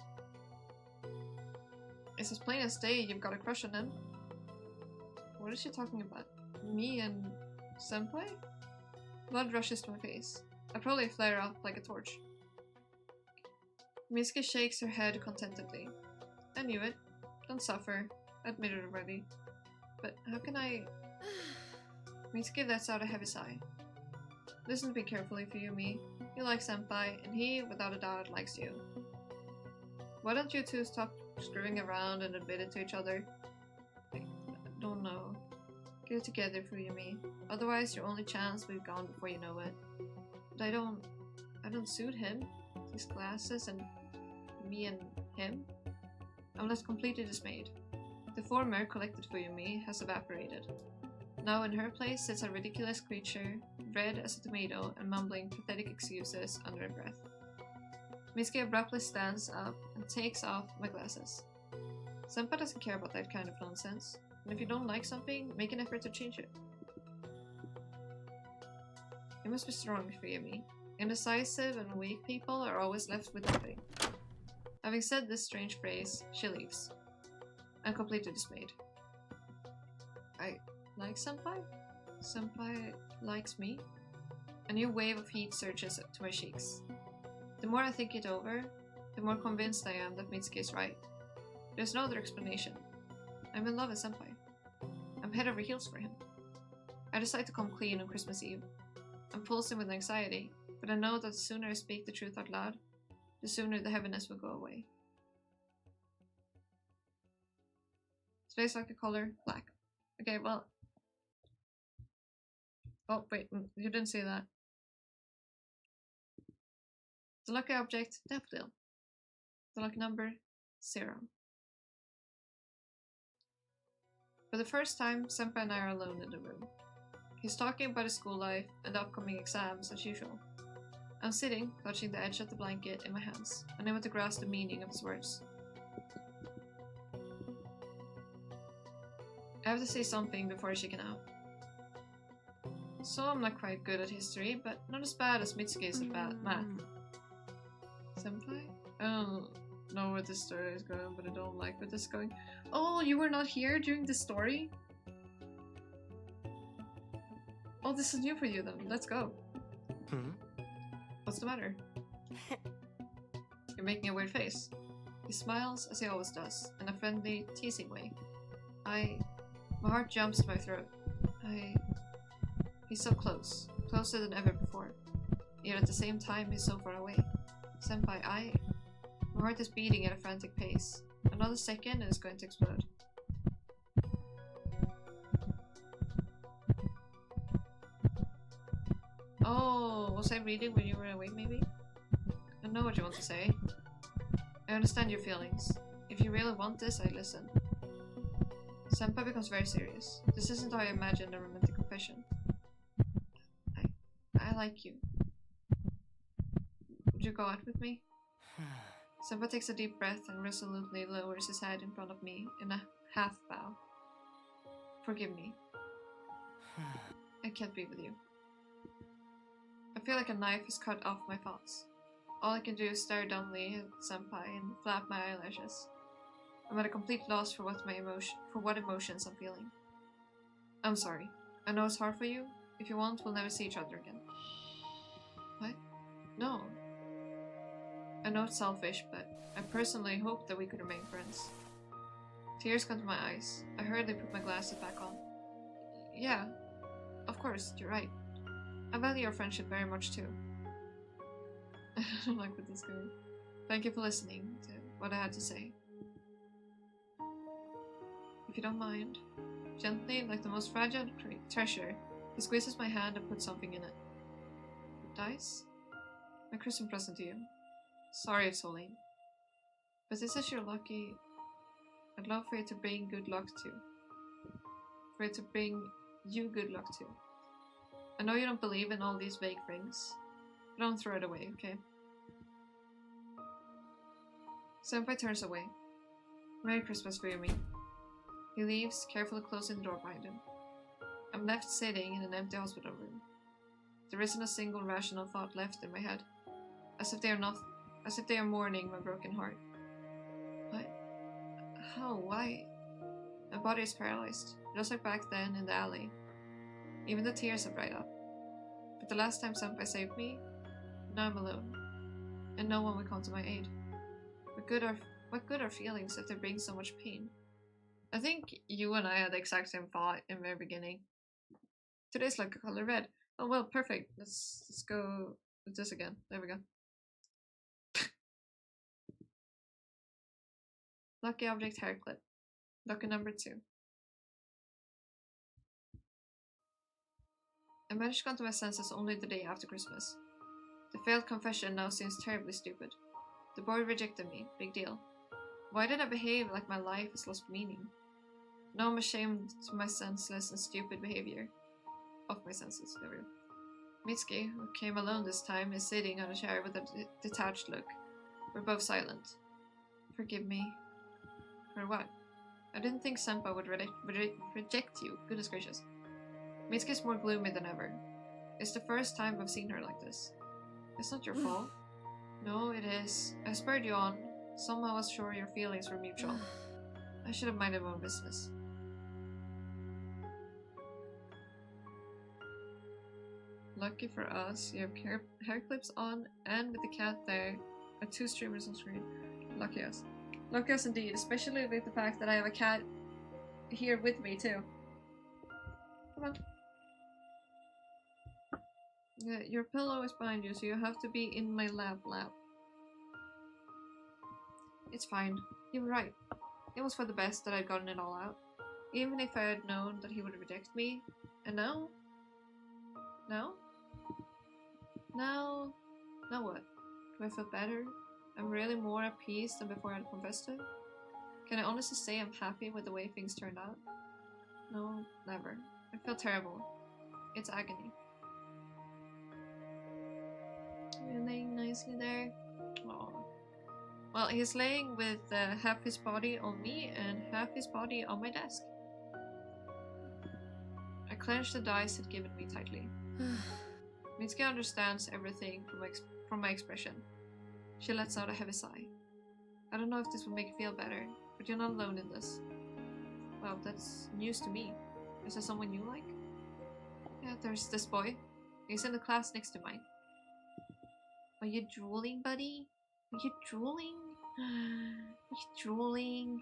It's as plain as day you've got a crush on him. What is she talking about? Me and Senpai? Blood rushes to my face. I probably flare up like a torch. Mitsuki shakes her head contentedly. I knew it. Don't suffer. Admit it already. But how can I... Mitsuki lets out a heavy sigh. Listen to me carefully, Fuyumi. You like Senpai, and he, without a doubt, likes you. Why don't you two stop screwing around and admit it to each other? I don't know. Get it together, Fuyumi. Otherwise, your only chance will be gone before you know it. But I don't suit him. His glasses and me and him. I'm left completely dismayed. The former collected Fuyumi has evaporated. Now in her place sits a ridiculous creature, red as a tomato and mumbling pathetic excuses under her breath. Mitsuki abruptly stands up and takes off my glasses. Senpai doesn't care about that kind of nonsense, and if you don't like something, make an effort to change it. You must be strong, Fuyumi. Indecisive and weak people are always left with nothing. Having said this strange phrase, she leaves. I'm completely dismayed. I like Senpai? Senpai likes me? A new wave of heat surges to my cheeks. The more I think it over, the more convinced I am that Mitsuki is right. There's no other explanation. I'm in love with Senpai. I'm head over heels for him. I decide to come clean on Christmas Eve. I'm pulsing with anxiety, but I know that the sooner I speak the truth out loud, the sooner the heaviness will go away. Today's lucky color, black. Okay, well... Oh, wait, you didn't say that. The lucky object, daffodil. The lucky number, 0. For the first time, Senpai and I are alone in the room. He's talking about his school life and the upcoming exams as usual. I'm sitting, clutching the edge of the blanket in my hands, unable to grasp the meaning of his words. I have to say something before I chicken out. So I'm not quite good at history, but not as bad as Mitsuki is at math. Senpai? I don't know where this story is going, but I don't like where this is going. Oh, you were not here during the story? Oh, this is new for you then. Let's go. What's the matter? You're making a weird face. He smiles as he always does, in a friendly, teasing way. My heart jumps to my throat. He's so close. Closer than ever before. Yet at the same time, he's so far away. Senpai, my heart is beating at a frantic pace. Another second and it's going to explode. Oh, was I reading when you were awake maybe? I know what you want to say. I understand your feelings. If you really want this, I'd listen. Senpai becomes very serious. This isn't how I imagined a romantic confession. I like you. Would you go out with me? Senpai takes a deep breath and resolutely lowers his head in front of me in a half bow. Forgive me. I can't be with you. I feel like a knife has cut off my thoughts. All I can do is stare dumbly at Senpai and flap my eyelashes. I'm at a complete loss for what emotions I'm feeling. I'm sorry. I know it's hard for you. If you want, we'll never see each other again. What? No. I know it's selfish, but I personally hope that we could remain friends. Tears come to my eyes. I hurriedly put my glasses back on. Yeah, of course, you're right. I value our friendship very much too. I don't like what this is going. Thank you for listening to what I had to say. If you don't mind, gently, like the most fragile treasure, he squeezes my hand and puts something in it. Dice? My Christmas present to you. Sorry it's so late. But this is your lucky... I'd love for you to bring good luck to. For it to bring you good luck too. I know you don't believe in all these vague things. But don't throw it away, okay? Senpai turns away. Merry Christmas, Fuyumi. He leaves, carefully closing the door behind him. I'm left sitting in an empty hospital room. There isn't a single rational thought left in my head. As if they are mourning my broken heart. What? How? Why? My body is paralyzed, just like back then in the alley. Even the tears have dried up. But the last time Senpai saved me, now I'm alone. And no one will come to my aid. What good are feelings if they bring so much pain? I think you and I had the exact same thought in the very beginning. Today's like a color red. Oh well, perfect. Let's go with this again. There we go. Lucky object hair clip. Lucky number 2. I managed to come to my senses only the day after Christmas. The failed confession now seems terribly stupid. The boy rejected me, big deal. Why did I behave like my life has lost meaning? Now I'm ashamed of my senseless and stupid behavior. Of my senses, there we go. Mitsuki, who came alone this time, is sitting on a chair with a detached look. We're both silent. Forgive me. For what? I didn't think Senpai would reject you. Goodness gracious. Mitsuki's more gloomy than ever. It's the first time I've seen her like this. It's not your fault. No, it is. I spurred you on. Somehow I was sure your feelings were mutual. I should have minded my own business. Lucky for us, you have hair clips on, and with the cat there, are 2 streamers on screen. Lucky us. Lucky us indeed, especially with the fact that I have a cat here with me too. Come on. Yeah, your pillow is behind you, so you have to be in my lap. It's fine. You were right. It was for the best that I'd gotten it all out. Even if I had known that he would reject me. And now? Now? Now what? Do I feel better? I'm really more at peace than before I'd confessed it? Can I honestly say I'm happy with the way things turned out? No, never. I feel terrible. It's agony. You're laying nicely there. Aww. Well, he's laying with half his body on me and half his body on my desk. I clenched the dice he'd given me tightly. Mitsuki understands everything from my expression. She lets out a heavy sigh. I don't know if this will make you feel better, but you're not alone in this. Well, that's news to me. Is there someone you like? Yeah, there's this boy. He's in the class next to mine. Are you drooling, buddy? Are you drooling? Are you drooling?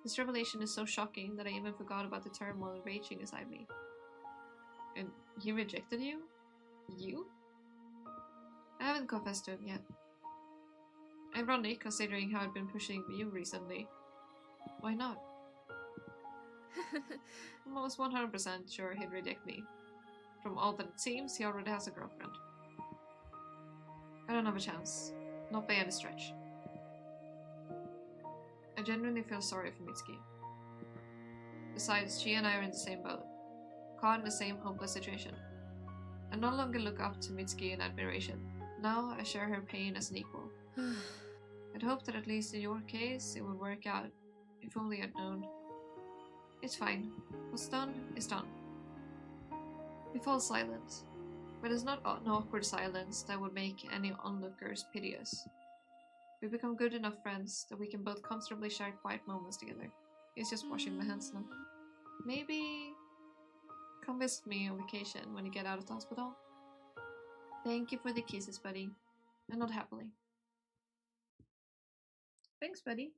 This revelation is so shocking that I even forgot about the turmoil raging inside me. And he rejected you? You? I haven't confessed to him yet. Ironic, considering how I've been pushing you recently. Why not? I'm almost 100% sure he'd reject me. From all that it seems, he already has a girlfriend. I don't have a chance. Not by any stretch. I genuinely feel sorry for Mitsuki. Besides, she and I are in the same boat. Caught in the same hopeless situation. I no longer look up to Mitsuki in admiration. Now I share her pain as an equal. I'd hoped that at least in your case it would work out, if only I'd known. It's fine. What's done is done. We fall silent, but it's not an awkward silence that would make any onlookers pity us. We become good enough friends that we can both comfortably share quiet moments together. He's just washing my hands now. Maybe come visit me on vacation when you get out of the hospital. Thank you for the kisses, buddy. And not happily. Thanks, buddy.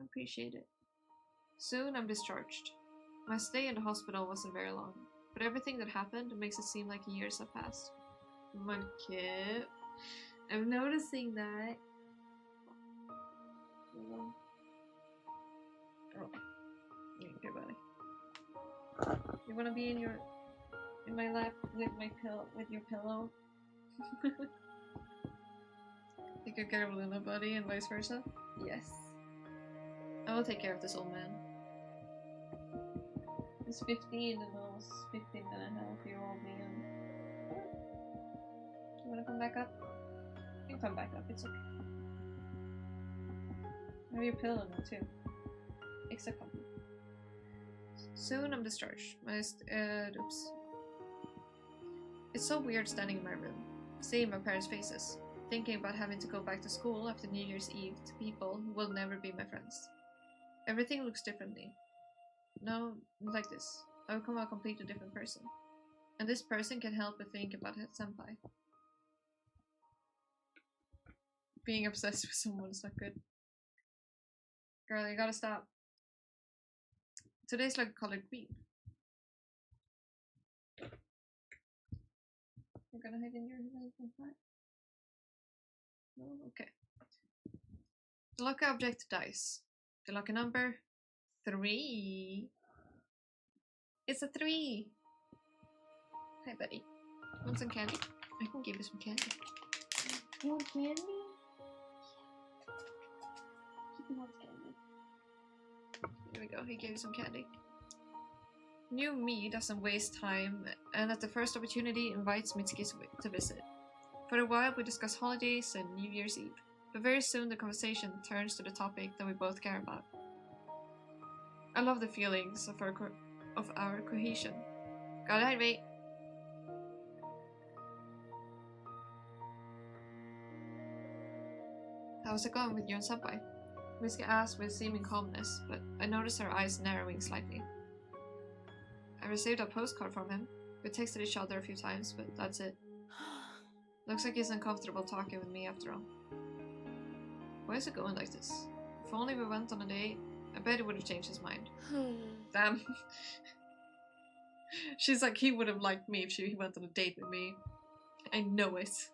I appreciate it. Soon I'm discharged. My stay in the hospital wasn't very long, but everything that happened makes it seem like years have passed. Mudkip. I'm noticing that. Oh. Okay, buddy. You wanna be in my lap with your pillow? You could care of Luna, buddy, and vice versa? Yes. I will take care of this old man. This 15 and almost 15 and a half year old man. You wanna come back up? You can come back up, it's okay. I have your pillow now too. Except comfy. Soon I'm discharged. Oops. It's so weird standing in my room, seeing my parents' faces, thinking about having to go back to school after New Year's Eve to people who will never be my friends. Everything looks differently. No, like this. I will become a completely different person. And this person can help but think about his senpai. Being obsessed with someone is not good. Girl, you gotta stop. Today's like colored green. You're gonna hide in your flat? No? Okay. The lucky object dice. The lucky number 3. It's a 3. Hi, buddy. Want some candy? I can give you some candy. You want candy? Here we go, he gave you some candy. New me doesn't waste time, and at the first opportunity invites Mitsuki to visit. For a while we discuss holidays and New Year's Eve, but very soon the conversation turns to the topic that we both care about. I love the feelings of our cohesion. Got it, mate. How's it going with you and Senpai? Mitsuki asked with seeming calmness, but I noticed her eyes narrowing slightly. I received a postcard from him. We texted each other a few times, but that's it. Looks like he's uncomfortable talking with me after all. Why is it going like this? If only we went on a date, I bet he would have changed his mind. Damn. She's like, he would have liked me if he went on a date with me. I know it.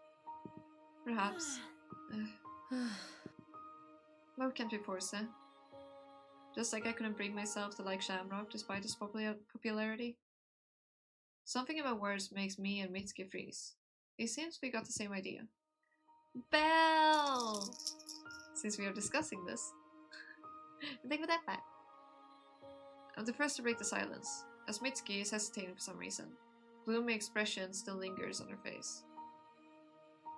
Perhaps. Love can't be forced, eh? Just like I couldn't bring myself to like Shamrock despite his popularity. Something about words makes me and Mitsuki freeze. It seems we got the same idea. Bell! Since we are discussing this. Think of that back. I'm the first to break the silence, as Mitsuki is hesitating for some reason. Gloomy expression still lingers on her face.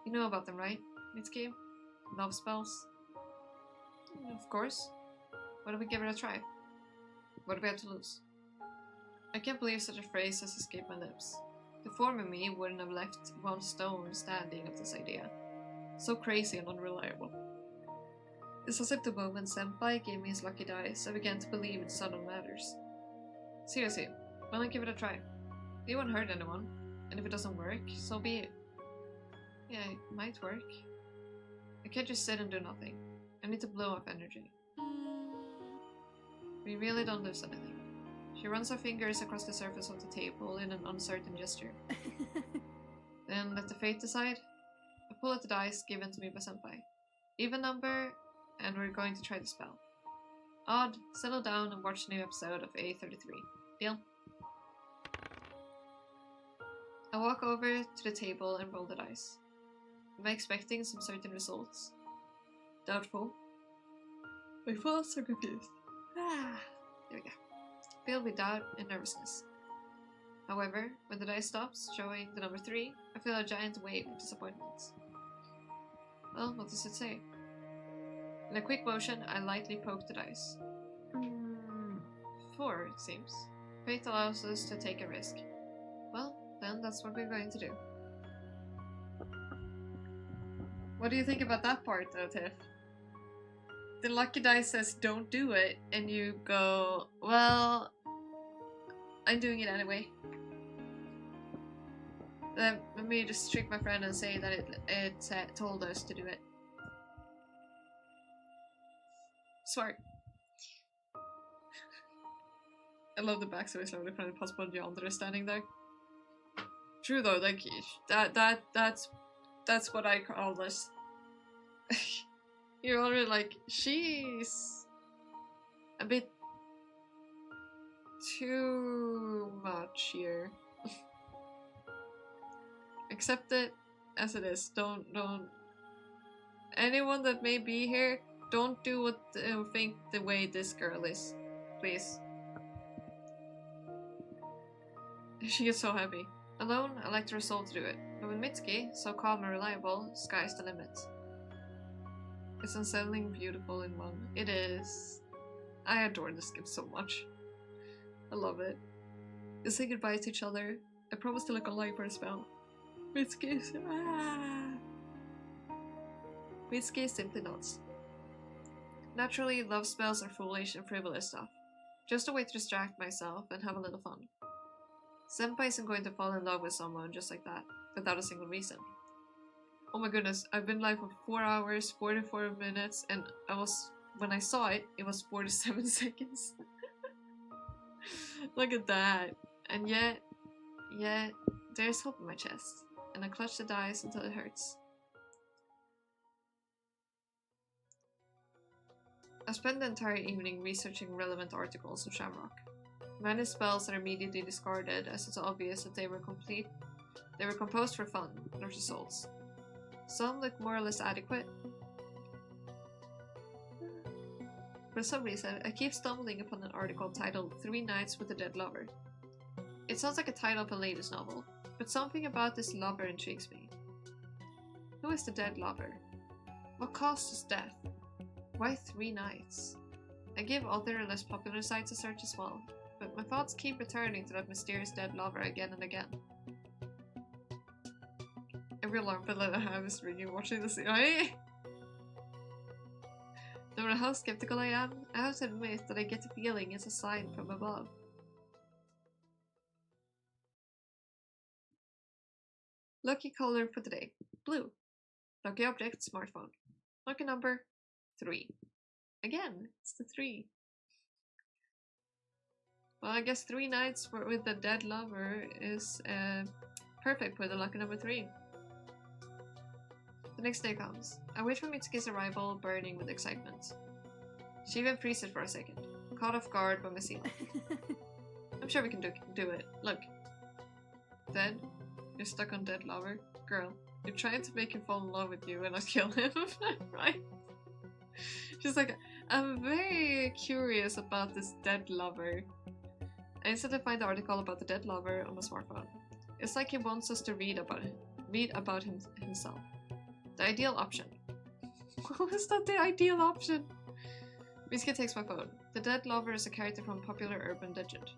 You know about them, right, Mitsuki? Love spells? Of course. Why don't we give it a try? What do we have to lose? I can't believe such a phrase has escaped my lips. The former me wouldn't have left one stone standing of this idea. So crazy and unreliable. It's as if the moment Senpai gave me his lucky dice, I began to believe in subtle matters. Seriously, why not give it a try? It won't hurt anyone, and if it doesn't work, so be it. Yeah, it might work. I can't just sit and do nothing. I need to blow off energy. We really don't lose anything. She runs her fingers across the surface of the table in an uncertain gesture. Then let the fate decide. I pull out the dice given to me by Senpai. Even number, and we're going to try the spell. Odd, settle down and watch the new episode of A33. Deal? I walk over to the table and roll the dice. Am I expecting some certain results? Doubtful. My thoughts are confused. There we go. Filled with doubt and nervousness. However, when the dice stops, showing the number 3, I feel a giant wave of disappointment. Well, what does it say? In a quick motion, I lightly poke the dice. 4, it seems. Fate allows us to take a risk. Well, then that's what we're going to do. What do you think about that part, though, Tiff? The lucky dice says don't do it, and you go, well, I'm doing it anyway. Let me just trick my friend and say that it told us to do it. Smart. I love the backstory slowly from the possible Yonder standing there. True though, like that's what I call this. You're already like, she's a bit too much here. Accept it as it is. Don't anyone that may be here, don't do what think the way this girl is, please. She gets so happy. Alone, I like the resolve to do it, but with Mitsuki, so calm and reliable, sky's the limit. It's unsettling beautiful in one. It is. I adore this gift so much. I love it. We say goodbye to each other. I promise to look alive for a spell. Mitsuki simply nods. Naturally, love spells are foolish and frivolous stuff. Just a way to distract myself and have a little fun. Senpai isn't going to fall in love with someone just like that, without a single reason. Oh my goodness, I've been live for 4 hours, 44 minutes, and when I saw it, it was 47 seconds. Look at that. And yet, there's hope in my chest, and I clutch the dice until it hurts. I spent the entire evening researching relevant articles on Shamrock. Many spells are immediately discarded as it's obvious that they were composed for fun, not results. Some look more or less adequate. For some reason, I keep stumbling upon an article titled 3 Nights with a Dead Lover. It sounds like a title of a latest novel, but something about this lover intrigues me. Who is the dead lover? What caused his death? Why 3 nights? I give other and less popular sites a search as well, but my thoughts keep returning to that mysterious dead lover again and again. Every alarm bell that I have is ringing watching the CIA. No matter how skeptical I am, I have to admit that I get the feeling it's a sign from above. Lucky color for today, blue. Lucky object, smartphone. Lucky number, 3. Again, it's the 3. Well, I guess 3 nights with the dead lover is perfect for the lucky number 3. The next day comes. I wait for Mitsuki's arrival, burning with excitement. She even freezes for a second, caught off guard by my seal. I'm sure we can do it. Look. Dead? You're stuck on dead lover? Girl, you're trying to make him fall in love with you and not kill him, right? She's like, I'm very curious about this dead lover. I instantly find the article about the dead lover on my smartphone. It's like he wants us to read about him himself. The ideal option. How is that the ideal option? Mitsuki takes my phone. The dead lover is a character from a popular urban legend.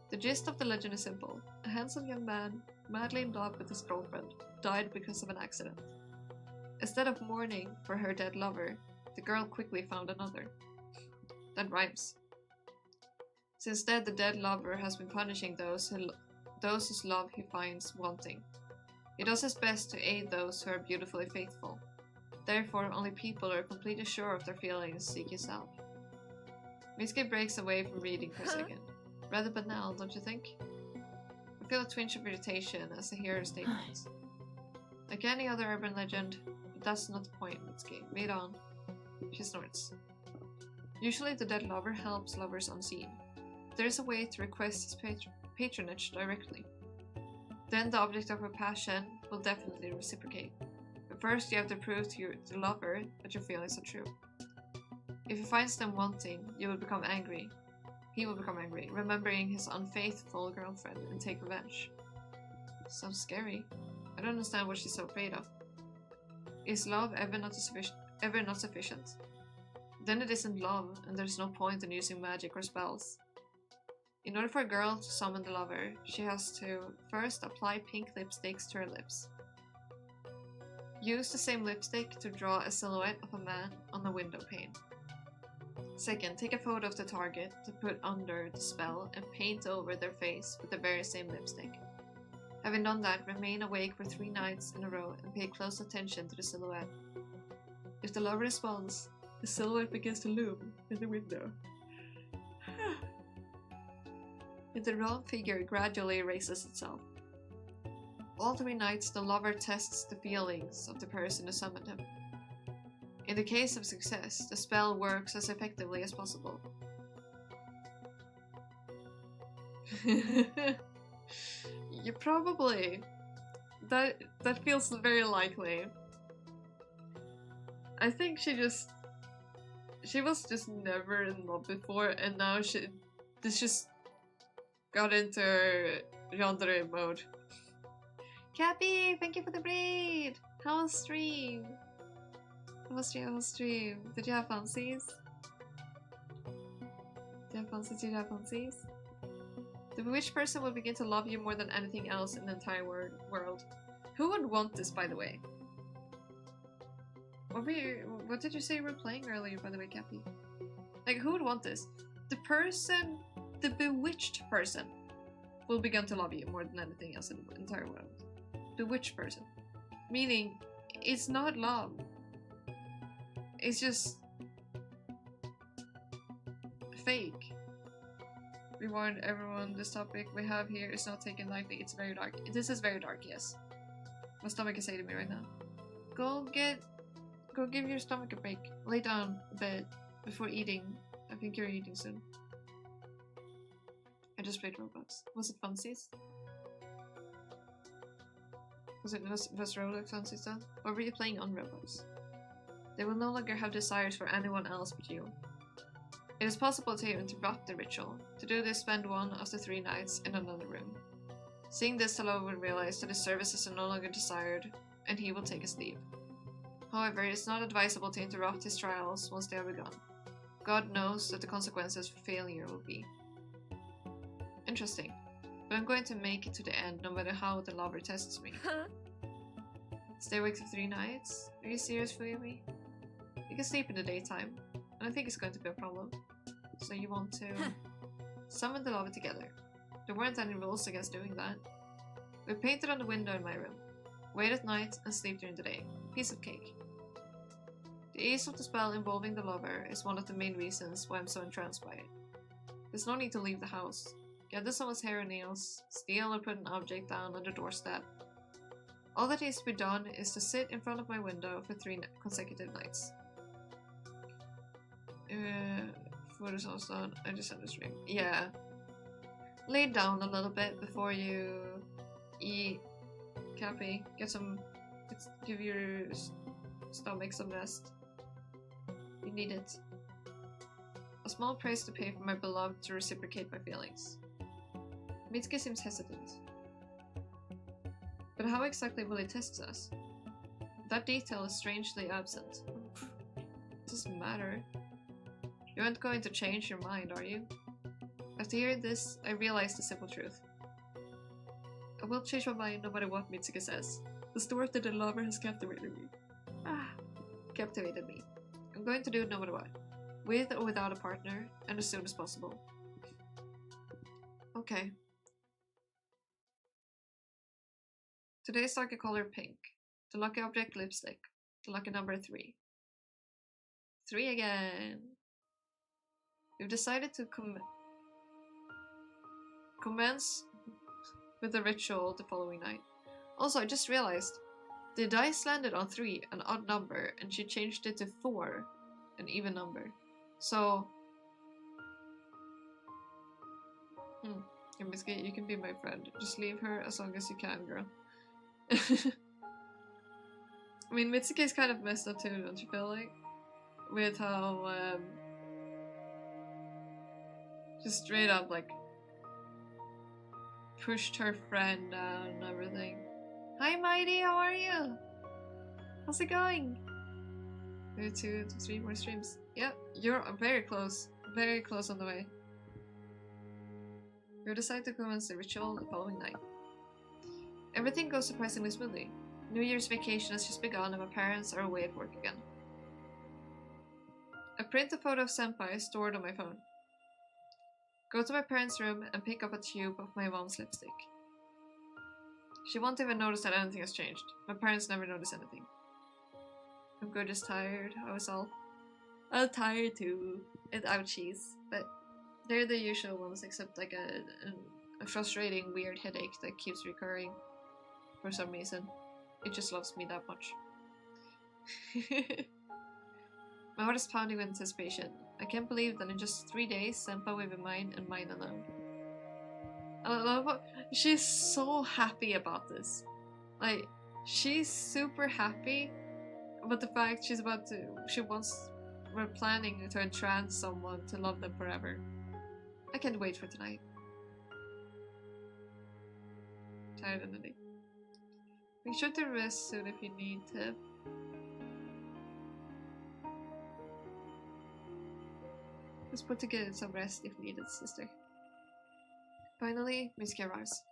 The gist of the legend is simple. A handsome young man, madly in love with his girlfriend, died because of an accident. Instead of mourning for her dead lover, the girl quickly found another. That rhymes. So instead, the dead lover has been punishing those whose love he finds wanting. He does his best to aid those who are beautifully faithful. Therefore, only people who are completely sure of their feelings seek his help. Mitsuki breaks away from reading for a second. Rather banal, don't you think? I feel a twinge of irritation as I hear her statements. Like any other urban legend, but that's not the point, Mitsuki. Read on. She snorts. Usually the dead lover helps lovers unseen. There is a way to request his patronage directly. Then the object of her passion will definitely reciprocate. But first you have to prove to your lover that your feelings are true. If he finds them wanting, you will become angry. He will become angry, remembering his unfaithful girlfriend and take revenge. Sounds scary. I don't understand what she's so afraid of. Is love ever not sufficient? Then it isn't love, and there's no point in using magic or spells. In order for a girl to summon the lover, she has to first apply pink lipsticks to her lips. Use the same lipstick to draw a silhouette of a man on the window pane. Second, take a photo of the target to put under the spell and paint over their face with the very same lipstick. Having done that, remain awake for 3 nights in a row and pay close attention to the silhouette. If the lover responds, the silhouette begins to loom in the window. And the wrong figure gradually erases itself. All 3 nights, the lover tests the feelings of the person who summoned him. In the case of success, the spell works as effectively as possible. You probably. That feels very likely. I think she was just never in love before, and now this just got into her yandere mode. Cappy, thank you for the braid! How was stream? How was stream? Did you have fancies? The bewitched person will begin to love you more than anything else in the entire world. Who would want this, by the way? What did you say you were playing earlier, by the way, Cappy? Like, who would want this? The bewitched person will begin to love you more than anything else in the entire world. Bewitched person. Meaning, it's not love. It's just fake. We warned everyone this topic we have here is not taken lightly. It's very dark. This is very dark, yes. My stomach is saying to me right now. Go give your stomach a break. Lay down a bit before eating. I think you're eating soon. I just played Roblox. Was it funsies? Was Roblox funsies then? Or were you playing on Roblox? They will no longer have desires for anyone else but you. It is possible to interrupt the ritual. To do this, spend one of the 3 nights in another room. Seeing this, Hello will realize that his services are no longer desired, and he will take his leave. However, it is not advisable to interrupt his trials once they have begun. God knows that the consequences for failure will be. Interesting. But I'm going to make it to the end no matter how the lover tests me. Stay awake for 3 nights? Are you serious, Fuyumi? You can sleep in the daytime. I don't think it's going to be a problem. So you want to summon the lava together. There weren't any rules against doing that. We painted on the window in my room. Wait at night and sleep during the day. Piece of cake. The ease of the spell involving the lover is one of the main reasons why I'm so entranced by it. There's no need to leave the house. Gather someone's hair and nails, steal or put an object down on the doorstep. All that needs to be done is to sit in front of my window for 3 consecutive nights. Photos also done. I just had a stream. Yeah. Lay down a little bit before you eat. Cappy. Give your stomach some rest. You need it. A small price to pay for my beloved to reciprocate my feelings. Mitsuki seems hesitant. But how exactly will he test us? That detail is strangely absent. It doesn't matter. You aren't going to change your mind, are you? After hearing this, I realized the simple truth. I will change my mind no matter what Mitsuki says. The story of the dead lover has captivated me. Captivated me. I'm going to do it no matter what. With or without a partner, and as soon as possible. Okay. Today's lucky color pink. The lucky object lipstick. The lucky number 3. 3 again. We've decided to commence with the ritual the following night. Also, I just realized the dice landed on 3, an odd number, and she changed it to 4, an even number. So, Mitsuki, you can be my friend. Just leave her as long as you can, girl. I mean, Mitsuki is kind of messed up too, don't you feel like? With how, just straight up, like, pushed her friend down and everything. Hi, Mighty, how are you? How's it going? Maybe 2 to 3 more streams. Yep, you're very close on the way. We decided to commence the ritual the following night. Everything goes surprisingly smoothly. New Year's vacation has just begun and my parents are away at work again. I print a photo of Senpai stored on my phone. Go to my parents' room and pick up a tube of my mom's lipstick. She won't even notice that anything has changed. My parents never notice anything. I'm good, just tired. I'm tired too. And ouchies. But they're the usual ones, except like a frustrating weird headache that keeps recurring for some reason. It just loves me that much. My heart is pounding with anticipation. I can't believe that in just 3 days, Senpai will be mine and mine alone. I love how she's so happy about this. Like, she's super happy about the fact we're planning to entrance someone to love them forever. I can't wait for tonight. Tired already. Make sure to rest soon if you need to. Just put to get some rest if needed, sister. Finally, Mitsuki arrives.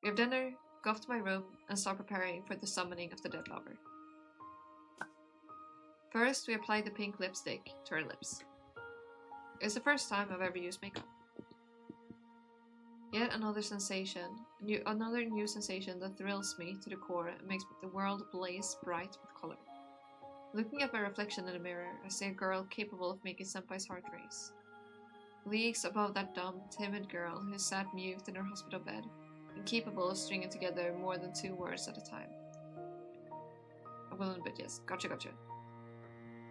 We have dinner, go off to my room, and start preparing for the summoning of the dead lover. First, we apply the pink lipstick to her lips. It's the first time I've ever used makeup. Yet another sensation, another new sensation that thrills me to the core and makes the world blaze bright with color. Looking at my reflection in the mirror, I see a girl capable of making Senpai's heart race. Leagues above that dumb, timid girl who sat mute in her hospital bed, incapable of stringing together more than 2 words at a time. A willing bit, yes. Gotcha.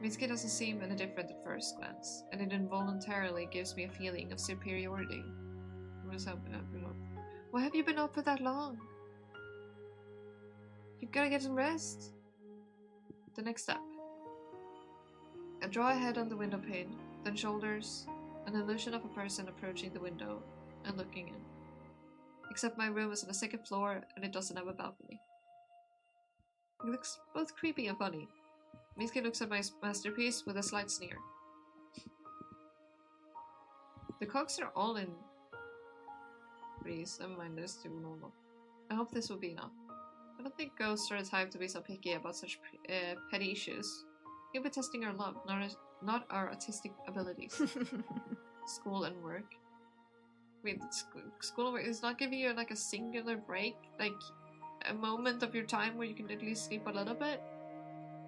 Mitsuki doesn't seem any different at first glance, and it involuntarily gives me a feeling of superiority. Why have you been up for that long? You've gotta get some rest. The next step. I draw a head on the window pane, then shoulders, an illusion of a person approaching the window and looking in. Except my room is on the second floor and it doesn't have a balcony. It looks both creepy and funny. Mitsuki looks at my masterpiece with a slight sneer. The cogs are all in freeze. Never mind, there's too normal. I hope this will be enough. I don't think ghosts are the type to be so picky about such petty issues. He'll be testing our love, not our artistic abilities. School and work. Wait, school and work is not giving you like a singular break? Like a moment of your time where you can at least sleep a little bit?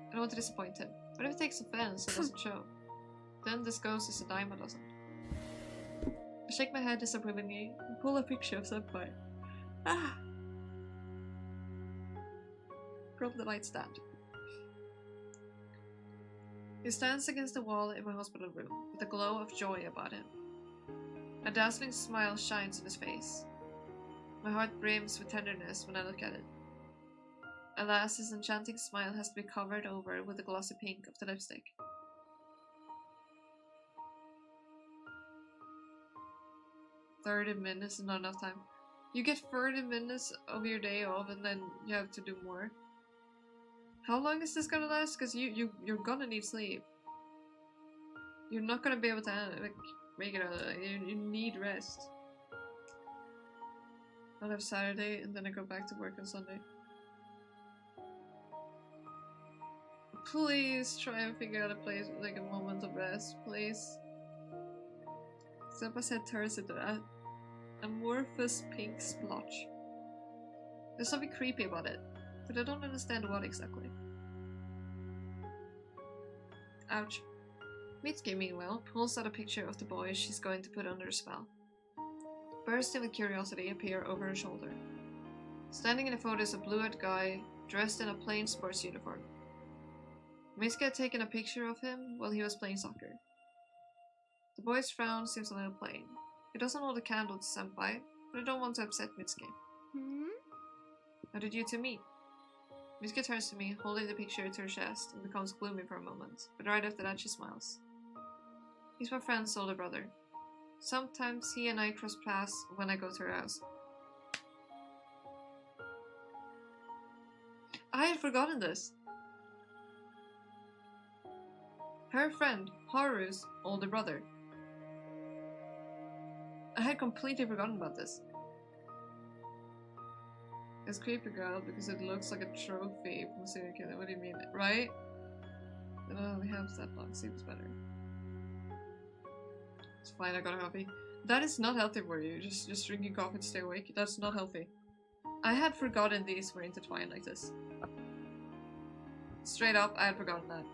I don't want to disappoint him. What if he takes offense and doesn't show? Then this ghost is a dime a dozen. I shake my head disapprovingly and pull a picture of Senpai. Ah! From the nightstand. He stands against the wall in my hospital room with a glow of joy about him. A dazzling smile shines on his face. My heart brims with tenderness when I look at it. Alas, his enchanting smile has to be covered over with the glossy pink of the lipstick. "30 minutes is not enough time." You get 30 minutes of your day off and then you have to do more. How long is this gonna last? Because you're gonna need sleep. You're not gonna be able to make it out. You need rest. I'll have Saturday and then I go back to work on Sunday. Please try and figure out a place with like a moment of rest, please. Senpai said Thursday to that. Amorphous pink splotch. There's something creepy about it, but I don't understand what exactly. Ouch. Mitsuki, meanwhile, pulls out a picture of the boy she's going to put under a spell. Bursting with curiosity, I peer over her shoulder. Standing in the photo is a blue-eyed guy dressed in a plain sports uniform. Mitsuki had taken a picture of him while he was playing soccer. The boy's frown seems a little plain. He doesn't hold a candle to Senpai, but I don't want to upset Mitsuki. How did you two meet? Mitsuki turns to me, holding the picture to her chest, and becomes gloomy for a moment, but right after that she smiles. He's my friend's older brother. Sometimes he and I cross paths when I go to her house. I had forgotten this! Her friend, Haru's older brother. I had completely forgotten about this. It's creepy girl because it looks like a trophy from serial killer. What do you mean, right? It only helps that long. Seems better. It's fine, I got a coffee. That is not healthy for you. Just drinking coffee to stay awake. That's not healthy. I had forgotten these were intertwined like this. Straight up, I had forgotten that.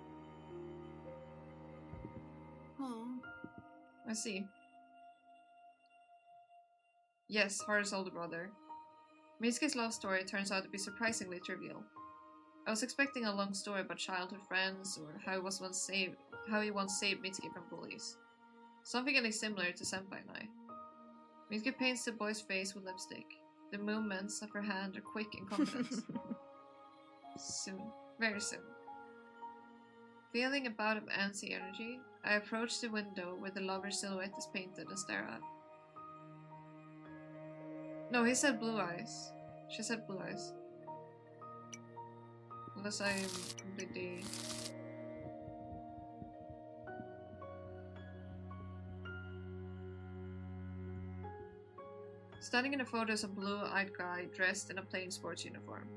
Oh. I see. Yes, Haru's older brother. Mitsuki's love story turns out to be surprisingly trivial. I was expecting a long story about childhood friends or how he once saved Mitsuki from bullies. Something getting similar to Senpai and I. Mitsuki paints the boy's face with lipstick. The movements of her hand are quick and confident. Soon. Very soon. Feeling a bout of antsy energy, I approach the window where the lover's silhouette is painted and stare at. No, he said blue eyes. She said blue eyes. Unless I'm completely... Standing in a photo is a blue-eyed guy dressed in a plain sports uniform.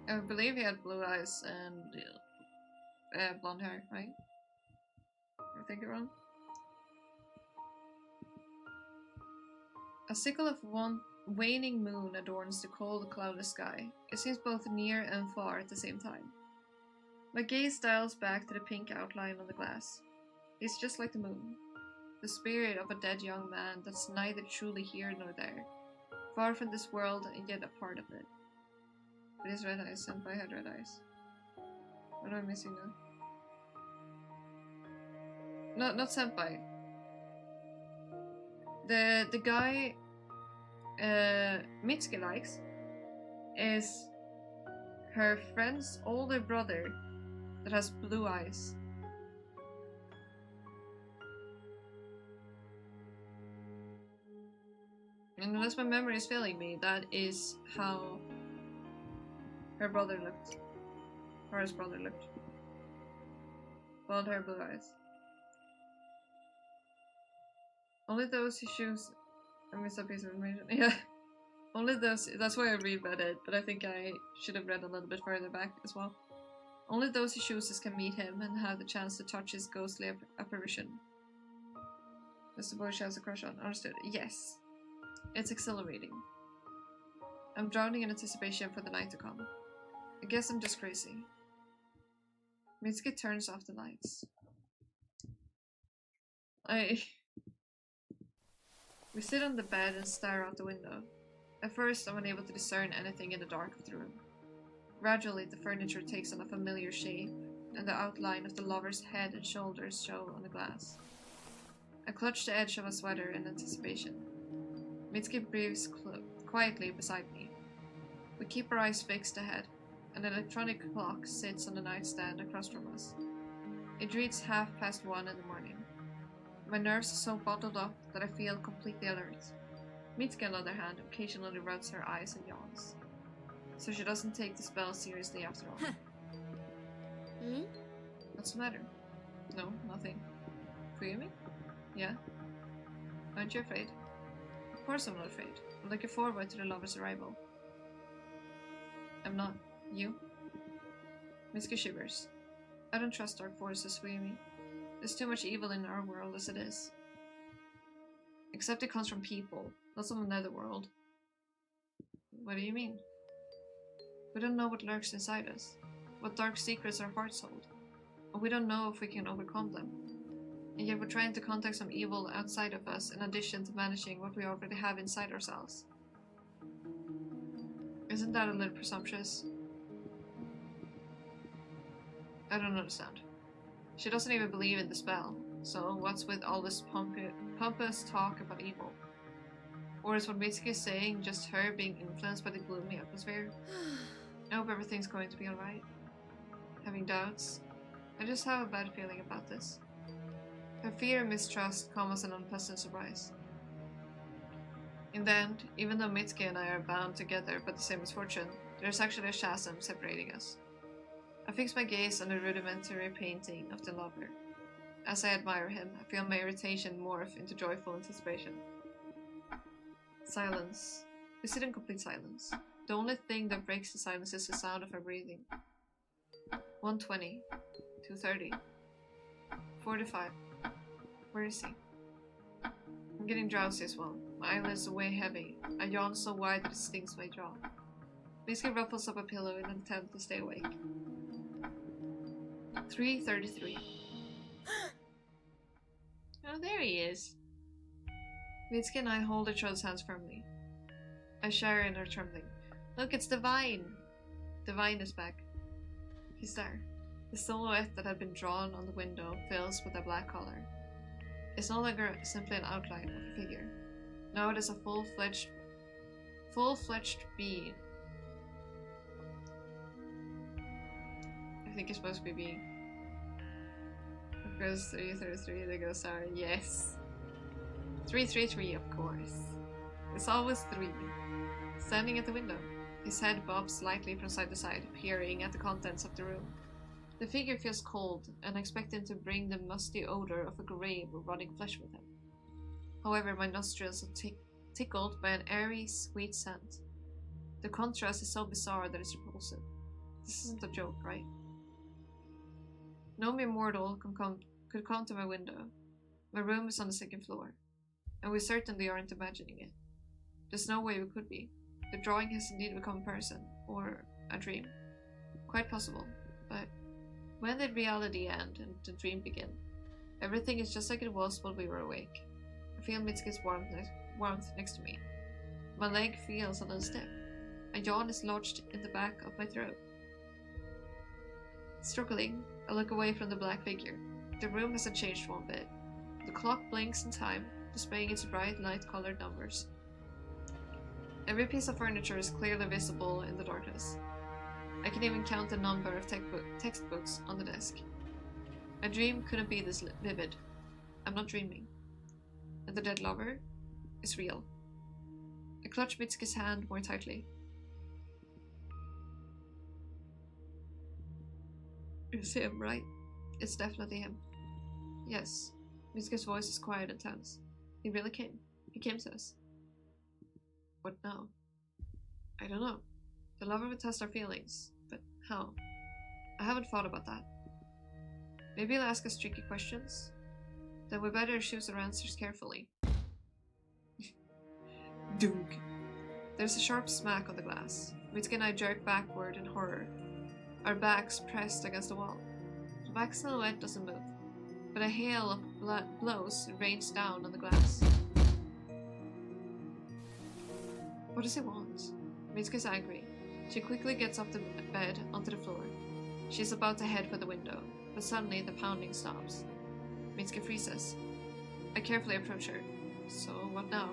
I believe he had blue eyes and blonde hair, right? I think it wrong. A sickle of one waning moon adorns the cold, cloudless sky. It seems both near and far at the same time. My gaze dials back to the pink outline on the glass. It's just like the moon. The spirit of a dead young man that's neither truly here nor there. Far from this world and yet a part of it. It is red eyes. Senpai had red eyes. What am I missing now? Not Senpai. The guy Mitsuki likes is her friend's older brother that has blue eyes. And unless my memory is failing me, that is how her brother looked. Or his brother looked. Blonde hair, blue eyes. Only those who choose... I missed a piece of information. Yeah. Only those... That's why I reread it, but I think I should have read a little bit further back as well. Only those who chooses can meet him and have the chance to touch his ghostly apparition. Mr. Boy she has a crush on. Understood. Yes. It's exhilarating. I'm drowning in anticipation for the night to come. I guess I'm just crazy. Mitsuki turns off the lights. We sit on the bed and stare out the window. At first, I'm unable to discern anything in the dark of the room. Gradually, the furniture takes on a familiar shape, and the outline of the lover's head and shoulders show on the glass. I clutch the edge of a sweater in anticipation. Mitsuki breathes quietly beside me. We keep our eyes fixed ahead. An electronic clock sits on the nightstand across from us. It reads 1:30 in the morning. My nerves are so bottled up that I feel completely alert. Mitsuki, on the other hand, occasionally rubs her eyes and yawns. So she doesn't take the spell seriously after all. Hmm? What's the matter? No, nothing. Fuyumi? Yeah? Aren't you afraid? Of course I'm not afraid. I'm looking forward to the lover's arrival. I'm not. You? Mitsuki shivers. I don't trust dark forces, Fuyumi. There's too much evil in our world as it is. Except it comes from people, not some netherworld. What do you mean? We don't know what lurks inside us, what dark secrets our hearts hold, and we don't know if we can overcome them. And yet we're trying to contact some evil outside of us in addition to managing what we already have inside ourselves. Isn't that a little presumptuous? I don't understand. She doesn't even believe in the spell, so what's with all this pompous talk about evil? Or is what Mitsuki is saying just her being influenced by the gloomy atmosphere? I hope everything's going to be alright. Having doubts, I just have a bad feeling about this. Her fear and mistrust come as an unpleasant surprise. In the end, even though Mitsuki and I are bound together by the same misfortune, there's actually a chasm separating us. I fix my gaze on the rudimentary painting of the lover. As I admire him, I feel my irritation morph into joyful anticipation. Silence. We sit in complete silence. The only thing that breaks the silence is the sound of her breathing. 1:20, 2:30, 45. Where is he? I'm getting drowsy as well. My eyelids are way heavy. I yawn so wide that it stings my jaw. Mitsuki ruffles up a pillow in an attempt to stay awake. 3:33. Oh, there he is. Mitsuki and I hold each other's hands firmly. I share in her trembling. Look, it's Divine! Divine is back. He's there. The silhouette that had been drawn on the window fills with a black color. It's no longer simply an outline of a figure. Now it is a full-fledged being. I think it's supposed to be being. Of course, 3:33, they go sorry. Yes. 3:33, of course. It's always 3. Standing at the window. His head bobs slightly from side to side, peering at the contents of the room. The figure feels cold, and I expect him to bring the musty odor of a grave or rotting flesh with him. However, my nostrils are tickled by an airy, sweet scent. The contrast is so bizarre that it's repulsive. This isn't a joke, right? No mere mortal could come to my window. My room is on the 2nd floor, and we certainly aren't imagining it. There's no way we could be. The drawing has indeed become a person, or a dream. Quite possible, but when did reality end and the dream begin? Everything is just like it was while we were awake. I feel Mitsuki's warmth next to me. My leg feels a little stiff. A yawn is lodged in the back of my throat. Struggling, I look away from the black figure. The room hasn't changed one bit. The clock blinks in time, displaying its bright light-colored numbers. Every piece of furniture is clearly visible in the darkness. I can even count the number of textbooks on the desk. My dream couldn't be this vivid. I'm not dreaming. And the dead lover is real. I clutch Mitsuki's hand more tightly. It's him, right? It's definitely him. Yes. Mitsuki's voice is quiet and tense. He really came. He came to us. What now? I don't know. The lover would test our feelings, but how? I haven't thought about that. Maybe he'll ask us tricky questions? Then we better choose our answers carefully. Dunk. There's a sharp smack on the glass. Mitsuki and I jerk backward in horror, our backs pressed against the wall. The black silhouette doesn't move, but a hail of blows rains down on the glass. What does he want? Mitsuki's angry. She quickly gets off the bed onto the floor. She's about to head for the window, but suddenly the pounding stops. Mitsuki freezes. I carefully approach her. So, what now?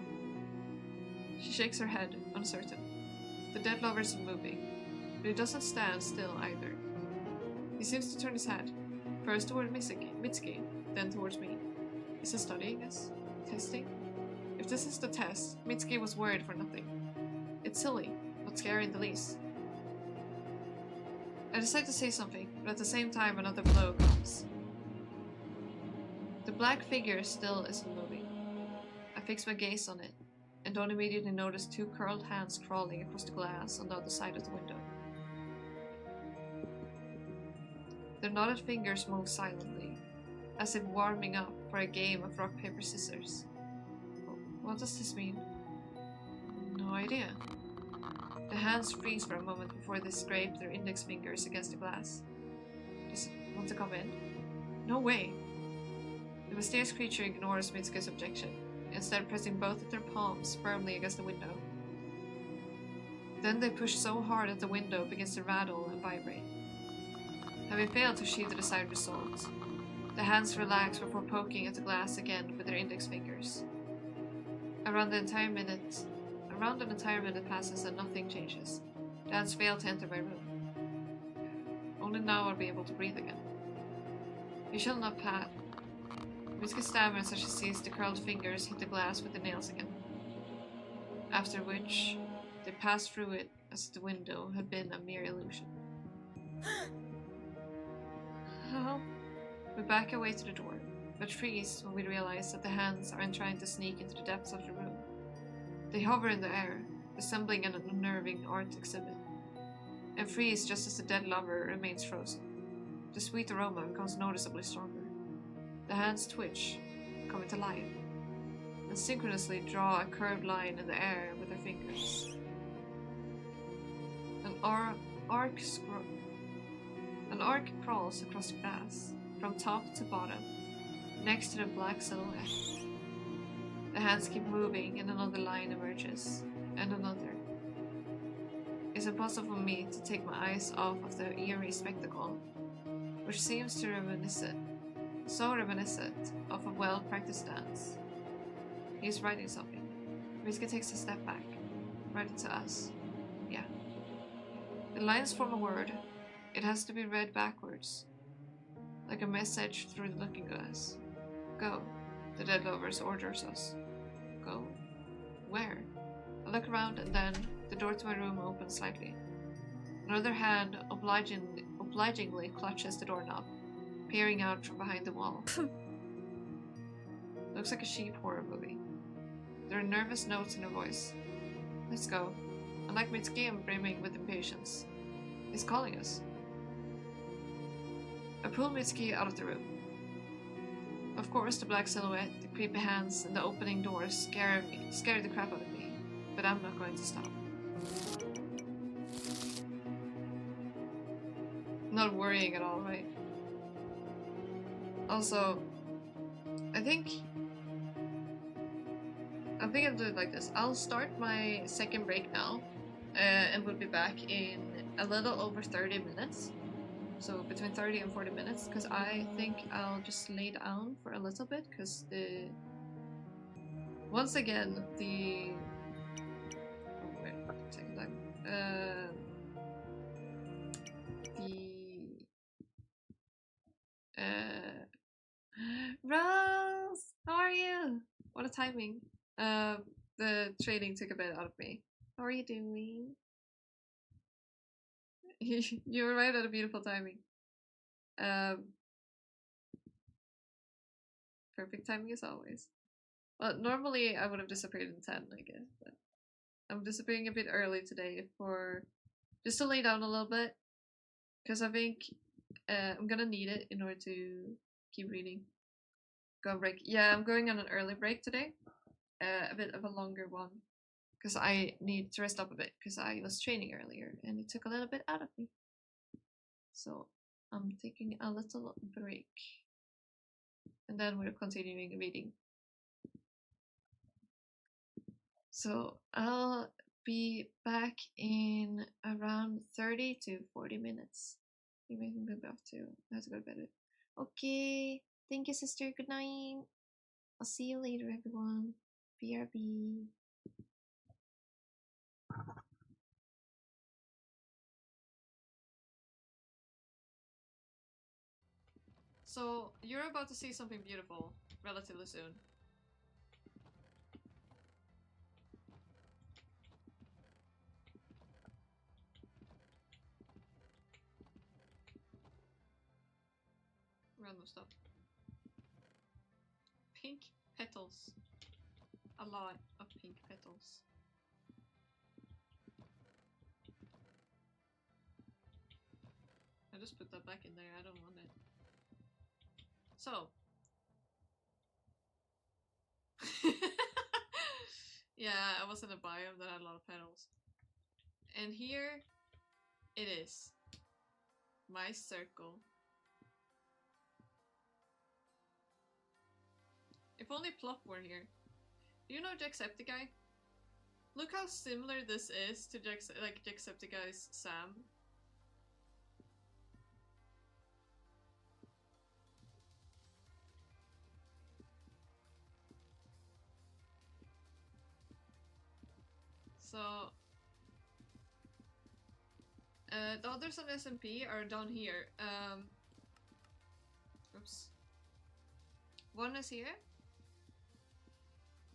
She shakes her head, uncertain. The dead lover isn't moving, but he doesn't stand still either. He seems to turn his head, first toward Mitsuki, then towards me. Is he studying us? Testing? If this is the test, Mitsuki was worried for nothing. It's silly, not scary in the least. I decide to say something, but at the same time another blow comes. The black figure still isn't moving. I fix my gaze on it, and don't immediately notice two curled hands crawling across the glass on the other side of the window. Their knotted fingers move silently, as if warming up for a game of rock, paper, scissors. What does this mean? No idea. The hands freeze for a moment before they scrape their index fingers against the glass. Does it want to come in? No way! The mysterious creature ignores Mitsuki's objection, instead pressing both of their palms firmly against the window. Then they push so hard that the window begins to rattle and vibrate. Having failed to achieve the desired result, the hands relax before poking at the glass again with their index fingers. Around an entire minute passes and nothing changes. The hands fail to enter my room. Only now I'll be able to breathe again. You shall not pat. Mitsuki stammers as she sees the curled fingers hit the glass with the nails again. After which, they pass through it as if the window had been a mere illusion. We back away to the door, but freeze when we realize that the hands aren't trying to sneak into the depths of the room. They hover in the air, resembling an unnerving art exhibit, and freeze just as the dead lover remains frozen. The sweet aroma becomes noticeably stronger. The hands twitch, come into life, and synchronously draw a curved line in the air with their fingers. An arc crawls across the glass, from top to bottom, next to the black silhouette. The hands keep moving and another line emerges, and another. It's impossible for me to take my eyes off of the eerie spectacle, which seems to reminiscent of a well-practiced dance. He's writing something. Mitsuki takes a step back, writing to us. Yeah. The lines form a word. It has to be read backwards, like a message through the looking glass. Go, the dead lovers orders us. Go? Where? I look around and then the door to my room opens slightly. Another hand obligingly clutches the doorknob, peering out from behind the wall. Looks like a cheap horror movie. There are nervous notes in her voice. Let's go. Unlike Mitsuki, I'm brimming with impatience. He's calling us. I pull Mitsuki out of the room. Of course, the black silhouette, the creepy hands, and the opening doors scare the crap out of me, but I'm not going to stop. Not worrying at all, right? Also, I think I'll do it like this. I'll start my second break now, and we'll be back in a little over 30 minutes. So between 30 and 40 minutes, because I think I'll just lay down for a little bit, because once again, oh Rose, how are you? What a timing. The trading took a bit out of me. How are you doing? You arrived at a beautiful timing. Perfect timing as always. Well, normally I would have disappeared in 10, I guess, but I'm disappearing a bit early today for just to lay down a little bit, because I think I'm gonna need it in order to keep reading. Go on break. Yeah, I'm going on an early break today, a bit of a longer one, because I need to rest up a bit because I was training earlier and it took a little bit out of me. So I'm taking a little break, and then we're continuing reading. So I'll be back in around 30 to 40 minutes. You may be off too. I have to go to bed. Okay. Thank you, sister. Good night. I'll see you later, everyone. BRB. So you're about to see something beautiful relatively soon. Random stuff. Pink petals. A lot of pink petals. I just put that back in there, I don't want it. So. Yeah, I was in a biome that had a lot of petals. And here it is. My circle. If only Plop were here. Do you know Jacksepticeye? Look how similar this is to Jacksepticeye's Sam. So the others on SMP are down here. Oops. One is here.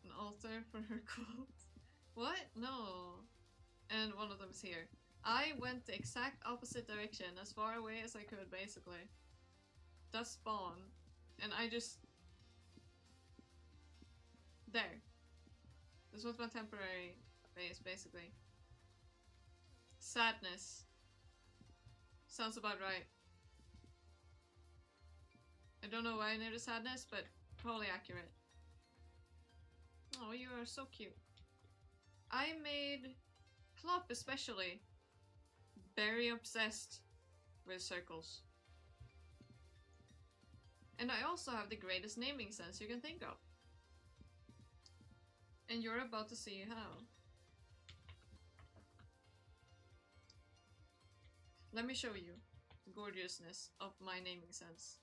An altar for her cult. What? No. And one of them is here. I went the exact opposite direction, as far away as I could, basically. That's spawn. And I just... There. This was my temporary base, basically. Sadness. Sounds about right. I don't know why I named it sadness, but probably accurate. Oh, you are so cute. I made Plop especially very obsessed with circles. And I also have the greatest naming sense you can think of. And you're about to see how. Let me show you the gorgeousness of my naming sense.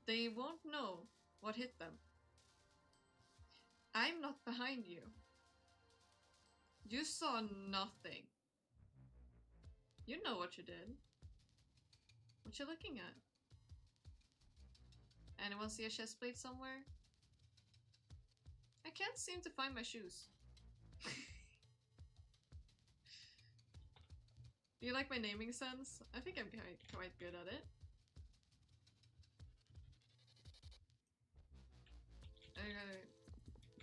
They won't know what hit them. I'm not behind you. You saw nothing. You know what you did. What you looking at? Anyone see a chest plate somewhere? I can't seem to find my shoes. Do you like my naming sense? I think I'm quite good at it.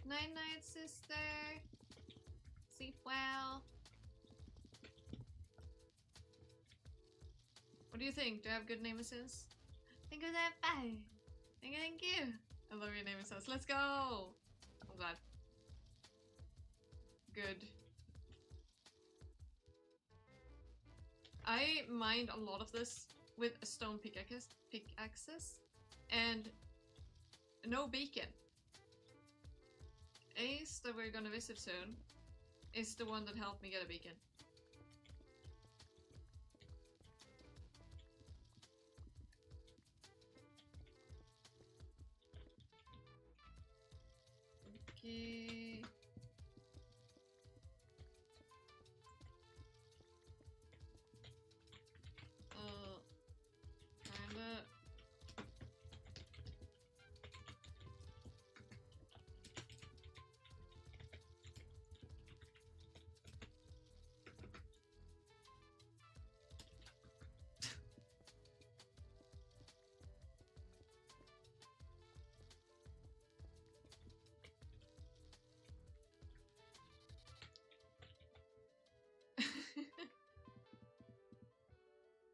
Night night, sister. Sleep well. What do you think? Do I have good naming sense? Thank you, bye. Thank you. I love your naming sense. Let's go. I'm glad. Good. I mined a lot of this with a stone pickaxes and no beacon. Ace, that we're gonna visit soon, is the one that helped me get a beacon. Okay.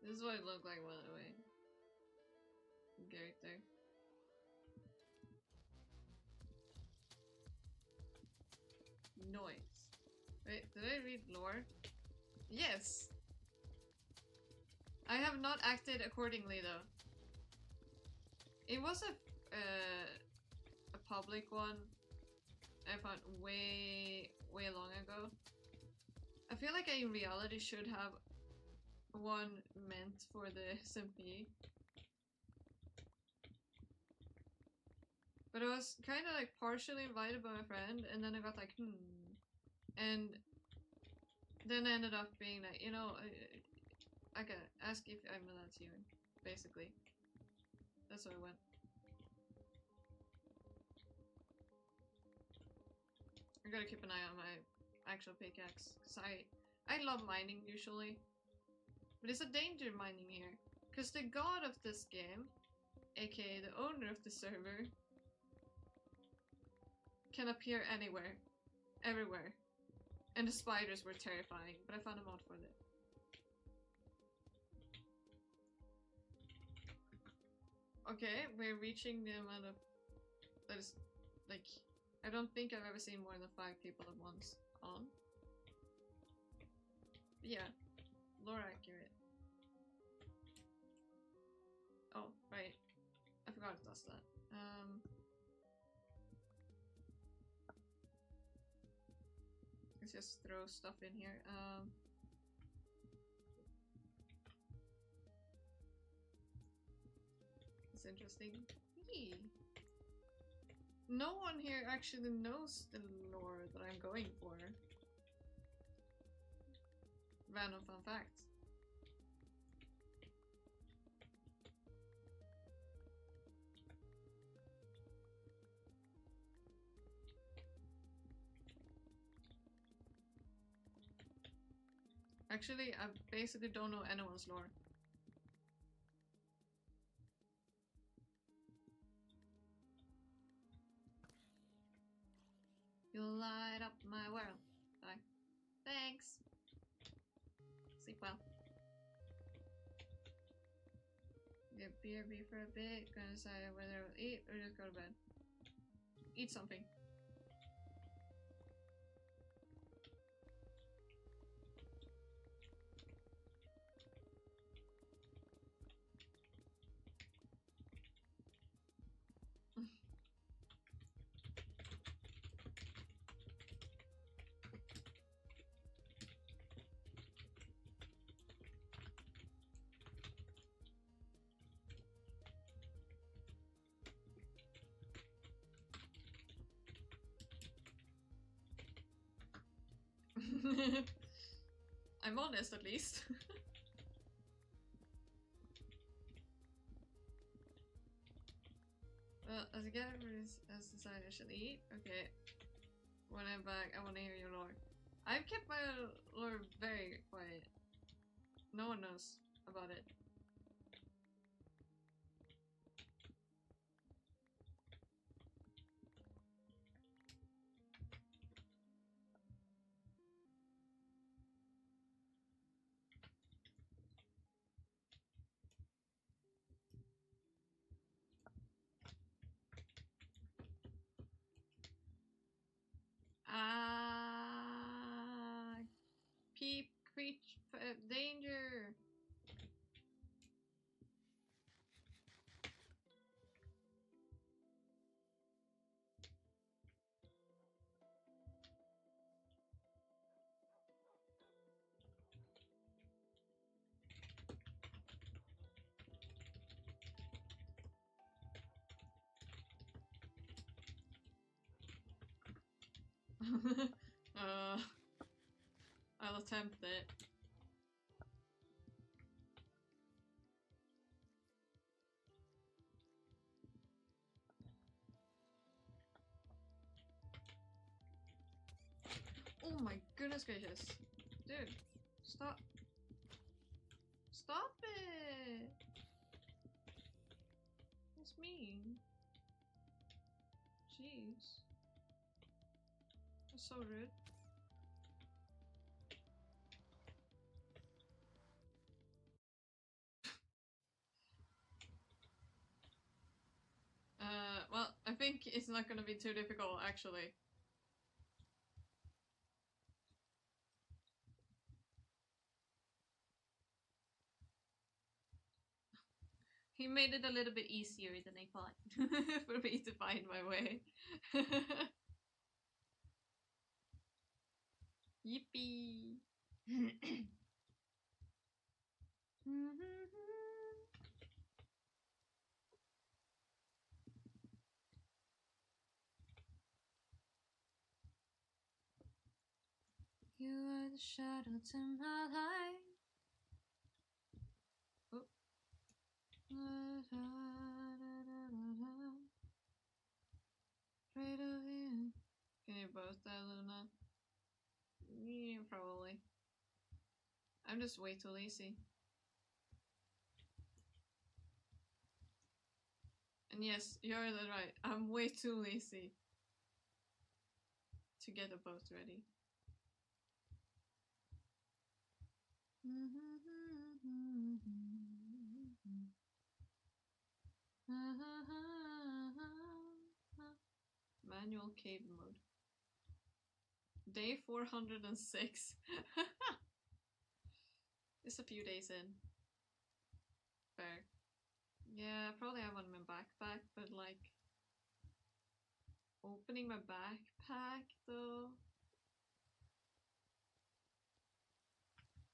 This is what it looked like, by the way. Character. Noise. Wait, did I read lore? Yes! I have not acted accordingly though. It was a public one I found way long ago. I feel like I in reality should have one meant for the SMP. But I was kind of like partially invited by my friend, and then I got like, and then I ended up being like, you know, I gotta ask if I'm allowed to, basically. That's where I went. I gotta keep an eye on my actual pickaxe, cause I love mining usually, but it's a danger mining here, cause the god of this game, aka the owner of the server, can appear anywhere, everywhere, and the spiders were terrifying, but I found a mod for that. Okay, we're reaching the amount of that is like. I don't think I've ever seen more than 5 people at once on. But yeah, lore accurate. Oh, right. I forgot it does that. Let's just throw stuff in here. It's interesting. Yee. No one here actually knows the lore that I'm going for. Random fun fact. Actually, I basically don't know anyone's lore. You light up my world. Bye. Thanks. Sleep well. Get BRB for a bit. Gonna decide whether I'll eat or just go to bed. Eat something. I'm honest, at least. Well, as a guy has decided I should eat, okay. When I'm back, I want to hear your lore. I've kept my lore very quiet. No one knows about it. Peep, creature, danger. I'll attempt it. Oh my goodness gracious. Dude, stop. Stop it! That's mean. Jeez. That's so rude. not gonna be too difficult, actually. He made it a little bit easier than I thought for me to find my way. Yippee! You are the shadow to my light. Oh. Afraid of you. Can you both that, Luna? Yeah, probably. I'm just way too lazy. And yes, you're right. I'm way too lazy to get a boat ready. Manual cave mode. Day 406. It's a few days in. Fair. Yeah, probably have one in my backpack, but like opening my backpack though.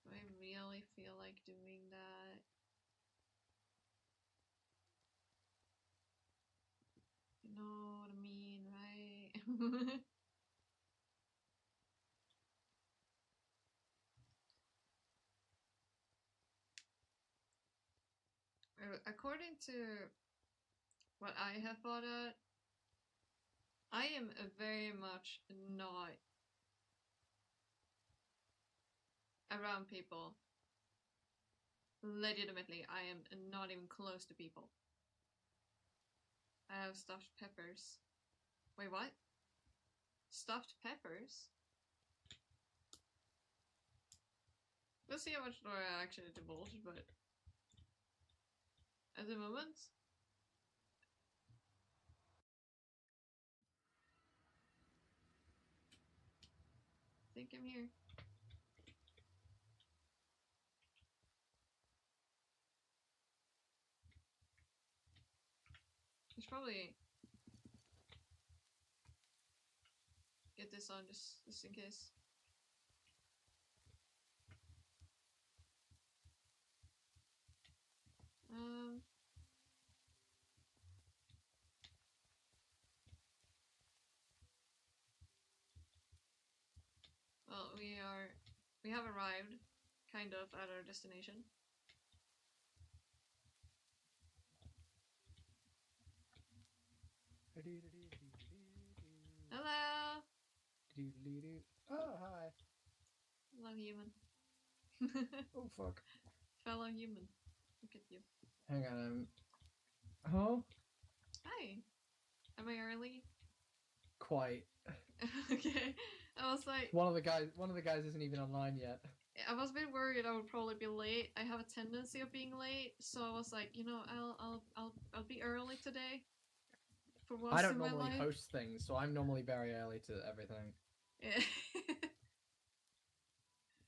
Do I really feel like doing that? You know what I mean, right? According to what I have thought out, I am very much not around people. Legitimately, I am not even close to people. I have stuffed peppers. Wait, what? Stuffed peppers? We'll see how much more I actually divulge, but at the moment, I think I'm here. I should probably get this on just in case. Well, we have arrived, kind of, at our destination. Hello! Oh, hi. Hello, human. Oh, fuck. Fellow human. Look at you. Hang on. Oh? Hi! Am I early? Quite. Okay. I was like... One of the guys isn't even online yet. I was a bit worried I would probably be late. I have a tendency of being late, so I was like, you know, I'll be early today. For once I don't in my normally life. host things, so I'm normally very early to everything. Yeah.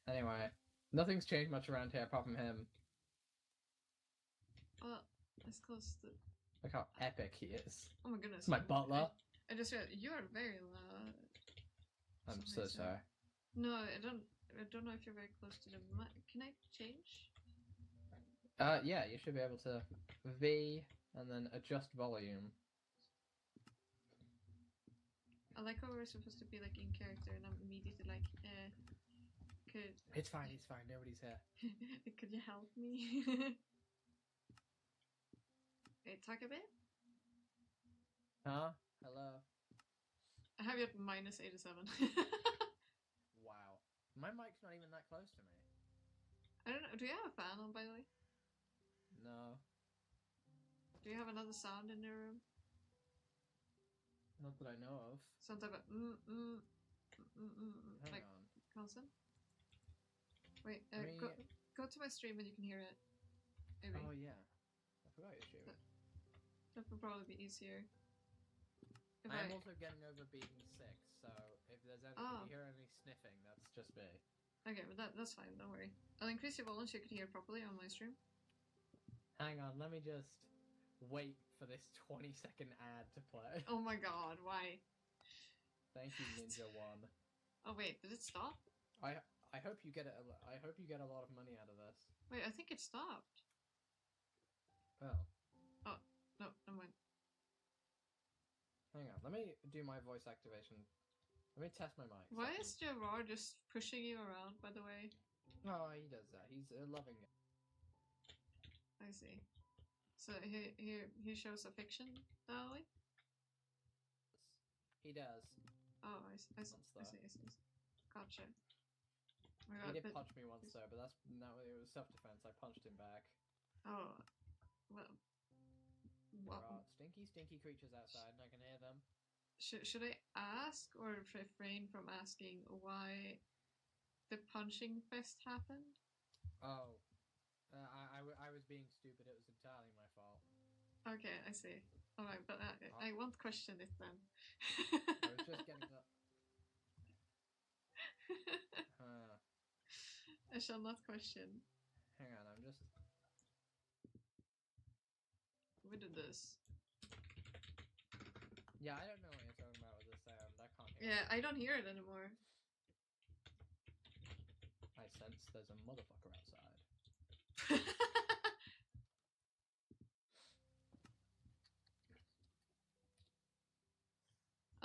Anyway, nothing's changed much around here apart from him. Well, it's close to... Look how epic he is. Oh my goodness. It's my butler. I just realized you are very loud. I'm so sorry. No, I don't know if you're very close to the mic. Can I change? Yeah, you should be able to V and then adjust volume. I like how we're supposed to be like in character and I'm immediately like, It's fine, nobody's here. could you help me? Hey, talk a bit? Huh? Hello? I have you at -87. Wow. My mic's not even that close to me. I don't know, do you have a fan on, by the way? No. Do you have another sound in your room? Not that I know of. Some type of Hang like on. constant? Wait, Me- go to my stream and you can hear it. Maybe. Oh yeah. I forgot your stream. That would probably be easier. I'm also getting over being sick, so if there's any, if you hear any sniffing, that's just me. Okay, but that's fine, don't worry. I'll increase your volume so you can hear properly on my stream. Hang on, let me just wait for this 20-second ad to play. Oh my god, why? Thank you, Ninja One. Oh wait, did it stop? I hope you get I hope you get a lot of money out of this. Wait, I think it stopped. Oh. Oh, no, never mind. Hang on, let me do my voice activation. Let me test my mic. Why is Gerard just pushing you around, by the way? Oh, he does that. He's loving it. I see. So he shows affection that way? He does. Oh, I see. Gotcha. Oh my He God, did punch me once though, but it was self-defense. I punched him back. Oh, well. There are stinky creatures outside, and I can hear them. Should I ask or refrain from asking why the punching fest happened? Oh, I was being stupid. It was entirely my fault. Okay, I see. Alright, but I won't question it then. I was just getting up. I shall not question. Hang on, I'm just... We did this. Yeah, I don't know what you're talking about with the sound. I can't hear Yeah, it. I don't hear it anymore. I sense there's a motherfucker outside.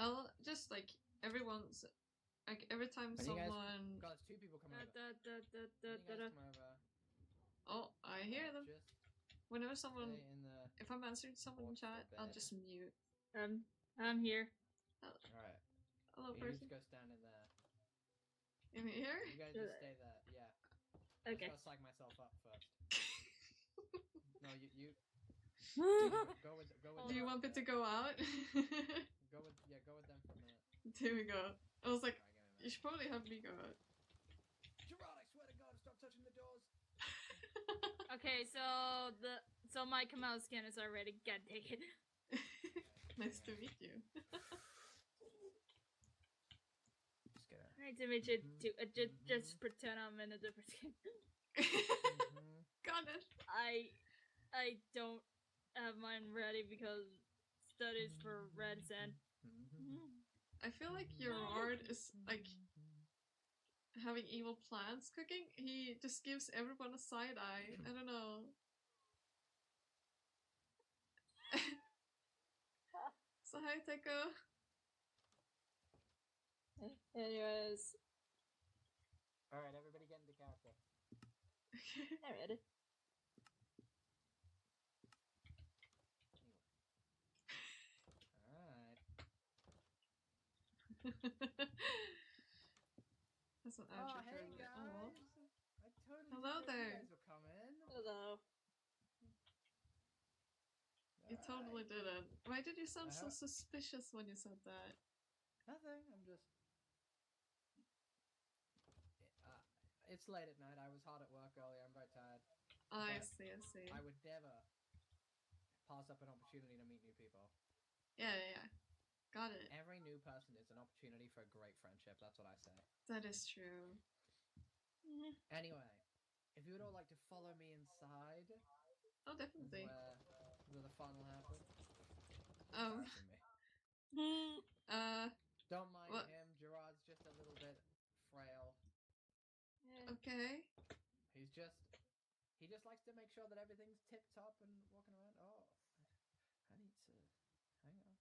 I'll just like every time someone. Guys, two people come over. Come over. Oh, I hear them. Just Whenever someone, stay in the... if I'm answering someone in chat, I'll just mute. I'm here. Alright. Hello, You person. just go stand in there. In here? You guys just stay there. Yeah. Okay. I just gotta psych myself up first. No, you. Go with. Do you want me to go out? Go with them for a minute. There we go. I was like, Alright, you should probably have me go out. Gerard, I swear to God, stop touching the doors. Okay, so my command scan is already. God dang it. Nice to meet you. Just get out. I need to make it to just pretend I'm in a different skin. Got it. I don't have mine ready because studies for red sand. I feel like Gerard is like having evil plans cooking. He just gives everyone a side eye. I don't know. So hi, Teco. Anyways. Alright, everybody get into character. I'm ready. Alright. That's an Oh, outro hey for guys! Oh. I totally Hello forgot there. you guys were coming. Hello. You totally didn't. Why did you sound so Uh-huh. suspicious when you said that? Nothing, I'm just... it's late at night, I was hard at work earlier, I'm very tired. I But see, I see. I would never pass up an opportunity to meet new people. Yeah. Got it. Every new person is an opportunity for a great friendship, that's what I say. That is true. Anyway, if you would all like to follow me inside, Oh, definitely. where the fun will happen. Um, Me. uh, Don't mind what? him, Gerard's just a little bit frail. Okay. He just likes to make sure that everything's tip-top and walking around. Oh, I need to... hang on.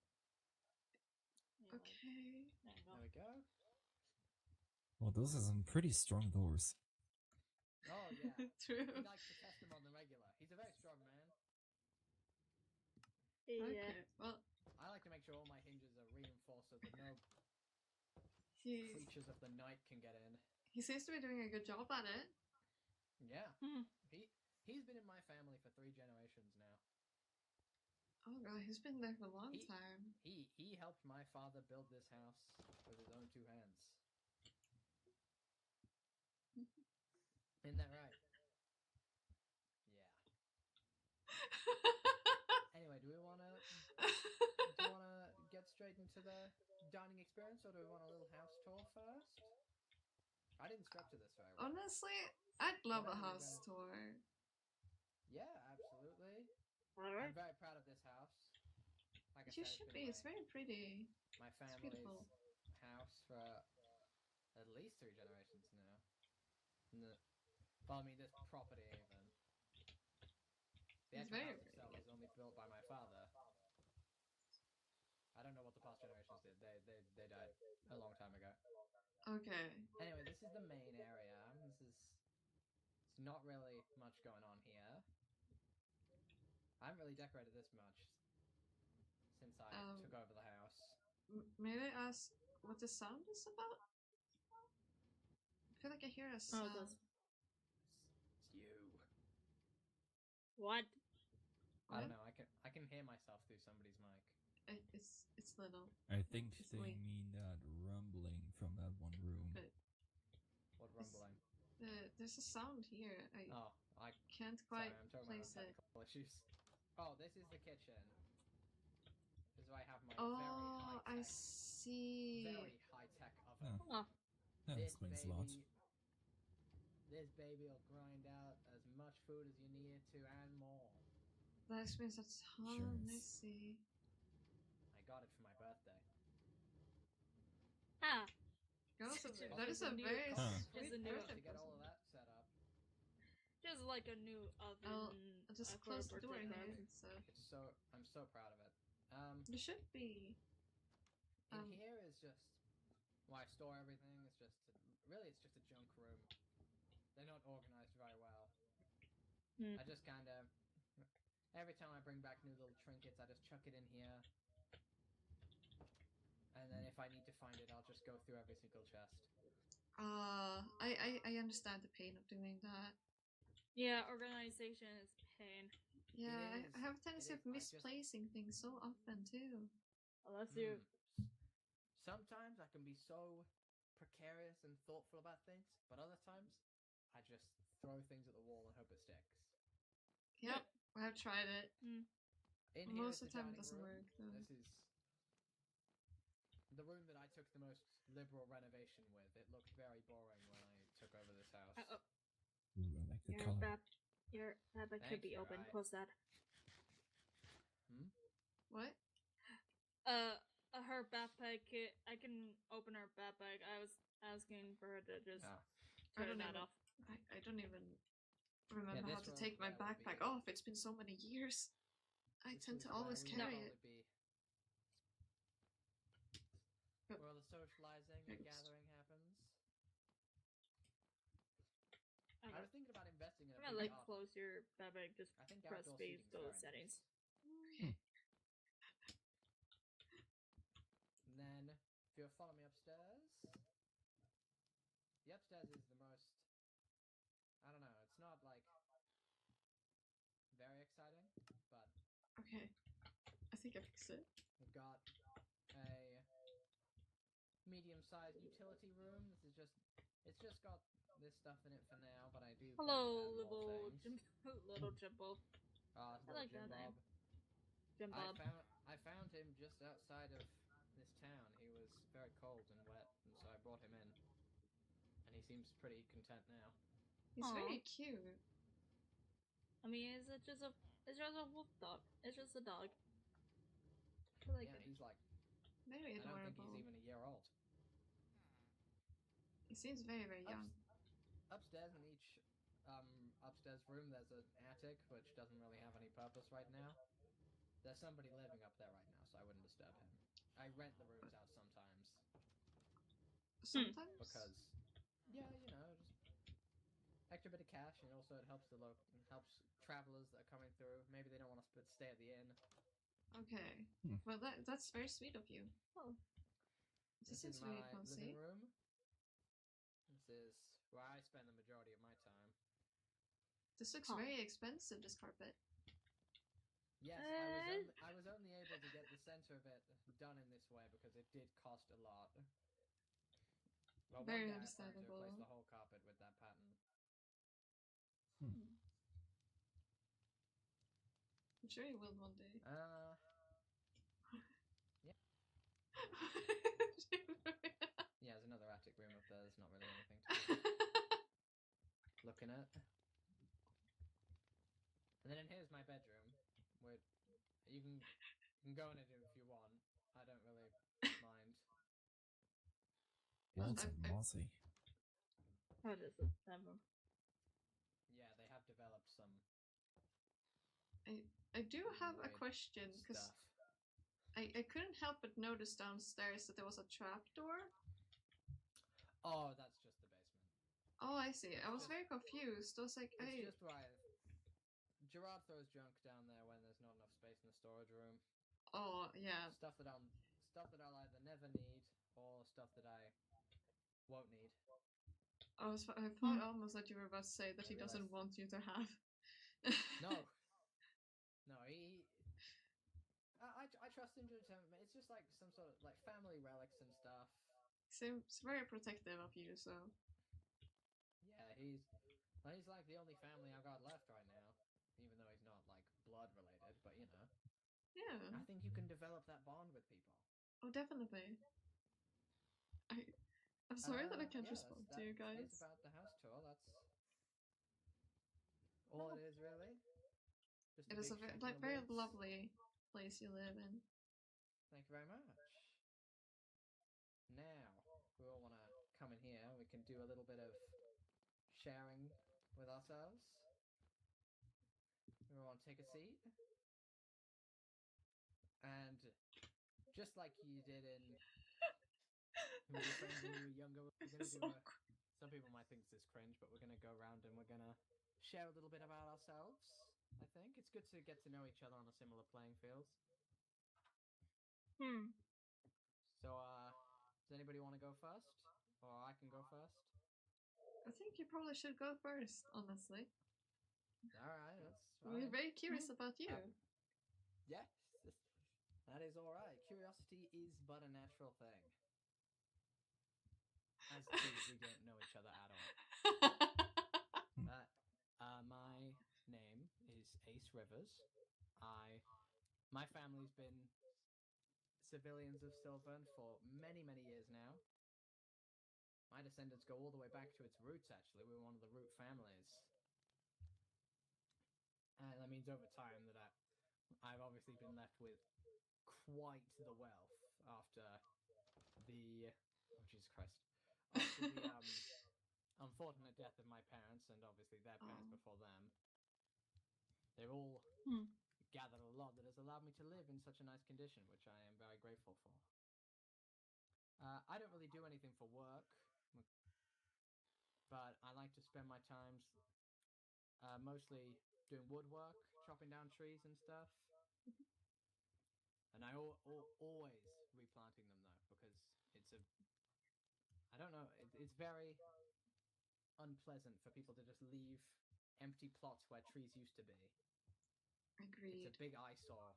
Okay. There we go. Well, those are some pretty strong doors. Oh, yeah. True. He likes to test them on the regular. He's a very strong man. Yeah. Okay. Well, I like to make sure all my hinges are reinforced so that no he creatures of the night can get in. seems to be doing a good job at it. Yeah. He's been in my family for 3 generations now. Oh god, he's been there for a long He- time. He helped my father build this house with his own 2 hands. Isn't that right? Yeah. Anyway, do you wanna get straight into the dining experience, or do we want a little house tour first? I didn't structure this very well. Honestly, I'd love a Whatever you're house gonna- tour. Yeah, absolutely. Alright. I'm very proud of this house. Like I You said, should it's be. been It's very pretty. my It's family's beautiful. house for at least 3 generations now. Well, I mean, this property even. The It's actual very house pretty. itself was only built by my father. I don't know what the past generations did. They died a long time ago. Okay. Anyway, this is the main area. It's not really much going on here. I haven't really decorated this much since I took over the house. May I ask what the sound is about? I feel like I hear a sound. Oh, that's... It's you. What? I don't know. I can hear myself through somebody's mic. It's little. I think It's they late. mean that rumbling from that one room. What rumbling? There's a sound here. I can't Sorry, quite I'm talking place about it. technical issues. Oh, this is the kitchen. This is where I have my Oh, I very see. high-tech oven. Oh. That This explains a lot. This baby will grind out as much food as you need it to and more. That explains a ton. Sure I is. see. I got it for my birthday. Ah. That is a very It's a sweet new- birthday To get all present. of that set up. Just like a new oven. I'll just for a close the door birthday here. present. I'm so proud of it. You should be. In here is just where I store everything. It's just a junk room. They're not organized very well. I just kind of every time I bring back new little trinkets, I just chuck it in here. And then if I need to find it, I'll just go through every single chest. I understand the pain of doing that. Yeah, organization is pain. Yeah, I is. have a tendency It of is. misplacing things so often too. Well, that's you. Sometimes I can be so precarious and thoughtful about things, but other times I just throw things at the wall and hope it sticks. Yep, I've tried it. In Most here is of the time it dining doesn't room. work though. This is the room that I took the most liberal renovation with. It looked very boring when I took over this house. Ooh, I like the Your color. backpack could be open. Close that. What? Her backpack. I can open her backpack. I was asking for her to just turn that off. I don't even remember how to take my backpack off. It's been so many years. I tend to always carry it. Where all the socializing and gathering happens. I was thinking about investing in a I'm gonna big close your backpack. Just I think press outdoor space. seating's Go to very settings. Okay. And then, if you'll follow me upstairs, the upstairs is the most. I don't know. It's not like very exciting, but Okay. I think I fixed it. we've got a medium-sized utility room. It's just got this stuff in it for now, but I do. Hello, little Jimbo. I like that name. Jim Bob. I found him just outside of this town. He was very cold and wet, and so I brought him in. And he seems pretty content now. He's very cute. I mean, it's just a wolf dog. It's just a dog. I like it. He's like Very I don't think adorable. he's even a year old. He seems very, very young. Upstairs in each upstairs room, there's an attic which doesn't really have any purpose right now. There's somebody living up there right now, so I wouldn't disturb him. I rent the rooms out sometimes. Sometimes? Because, yeah, you know, just extra bit of cash, and also it helps helps travelers that are coming through. Maybe they don't want to stay at the inn. Okay. Well, that's very sweet of you. Oh. This is is very my cozy. living room. This is where I spend the majority of my time. This looks very expensive, this carpet. Yes, I was only able to get the center of it done in this way because it did cost a lot. Well, Very one day I plan to understandable. replace the whole carpet with that pattern. I'm sure you will one day. Yeah. Yeah, there's another attic room up there. There's not really anything to looking at. And then here's my bedroom, where you can go in it if you want. I don't really mind. Walls are mossy. How does it ever? Yeah, they have developed some. I do have a question because I couldn't help but notice downstairs that there was a trapdoor. Oh, that's just the basement. Oh, I see. I was very confused. I was like, it's just right. Gerard throws junk down there when there's not enough space in the storage room. Oh, yeah. Stuff that I'll either never need or stuff that I won't need. I thought almost that you were about to say that he doesn't want you to have. No. No, I trust him to determine. It's just like some sort of like family relics and stuff. Seems very protective of you, so. Yeah, he's like the only family I've got left right now. Even though he's not like blood related, but you know. Yeah. I think you can develop that bond with people. Oh, definitely. I'm sorry that I can't respond to you guys. That's about the house tour. That's all it is, really. Just it is a very lovely place you live in. Thank you very much. Now, we all want to come in here. We can do a little bit of sharing with ourselves. We want to take a seat. And just like you did in when you were younger, we're going to do some people might think this is cringe, but we're going to go around and we're going to share a little bit about ourselves. I think it's good to get to know each other on a similar playing field. So, does anybody want to go first? Or I can go first? I think you probably should go first, honestly. Alright, that's fine. We're very curious about you. Yes, that is alright. Curiosity is but a natural thing. As two, we don't know each other at all. My name is Ace Rivers. My family's been civilians of Sylvan for many, many years now. My descendants go all the way back to its roots, actually. We're one of the root families. And that means over time that I've obviously been left with quite the wealth after the... Oh, Jesus Christ. After the unfortunate death of my parents, and obviously their parents before them. They've all gathered a lot that has allowed me to live in such a nice condition, which I am very grateful for. I don't really do anything for work, but I like to spend my times mostly doing woodwork, chopping down trees and stuff. And I always replanting them, though, because I don't know, it's very unpleasant for people to just leave empty plots where trees used to be. Agreed. It's a big eyesore.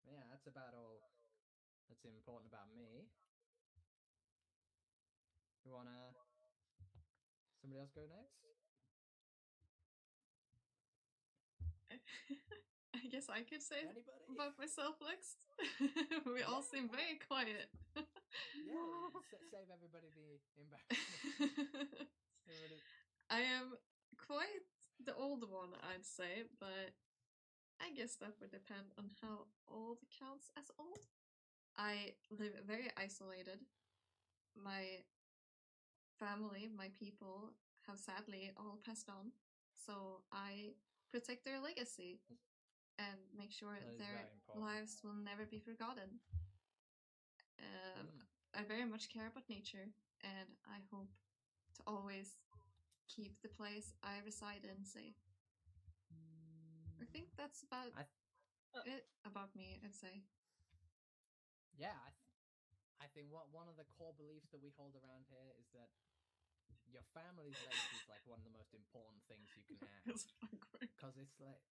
Yeah, that's about all that's important about me. You wanna... Somebody else go next? I guess I could say Anybody? about myself next. We all seem very quiet. Yeah, save everybody the embarrassment. I am quite the old one, I'd say, but I guess that would depend on how old counts as old. I live very isolated. My family, my people, have sadly all passed on, so I protect their legacy and make sure their lives will never be forgotten. I very much care about nature, and I hope to always keep the place I reside in safe. I think that's about it about me, I'd say. Yeah, I think one of the core beliefs that we hold around here is that your family's legacy is like one of the most important things you can have. Because it's like,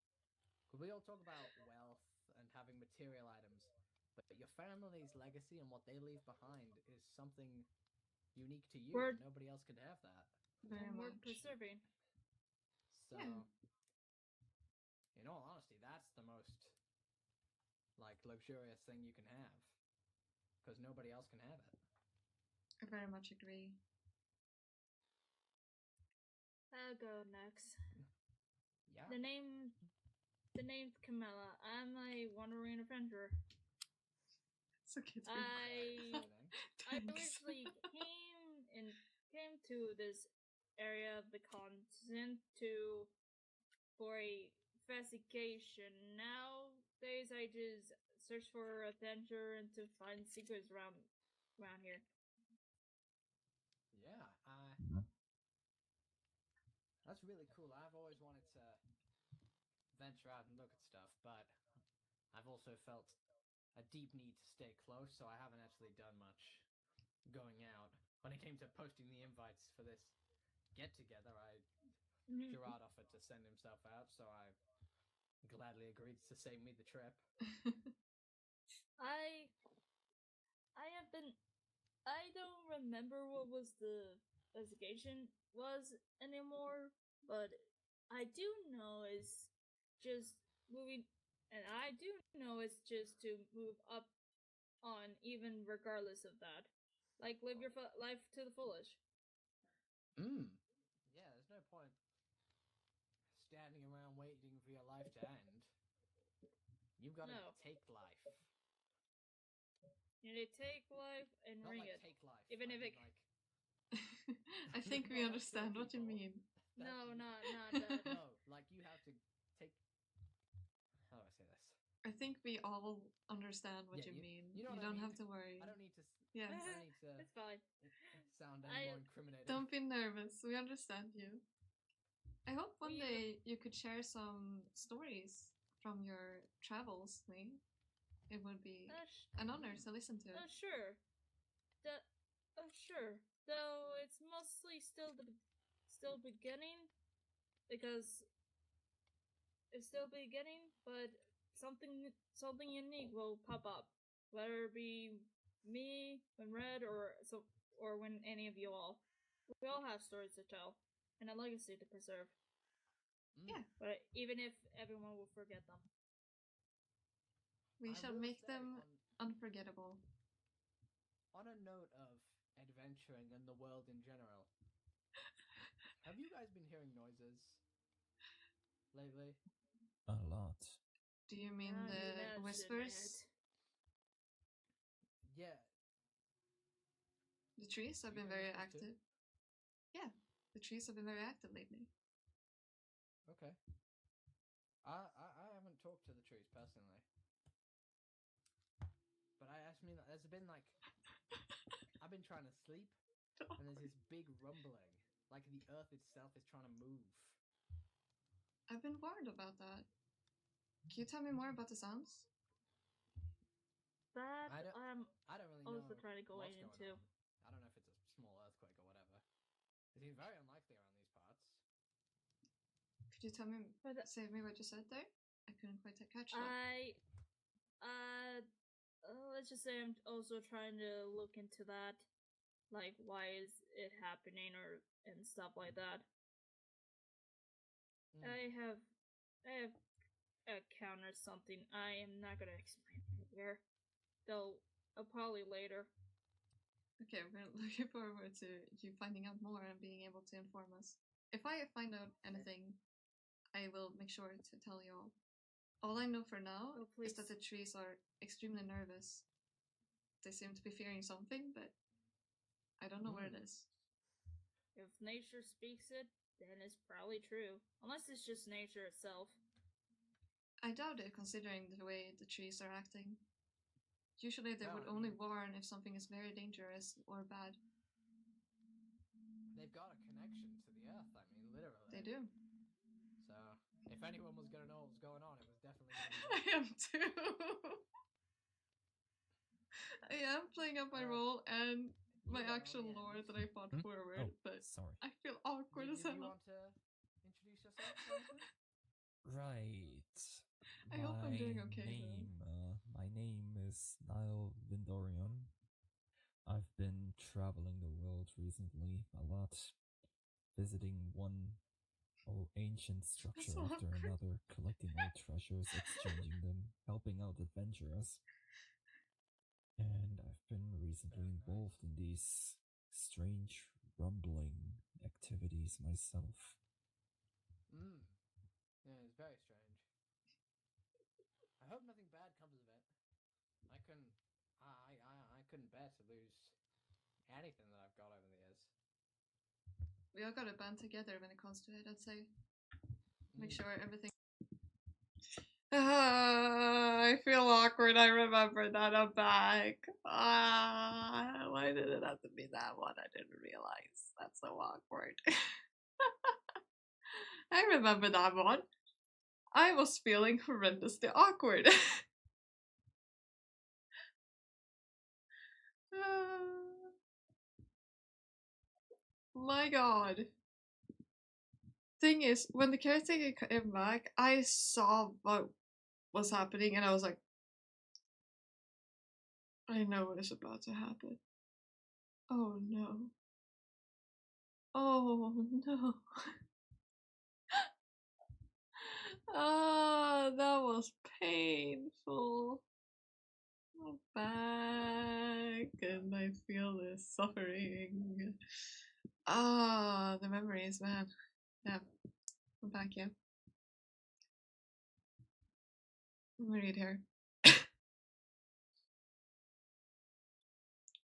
we all talk about wealth and having material items, but your family's legacy and what they leave behind is something unique to you. Nobody else could have that. Very much. Worth preserving. So, in all honesty, that's the most like luxurious thing you can have. because nobody else can have it. I very much agree. I'll go next. Yeah. The name's Camilla. I'm a wandering adventurer. It's okay. I originally came to this area of the continent for a investigation. Nowadays, I just search for adventure and to find secrets around here. Yeah, that's really cool. I've always wanted to venture out and look at stuff, but I've also felt a deep need to stay close, so I haven't actually done much going out. When it came to posting the invites for this get-together, Gerard offered to send himself out, so I gladly agreed to save me the trip. I don't remember what was the investigation was anymore, but I do know it's just moving, and I do know it's just to move up on, even regardless of that. Like, live your life to the fullest. Yeah, there's no point standing around waiting for your life to end. You've got to take life. You need to take life and Not ring like it. Take life. Even if it... I think we understand what you mean. No, not that. No, like you have to take... How do I say this? I think we all understand what you mean. You don't have to worry. I don't need to... Yes. I don't need to... It's fine. Sound any more incriminating. Don't be nervous. We understand you. I hope one day you could share some stories from your travels, Lee. It would be an honor to listen to. Sure. Sure. Though it's mostly still beginning, because it's still beginning, but something unique will pop up, whether it be me, when Red, or when any of you all. We all have stories to tell and a legacy to preserve. Yeah. But even if everyone will forget them, we shall make them unforgettable. On a note of adventuring and the world in general, have you guys been hearing noises lately? A lot. Do you mean the whispers? Yeah. The trees have been very active. Yeah, the trees have been very active lately. Okay. I haven't talked to the trees personally. But there's been like... I've been trying to sleep, and there's this big rumbling. Like the earth itself is trying to move. I've been worried about that. Can you tell me more about the sounds? That I don't really know. Also trying to go into. I don't know if it's a small earthquake or whatever. It seems very unlikely around these parts. Could you tell me, say me what you said there? I couldn't quite catch that. Let's just say I'm also trying to look into that, like why is it happening and stuff like that. I have encountered something. I am not gonna explain it here, though. Probably later. Okay, we're looking forward to you finding out more and being able to inform us. If I find out anything, I will make sure to tell you all. All I know for now is that the trees are extremely nervous. They seem to be fearing something, but I don't know what it is. If nature speaks it, then it's probably true. Unless it's just nature itself. I doubt it, considering the way the trees are acting. Usually they would only warn if something is very dangerous or bad. They've got a connection to the earth, I mean, literally. They do. So, if anyone was going to know what was going on, it was definitely I am too. I am playing up my role and my actual lore that I fought forward, but sorry. I feel awkward as hell. Do you want to introduce yourself? Right. I hope I'm doing okay. My name is Niall Vindorion. I've been traveling the world recently a lot, visiting one ancient structure after another, collecting old treasures, exchanging them, helping out adventurers. And I've been recently involved in these strange rumbling activities myself. Yeah, it's very strange. I hope nothing bad comes of it. I couldn't bear to lose anything that I've got over the years. We all gotta band together when it comes to it, I'd say. Make sure everything. I feel awkward. I remember that. I'm back. Why did it have to be that one? I didn't realize. That's so awkward. I remember that one. I was feeling horrendously awkward. My god. Thing is, when the caretaker came back, I saw what was happening and I was like, I know what is about to happen. Oh no. Oh no. Ah, that was painful. I'm back and I feel this suffering. Ah, the memories, man. Yeah, I'm back, yeah. Let me read here.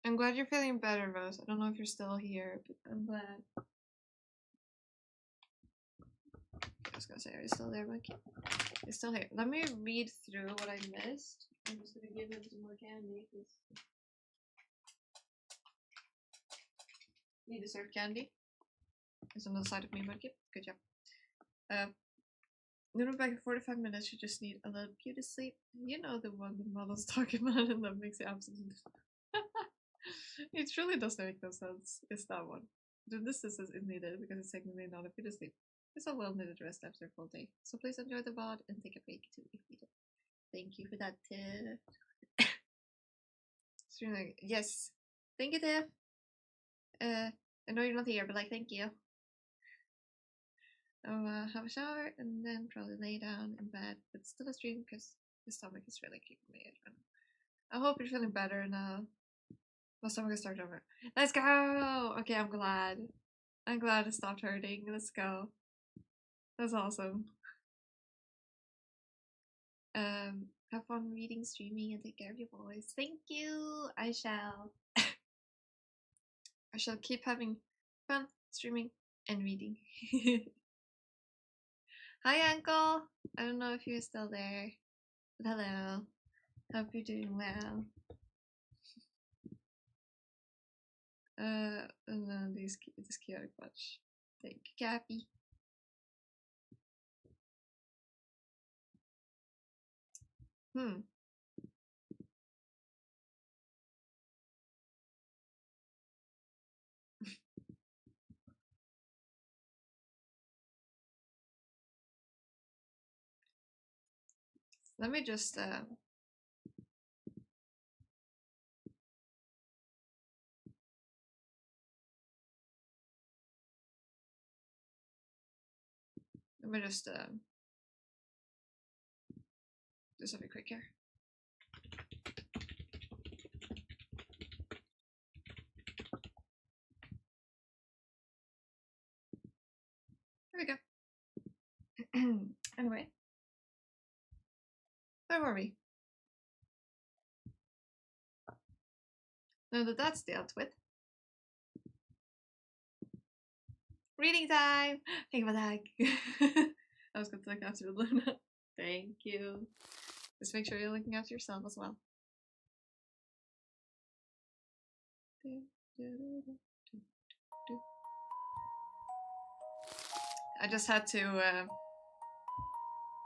I'm glad you're feeling better, Rose. I don't know if you're still here, but I'm glad. I was gonna say, are you still there, Mikey? You're still here. Let me read through what I missed. I'm just gonna give him some more candy, because you deserve candy. It's on the side of me, Mikey. Good job. Noodle back in 45 minutes, you just need a little beauty sleep. You know the one the model's talking about and that makes you absolutely. It really does make no sense. It's that one. The distance is needed because it's technically not a beauty sleep. It's a well needed rest after a full day. So please enjoy the VOD and take a break too if needed. Thank you for that tip. Yes. Thank you, Tiff. I know you're not here, but like, thank you. I'll have a shower and then probably lay down in bed, but still a stream because the stomach is really kicking me out. I hope you're feeling better now. My stomach is starting over. Let's go! Okay, I'm glad. I'm glad it stopped hurting. Let's go. That's awesome. Have fun reading, streaming, and take care of your boys. Thank you! I shall. I shall keep having fun streaming and reading. Hi, Uncle! I don't know if you're still there. But hello. Hope you're doing well. And then this chaotic bunch. Thank you, Cappy. Let me just do something quick here. There we go. Anyway, where were we? Now that that's dealt with. Reading time! Think of a tag. I was going to look after Luna. Thank you. Just make sure you're looking after yourself as well. I just had to,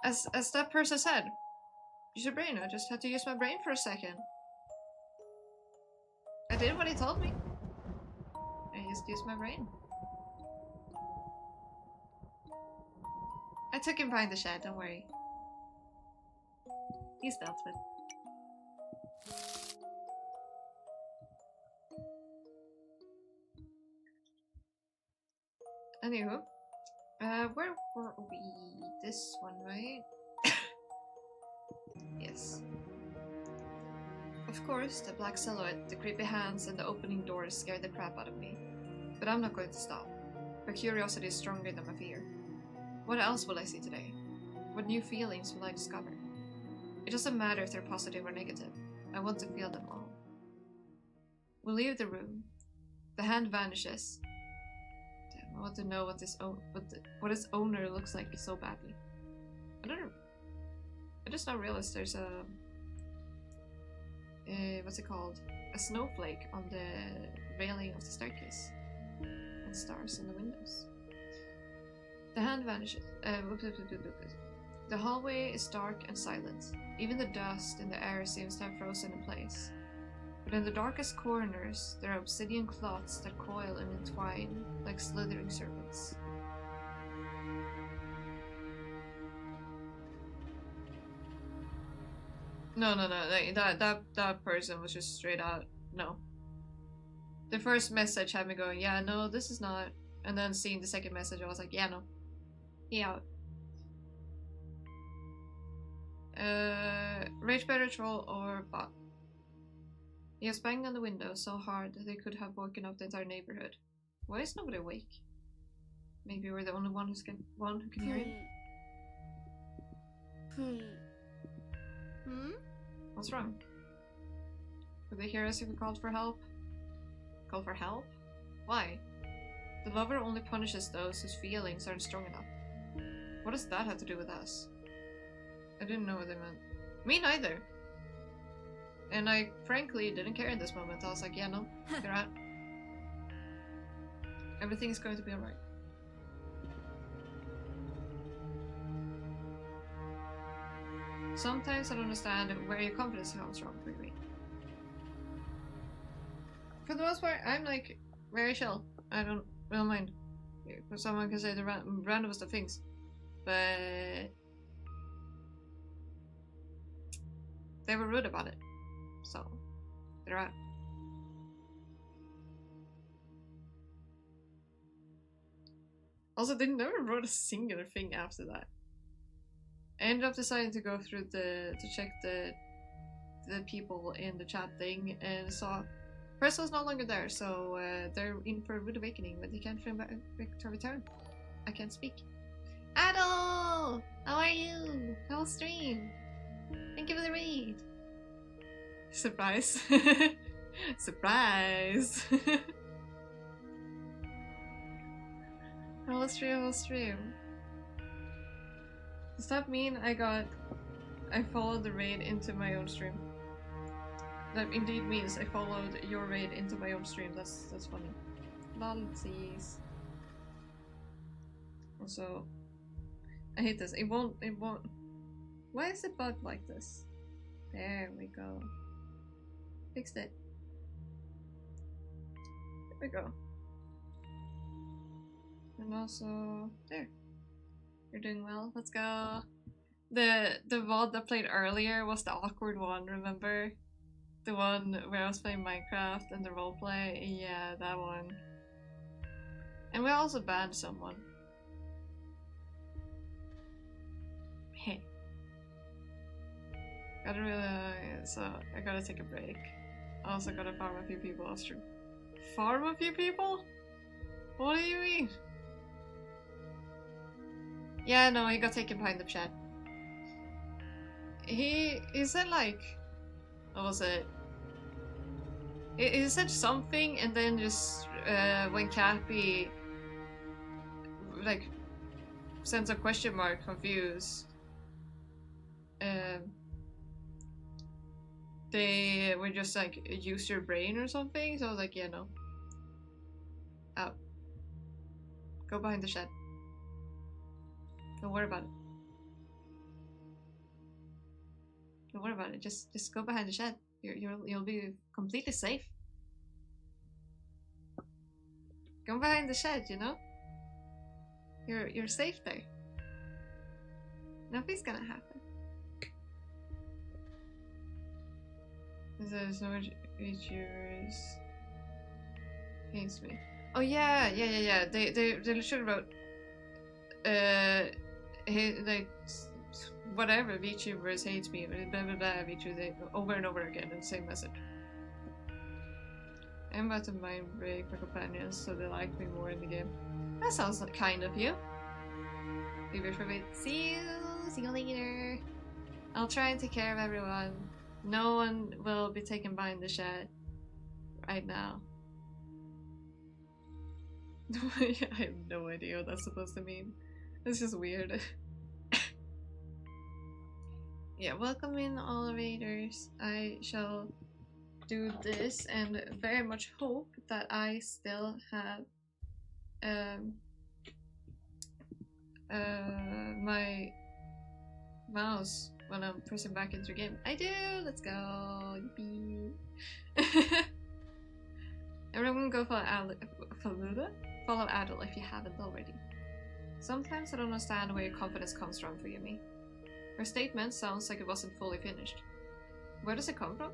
as that person said, use your brain. I just had to use my brain for a second. I did what he told me. I just used my brain. I took him behind the shed, don't worry. He's dealt with. Anywho, where were we? This one, right? Yes. Of course, the black silhouette, the creepy hands, and the opening doors scared the crap out of me. But I'm not going to stop. My curiosity is stronger than my fear. What else will I see today? What new feelings will I discover? It doesn't matter if they're positive or negative. I want to feel them all. We leave the room. The hand vanishes. Damn, I want to know what what its owner looks like so badly. I just now realized there's a what's it called? A snowflake on the railing of the staircase. And stars in the windows. The hand vanishes. The hallway is dark and silent. Even the dust in the air seems to have frozen in place. But in the darkest corners, there are obsidian clots that coil and entwine like slithering serpents. No, that person was just straight out, no. The first message had me going, yeah, no, this is not. And then seeing the second message, I was like, yeah, no. He out. Rage better troll or bot. He was banging on the window so hard that they could have woken up the entire neighborhood. Why is nobody awake? Maybe we're the only one who can hear him. What's wrong? Would they hear us if we called for help? Call for help? Why? The lover only punishes those whose feelings aren't strong enough. What does that have to do with us? I didn't know what they meant. Me neither! And I frankly didn't care in this moment. I was like, yeah, no, they're out. Everything is going to be alright. Sometimes I don't understand where your confidence comes from, really. For the most part, I'm like very chill. I don't mind. Someone can say the randomest of things, but they were rude about it, so they're out. Also, they never wrote a singular thing after that. I ended up deciding to go through to check the people in the chat thing and saw Person's no longer there, so they're in for a rude awakening, but they can't find back to return. I can't speak. Adol! How are you? How's stream? Thank you for the raid. Surprise. Surprise. I'll stream. Does that mean I followed the raid into my own stream? That indeed means I followed your raid into my own stream. That's funny. Lolsies. Also, I hate this. It won't. Why is it bugged like this? There we go. Fixed it. There we go. And also, there. You're doing well. Let's go. The VOD that played earlier was the awkward one, remember? The one where I was playing Minecraft and the roleplay? Yeah, that one. And we also banned someone. Hey. So I gotta take a break. I also gotta farm a few people off stream. Farm a few people? What do you mean? Yeah, no, he got taken behind the shed. He said like, what was it? He said something and then just when Cappy like sends a question mark, confused. They were just like, use your brain or something. So I was like, yeah, no. Out. Go behind the shed. Don't worry about it. Don't worry about it. Just go behind the shed. You'll be completely safe. Go behind the shed, you know? You're safe there. Nothing's gonna happen. There's no YouTubers hates me. Oh yeah. They should have wrote like whatever, VTubers hate me, blah blah blah, VTubers over and over again in the same message. I'm about to mind break my companions so they like me more in the game. That sounds kind of you. Maybe for a bit. See you later. I'll try and take care of everyone. No one will be taken behind the shed right now. I have no idea what that's supposed to mean. It's just weird. Yeah, welcome in all raiders. I shall do this and very much hope that I still have my mouse when I'm pressing back into the game. I do! Let's go! Yippee! Everyone go follow Adel if you haven't already. Sometimes I don't understand where your confidence comes from for Yumi. Her statement sounds like it wasn't fully finished. Where does it come from?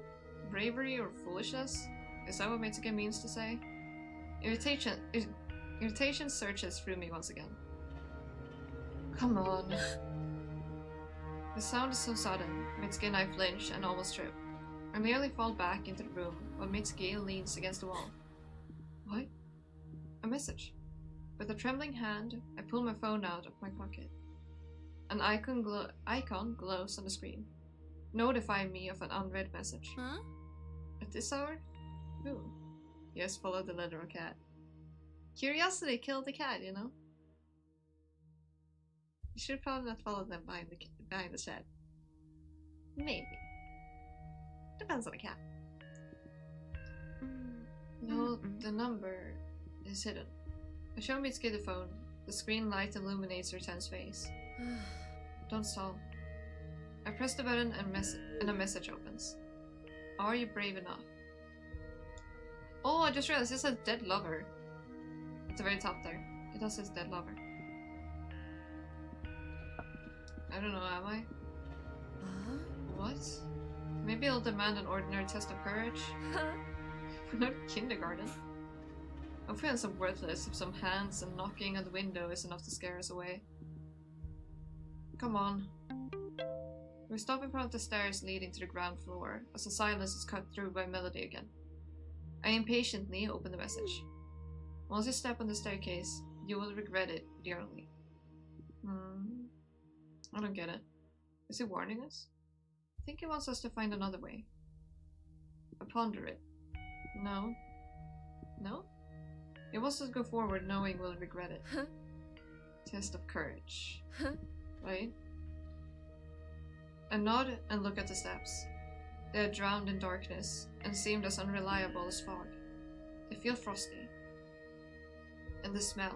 Bravery or foolishness? Is that what Mitsuki means to say? Irritation searches through me once again. Come on. The sound is so sudden. Mitsuki and I flinch and almost trip. I merely fall back into the room while Mitsuki leans against the wall. What? A message. With a trembling hand, I pull my phone out of my pocket. An icon glows on the screen, notifying me of an unread message. Huh? At this hour? Who? Yes, follow the literal cat. Curiosity killed the cat, you know? You should probably not follow them behind the shed. Maybe. Depends on the cat. No, the number is hidden. I show Mitsuki the phone. The screen light illuminates her tense face. Don't stall. I press the button and a message opens. Are you brave enough? Oh, I just realized it says dead lover. At the very top there. It does say dead lover. I don't know, am I? What? Maybe I'll demand an ordinary test of courage? We're not kindergarten. I'm feeling so worthless if some hands and knocking on the window is enough to scare us away. Come on. We stop in front of the stairs leading to the ground floor as the silence is cut through by melody again. I impatiently open the message. Once you step on the staircase, you will regret it dearly. I don't get it. Is he warning us? I think he wants us to find another way. I ponder it. No. No? He wants us to go forward knowing we'll regret it. Test of courage. Right? I nod and look at the steps. They are drowned in darkness and seemed as unreliable as fog. They feel frosty. And the smell.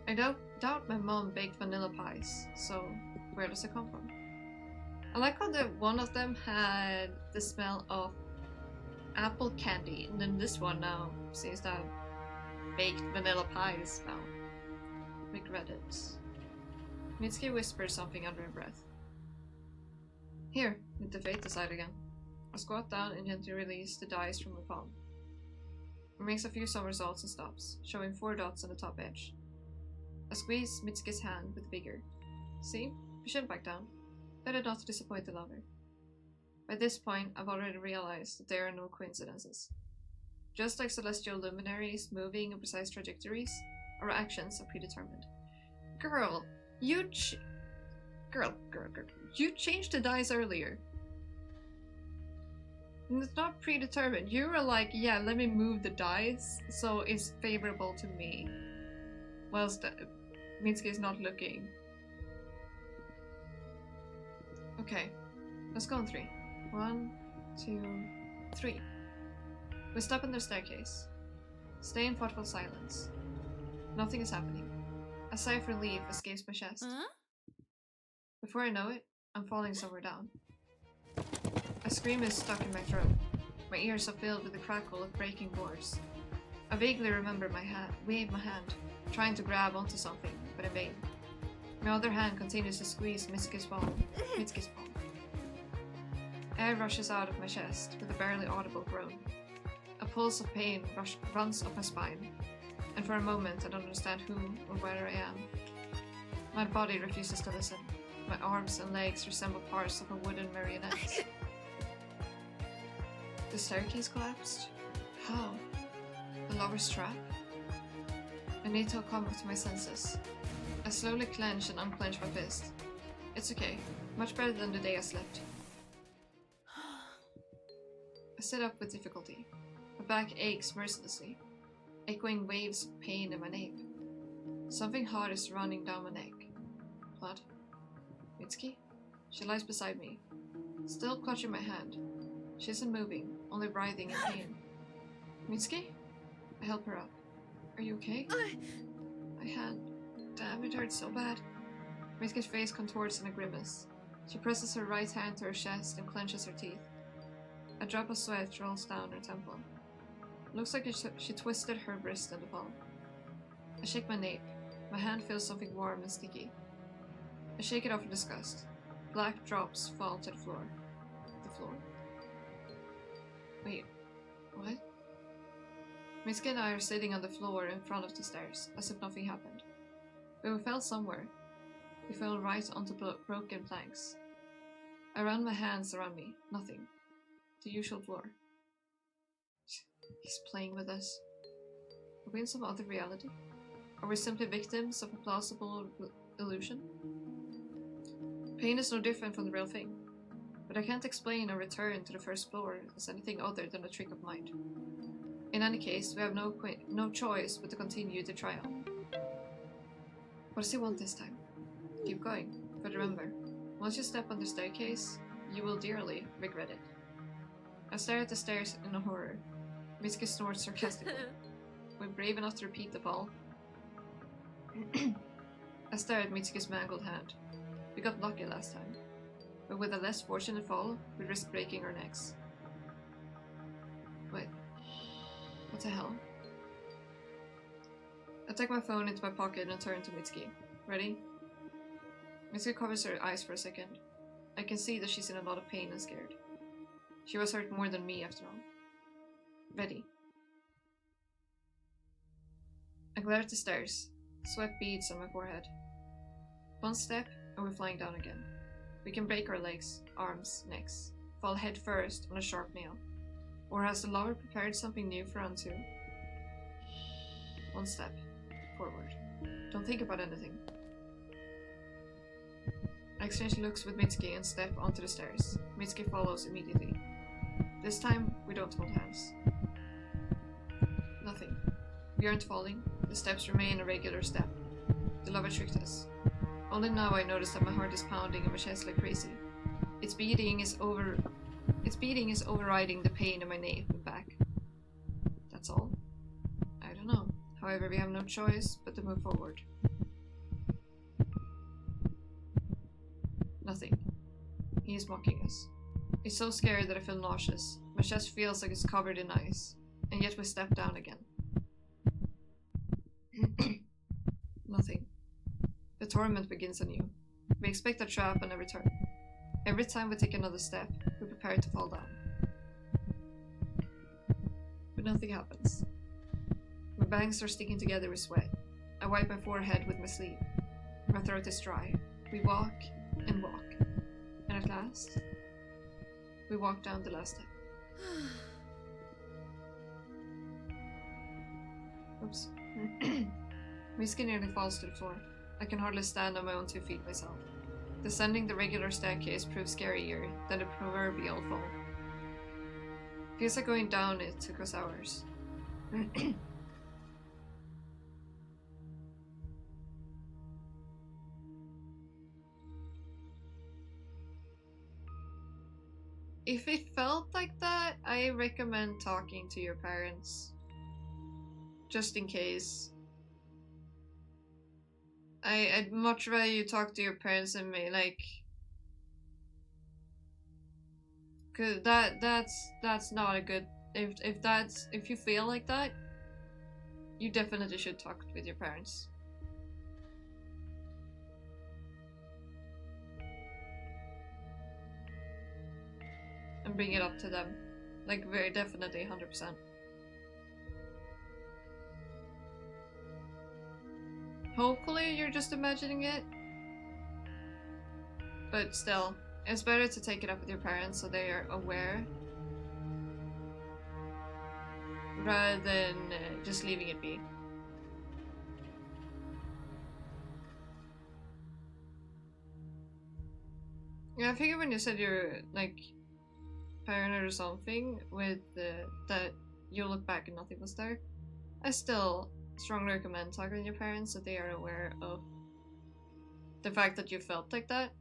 I doubt my mom baked vanilla pies, so where does it come from? I like how one of them had the smell of apple candy, and then this one now seems to have baked vanilla pie smell. Regret it. Mitsuki whispers something under her breath. Here, with the fate aside again. I squat down and gently release the dice from my palm. It makes a few somersaults and stops, showing 4 dots on the top edge. I squeeze Mitsuki's hand with vigor. See? You shouldn't back down. Better not to disappoint the lover. By this point, I've already realized that there are no coincidences. Just like celestial luminaries moving in precise trajectories, our actions are predetermined. Girl, you changed the dice earlier. And it's not predetermined. You were like, yeah, let me move the dice so it's favorable to me. Whilst Mitsuki's not looking. Okay, let's go on 3. 1, 2, 3. We stop on the staircase. Stay in thoughtful silence. Nothing is happening. A sigh of relief escapes my chest. Before I know it, I'm falling somewhere down. A scream is stuck in my throat. My ears are filled with the crackle of breaking boards. I vaguely remember wave my hand, trying to grab onto something, but in vain. My other hand continues to squeeze Mitsuki's palm. Air rushes out of my chest with a barely audible groan. A pulse of pain runs up my spine, and for a moment I don't understand who or where I am. My body refuses to listen. My arms and legs resemble parts of a wooden marionette. The staircase collapsed? How? The lover's trap? I need to come to my senses. I slowly clench and unclench my fist. It's okay. Much better than the day I slept. I sit up with difficulty. My back aches mercilessly, echoing waves of pain in my nape. Something hot is running down my neck. Blood? Mitsuki? She lies beside me, still clutching my hand. She isn't moving, only writhing in pain. Mitsuki? I help her up. Are you okay? My hand. Damn, it hurts so bad. Mitsuki's face contorts in a grimace. She presses her right hand to her chest and clenches her teeth. A drop of sweat rolls down her temple. Looks like she twisted her wrist in the fall. I shake my nape. My hand feels something warm and sticky. I shake it off in disgust. Black drops fall to the floor. The floor? Wait, what? Mitsuki and I are sitting on the floor in front of the stairs, as if nothing happened. But we fell somewhere. We fell right onto broken planks. I ran my hands around me. Nothing. The usual floor. He's playing with us. Are we in some other reality? Are we simply victims of a plausible illusion? Pain is no different from the real thing, but I can't explain our return to the first floor as anything other than a trick of mind. In any case, we have no choice but to continue the trial. What does he want this time? Keep going, but remember, once you step on the staircase, you will dearly regret it. I stare at the stairs in horror. Mitsuki snorts sarcastically. We're brave enough to repeat the fall. I stare at Mitsuki's mangled hand. We got lucky last time, but with a less fortunate fall, we risk breaking our necks. Wait, what the hell? I take my phone into my pocket and turn to Mitsuki. Ready? Mitsuki covers her eyes for a second. I can see that she's in a lot of pain and scared. She was hurt more than me after all. Ready. I glare at the stairs. Sweat beads on my forehead. One step, and we're flying down again. We can break our legs, arms, necks, fall head first on a sharp nail. Or has the lover prepared something new for Antu? One step, forward. Don't think about anything. I exchange looks with Mitsuki and step onto the stairs. Mitsuki follows immediately. This time, we don't hold hands. Nothing. We aren't falling. The steps remain a regular step. The lover tricked us. Only now I notice that my heart is pounding in my chest like crazy. Its beating is overriding the pain in my nape and back. That's all. I don't know. However, we have no choice but to move forward. Nothing. He is mocking us. He's so scared that I feel nauseous. My chest feels like it's covered in ice. And yet we step down again. Nothing. The torment begins anew. We expect a trap on every turn. Every time we take another step, we prepare to fall down. But nothing happens. My bangs are sticking together with sweat. I wipe my forehead with my sleeve. My throat is dry. We walk and walk. And at last, we walk down the last step. Oops. Mitsuki nearly falls to the floor. I can hardly stand on my own 2 feet myself. Descending the regular staircase proves scarier than the proverbial fall. Feels like going down it took us hours. If it felt like that, I recommend talking to your parents. Just in case. I'd much rather you talk to your parents than me, like... Cause that's not a good... If you feel like that, you definitely should talk with your parents. And bring it up to them. Like, very definitely, 100%. Hopefully you're just imagining it. But still, it's better to take it up with your parents so they are aware rather than just leaving it be. Yeah, I figure when you said you're like paranoid or something with that you look back and nothing was there, I still strongly recommend talking to your parents so they are aware of the fact that you felt like that.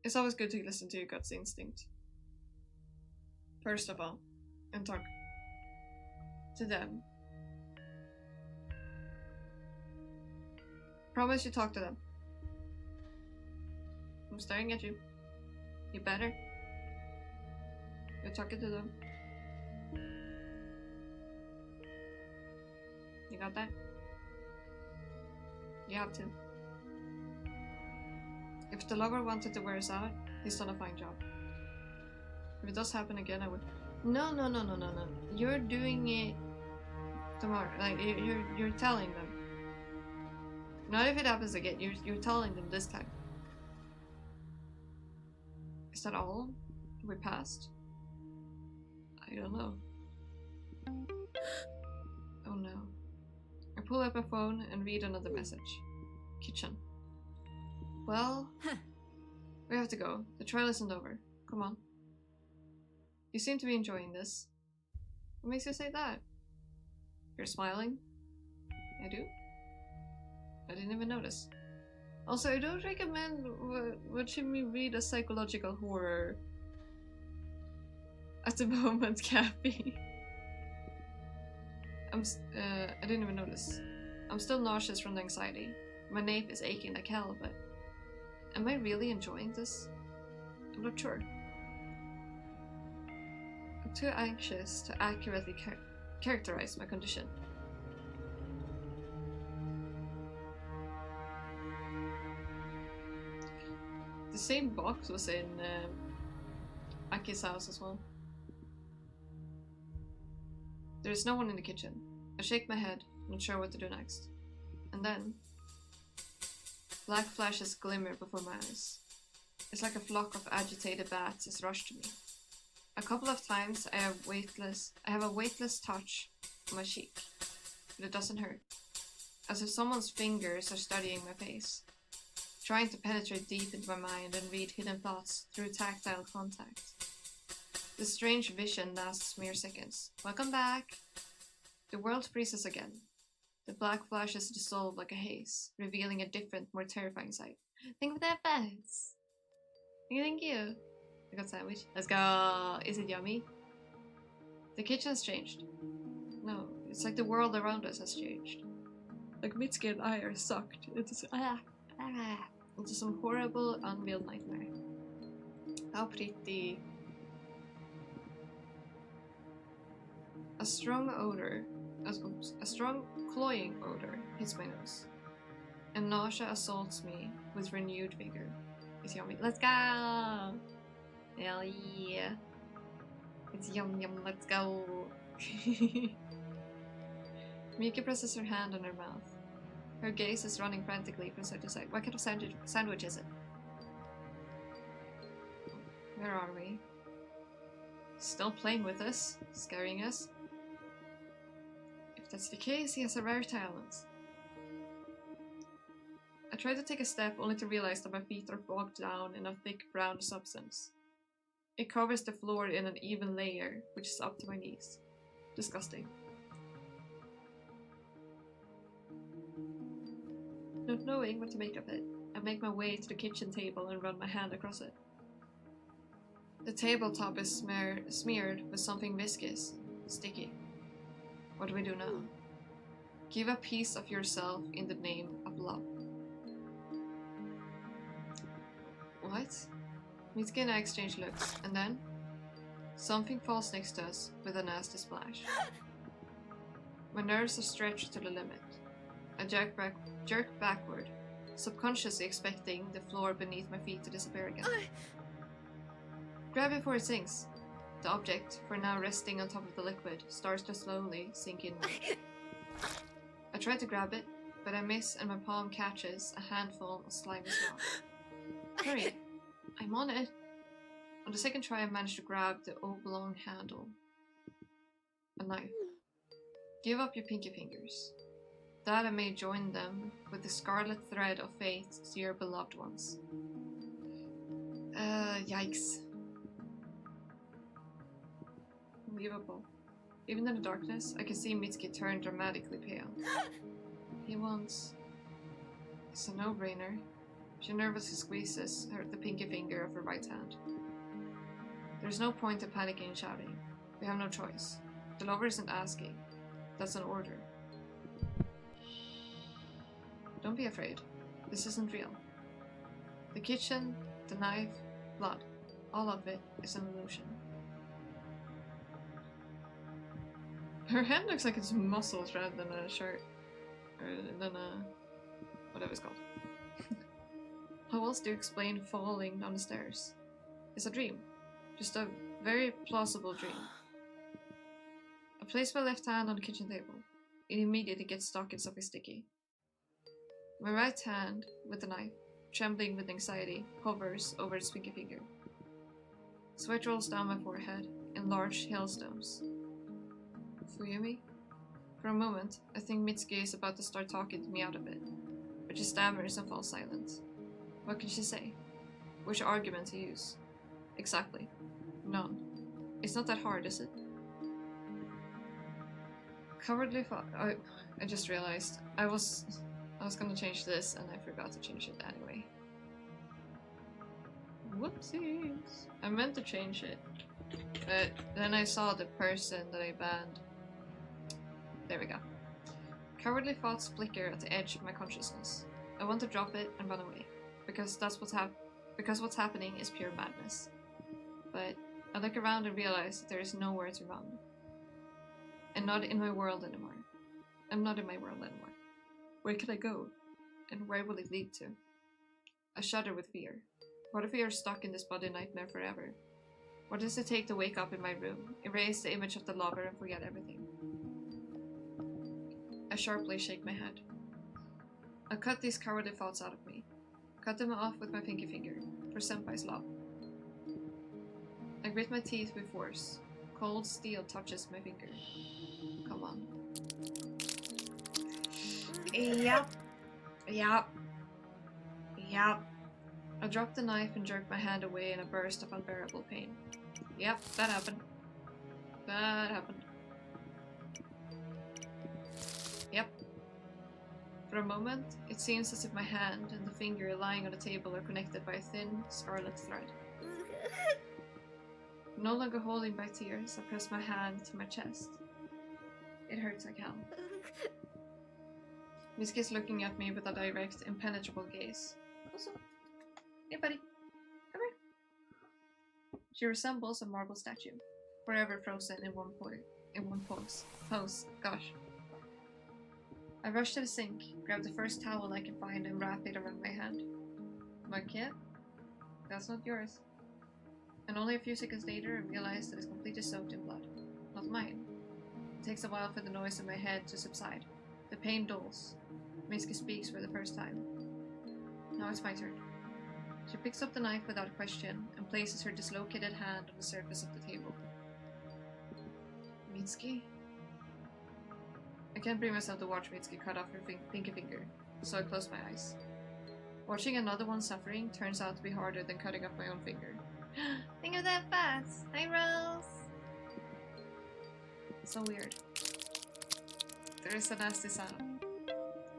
It's always good to listen to your gut's instinct. First of all, and talk to them. Promise you talk to them. I'm staring at you. You better. You're talking to them. You got that? You have to. If the lover wanted to wear us out, he's done a fine job. If it does happen again, I would. No. You're doing it tomorrow. Like you're telling them. Not if it happens again. You're telling them this time. Is that all we passed? I don't know. Oh no. I pull up my phone and read another message. Kitchen. Well, we have to go. The trial isn't over. Come on. You seem to be enjoying this. What makes you say that? You're smiling? I do? I didn't even notice. Also, I don't recommend watching me read a psychological horror at the moment, Cappy. I didn't even notice. I'm still nauseous from the anxiety. My nape is aching like hell, but am I really enjoying this? I'm not sure. I'm too anxious to accurately characterize my condition. The same box was in Aki's house as well. There is no one in the kitchen. I shake my head, not sure what to do next. And then black flashes glimmer before my eyes. It's like a flock of agitated bats is rushed to me. A couple of times I have a weightless touch on my cheek, but it doesn't hurt. As if someone's fingers are studying my face, trying to penetrate deep into my mind and read hidden thoughts through tactile contact. The strange vision lasts mere seconds. Welcome back! The world freezes again. The black flashes dissolve like a haze, revealing a different, more terrifying sight. Think of that bats! Thank you! I got sandwich. Let's go! Is it yummy? The kitchen's changed. No, it's like the world around us has changed. Like Mitsuki and I are sucked into some horrible, unveiled nightmare. How pretty. A strong cloying odor hits my nose, and nausea assaults me with renewed vigor. It's yummy. Let's go! Hell yeah! It's yum, let's go! Mika presses her hand on her mouth. Her gaze is running frantically from side to side. What kind of sandwich is it? Where are we? Still playing with us? Scaring us? If that's the case, he has a rare talent. I try to take a step only to realize that my feet are bogged down in a thick brown substance. It covers the floor in an even layer, which is up to my knees. Disgusting. Not knowing what to make of it, I make my way to the kitchen table and run my hand across it. The tabletop is smeared with something viscous, sticky. What do we do now? Give a piece of yourself in the name of love. What? Mitsuki and I exchange looks, and then something falls next to us with a nasty splash. My nerves are stretched to the limit. I jerk backward, subconsciously expecting the floor beneath my feet to disappear again. Grab it before it sinks. The object, for now resting on top of the liquid, starts to slowly sink in. I try to grab it, but I miss and my palm catches a handful of slimy slop. Hurry! I'm on it! On the second try I managed to grab the oblong handle. A knife. Give up your pinky fingers. That I may join them with the scarlet thread of faith to your beloved ones. Yikes. Unbelievable. Even in the darkness, I can see Mitsuki turn dramatically pale. He wants... It's a no-brainer. She nervously squeezes the pinky finger of her right hand. There's no point in panicking and shouting. We have no choice. The lover isn't asking. That's an order. Don't be afraid. This isn't real. The kitchen, the knife, blood, all of it is an illusion. Her hand looks like it's muscles rather than a shirt. Or than a... whatever it's called. How else do you explain falling down the stairs? It's a dream. Just a very plausible dream. I place my left hand on the kitchen table. It immediately gets stuck in something sticky. My right hand, with the knife, trembling with anxiety, hovers over its pinky finger. Sweat rolls down my forehead in large hailstones. Fuyumi? For a moment, I think Mitsuki is about to start talking me out of it, but she stammers and falls silent. What can she say? Which argument to use? Exactly. None. It's not that hard, is it? Cowardly I just realized I was gonna change this and I forgot to change it anyway. Whoopsies. I meant to change it, but then I saw the person that I banned. There we go. Cowardly thoughts flicker at the edge of my consciousness. I want to drop it and run away, because what's happening is pure madness. But I look around and realize that there is nowhere to run. And not in my world anymore. I'm not in my world anymore. Where can I go? And where will it lead to? I shudder with fear. What if we are stuck in this body nightmare forever? What does it take to wake up in my room, erase the image of the lover and forget everything? I sharply shake my head. I'll cut these cowardly thoughts out of me. Cut them off with my pinky finger, for Senpai's love. I grit my teeth with force. Cold steel touches my finger. Come on. Yep. Yep. Yep. I dropped the knife and jerked my hand away in a burst of unbearable pain. Yep, that happened. That happened. Yep. For a moment, it seems as if my hand and the finger lying on the table are connected by a thin, scarlet thread. No longer holding back tears, I press my hand to my chest. It hurts like hell. Mitsuki is looking at me with a direct, impenetrable gaze. Also, hey buddy, come here. She resembles a marble statue, forever frozen in one pose. Gosh. I rush to the sink, grab the first towel I can find and wrap it around my hand. My kid? That's not yours. And only a few seconds later I realize that it's completely soaked in blood. Not mine. It takes a while for the noise in my head to subside. The pain dulls. Mitsuki speaks for the first time. Now it's my turn. She picks up the knife without question and places her dislocated hand on the surface of the table. Mitsuki? I can't bring myself to watch Mitsuki cut off her pinky finger, so I close my eyes. Watching another one suffering turns out to be harder than cutting off my own finger. Think of that fast! Hi, Rose! So weird. There is a nasty sound.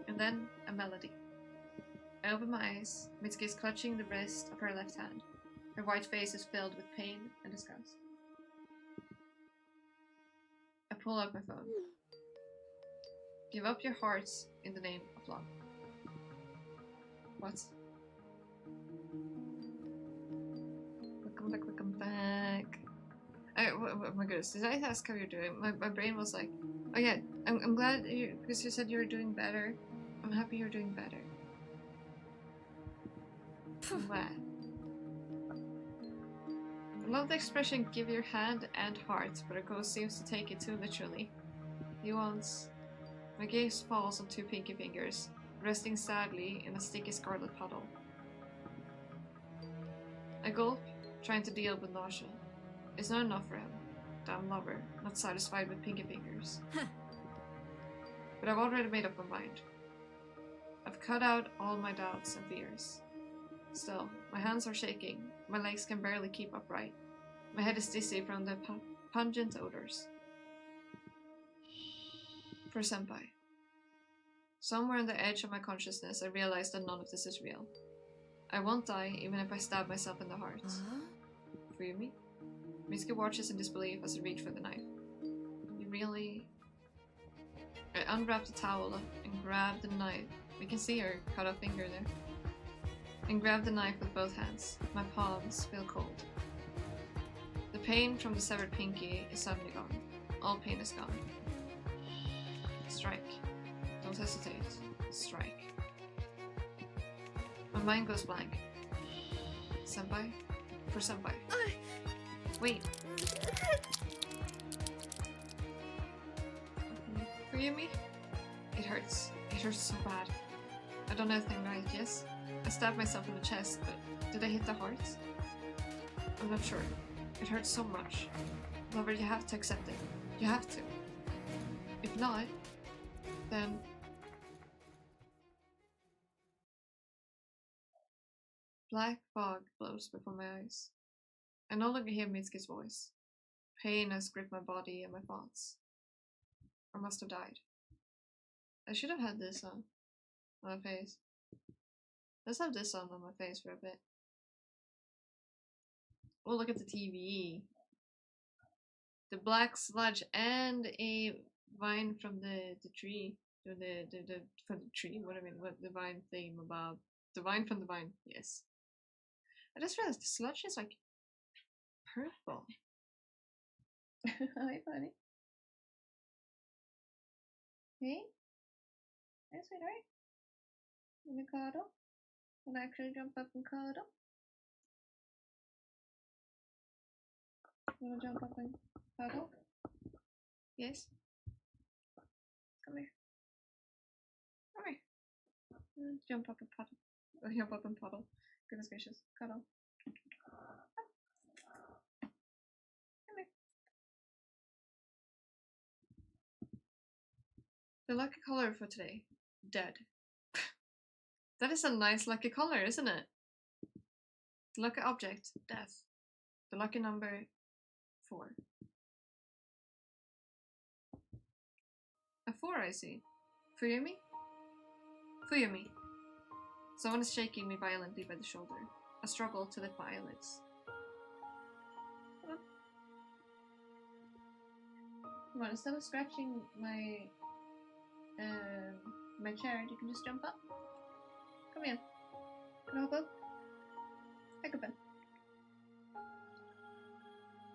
And then, a melody. I open my eyes. Mitsuki is clutching the wrist of her left hand. Her white face is filled with pain and disgust. I pull out my phone. Give up your hearts in the name of love. What? Welcome back. Oh my goodness, did I ask how you're doing? My brain was like, oh yeah, I'm glad because you said you were doing better. I'm happy you're doing better. I'm glad. I love the expression give your hand and heart, but a ghost seems to take it too literally. He wants My gaze falls on two pinky fingers, resting sadly in a sticky scarlet puddle. I gulp, trying to deal with nausea. It's not enough for him. Damn lover, not satisfied with pinky fingers. But I've already made up my mind. I've cut out all my doubts and fears. Still, my hands are shaking, my legs can barely keep upright. My head is dizzy from the pungent odors. For senpai. Somewhere on the edge of my consciousness, I realize that none of this is real. I won't die even if I stab myself in the heart. Fuyumi? Mitsuki watches in disbelief as I reach for the knife. You really... I unwrap the towel and grab the knife. We can see her cut off finger there. And grab the knife with both hands. My palms feel cold. The pain from the severed pinky is suddenly gone. All pain is gone. Strike. Don't hesitate. Strike. My mind goes blank. Senpai? For senpai. Wait. Forgive me? It hurts. It hurts so bad. I don't know anything right, yes? I stabbed myself in the chest, but did I hit the heart? I'm not sure. It hurts so much. Lover, you have to accept it. You have to. If not, then... Black fog floats before my eyes. I no longer hear Mitsuki's voice. Pain has gripped my body and my thoughts. I must have died. I should have had this on my face. Let's have this on my face for a bit. Oh, look at the TV. The black sludge and a vine from the tree. From the tree, what I mean, what the vine theme about. The vine from the vine, yes. I just realized the sludge is like purple. Hi, buddy. Hey? Hey, sweetheart. Wanna cuddle? Wanna actually jump up and cuddle? Wanna jump up and cuddle? Yes? Come here. Come here. Jump up and puddle. Oh, jump up and puddle. Goodness gracious. Cuddle. Come here. The lucky color for today. Dead. That is a nice lucky color, isn't it? The lucky object. Death. The lucky number. 4. A 4, I see. Fuyumi? Fuyumi. Someone is shaking me violently by the shoulder. I struggle to lift my eyelids. Come on, instead of scratching my my chair, you can just jump up. Come here. Can I hop up? Hi, good.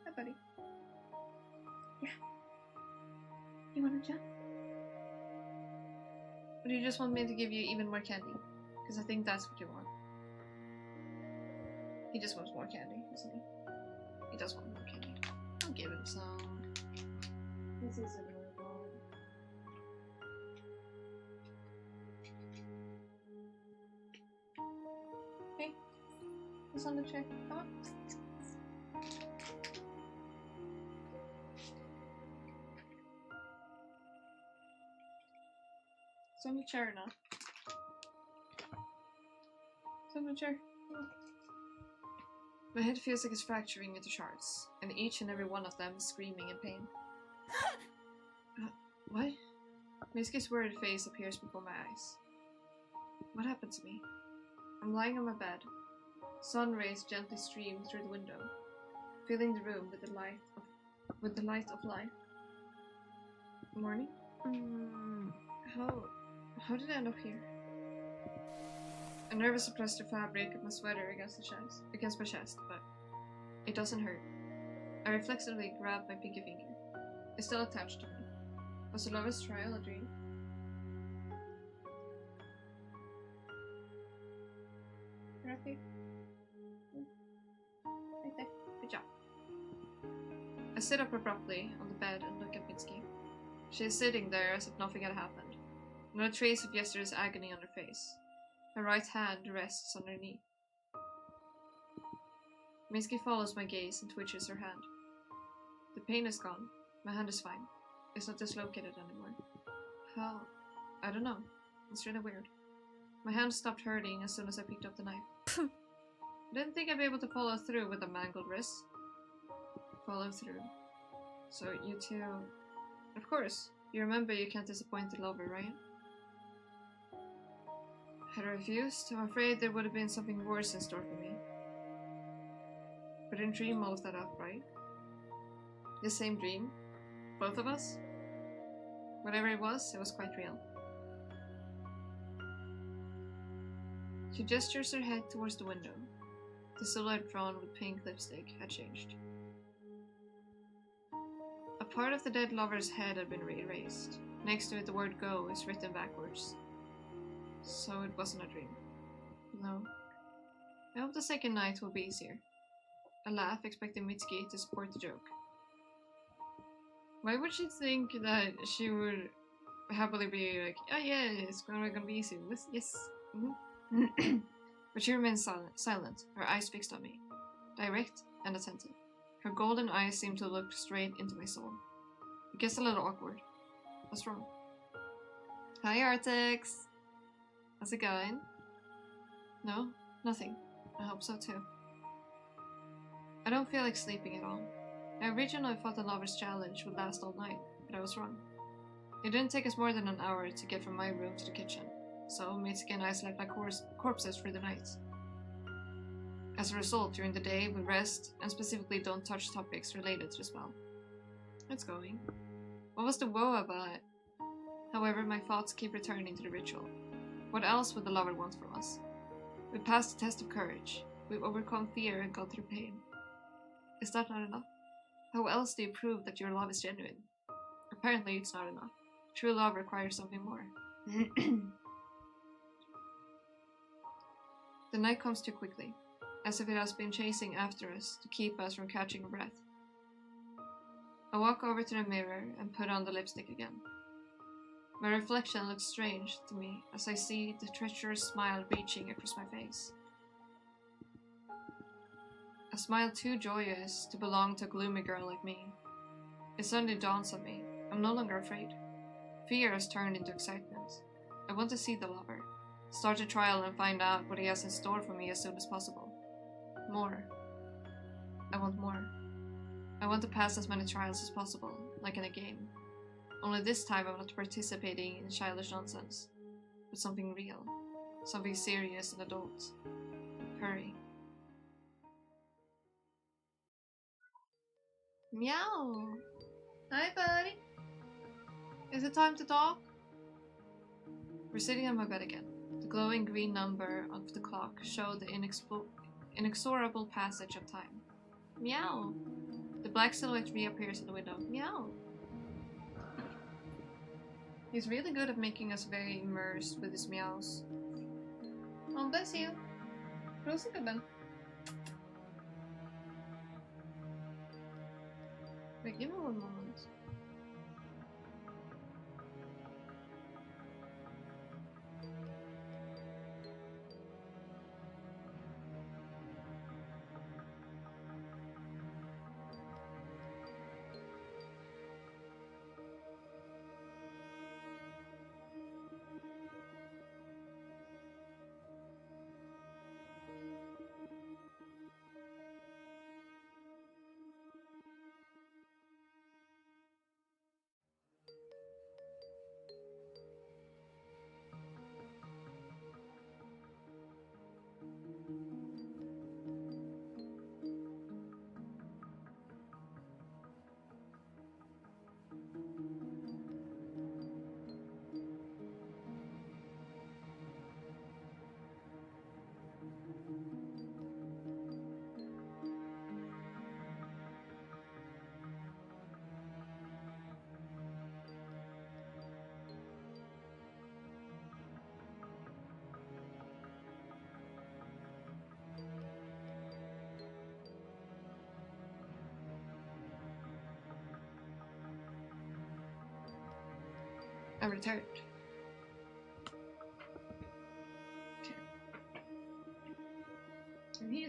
Hi, buddy. Yeah. You wanna jump? Or do you just want me to give you even more candy? Because I think that's what you want. He just wants more candy, doesn't he? He does want more candy. I'll give him some. This is adorable. Hey, he's on the chair. Come on. It's on the chair now. It's on the chair. My head feels like it's fracturing into shards, and each and every one of them is screaming in pain. What? Mitsuki's worried face appears before my eyes. What happened to me? I'm lying on my bed. Sun rays gently stream through the window, filling the room with the light of life. Morning? How did I end up here? I nervously press the fabric of my sweater against my chest, but it doesn't hurt. I reflexively grab my pinky finger. It's still attached to me. Was the lover's trial a dream? You're up here. Right there. Good job. I sit up abruptly on the bed and look at Mitsuki. She is sitting there as if nothing had happened. not a trace of yesterday's agony on her face. Her right hand rests on her knee. Minsky follows my gaze and twitches her hand. The pain is gone. My hand is fine. It's not dislocated anymore. How? I don't know. It's really weird. My hand stopped hurting as soon as I picked up the knife. I didn't think I'd be able to follow through with a mangled wrist. Follow through. So you two... Of course. You remember you can't disappoint the lover, right? Had I refused, I'm afraid there would have been something worse in store for me. We didn't dream all of that up, right? The same dream? Both of us? Whatever it was quite real. She gestures her head towards the window. The silhouette drawn with pink lipstick had changed. A part of the dead lover's head had been erased. Next to it the word go is written backwards. So it wasn't a dream. No. I hope the second night will be easier. I laugh, expecting Mitsuki to support the joke. Why would she think that she would happily be like, oh yeah, it's gonna be easy. Yes. Mm-hmm. But she remains silent, her eyes fixed on me. Direct and attentive. Her golden eyes seem to look straight into my soul. It gets a little awkward. What's wrong? Hi, Artix! How's it going? No? Nothing. I hope so too. I don't feel like sleeping at all. I originally thought the lover's challenge would last all night, but I was wrong. It didn't take us more than an hour to get from my room to the kitchen, so Mitsuki and I slept like corpses for the night. As a result, during the day, we rest, and specifically don't touch topics related to the spell. It's going. What was the woe about it? However, my thoughts keep returning to the ritual. What else would the lover want from us? We passed the test of courage. We've overcome fear and gone through pain. Is that not enough? How else do you prove that your love is genuine? Apparently it's not enough. True love requires something more. The night comes too quickly, as if it has been chasing after us to keep us from catching a breath. I walk over to the mirror and put on the lipstick again. My reflection looks strange to me as I see the treacherous smile reaching across my face. A smile too joyous to belong to a gloomy girl like me. It suddenly dawns on me. I'm no longer afraid. Fear has turned into excitement. I want to see the lover, start a trial and find out what he has in store for me as soon as possible. More. I want more. I want to pass as many trials as possible, like in a game. Only this time I'm not participating in childish nonsense, but something real, something serious and adult. Hurry. Meow! Hi, buddy! Is it time to talk? We're sitting on my bed again. The glowing green number of the clock showed the inexorable passage of time. Meow! The black silhouette reappears in the window. Meow! He's really good at making us very immersed with his meows. Oh, bless you. Rosagubben. Wait, give me one moment. I returned.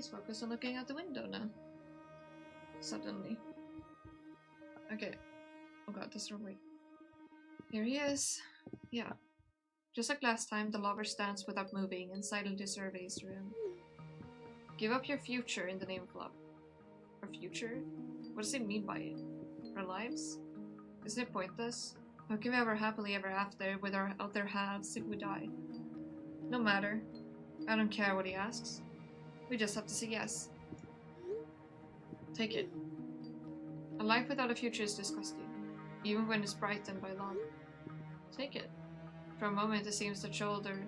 He's focused on looking out the window now. Suddenly. Okay. Oh god, that's the wrong way. Here he is. Yeah. Just like last time, the lover stands without moving and silently surveys the room. Give up your future in the name of love. Our future? What does it mean by it? Our lives? Isn't it pointless? How can we ever happily ever after with our other halves if we die? No matter. I don't care what he asks. We just have to say yes. Take it. A life without a future is disgusting, even when it's brightened by love. Take it. For a moment it seems the shoulders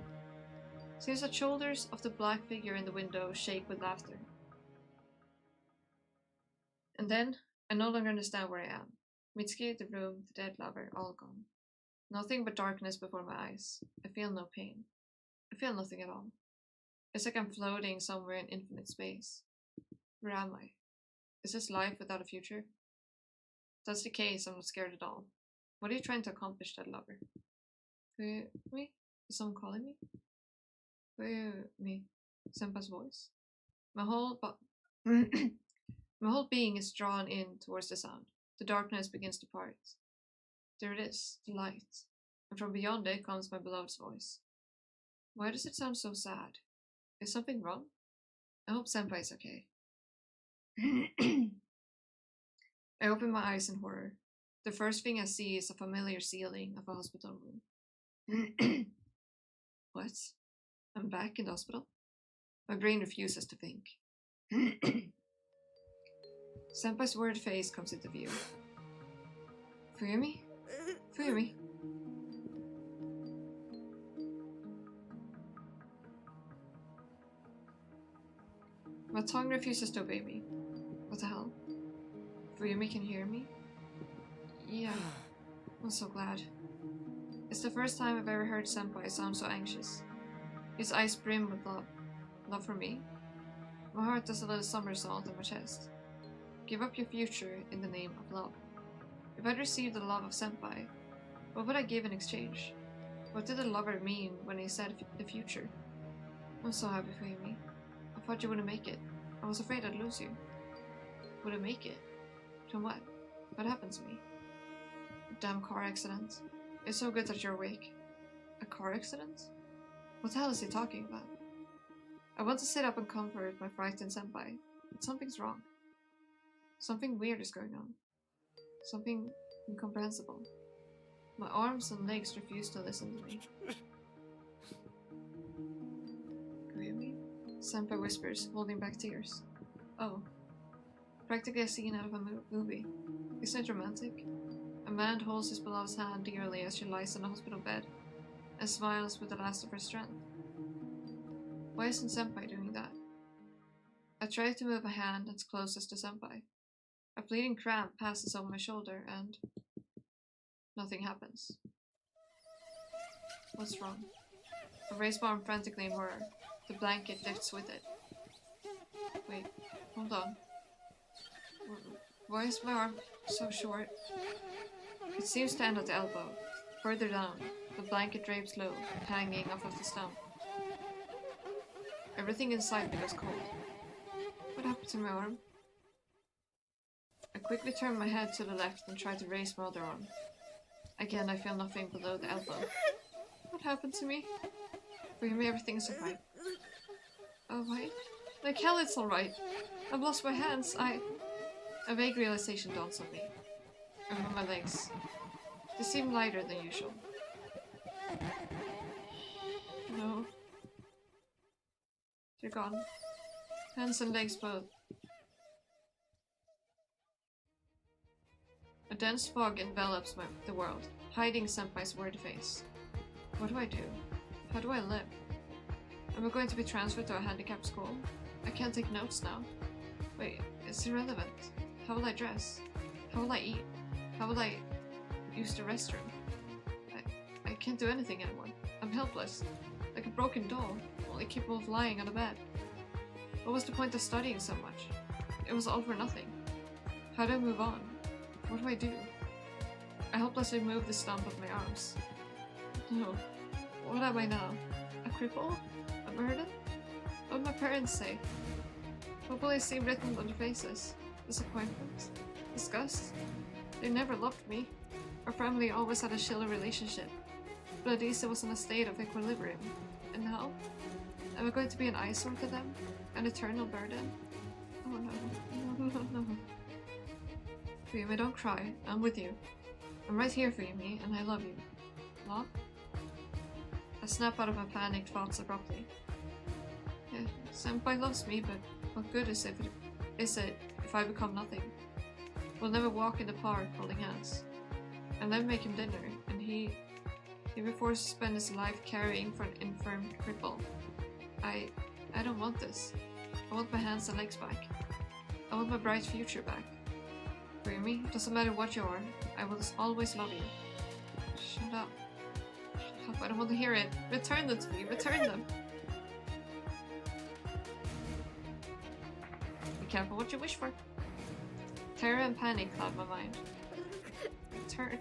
of the black figure in the window shake with laughter. And then, I no longer understand where I am. Mitsuki, the room, the dead lover, all gone. Nothing but darkness before my eyes. I feel no pain. I feel nothing at all. It's like I'm floating somewhere in infinite space. Where am I? Is this life without a future? If that's the case, I'm not scared at all. What are you trying to accomplish, dead lover? Me? Is someone calling me? Me? Senpai's voice? My whole my whole being is drawn in towards the sound. The darkness begins to part. There it is, the light. And from beyond it comes my beloved's voice. Why does it sound so sad? Is something wrong? I hope Senpai is okay. I open my eyes in horror. The first thing I see is a familiar ceiling of a hospital room. What? I'm back in the hospital? My brain refuses to think. Senpai's worried face comes into view. Fuyumi? Fuyumi? My tongue refuses to obey me. What the hell? Fuyumi can hear me? Yeah, I'm so glad. It's the first time I've ever heard Senpai sound so anxious. His eyes brim with love. Love for me? My heart does a little somersault in my chest. Give up your future in the name of love. If I'd received the love of Senpai, what would I give in exchange? What did the lover mean when he said the future? I'm so happy for you, me. I thought you wouldn't make it. I was afraid I'd lose you. Wouldn't make it? From what? What happened to me? A damn car accident. It's so good that you're awake. A car accident? What the hell is he talking about? I want to sit up and comfort my frightened senpai, but something's wrong. Something weird is going on. Something incomprehensible. My arms and legs refuse to listen to me. Really? Senpai whispers, holding back tears. Oh. Practically a scene out of a movie. Isn't it romantic? A man holds his beloved's hand dearly as she lies in a hospital bed and smiles with the last of her strength. Why isn't Senpai doing that? I try to move a hand that's closest to Senpai. A fleeting cramp passes over my shoulder and nothing happens. What's wrong? I raise my arm frantically in horror. The blanket lifts with it. Wait, hold on. Why is my arm so short? It seems to end at the elbow. Further down, the blanket drapes low, hanging off of the stump. Everything inside me goes cold. What happened to my arm? I quickly turn my head to the left and try to raise my other arm. Again, I feel nothing below the elbow. What happened to me? For me, everything's alright. Oh, wait. Like hell, it's alright. I've lost my hands. A vague realization dawns on me. I move my legs. They seem lighter than usual. No. They're gone. Hands and legs both. A dense fog envelops the world, hiding Senpai's worried face. What do I do? How do I live? Am I going to be transferred to a handicapped school? I can't take notes now. Wait, it's irrelevant. How will I dress? How will I eat? How will I use the restroom? I can't do anything anymore. I'm helpless. Like a broken doll, only capable of lying on a bed. What was the point of studying so much? It was all for nothing. How do I move on? What do I do? I helplessly move the stump of my arms. No. What am I now? A cripple? A burden? What would my parents say? What will I see written on their faces? Disappointment? Disgust? They never loved me. Our family always had a chill relationship, but at least it was in a state of equilibrium. And now? Am I going to be an eyesore to them? An eternal burden? Oh no. No. Yumi, don't cry. I'm with you. I'm right here for you, Yumi, and I love you. Love? I snap out of my panicked thoughts abruptly. Yeah, Senpai loves me, but what good is it if I become nothing? We'll never walk in the park holding hands. I'll never make him dinner, and he'll be forced to spend his life caring for an infirm cripple. I don't want this. I want my hands and legs back. I want my bright future back. For me, it doesn't matter what you are, I will always love you. Shut up. Shut up, I don't want to hear it. Return them to me, return them. Be careful what you wish for. Terror and panic cloud my mind. Return.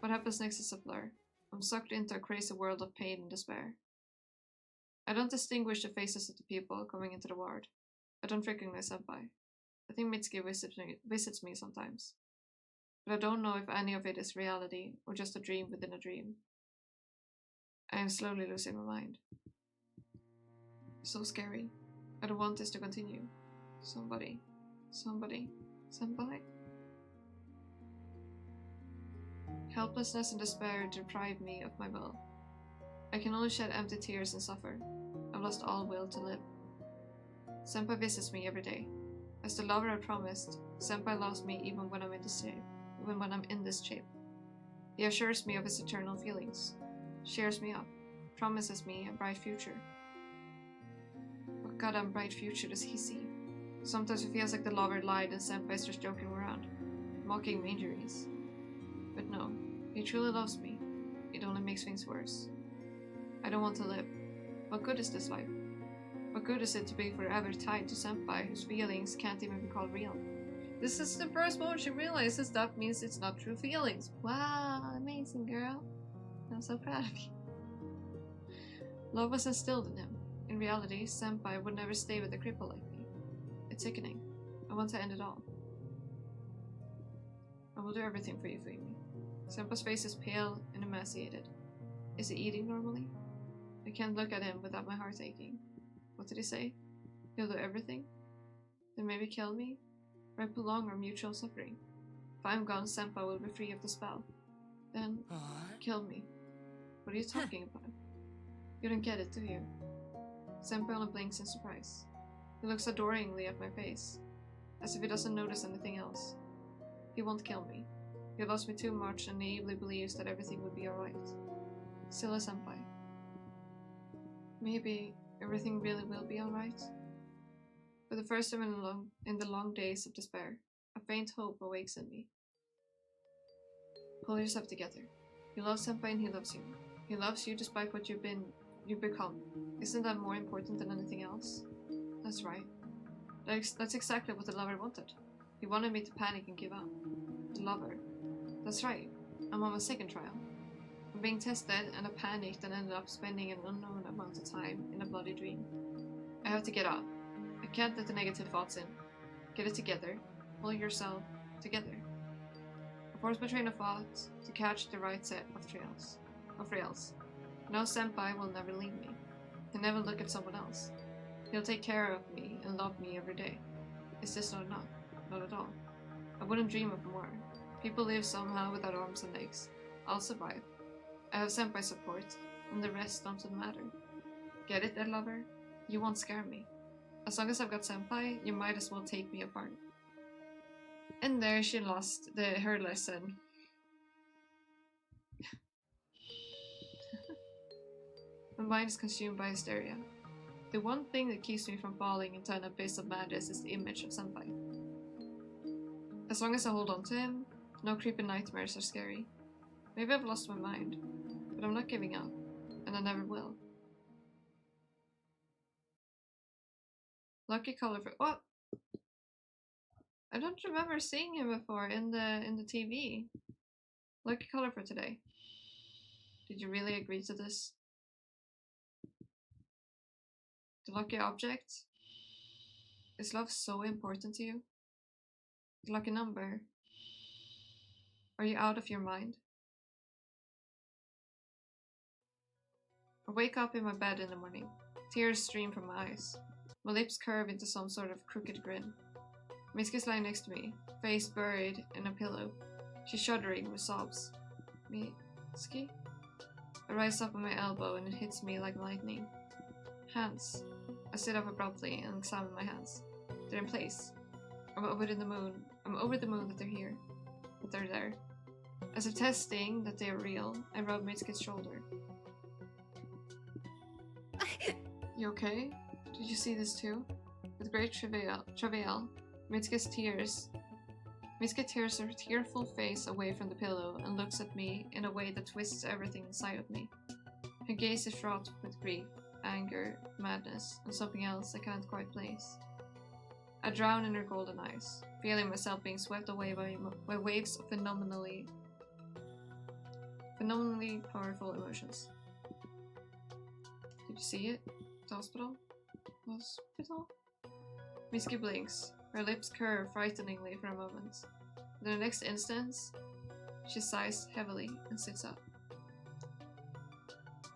What happens next is a blur. I'm sucked into a crazy world of pain and despair. I don't distinguish the faces of the people coming into the ward. I don't recognize Senpai. I think Mitsuki visits me sometimes. But I don't know if any of it is reality or just a dream within a dream. I am slowly losing my mind. So scary. I don't want this to continue. Somebody. Senpai? Helplessness and despair deprive me of my will. I can only shed empty tears and suffer. I've lost all will to live. Senpai visits me every day. As the lover I promised, Senpai loves me even when I'm in this shape. He assures me of his eternal feelings, cheers me up, promises me a bright future. What goddamn bright future does he see? Sometimes it feels like the lover lied and Senpai is just joking around, mocking my injuries. But no, he truly loves me. It only makes things worse. I don't want to live. What good is this life? What good is it to be forever tied to Senpai whose feelings can't even be called real? This is the first moment she realizes that means it's not true feelings. Wow, amazing girl. I'm so proud of you. Love was instilled in him. In reality, Senpai would never stay with a cripple like me. It's sickening. I want to end it all. I will do everything for you, Fumi. Senpai's face is pale and emaciated. Is he eating normally? I can't look at him without my heart aching. What did he say? He'll do everything? Then maybe kill me? Or prolong our mutual suffering? If I'm gone, Senpai will be free of the spell. Then, kill me. What are you talking about? You don't get it, do you? Senpai only blinks in surprise. He looks adoringly at my face, as if he doesn't notice anything else. He won't kill me. He loves me too much and naively believes that everything will be alright. Silly Senpai. Maybe everything really will be alright. For the first time in the long days of despair, a faint hope awakes in me. Pull yourself together. You love Senpai and he loves you. He loves you despite what you've become. Isn't that more important than anything else? That's right. That's exactly what the lover wanted. He wanted me to panic and give up. The lover. That's right. I'm on my second trial. I'm being tested and I panicked and ended up spending an unknown amount of time in a bloody dream. I have to get up. I can't let the negative thoughts in. Get it together. Pull yourself together. I force my train of thought to catch the right set of rails. Now Senpai will never leave me. He'll never look at someone else. He'll take care of me and love me every day. Is this not enough? Not at all. I wouldn't dream of more. People live somehow without arms and legs. I'll survive. I have Senpai support, and the rest doesn't matter. Get it, dead lover? You won't scare me. As long as I've got Senpai, you might as well take me apart. And there she lost her lesson. My mind is consumed by hysteria. The one thing that keeps me from falling into an abyss of madness is the image of Senpai. As long as I hold on to him, no creepy nightmares are scary. Maybe I've lost my mind, but I'm not giving up, and I never will. Lucky color for what? I don't remember seeing him before in the TV. Lucky color for today. Did you really agree to this? The lucky object Is love so important to you? Like a number? Are you out of your mind? I wake up in my bed in the morning. Tears stream from my eyes. My lips curve into some sort of crooked grin. Mitski's lying next to me, face buried in a pillow. She's shuddering with sobs. Mitski? I rise up on my elbow and it hits me like lightning. Hands. I sit up abruptly and examine my hands. They're in place. I'm over the moon that they're here. That they're there. As if testing that they are real, I rub Mitski's shoulder. You okay? Did you see this too? With great travail, Mitski tears her tearful face away from the pillow and looks at me in a way that twists everything inside of me. Her gaze is fraught with grief, anger, madness, and something else I can't quite place. I drown in her golden eyes, feeling myself being swept away by waves of phenomenally powerful emotions. Did you see it? The hospital? Hospital? Mitski blinks. Her lips curve frighteningly for a moment. In the next instant, she sighs heavily and sits up.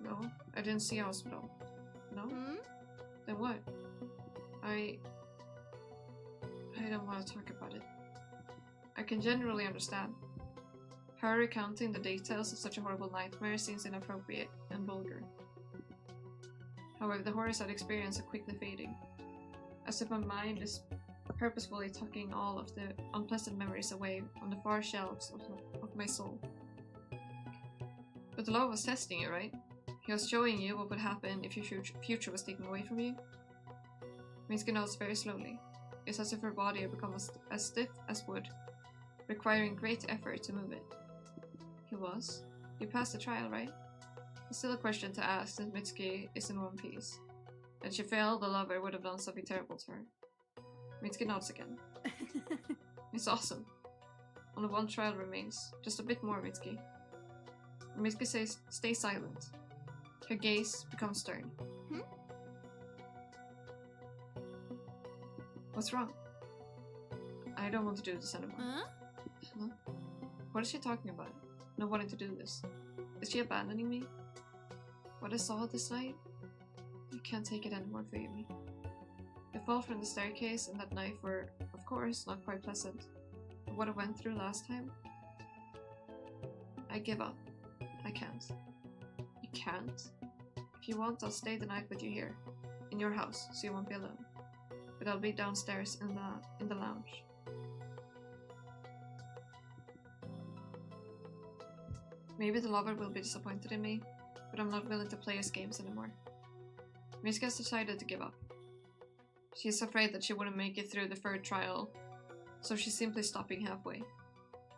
No, I didn't see a hospital. No? Then what? I don't want to talk about it. I can generally understand. Her recounting the details of such a horrible nightmare seems inappropriate and vulgar. However, the horrors I'd experienced are quickly fading, as if my mind is purposefully tucking all of the unpleasant memories away on the far shelves of my soul. But the law was testing you, right? He was showing you what would happen if your future was taken away from you. Mitski nods very slowly. It's as if her body had become as stiff as wood, requiring great effort to move it. He was. You passed the trial, right? It's still a question to ask since Mitski is in one piece. Had she failed, the lover would have done something terrible to her. Mitski nods again. It's awesome. Only one trial remains. Just a bit more, Mitski. Mitski says, stay silent. Her gaze becomes stern. What's wrong? I don't want to do this anymore. Huh? What is she talking about? Not wanting to do this. Is she abandoning me? What I saw this night? I can't take it anymore, Phoebe. The fall from the staircase and that night were, of course, not quite pleasant. But what I went through last time? I give up. I can't. You can't? If you want, I'll stay the night with you here. In your house, so you won't be alone. But I'll be downstairs in the lounge. Maybe the lover will be disappointed in me, but I'm not willing to play his games anymore. Mitski has decided to give up. She's afraid that she wouldn't make it through the third trial, so she's simply stopping halfway.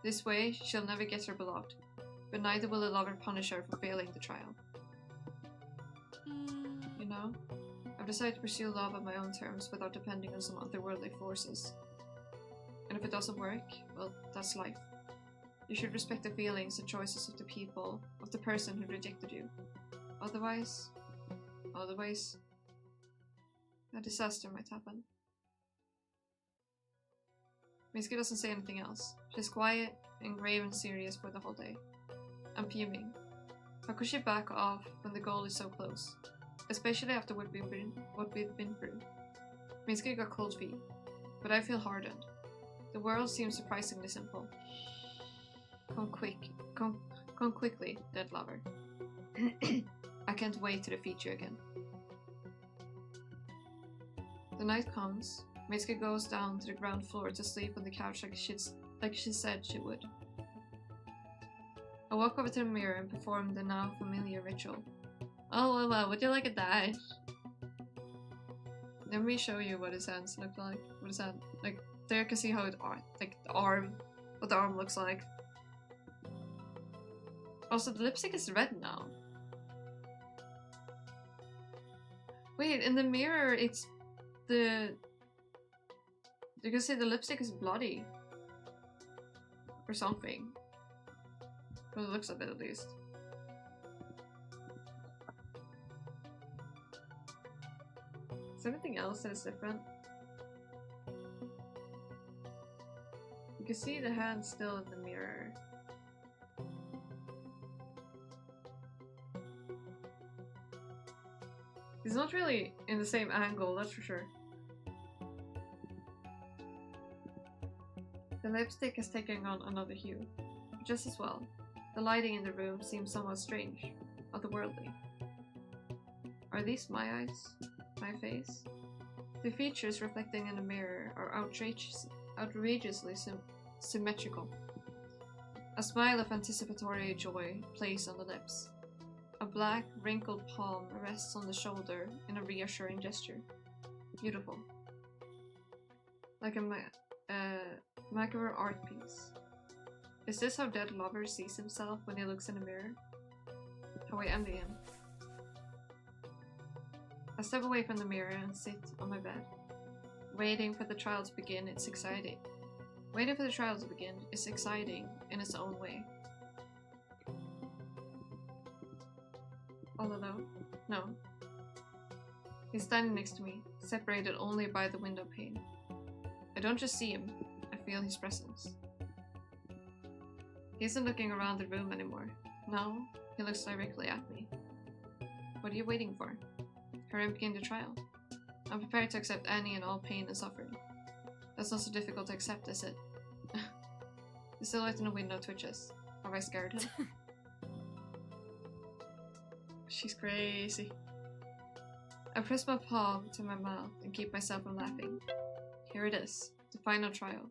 This way, she'll never get her beloved, but neither will the lover punish her for failing the trial. You know, I've decided to pursue love on my own terms without depending on some otherworldly forces. And if it doesn't work, well, that's life. You should respect the feelings and choices of the person who rejected you. Otherwise, a disaster might happen. Mitski doesn't say anything else. She's quiet and grave and serious for the whole day. I'm fuming. How could she back off when the goal is so close? Especially after what we've been through. Mitski got cold feet, but I feel hardened. The world seems surprisingly simple. Come quickly, dead lover. I can't wait to defeat you again. The night comes. Mitski goes down to the ground floor to sleep on the couch like she said she would. I walk over to the mirror and perform the now familiar ritual. Oh wow, would you look at that? Let me show you what his hands look like. What is that? Like, there you can see how it what the arm looks like. Also, the lipstick is red now. Wait, in the mirror, it's you can see the lipstick is bloody. Or something. Well, it looks of it at least. Is there anything else that is different? can see the hand still in the mirror. He's not really in the same angle, that's for sure. The lipstick is taking on another hue. Just as well, the lighting in the room seems somewhat strange, otherworldly. Are these my eyes? My face? The features reflecting in the mirror are outrageously symmetrical. A smile of anticipatory joy plays on the lips. A black, wrinkled palm rests on the shoulder in a reassuring gesture. Beautiful. Like a macabre art piece. Is this how dead lover sees himself when he looks in the mirror? How I envy him. I step away from the mirror and sit on my bed. Waiting for the trial to begin, it's exciting. Waiting for the trial to begin is exciting in its own way. All alone? No. He's standing next to me, separated only by the window pane. I don't just see him, I feel his presence. He isn't looking around the room anymore. No, he looks directly at me. What are you waiting for? Hurry and begin the trial. I'm prepared to accept any and all pain and suffering. That's not so difficult to accept, is it? The silhouette in the window twitches. Have I scared him? She's crazy. I press my palm to my mouth and keep myself from laughing. Here it is, the final trial.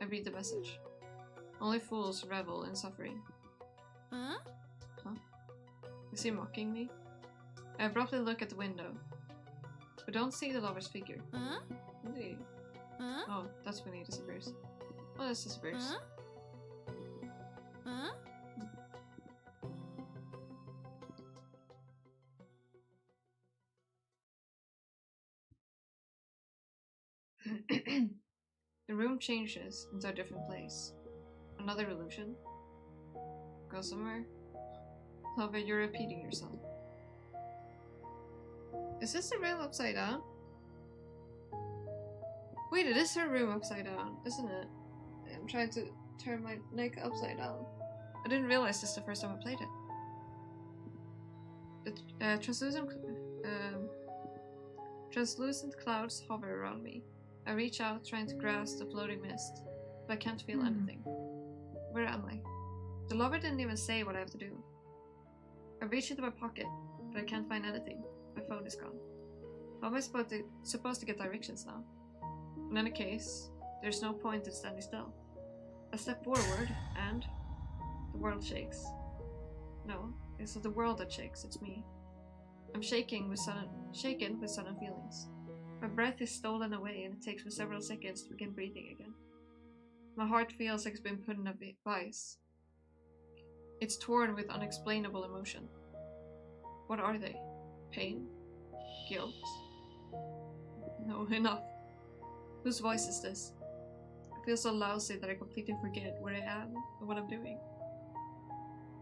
I read the message. Only fools revel in suffering. Huh? Is he mocking me? I abruptly look at the window, but don't see the lover's figure. Indeed. Oh, that's when he disappears. Oh, this disappears. The room changes into a different place. Another illusion. Go somewhere. Lover, you're repeating yourself. Is this the room upside down? Wait, it is her room upside down, isn't it? I'm trying to turn my neck upside down. I didn't realize this the first time I played it. The translucent clouds hover around me. I reach out, trying to grasp the floating mist, but I can't feel anything. Where am I? The lover didn't even say what I have to do. I reach into my pocket, but I can't find anything. My phone is gone. How am I supposed to get directions now? In any case, there's no point in standing still. I step forward, and the world shakes. No, it's not the world that shakes, it's me. I'm shaken with sudden feelings. My breath is stolen away, and it takes me several seconds to begin breathing again. My heart feels like it's been put in a vice. It's torn with unexplainable emotion. What are they? Pain? Guilt? No, enough. Whose voice is this? I feel so lousy that I completely forget where I am and what I'm doing.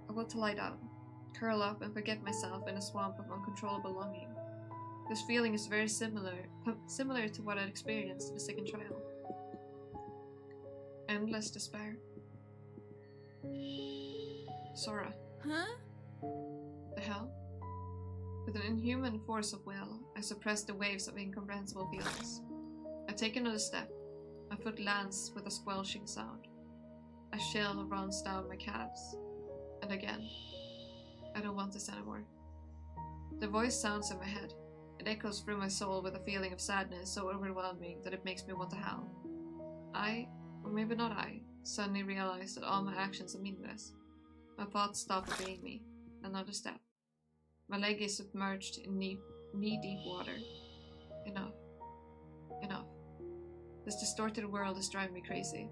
I want to lie down, curl up and forget myself in a swamp of uncontrollable longing. This feeling is very similar to what I'd experienced in the second trial. Endless despair. Sora. Huh? The hell? With an inhuman force of will, I suppress the waves of incomprehensible feelings. I take another step. My foot lands with a squelching sound. A chill runs down my calves. And again. I don't want this anymore. The voice sounds in my head. It echoes through my soul with a feeling of sadness so overwhelming that it makes me want to howl. I, or maybe not I, suddenly realize that all my actions are meaningless. My thoughts stop obeying me. Another step. My leg is submerged in knee-deep water. Enough. Enough. This distorted world is driving me crazy.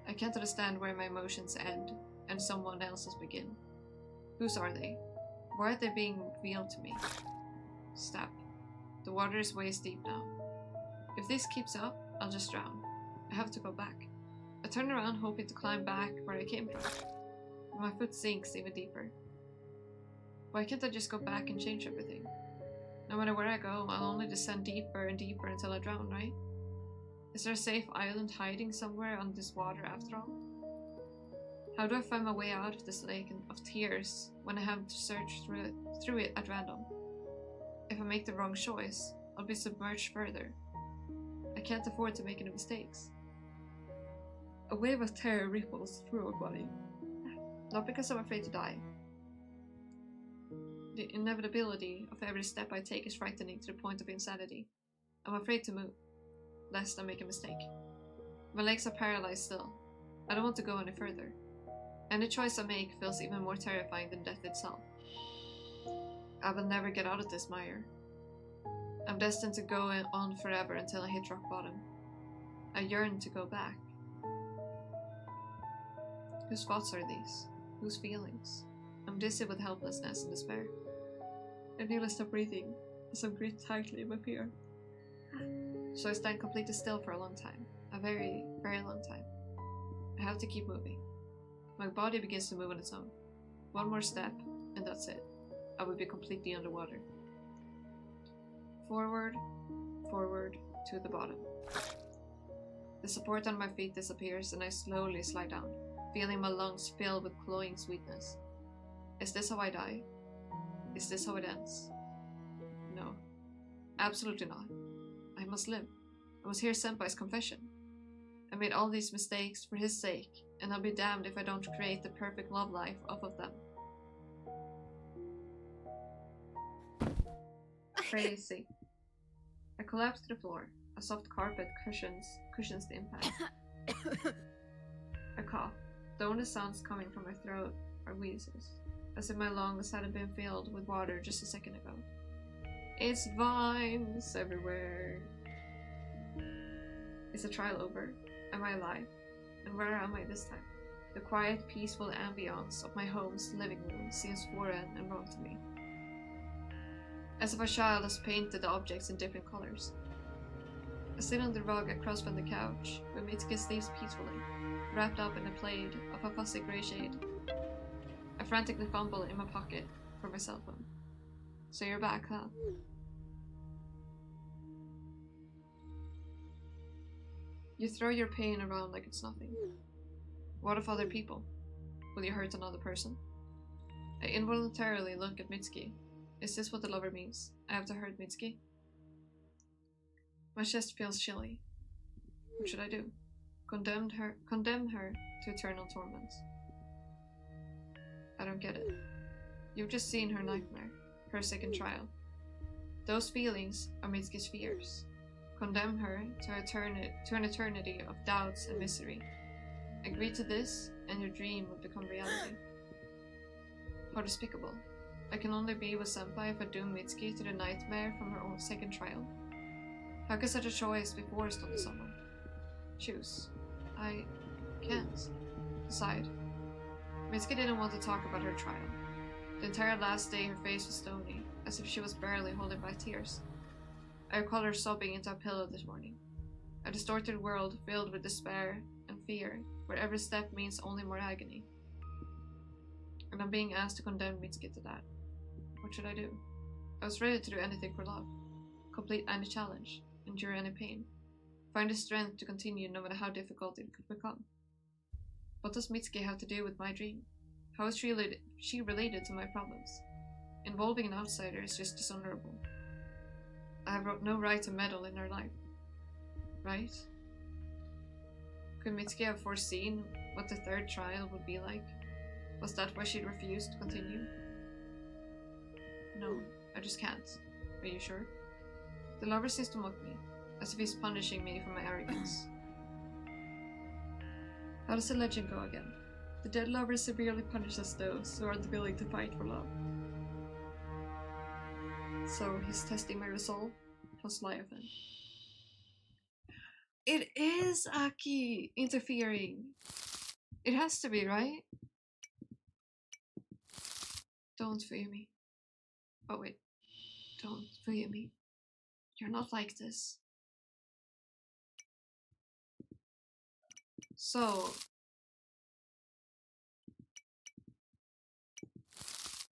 I can't understand where my emotions end and someone else's begin. Whose are they? Why are they being revealed to me? Stop. The water is waist deep now. If this keeps up, I'll just drown. I have to go back. I turn around hoping to climb back where I came from. But my foot sinks even deeper. Why can't I just go back and change everything? No matter where I go, I'll only descend deeper and deeper until I drown, right? Is there a safe island hiding somewhere on this water after all? How do I find my way out of this lake of tears when I have to search through it at random? If I make the wrong choice, I'll be submerged further. I can't afford to make any mistakes. A wave of terror ripples through my body. Not because I'm afraid to die. The inevitability of every step I take is frightening to the point of insanity. I'm afraid to move, lest I make a mistake. My legs are paralyzed still. I don't want to go any further. Any choice I make feels even more terrifying than death itself. I will never get out of this mire. I'm destined to go on forever until I hit rock bottom. I yearn to go back. Whose thoughts are these? Whose feelings? I'm dizzy with helplessness and despair. I nearly stop breathing as I grip tightly in my fear. So I stand completely still for a long time. A very, very long time. I have to keep moving. My body begins to move on its own. One more step, and that's it. I will be completely underwater. Forward, forward, to the bottom. The support on my feet disappears and I slowly slide down, feeling my lungs filled with cloying sweetness. Is this how I die? Is this how it ends? No. Absolutely not. I must live. I was here Senpai's confession. I made all these mistakes for his sake, and I'll be damned if I don't create the perfect love life off of them. Crazy. I collapse to the floor. A soft carpet cushions the impact. I cough. The only sounds coming from my throat are wheezes, as if my lungs hadn't been filled with water just a second ago. It's vines everywhere. Is the trial over? Am I alive? And where am I this time? The quiet, peaceful ambience of my home's living room seems foreign and wrong to me. As if a child has painted the objects in different colors. I sit on the rug across from the couch, where Mitsuki sleeps peacefully, wrapped up in a plaid of a fussy grey shade. I frantically fumble in my pocket for my cell phone. So you're back, huh? You throw your pain around like it's nothing. What of other people? Will you hurt another person? I involuntarily look at Mitsuki. Is this what the lover means? I have to hurt Mitsuki? My chest feels chilly. What should I do? Condemn her to eternal torment. I don't get it. You've just seen her nightmare, her second trial. Those feelings are Mitsuki's fears. Condemn her to an eternity of doubts and misery. Agree to this, and your dream would become reality. How despicable. I can only be with Senpai if I doom Mitsuki to the nightmare from her own second trial. How can such a choice be forced onto someone? Choose. I can't decide. Mitsuki didn't want to talk about her trial. The entire last day her face was stony, as if she was barely holding back tears. I recall her sobbing into a pillow this morning. A distorted world filled with despair and fear, where every step means only more agony. And I'm being asked to condemn Mitsuki to that. What should I do? I was ready to do anything for love. Complete any challenge. Endure any pain. Find the strength to continue no matter how difficult it could become. What does Mitsuki have to do with my dream? How is she related to my problems? Involving an outsider is just dishonorable. I have no right to meddle in her life. Right? Could Mitsuki have foreseen what the third trial would be like? Was that why she refused to continue? No, I just can't. Are you sure? The lover seems to mock me, as if he's punishing me for my arrogance. How does the legend go again? The dead lover severely punishes those who aren't willing to fight for love. So he's testing my resolve? Plus Leviathan. It is Aki interfering. It has to be, right? Don't fear me. Oh wait. Don't fear me. You're not like this. So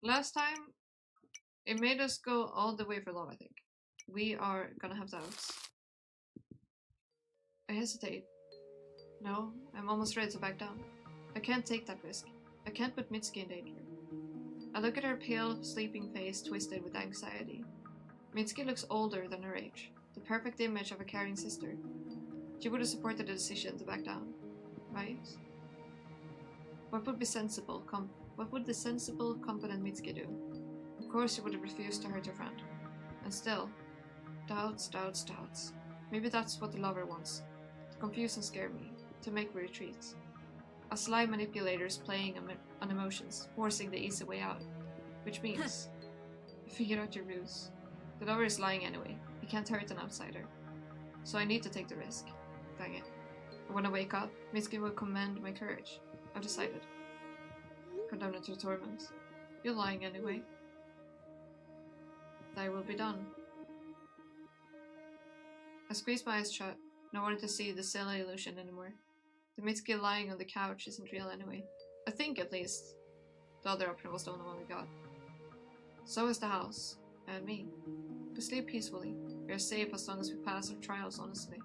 last time it made us go all the way for love, I think. We are gonna have doubts. I hesitate. No, I'm almost ready to back down. I can't take that risk. I can't put Mitsuki in danger. I look at her pale, sleeping face twisted with anxiety. Mitsuki looks older than her age, the perfect image of a caring sister. She would have supported the decision to back down, right? What would the sensible, competent Mitsuki do? Of course she would have refused to hurt her friend. And still, doubts. Maybe that's what the lover wants. To confuse and scare me, to make me retreat. A sly manipulator is playing on emotions, forcing the easy way out. Which means, I figured out your ruse. The lover is lying anyway. He can't hurt an outsider. So I need to take the risk. Dang it. And when I wake up, Mitsuki will commend my courage. I've decided. Condemned to torment. You're lying anyway. Thy will be done. I squeezed my eyes shut, and I wanted to see the silly illusion anymore. The Mitsuki lying on the couch isn't real anyway. I think, at least. The other option was the only one we got. So is the house. And me. We sleep peacefully. We are safe as long as we pass our trials honestly.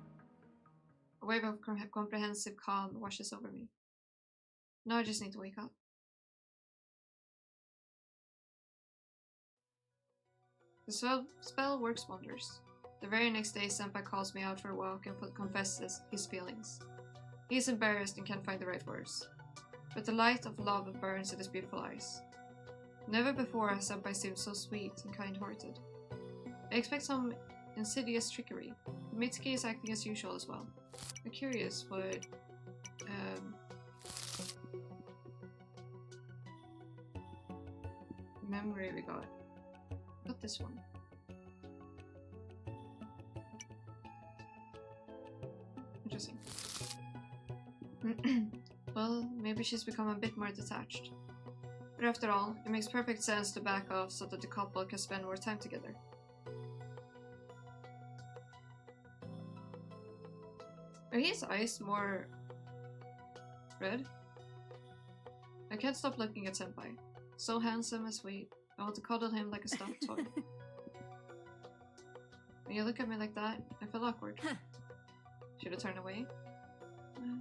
A wave of comprehensive calm washes over me. Now I just need to wake up. The spell works wonders. The very next day, Senpai calls me out for a walk and confesses his feelings. He is embarrassed and can't find the right words. But the light of love burns in his beautiful eyes. Never before has Senpai seemed so sweet and kind-hearted. I expect some insidious trickery. Mitsuki is acting as usual as well. I'm curious what memory we got. Not this one. Interesting. Well, maybe she's become a bit more detached. But after all, it makes perfect sense to back off so that the couple can spend more time together. Are his eyes more red? I can't stop looking at Senpai. So handsome and sweet. I want to cuddle him like a stuffed toy. When you look at me like that, I feel awkward. Should I turn away?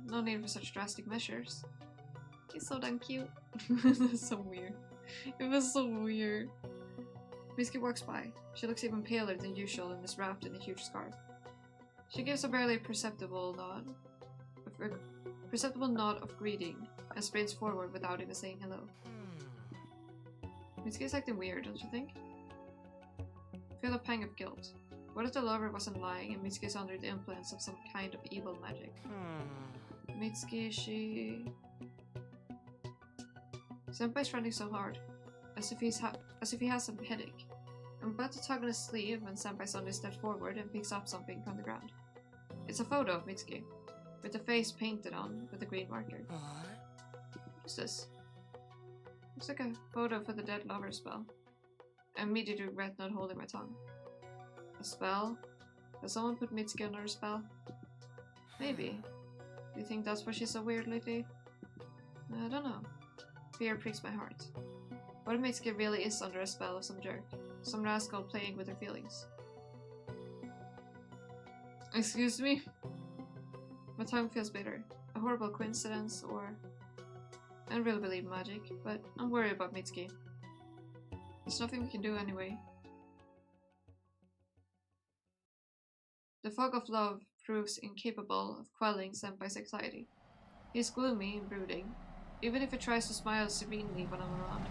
No need for such drastic measures. He's so damn cute. That's so weird. It was so weird. Mitsuki walks by. She looks even paler than usual and is wrapped in a huge scarf. She gives a barely perceptible nod of greeting and sprints forward without even saying hello. Mitsuki's acting weird, don't you think? I feel a pang of guilt. What if the lover wasn't lying and Mitsuki's under the influence of some kind of evil magic? Mitsuki, she... Senpai's running so hard, as if he has a headache. I'm about to tug on his sleeve when Senpai suddenly steps forward and picks up something from the ground. It's a photo of Mitsuki, with the face painted on with a green marker. What's this? Looks like a photo for the dead lover spell. I immediately regret not holding my tongue. A spell? Has someone put Mitsuki under a spell? Maybe. Do you think that's why she's so weird lately? I don't know. Fear pricks my heart. What if Mitsuki really is under a spell of some jerk? Some rascal playing with her feelings? Excuse me? My tongue feels bitter. A horrible coincidence, or... I don't really believe magic, but I'm worried about Mitsuki. There's nothing we can do anyway. The fog of love proves incapable of quelling Senpai's anxiety. He's gloomy and brooding, even if he tries to smile serenely when I'm around.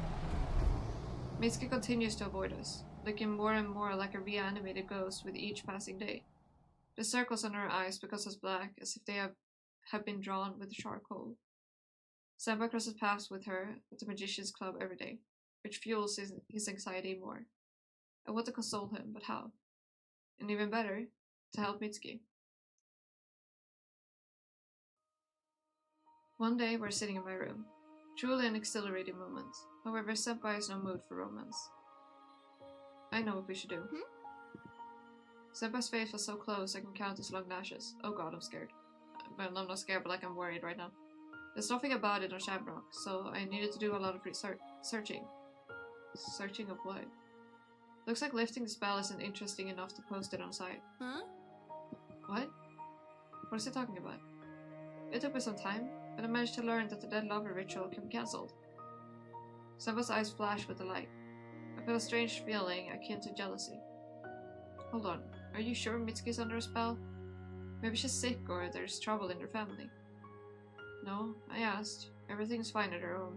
Mitsuki continues to avoid us, looking more and more like a reanimated ghost with each passing day. The circles under her eyes become as black as if they have been drawn with charcoal. Senpai crosses paths with her at the Magician's Club every day, which fuels his anxiety more. I want to console him, but how? And even better, to help Mitsuki. One day we're sitting in my room. Truly an exhilarating moment. However, Senpai is no mood for romance. I know what we should do. Senpai's face was so close I can count his long lashes. Oh god, I'm scared. Well, I'm not scared, but like I'm worried right now. There's nothing about it on Shamrock, so I needed to do a lot of searching. Searching of what? Looks like lifting the spell isn't interesting enough to post it on site. Huh? What? What is he talking about? It took me some time, but I managed to learn that the dead lover ritual can be cancelled. Senpai's eyes flashed with delight. I felt a strange feeling akin to jealousy. Hold on, are you sure Mitsuki's under a spell? Maybe she's sick or there's trouble in her family. No, I asked. Everything's fine at her home,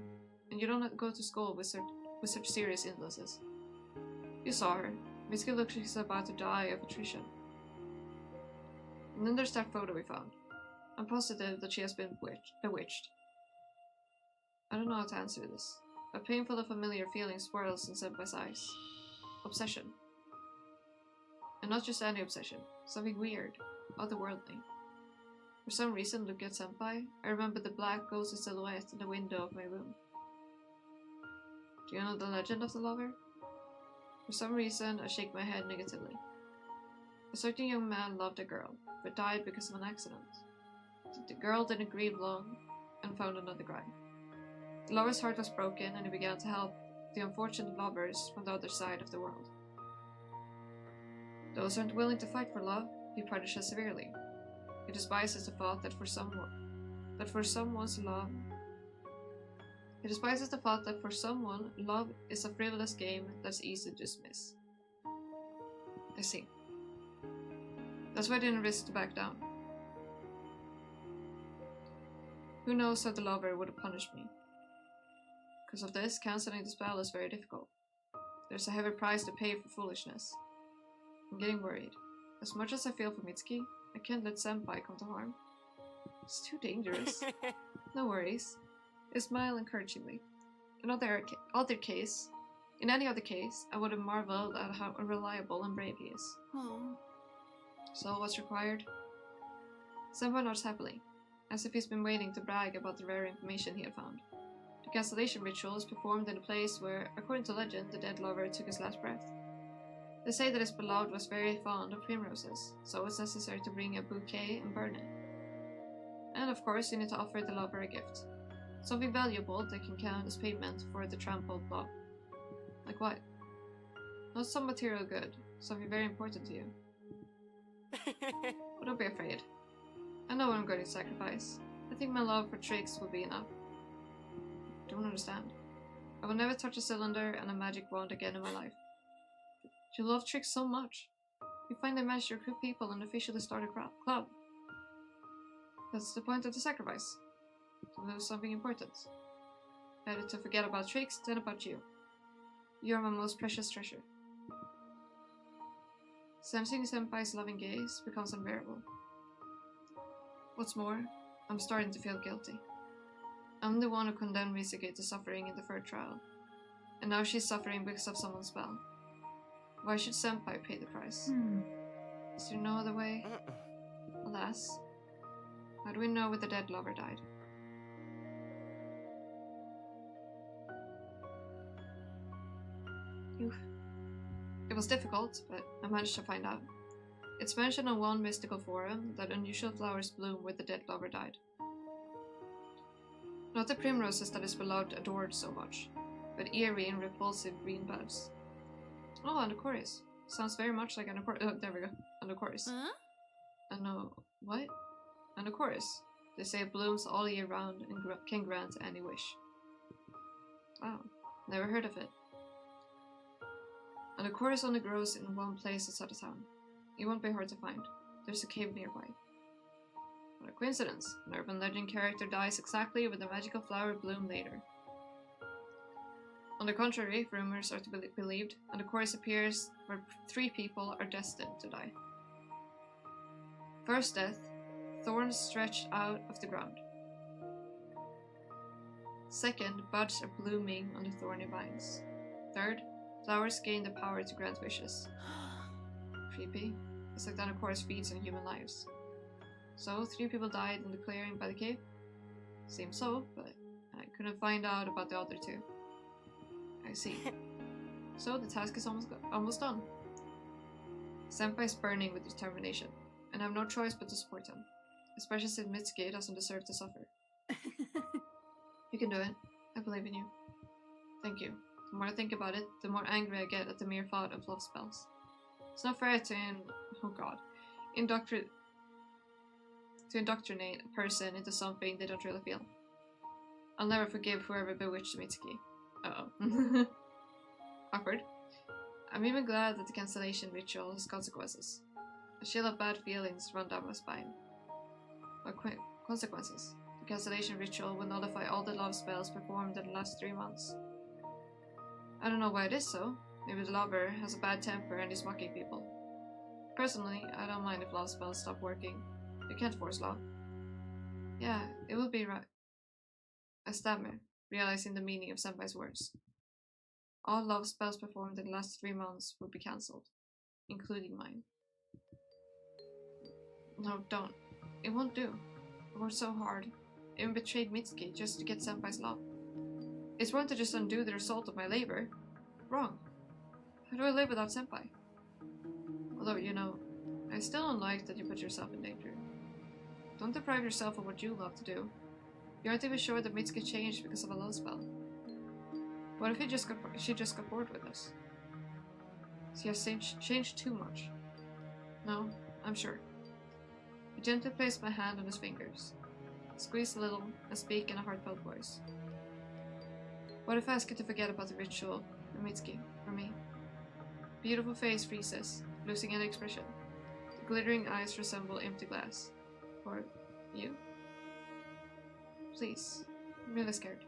and you don't have to go to school with such serious illnesses. You saw her. Mitsuki looks like she's about to die of attrition. And then there's that photo we found. I'm positive that she has been bewitched. I don't know how to answer this. A painful and familiar feeling swirls in Senpai's eyes. Obsession. And not just any obsession. Something weird. Otherworldly. For some reason, looking at Senpai, I remember the black ghostly silhouette in the window of my room. Do you know the legend of the lover? For some reason, I shake my head negatively. A certain young man loved a girl, but died because of an accident. The girl didn't grieve long, and found another guy. The lover's heart was broken, and he began to help the unfortunate lovers from the other side of the world. Those who aren't willing to fight for love, he punishes severely. He despises the thought that for someone, love is a frivolous game that's easy to dismiss. I see. That's why I didn't risk to back down. Who knows how the lover would have punished me? Because of this, cancelling the spell is very difficult. There's a heavy price to pay for foolishness. I'm getting worried. As much as I feel for Mitsuki, I can't let Senpai come to harm. It's too dangerous. No worries. I smile encouragingly. In any other case, I would have marveled at how unreliable and brave he is. Oh. So what's required? Senpai nods happily, as if he's been waiting to brag about the rare information he had found. The cancellation ritual is performed in a place where, according to legend, the dead lover took his last breath. They say that his beloved was very fond of primroses, so it's necessary to bring a bouquet and burn it. And of course, you need to offer the lover a gift. Something valuable that can count as payment for the trampled love. Like what? Not some material good, something very important to you. But don't be afraid. I know what I'm going to sacrifice. I think my love for tricks will be enough. Don't understand. I will never touch a cylinder and a magic wand again in my life. You love tricks so much. You finally managed to recruit people and officially start a club. That's the point of the sacrifice. To lose something important. Better to forget about tricks than about you. You are my most precious treasure. Sensing Senpai's loving gaze becomes unbearable. What's more, I'm starting to feel guilty. I'm the one who condemned Mitsuki to suffering in the third trial. And now she's suffering because of someone's spell. Why should Senpai pay the price? Is there no other way? Alas, how do we know where the dead lover died? It was difficult, but I managed to find out. It's mentioned on one mystical forum that unusual flowers bloom where the dead lover died. Not the primroses that his beloved adored so much, but eerie and repulsive green buds. Oh, Andocoris. Sounds very much like Andocoris. Oh, there we go. Andocoris. What? Andocoris. They say it blooms all year round and can grant any wish. Wow, never heard of it. Andocoris only grows in one place outside of town. It won't be hard to find. There's a cave nearby. What a coincidence. An urban legend character dies exactly where the magical flower bloomed later. On the contrary, rumors are to be believed, and the chorus appears where 3 people are destined to die. First death, thorns stretched out of the ground. Second, buds are blooming on the thorny vines. Third, flowers gain the power to grant wishes. Creepy. It's like the chorus feeds on human lives. So, 3 people died in the clearing by the cave? Seems so, but I couldn't find out about the other 2. I see. So the task is almost done. Senpai is burning with determination, and I have no choice but to support him, especially since Mitsuki doesn't deserve to suffer. You can do it. I believe in you. Thank you. The more I think about it, the more angry I get at the mere thought of love to indoctrinate a person into something they don't really feel. I'll never forgive whoever bewitched Mitsuki. Uh-oh. Awkward. I'm even glad that the cancellation ritual has consequences. A chill of bad feelings run down my spine. What consequences? The cancellation ritual will nullify all the love spells performed in the last 3 months. I don't know why it is so. Maybe the lover has a bad temper and is mocking people. Personally, I don't mind if love spells stop working. You can't force love. Yeah, it will be right. I stammer, realizing the meaning of Senpai's words. All love spells performed in the last 3 months will be cancelled, including mine. No, don't. It won't do. I worked so hard. I even betrayed Mitsuki just to get Senpai's love. It's wrong to just undo the result of my labor. Wrong. How do I live without Senpai? Although, you know, I still don't like that you put yourself in danger. Don't deprive yourself of what you love to do. You aren't even sure that Mitsuki changed because of a love spell. What if she just got bored with us? She has changed too much. No, I'm sure. I gently place my hand on his fingers, squeeze a little, and speak in a heartfelt voice. What if I ask you to forget about the ritual and Mitsuki for me? Beautiful face freezes, losing any expression. The glittering eyes resemble empty glass. For you? Please. I'm really scared.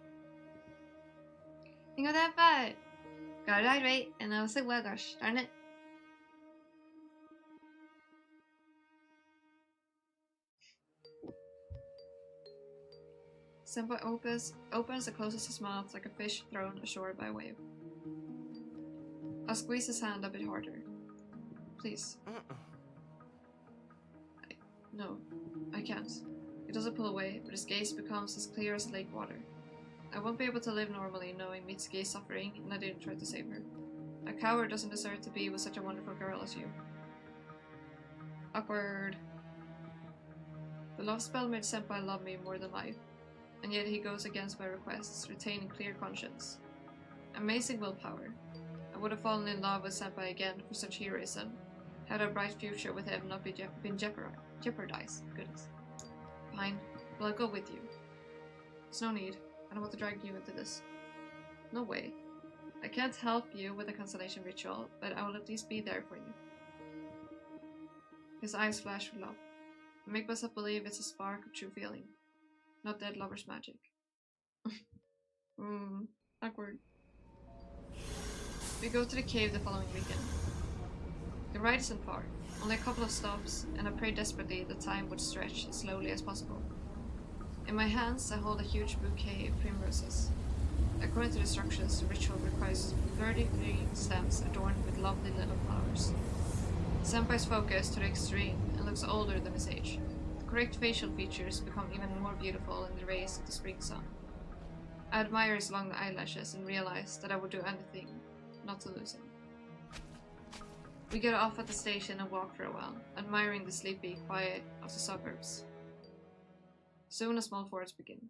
You got that fight. Got it right, and I was like, well, gosh, darn it. Senpai opens and closes his mouth like a fish thrown ashore by a wave. I'll squeeze his hand a bit harder. Please. No, I can't. He doesn't pull away, but his gaze becomes as clear as lake water. I won't be able to live normally knowing Mitsuki is suffering and I didn't try to save her. A coward doesn't deserve to be with such a wonderful girl as you. Awkward. The love spell made Senpai love me more than life, and yet he goes against my requests, retaining clear conscience. Amazing willpower. I would have fallen in love with Senpai again for such heroism, had a bright future with him not been jeopardized. Goodness. Fine, but I'll go with you. There's no need. I don't want to drag you into this. No way. I can't help you with the cancellation ritual, but I will at least be there for you. His eyes flash with love. I make myself believe it's a spark of true feeling, not dead lover's magic. Awkward. We go to the cave the following weekend. The ride isn't far, only a couple of stops, and I pray desperately that time would stretch as slowly as possible. In my hands, I hold a huge bouquet of primroses. According to the instructions, the ritual requires 33 stems adorned with lovely little flowers. Senpai's focused to the extreme and looks older than his age. The correct facial features become even more beautiful in the rays of the spring sun. I admire his long eyelashes and realize that I would do anything not to lose him. We get off at the station and walk for a while, admiring the sleepy quiet of the suburbs. Soon a small forest begins,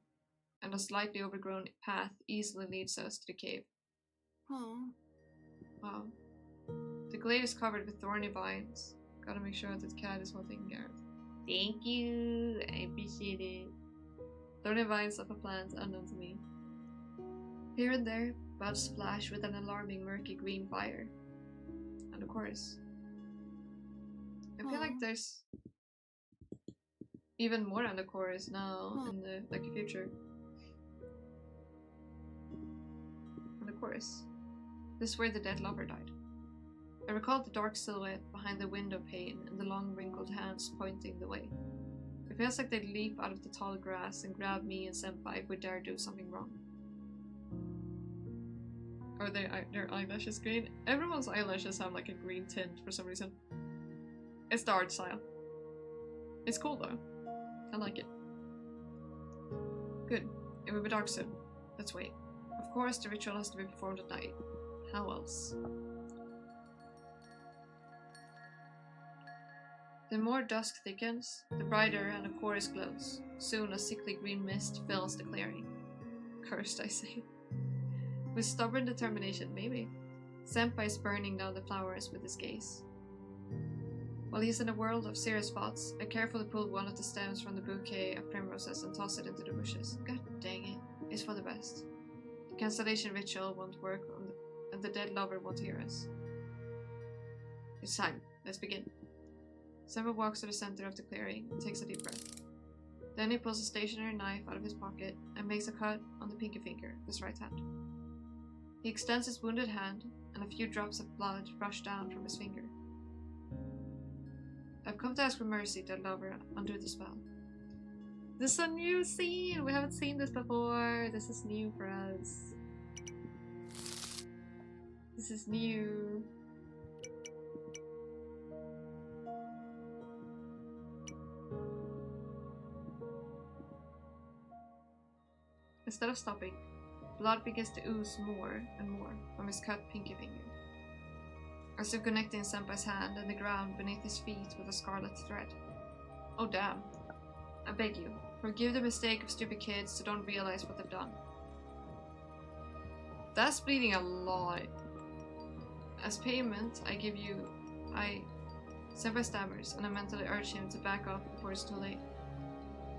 and a slightly overgrown path easily leads us to the cave. Aww. Wow. The glade is covered with thorny vines. Gotta make sure that the cat is well taken care of. Thank you, I appreciate it. Thorny vines of a plant unknown to me. Here and there, buds splash with an alarming murky green fire. And of course, I feel like there's even more on the chorus now in the future. And the chorus. This is where the dead lover died. I recall the dark silhouette behind the window pane and the long wrinkled hands pointing the way. It feels like they'd leap out of the tall grass and grab me and Senpai if we dare do something wrong. Are their eyelashes green? Everyone's eyelashes have like a green tint for some reason. It's the art style. It's cool though. I like it. Good. It will be dark soon. Let's wait. Of course the ritual has to be performed at night. How else? The more dusk thickens, the brighter and the chorus glows. Soon a sickly green mist fills the clearing. Cursed, I say. With stubborn determination, maybe. Senpai is burning down the flowers with his gaze. While he's in a world of serious spots, I carefully pull one of the stems from the bouquet of primroses and toss it into the bushes. God dang it, it's for the best. The cancellation ritual won't work and the dead lover won't hear us. It's time, let's begin. Senpai walks to the center of the clearing and takes a deep breath. Then he pulls a stationary knife out of his pocket and makes a cut on the pinky finger of his right hand. He extends his wounded hand, and a few drops of blood rush down from his finger. I've come to ask for mercy, dead lover, undo the spell. This is a new scene! We haven't seen this before! This is new for us. This is new. Instead of stopping, blood begins to ooze more and more from his cut pinky finger, as if connecting Senpai's hand and the ground beneath his feet with a scarlet thread. Oh damn. I beg you, forgive the mistake of stupid kids who don't realize what they've done. That's bleeding a lot. As payment, Senpai stammers, and I mentally urge him to back off before it's too late.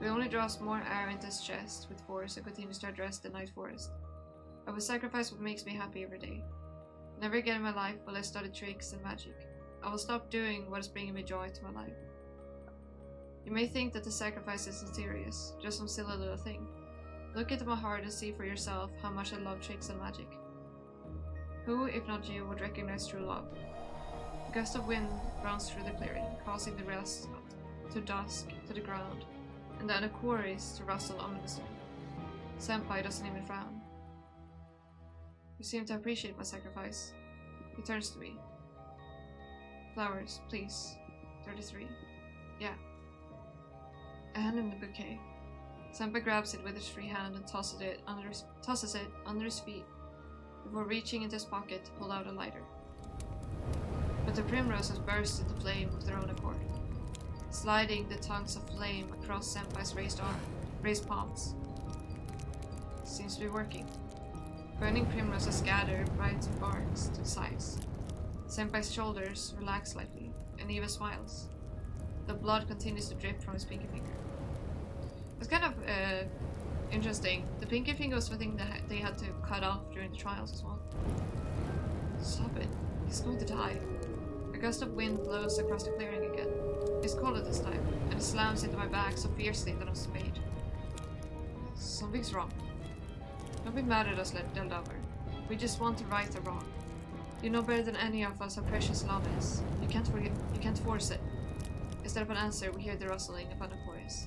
He only draws more air into his chest with force and continues to address the night forest. I will sacrifice what makes me happy every day. Never again in my life will I study tricks and magic. I will stop doing what is bringing me joy to my life. You may think that the sacrifice isn't serious, just some silly little thing. Look into my heart and see for yourself how much I love tricks and magic. Who, if not you, would recognize true love? A gust of wind runs through the clearing, causing the rest to dusk to the ground, and then a chorus to rustle ominously. Senpai doesn't even frown. You seem to appreciate my sacrifice. He turns to me. Flowers, please. 33. Yeah. A hand in the bouquet. Senpai grabs it with his free hand and tosses it under his feet before reaching into his pocket to pull out a lighter. But the primroses burst into flame of their own accord, sliding the tongues of flame across Senpai's raised palms. Seems to be working. Burning primroses scatter bright sparks to the sides. Senpai's shoulders relax slightly, and he even smiles. The blood continues to drip from his pinky finger. It's kind of interesting. The pinky finger was the thing that they had to cut off during the trials as well. Stop it. He's going to die. A gust of wind blows across the clearing again. It's colder this time, and it slams into my back so fiercely that I'm spayed. Something's wrong. Don't be mad at us, dead lover. We just want to right the wrong. You know better than any of us how precious love is. You can't force it. Instead of an answer, we hear the rustling of a chorus.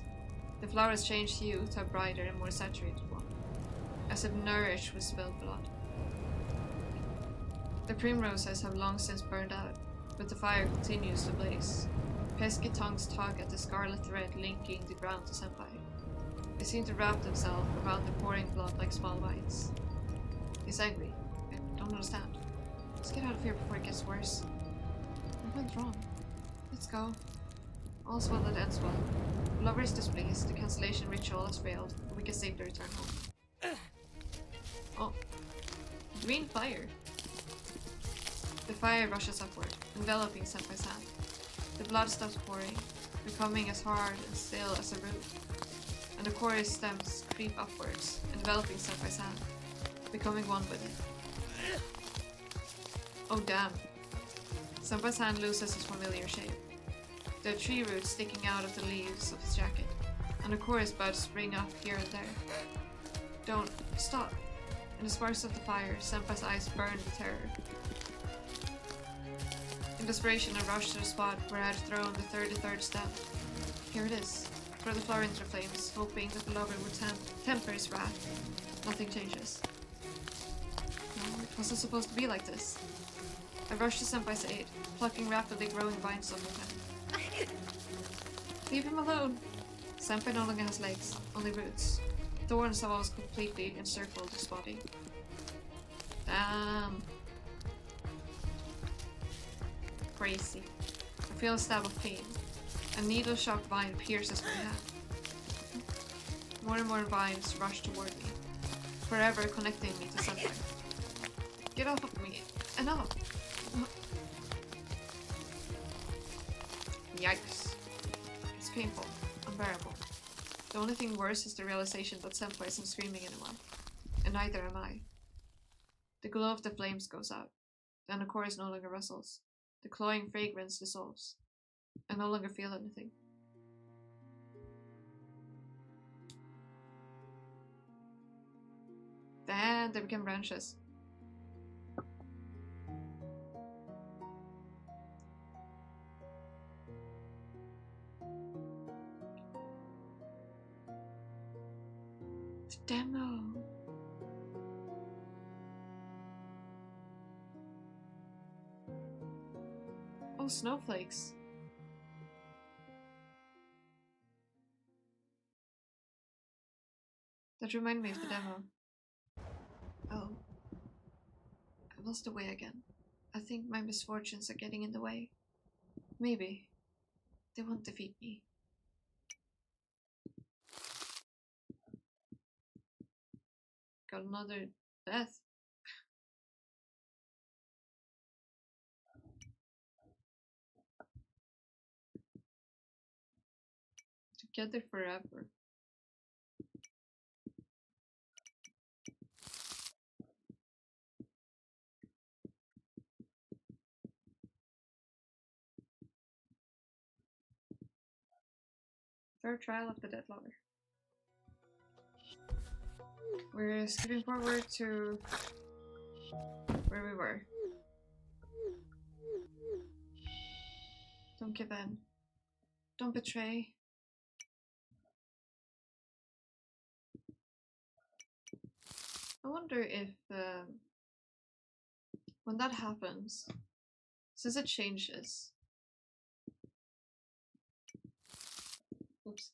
The flowers change hue to a brighter and more saturated one, as if nourished with spilled blood. The primroses have long since burned out, but the fire continues to blaze. Pesky tongues tug at the scarlet thread linking the ground to Senpai. They seem to wrap themselves around the pouring blood like small vines. He's angry. I don't understand. Let's get out of here before it gets worse. What went wrong? Let's go. All's well that ends well. The lover is displeased, the cancellation ritual has failed, and we can safely return home. Oh. Green fire. The fire rushes upward, enveloping Senpai's hand. The blood stops pouring, becoming as hard and still as a root, and the chorus stems creep upwards, enveloping Senpai's hand, becoming one with it. Oh damn. Senpai's hand loses its familiar shape. There are tree roots sticking out of the leaves of his jacket, and the chorus buds spring up here and there. Don't stop. In the sparks of the fire, Senpai's eyes burn with terror. In desperation, I rush to the spot where I had thrown the 33rd stem. Here it is. Throw the flower into the flames, hoping that the lover would temper his wrath. Nothing changes. No, it wasn't supposed to be like this. I rush to Senpai's aid, plucking rapidly growing vines off of him. Leave him alone! Senpai no longer has legs, only roots. Thorns have almost completely encircled his body. Damn. Crazy. I feel a stab of pain. A needle-sharp vine pierces my hand. More and more vines rush toward me, forever connecting me to Senpai. Get off of me! Enough! Yikes. It's painful. Unbearable. The only thing worse is the realization that Senpai isn't screaming anymore. And neither am I. The glow of the flames goes out. The chorus no longer rustles. The cloying fragrance dissolves. I no longer feel anything. Then they become branches. The demo. Oh, snowflakes. That reminded me of the demo. Oh. I lost the way again. I think my misfortunes are getting in the way. Maybe. They won't defeat me. Got another death. Together forever. Third trial of the dead lover. We're skipping forward to where we were. Don't give in. Don't betray. I wonder if when that happens, since it changes. Oops.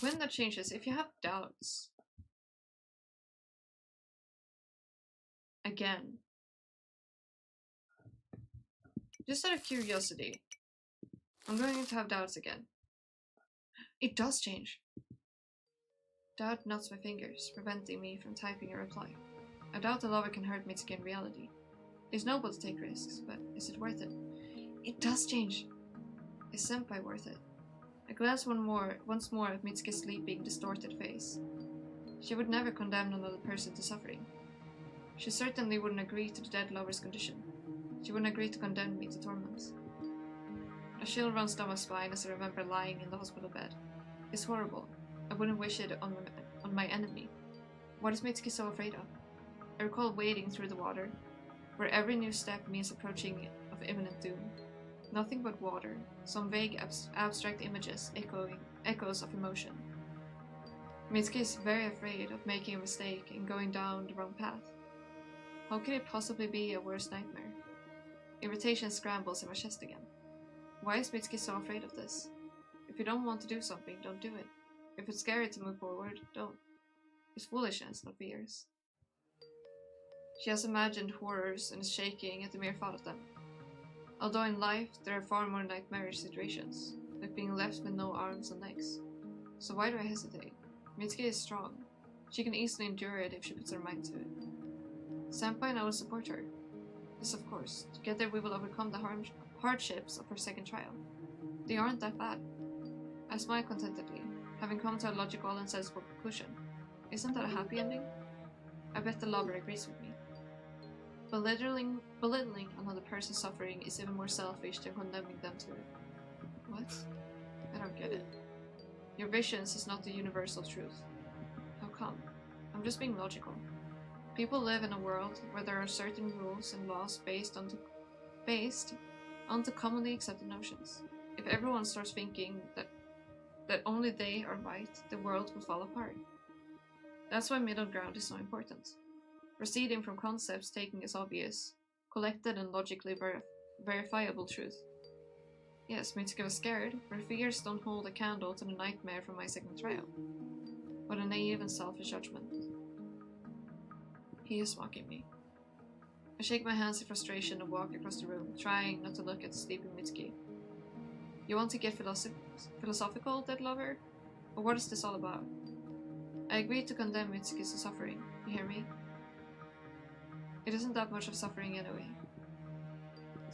When that changes, if you have doubts, again, just out of curiosity, I'm going to have doubts again. It does change. Doubt knots my fingers, preventing me from typing a reply. I doubt the lover can hurt Mitsuki in reality. It's noble to take risks, but is it worth it? It does change. Is Senpai worth it? I glance once more at Mitsuki's sleeping, distorted face. She would never condemn another person to suffering. She certainly wouldn't agree to the dead lover's condition. She wouldn't agree to condemn me to torments. A chill runs down my spine as I remember lying in the hospital bed. It's horrible. I wouldn't wish it on my enemy. What is Mitsuki so afraid of? I recall wading through the water, where every new step means approaching of imminent doom. Nothing but water, some vague abstract images, echoes of emotion. Mitsuki is very afraid of making a mistake and going down the wrong path. How could it possibly be a worse nightmare? Irritation scrambles in my chest again. Why is Mitsuki so afraid of this? If you don't want to do something, don't do it. If it's scary to move forward, don't. It's foolishness, not fears. She has imagined horrors and is shaking at the mere thought of them. Although in life, there are far more nightmarish situations, like being left with no arms and legs. So why do I hesitate? Mitsuki is strong. She can easily endure it if she puts her mind to it. Senpai and I will support her. Yes, of course. Together we will overcome the hardships of her second trial. They aren't that bad. I smile contentedly, having come to a logical and sensible conclusion. Isn't that a happy ending? I bet the lover agrees with me. Belittling another person's suffering is even more selfish than condemning them to it. What? I don't get it. Your visions is not the universal truth. How come? I'm just being logical. People live in a world where there are certain rules and laws based onto commonly accepted notions. If everyone starts thinking that only they are right, the world will fall apart. That's why middle ground is so important. Proceeding from concepts taken as obvious, collected and logically verifiable truth. Yes, Mitsuki was scared, but fears don't hold a candle to the nightmare from my second trial. What a naive and selfish judgment. He is mocking me. I shake my hands in frustration and walk across the room, trying not to look at the sleeping Mitsuki. You want to get philosophical, dead lover? Or what is this all about? I agree to condemn Mitsuki's suffering. You hear me? It isn't that much of suffering anyway.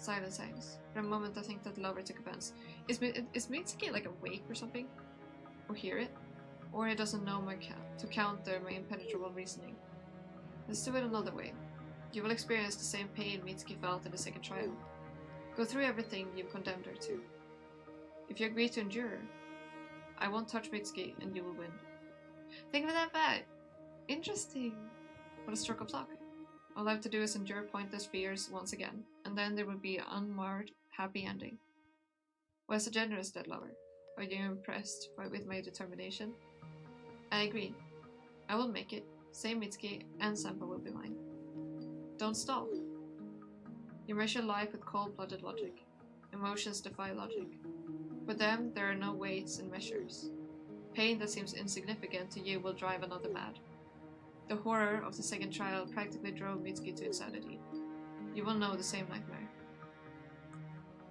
Silence hangs. For a moment I think that the lover took offense. Is Mitsuki like awake or something? Or hear it? Or he doesn't know to counter my impenetrable reasoning. Let's do it another way. You will experience the same pain Mitsuki felt in the second trial. Go through everything you've condemned her to. If you agree to endure, I won't touch Mitsuki and you will win. Think of it that bad. Interesting. What a stroke of luck. All I have to do is endure pointless fears once again, and then there will be an unmarred, happy ending. Was a generous dead lover. Are you impressed with my determination? I agree. I will make it. Same Mitsuki and Senpai will be mine. Don't stall. You measure life with cold-blooded logic. Emotions defy logic. For them, there are no weights and measures. Pain that seems insignificant to you will drive another mad. The horror of the second trial practically drove Mitsuki to insanity. You will know the same nightmare.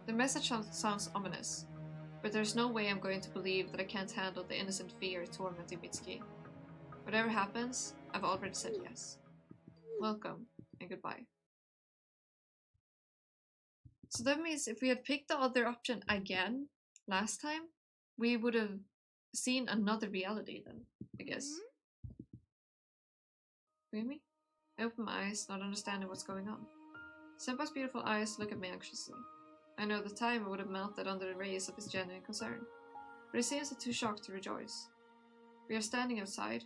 The message sounds ominous, but there's no way I'm going to believe that I can't handle the innocent fear tormenting Mitsuki. Whatever happens, I've already said yes. Welcome, and goodbye. So that means if we had picked the other option again last time, we would have seen another reality then, I guess. Hear me? I open my eyes, not understanding what's going on. Senpai's beautiful eyes look at me anxiously. I know the time would have melted under the rays of his genuine concern, but he seems too shocked to rejoice. We are standing outside.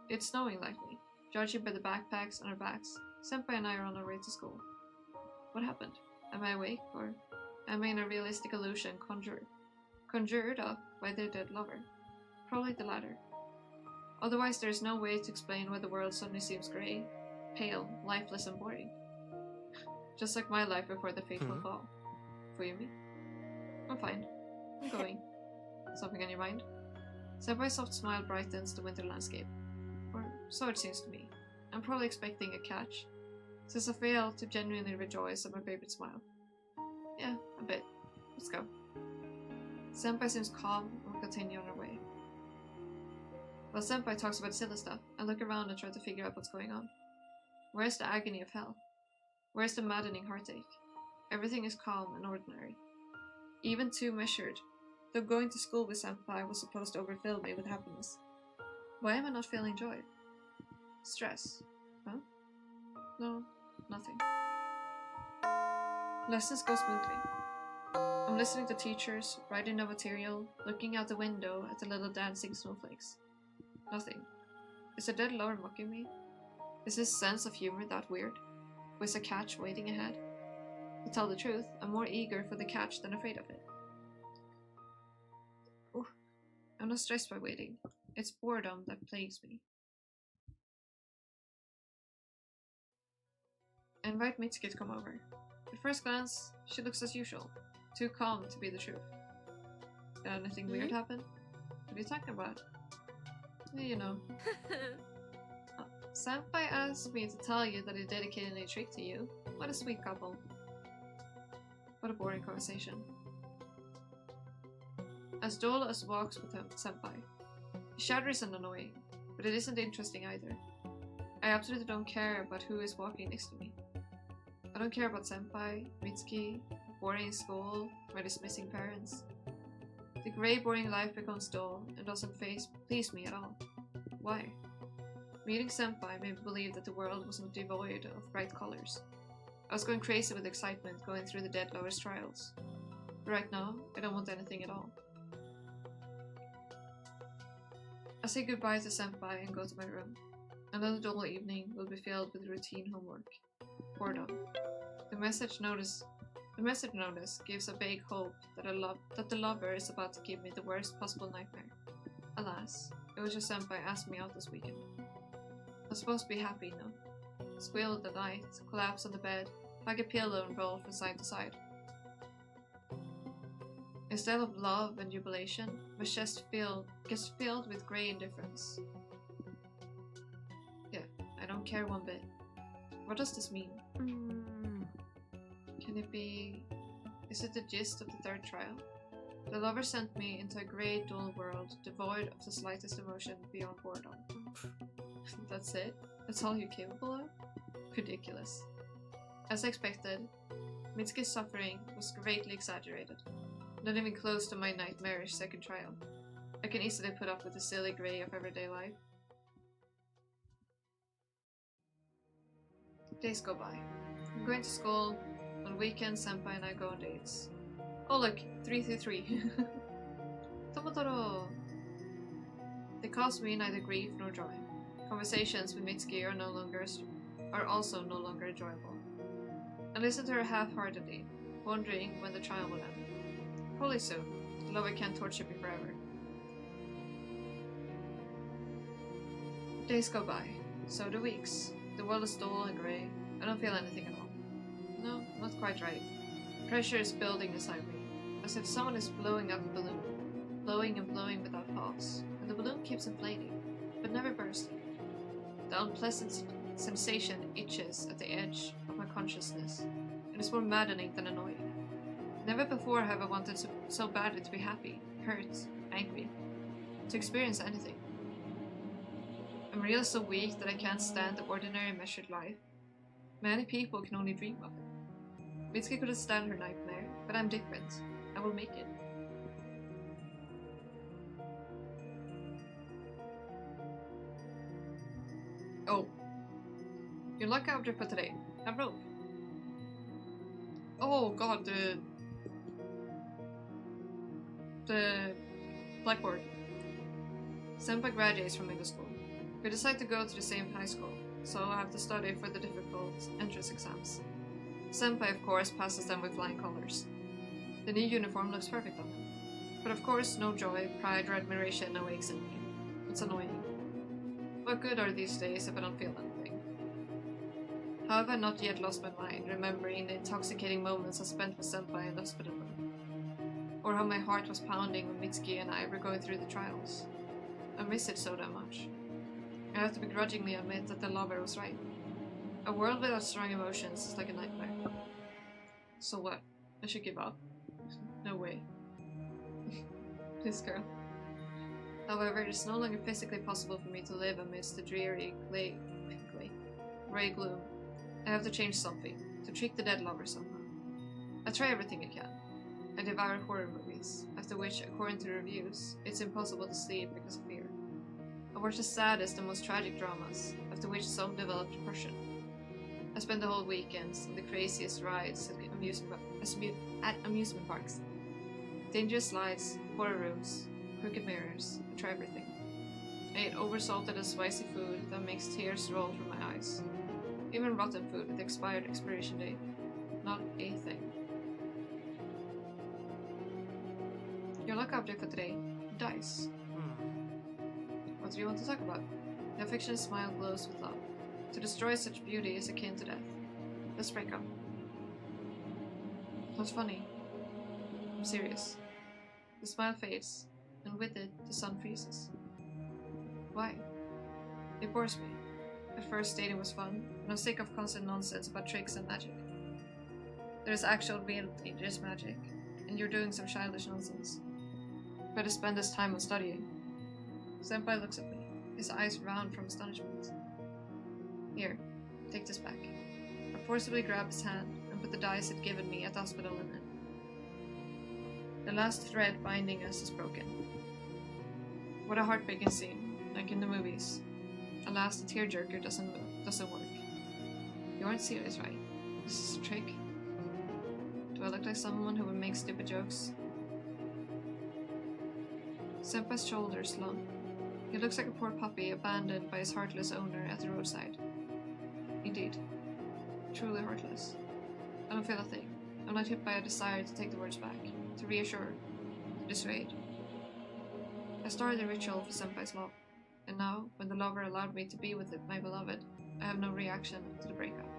It's snowing lightly, judging by the backpacks on our backs. Senpai and I are on our way to school. What happened? Am I awake, or am I in a realistic illusion conjured up by their dead lover? Probably the latter. Otherwise, there is no way to explain why the world suddenly seems grey, pale, lifeless, and boring. Just like my life before the fateful fall. Fuyumi? I'm fine. I'm going. Something on your mind? Senpai's soft smile brightens the winter landscape. Or so it seems to me. I'm probably expecting a catch, since I fail to genuinely rejoice at my favorite smile. Yeah, a bit. Let's go. Senpai seems calm and will continue on our way. While Senpai talks about silly stuff, I look around and try to figure out what's going on. Where's the agony of hell? Where's the maddening heartache? Everything is calm and ordinary. Even too measured, though going to school with Senpai was supposed to overfill me with happiness. Why am I not feeling joy? Stress. Huh? No, nothing. Lessons go smoothly. I'm listening to teachers, writing the material, looking out the window at the little dancing snowflakes. Nothing. Is the dead lover mocking me? Is his sense of humor that weird? Or is a catch waiting ahead? To tell the truth, I'm more eager for the catch than afraid of it. Ooh, I'm not stressed by waiting. It's boredom that plagues me. I invite Mitsuki to come over. At first glance, she looks as usual, too calm to be the truth. Did anything weird happen? What are you talking about? You know. Senpai asked me to tell you that he dedicated a trick to you. What a sweet couple. What a boring conversation. As dull as walks with him, Senpai. His shadow isn't annoying, but it isn't interesting either. I absolutely don't care about who is walking next to me. I don't care about Senpai, Mitsuki, boring school, my dismissing parents. The grey, boring life becomes dull and doesn't please me at all. Why? Meeting Senpai made me believe that the world wasn't devoid of bright colors. I was going crazy with excitement going through the dead lover's trials. But right now, I don't want anything at all. I say goodbye to Senpai and go to my room. Another dull evening will be filled with routine homework. Boredom. The message notice gives a vague hope that the lover is about to give me the worst possible nightmare. Alas, it was just Senpai asking me out this weekend. I'm supposed to be happy now. Squeal at the night, collapse on the bed, hug a pillow and roll from side to side. Instead of love and jubilation, my chest gets filled with grey indifference. Yeah, I don't care one bit. What does this mean? Can it be... Is it the gist of the third trial? The lover sent me into a grey, dull world, devoid of the slightest emotion beyond boredom. That's it? That's all you're capable of? Ridiculous. As expected, Mitsuki's suffering was greatly exaggerated, not even close to my nightmarish second trial. I can easily put up with the silly grey of everyday life. Days go by. I'm going to school. On weekends, Senpai and I go on dates. Oh look, 333. Tomotaro! They cause me neither grief nor joy. Conversations with Mitsuki are also no longer enjoyable. I listen to her half-heartedly, wondering when the trial will end. Probably soon. The lover can't torture me forever. Days go by. So do weeks. The world is dull and grey. I don't feel anything at all. No, not quite right. Pressure is building inside me, as if someone is blowing up a balloon. Blowing and blowing without pause. And the balloon keeps inflating, but never bursting. The unpleasant sensation itches at the edge of my consciousness, and is more maddening than annoying. Never before have I wanted so badly to be happy, hurt, angry, to experience anything. I'm really so weak that I can't stand the ordinary measured life. Many people can only dream of it. Mitsuki couldn't stand her nightmare, but I'm different. I will make it. Oh. Your luck object for today. A rope. Oh god, the blackboard. Senpai graduates from middle school. We decide to go to the same high school, so I have to study for the difficult entrance exams. Senpai, of course, passes them with flying colors. The new uniform looks perfect on him. But of course, no joy, pride, or admiration awakes in me. It's annoying. What good are these days if I don't feel anything? How have I not yet lost my mind, remembering the intoxicating moments I spent with Senpai in the hospital room? Or how my heart was pounding when Mitsuki and I were going through the trials? I miss it so damn much. I have to begrudgingly admit that the lover was right. A world without strong emotions is like a nightmare. So what? I should give up? No way. This girl. However, it is no longer physically possible for me to live amidst the dreary grey gloom. I have to change something, to trick the dead lover somehow. I try everything I can. I devour horror movies, after which, according to the reviews, it's impossible to sleep because of fear. I watch the saddest and most tragic dramas, after which some develop depression. I spend the whole weekends on the craziest rides at amusement parks. Dangerous slides, horror rooms, crooked mirrors, I try everything. I eat oversalted and spicy food that makes tears roll from my eyes. Even rotten food with expired expiration date. Not a thing. Your luck object for today, dice. What do you want to talk about? The affectionate smile glows with love. To destroy such beauty is akin to death. Let's break up. Not funny. I'm serious. The smile fades, and with it, the sun freezes. Why? It bores me. At first, dating was fun, and I'm sick of constant nonsense about tricks and magic. There's actual real dangerous magic, and you're doing some childish nonsense. Better spend this time on studying. Senpai looks at me, his eyes round from astonishment. Here, take this back. I forcibly grab his hand and put the dice he'd given me at the hospital in it. The last thread binding us is broken. What a heartbreaking scene, like in the movies. Alas, the tearjerker doesn't work. You aren't serious, right? This is a trick. Do I look like someone who would make stupid jokes? Senpai's shoulders slump. He looks like a poor puppy abandoned by his heartless owner at the roadside. Indeed. Truly heartless. I don't feel a thing. I'm not hit by a desire to take the words back, to reassure, to dissuade. I started a ritual for Senpai's love, and now, when the lover allowed me to be with my beloved, I have no reaction to the breakup.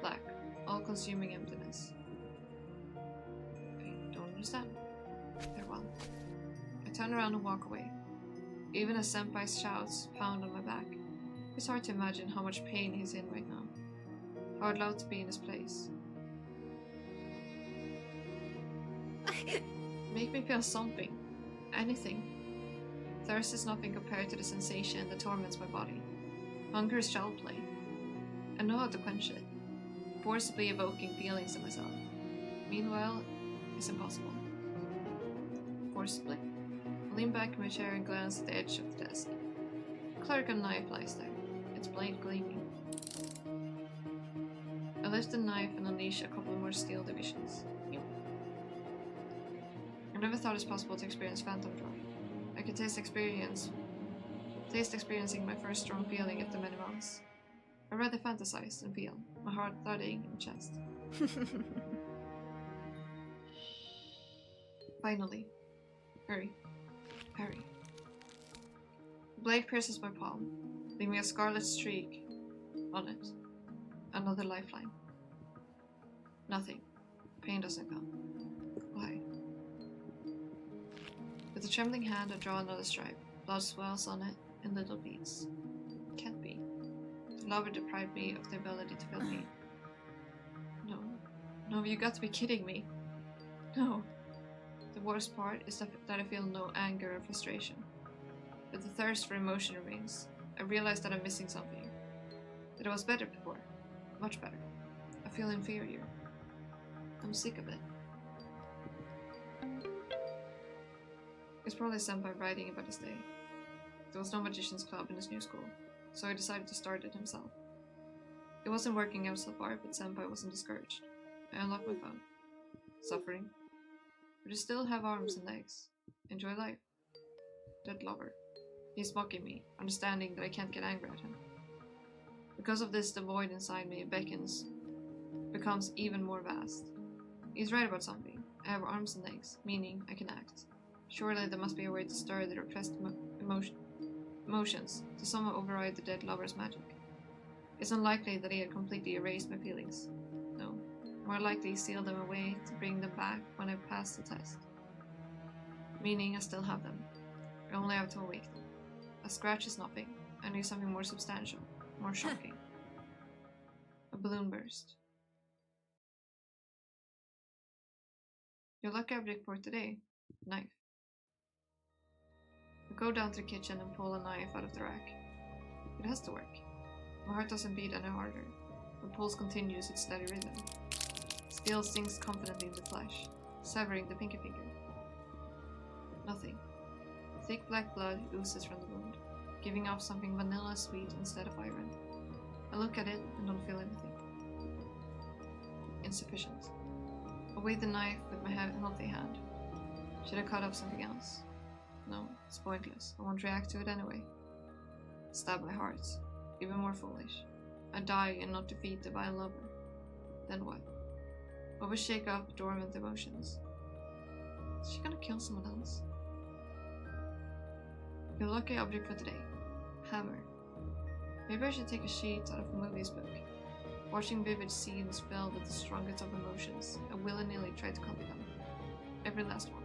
Black, all-consuming emptiness. I don't understand. Farewell. I turn around and walk away. Even as Senpai's shouts pound on my back, it's hard to imagine how much pain he's in right now. How I'd love to be in his place. Make me feel something. Anything. Thirst is nothing compared to the sensation that torments my body. Hunger is child play. I know how to quench it. forcibly evoking feelings in myself. Meanwhile, it's impossible. Forcibly? I lean back in my chair and glance at the edge of the desk. A clerical knife lies there, its blade gleaming. I lift the knife and unleash a couple more steel divisions. I never thought it's possible to experience phantom joy. I could taste experiencing my first strong feeling after many months. I rather fantasize than feel, my heart thudding in my chest. Finally. Hurry. Hurry. The blade pierces my palm, leaving a scarlet streak on it. Another lifeline. Nothing. Pain doesn't come. Why? With a trembling hand, I draw another stripe. Blood swells on it in little beads. Can't be. The lover deprived me of the ability to feel pain. No. No, you got to be kidding me. No. The worst part is that I feel no anger or frustration. But the thirst for emotion remains. I realize that I'm missing something. That I was better before. Much better. I feel inferior. I'm sick of it. It's probably Senpai writing about his day. There was no magician's club in his new school, so he decided to start it himself. It wasn't working out so far, but Senpai wasn't discouraged. I unlocked my phone. Suffering. But I still have arms and legs. Enjoy life. Dead lover. He's mocking me, understanding that I can't get angry at him. Because of this, the void inside me becomes even more vast. He's right about something. I have arms and legs, meaning I can act. Surely there must be a way to stir the repressed emotions to somehow override the dead lover's magic. It's unlikely that he had completely erased my feelings. No, more likely sealed them away to bring them back when I pass the test. Meaning I still have them. I only have to awake them. A scratch is nothing. I need something more substantial, more shocking. A balloon burst. Your lucky object for today. Knife. I go down to the kitchen and pull a knife out of the rack. It has to work. My heart doesn't beat any harder. My pulse continues its steady rhythm. Steel sinks confidently into flesh, severing the pinky finger. Nothing. Thick black blood oozes from the wound, giving off something vanilla sweet instead of iron. I look at it and don't feel anything. Insufficient. I weigh the knife with my healthy hand. Should I cut off something else? No, it's pointless. I won't react to it anyway. Stab my heart. Even more foolish. I die and not defeat the vile lover. Then what? What would shake up dormant emotions? Is she gonna kill someone else? Your lucky object for today. Hammer. Maybe I should take a sheet out of a movie's book. Watching vivid scenes filled with the strongest of emotions, I willy-nilly try to copy them. Every last one.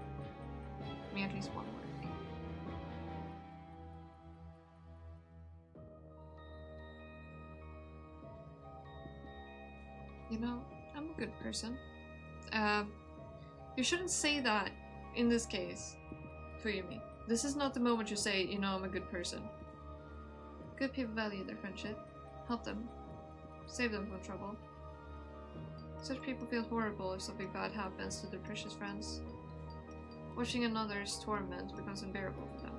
Me at least one work. You know, I'm a good person. You shouldn't say that in this case, Fuyumi. This is not the moment you say, you know, I'm a good person. Good people value their friendship. Help them. Save them from trouble. Such people feel horrible if something bad happens to their precious friends. Watching another's torment becomes unbearable for them.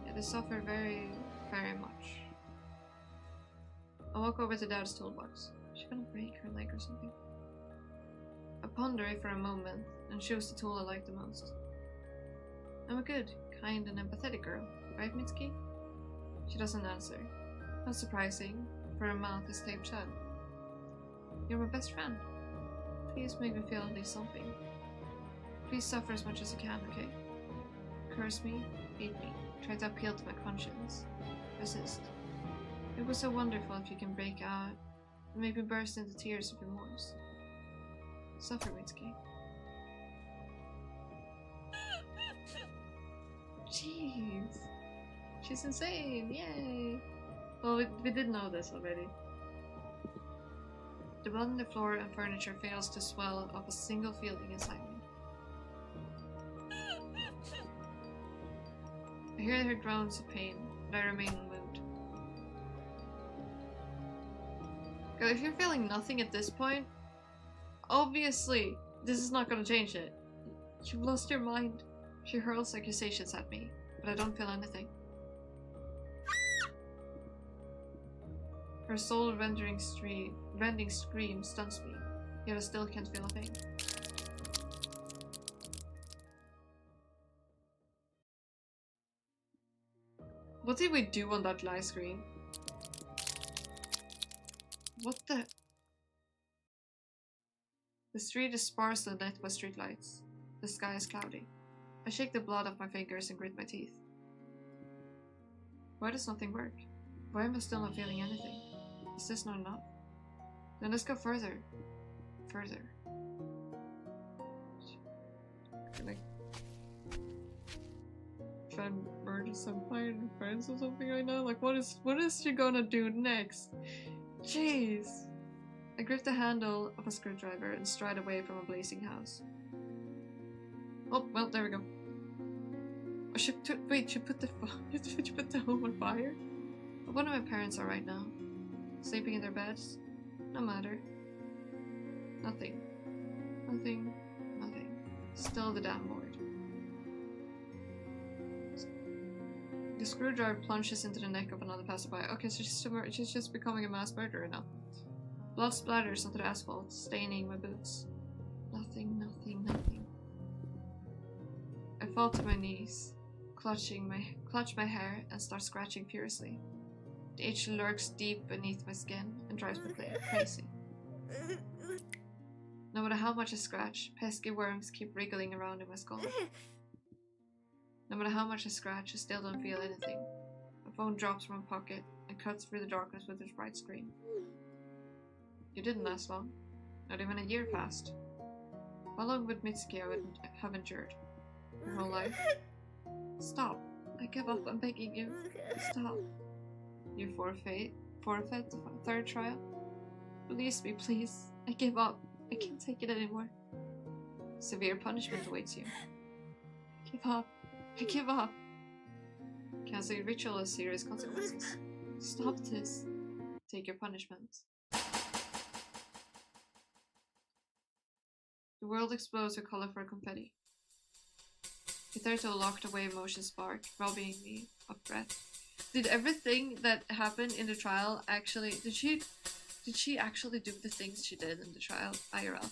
Yeah, they suffer very, very much. I walk over to Dad's toolbox. Is she gonna break her leg or something? I ponder it for a moment and choose the tool I like the most. I'm a good, kind, and empathetic girl, right, Mitsuki? She doesn't answer. Not surprising, for her mouth is taped shut. You're my best friend. Please make me feel at least something. Please suffer as much as you can, okay? Curse me, hate me, try to appeal to my conscience. Resist. It was so wonderful if you can break out and make me burst into tears of remorse. Suffer, Mitsuki. Jeez. She's insane, yay! Well, we did know this already. The blood on the floor and furniture fails to swell up a single feeling inside me. I hear her groans of pain, but I remain unmoved. God, if you're feeling nothing at this point, obviously this is not gonna change it. You've lost your mind. She hurls accusations at me, but I don't feel anything. Her soul-rending scream stuns me, yet I still can't feel a thing. What did we do on that live screen? What the? The street is sparsely lit by streetlights. The sky is cloudy. I shake the blood off my fingers and grit my teeth. Why does nothing work? Why am I still not feeling anything? Is this not enough? Then let's go further. Further. Can I try and murder some fine friends or something right now? Like, what is she gonna do next? Jeez. I grip the handle of a screwdriver and stride away from a blazing house. Oh, well, there we go. I should wait, should put the home on fire? I wonder where my parents are right now. Sleeping in their beds? No matter. Nothing. Nothing. Nothing. Still the damn board. The screwdriver plunges into the neck of another passerby. Okay, so she's just becoming a mass murderer now. Blood splatters onto the asphalt, staining my boots. Nothing, nothing, nothing. I fall to my knees, clutch my hair, and start scratching furiously. The itch lurks deep beneath my skin and drives me crazy. No matter how much I scratch, pesky worms keep wriggling around in my skull. No matter how much I scratch, I still don't feel anything. My phone drops from my pocket and cuts through the darkness with its bright screen. You didn't last long. Not even a year passed. How long would Mitsuki have endured? Her whole life? Stop. I give up. I'm begging you. Stop. You forfeit the third trial? Release me, please. I give up. I can't take it anymore. Severe punishment awaits you. Give up. I give up. Canceling ritual has serious consequences. Stop this. Take your punishment. The world explodes with colorful confetti. Hitherto locked away motion spark, robbing me of breath. Did everything that happened in the trial actually... Did she actually do the things she did in the trial? IRL.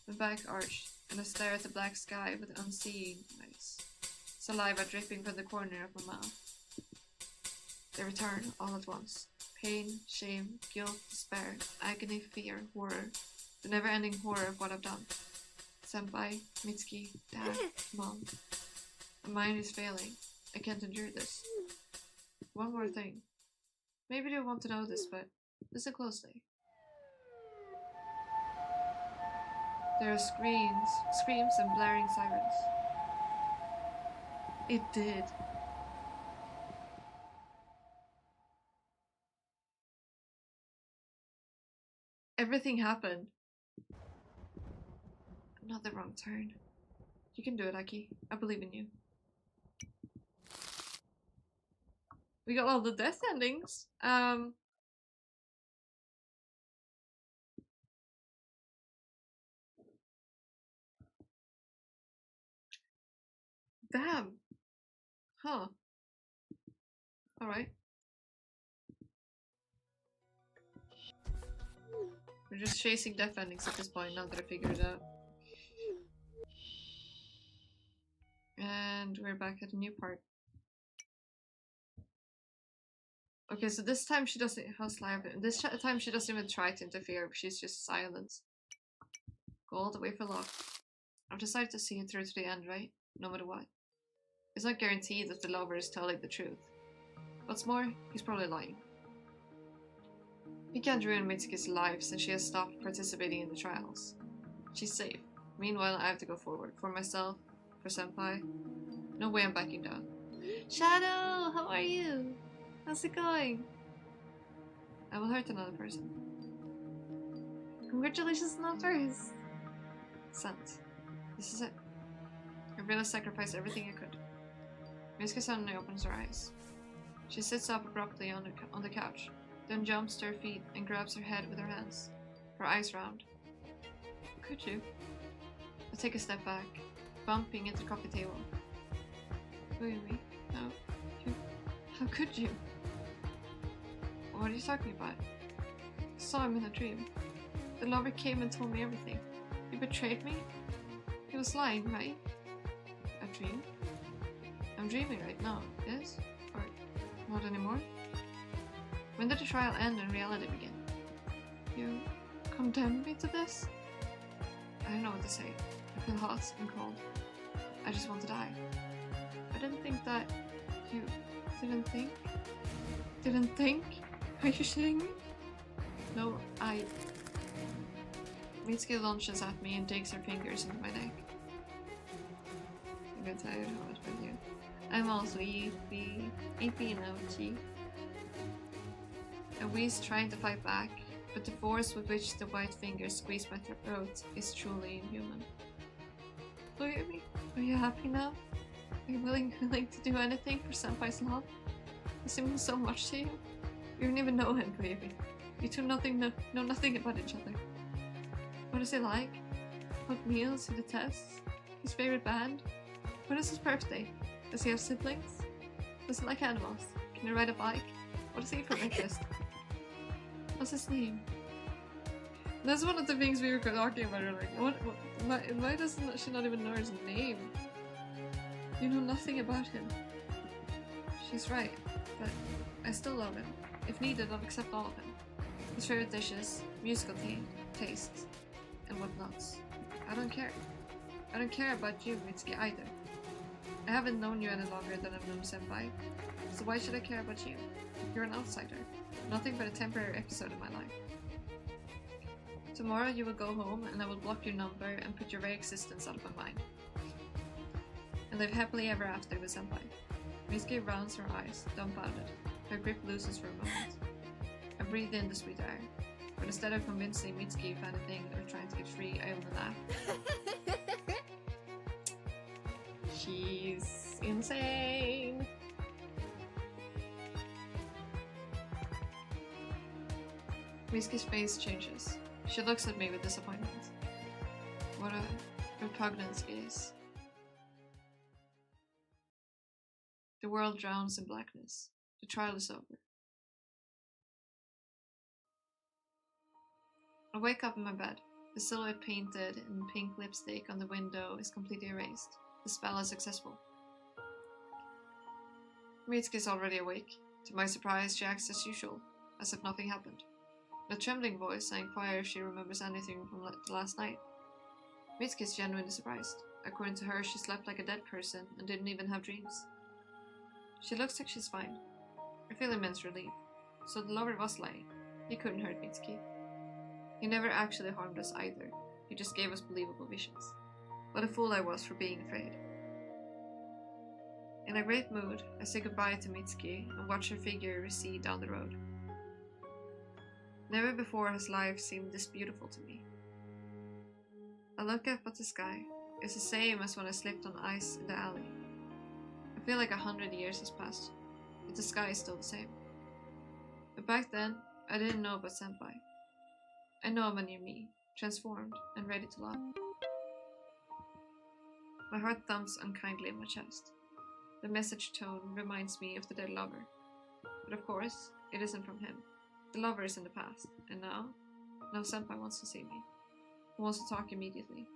My back arched, and I stare at the black sky with unseeing eyes. Saliva dripping from the corner of my mouth. They return all at once. Pain, shame, guilt, despair, agony, fear, horror. The never-ending horror of what I've done. Senpai, Mitsuki, Dad, Mom. My mind is failing. I can't endure this. One more thing. Maybe you want to know this, but listen closely. There are screams and blaring sirens. It did. Everything happened. Another wrong turn. You can do it, Aki. I believe in you. We got all the death endings. Damn. Huh. Alright. We're just chasing death endings at this point, now that I figured it out. And we're back at a new part. Okay, so this time she doesn't... How's live? This time she doesn't even try to interfere, she's just silent. Go all the way for love. I've decided to see it through to the end, right? No matter what. It's not guaranteed that the lover is telling the truth. What's more, he's probably lying. He can't ruin Mitsuki's life since she has stopped participating in the trials. She's safe. Meanwhile, I have to go forward. For myself, for Senpai. No way I'm backing down. Shadow! How are you? How's it going? I will hurt another person. Congratulations on that first! Sent. This is it. I really sacrificed everything I could. Mitsuki suddenly opens her eyes. She sits up abruptly on the couch. then jumps to her feet and grabs her head with her hands, her eyes round. Could you? I take a step back, bumping into the coffee table. Really? No. How could you? What are you talking about? I saw him in a dream. The lover came and told me everything. You betrayed me? He was lying, right? A dream? I'm dreaming right now, yes? Or not anymore? When did the trial end and reality begin? You condemned me to this? I don't know what to say. I feel hot and cold. I just want to die. I didn't think that... You didn't think? Didn't think? Are you shitting me? No, Mitsuki launches at me and digs her fingers into my neck. I'm gonna tell you how it's been you. I'm also eepy now, Chi. And Wee's trying to fight back, but the force with which the white fingers squeeze my throat is truly inhuman. Look at me. Are you happy now? Are you willing to do anything for Senpai's love? Does he mean so much to you? You don't even know him, baby. You two know nothing about each other. What is he like? What meals he detests? His favorite band? When is his birthday? Does he have siblings? Does he like animals? Can he ride a bike? What does he eat for breakfast? What's his name? That's one of the things we were talking about. We're like, why doesn't she not even know his name? You know nothing about him. She's right, but I still love him. If needed, I'll accept all of him. His favorite dishes, musical tastes, and whatnots. I don't care. I don't care about you, Mitsuki, either. I haven't known you any longer than I've known Senpai, so why should I care about you? You're an outsider, nothing but a temporary episode in my life. Tomorrow you will go home and I will block your number and put your very existence out of my mind. And live happily ever after with Senpai. Mitsuki rounds her eyes, dumbfounded. Her grip loosens for a moment. I breathe in the sweet air, but instead of convincing Mitsuki of anything or trying to get free, I only laugh. She's insane! Mitsuki's face changes. She looks at me with disappointment. What a repugnant gaze. The world drowns in blackness. The trial is over. I wake up in my bed. The silhouette painted in pink lipstick on the window is completely erased. The spell is successful. Mitsuki is already awake. To my surprise, she acts as usual, as if nothing happened. In a trembling voice, I inquire if she remembers anything from last night. Mitsuki is genuinely surprised. According to her, she slept like a dead person and didn't even have dreams. She looks like she's fine. I feel immense relief. So the lover was lying. He couldn't hurt Mitsuki. He never actually harmed us either. He just gave us believable visions. What a fool I was for being afraid. In a great mood, I say goodbye to Mitsuki and watch her figure recede down the road. Never before has life seemed this beautiful to me. I look up at the sky. It's the same as when I slipped on ice in the alley. I feel like 100 years has passed, but the sky is still the same. But back then, I didn't know about Senpai. I know him a new me, transformed and ready to love. My heart thumps unkindly in my chest. The message tone reminds me of the dead lover. But of course, it isn't from him. The lover is in the past, and now Senpai wants to see me. He wants to talk immediately.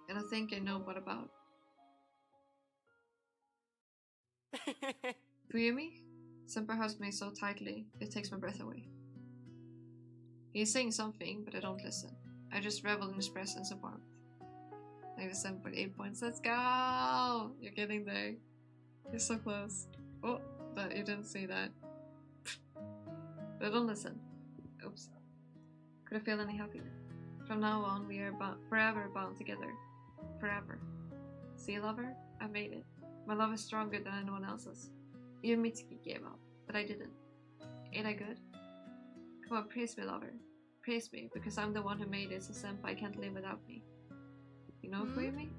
And I think I know what about. Fuyumi? Senpai hugs me so tightly, it takes my breath away. He's saying something, but I don't listen. I just revel in his presence and warmth. 97.8 points, let's go! You're getting there. You're so close. Oh, but you didn't see that. But don't listen. Oops. Could I feel any happier? From now on, we are forever bound together. Forever. See, lover? I made it. My love is stronger than anyone else's. Even Mitsuki gave up, but I didn't. Ain't I good? Come on, praise me, lover. Praise me, because I'm the one who made it so Senpai can't live without me. You know Fuyumi?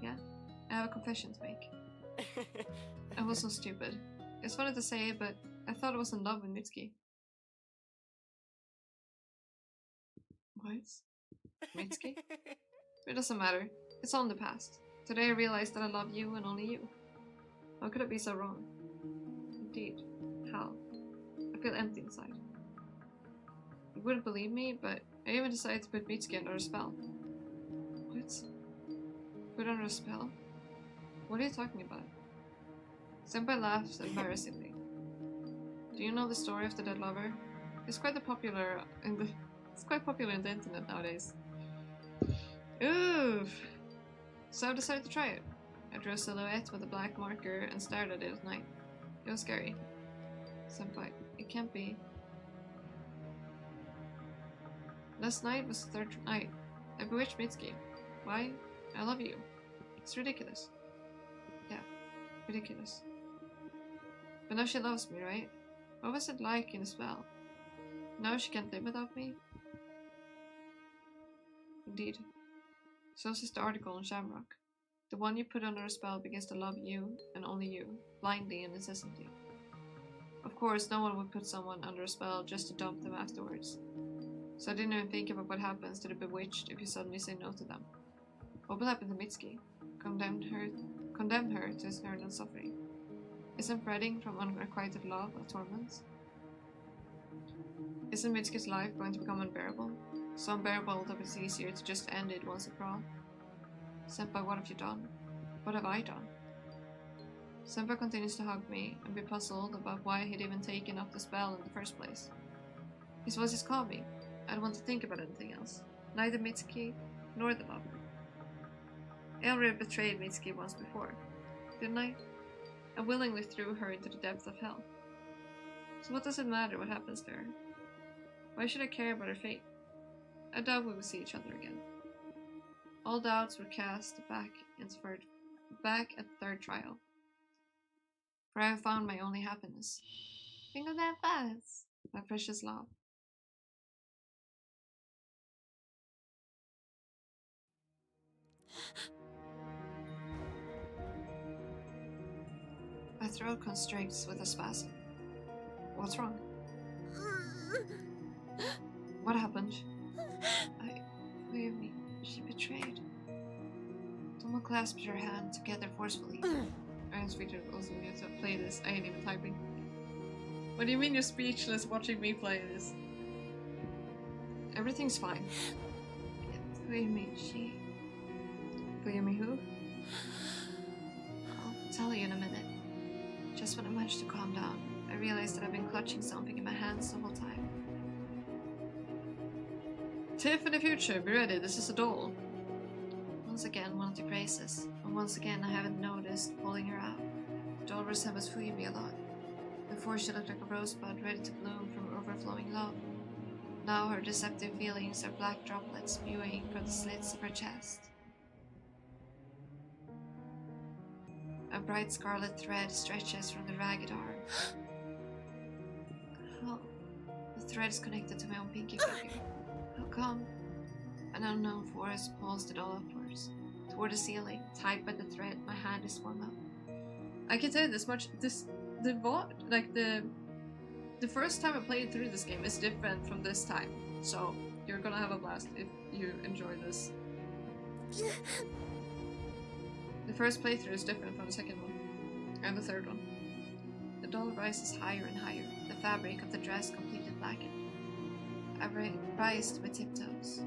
Yeah? I have a confession to make. I was so stupid. It's funny to say, but I thought I was in love with Mitsuki. What? Mitsuki? It doesn't matter. It's all in the past. Today I realized that I love you and only you. How could I be so wrong? Indeed. How? I feel empty inside. You wouldn't believe me, but I even decided to put Mitsuki under a spell. What? Put under a spell? What are you talking about? Senpai laughed embarrassingly. Do you know the story of the dead lover? It's quite popular in the internet nowadays. Oof. So I decided to try it. I drew a silhouette with a black marker and stared at it at night. It was scary. Senpai, it can't be. Last night was the third night. I bewitched Mitsuki. Why? I love you. It's ridiculous. Yeah, ridiculous. But now she loves me, right? What was it like in the spell? Now she can't live without me? Indeed. So says the article on Shamrock. The one you put under a spell begins to love you, and only you, blindly and incessantly. Of course, no one would put someone under a spell just to dump them afterwards. So I didn't even think about what happens to the bewitched if you suddenly say no to them. What will happen to Mitsuki? Condemn her to eternal suffering. Isn't fretting from unrequited love a torment? Isn't Mitsuki's life going to become unbearable? So unbearable that it's easier to just end it once and for all? Senpai, what have you done? What have I done? Senpai continues to hug me and be puzzled about why he'd even taken up the spell in the first place. His voice is calming. I don't want to think about anything else. Neither Mitsuki nor the lover. I already betrayed Mitsuki once before, didn't I? I willingly threw her into the depth of hell. So what does it matter what happens to her? Why should I care about her fate? I doubt we will see each other again. All doubts were cast back at third trial. For I have found my only happiness. Bingo that fast, my precious love. My throat constricts with a spasm. What's wrong? What happened? Forgive me. She betrayed. Tomo clasped her hand together forcefully. I am Vtube also need to play this. I ain't even typing. What do you mean you're speechless watching me play this? Everything's fine. Forgive me, she... Forgive me who? I'll tell you in a minute. Just when I managed to calm down, I realized that I've been clutching something in my hands the whole time. Tiff in the future, be ready, this is a doll. Once again, one of the graces, and once again I haven't noticed pulling her out. The doll resembles Fuyumi a lot. Before she looked like a rosebud ready to bloom from overflowing love. Now her deceptive feelings are black droplets spewing from the slits of her chest. A bright scarlet thread stretches from the ragged arm. How? The thread is connected to my own pinky finger. How come? An unknown force pulls the doll upwards. Toward the ceiling, tied by the thread, my hand is swung up. I can tell you this much, the first time I played through this game is different from this time. So, you're gonna have a blast if you enjoy this. The first playthrough is different from the second one, and the third one. The doll rises higher and higher, the fabric of the dress completely blackened. I rise to my tiptoes,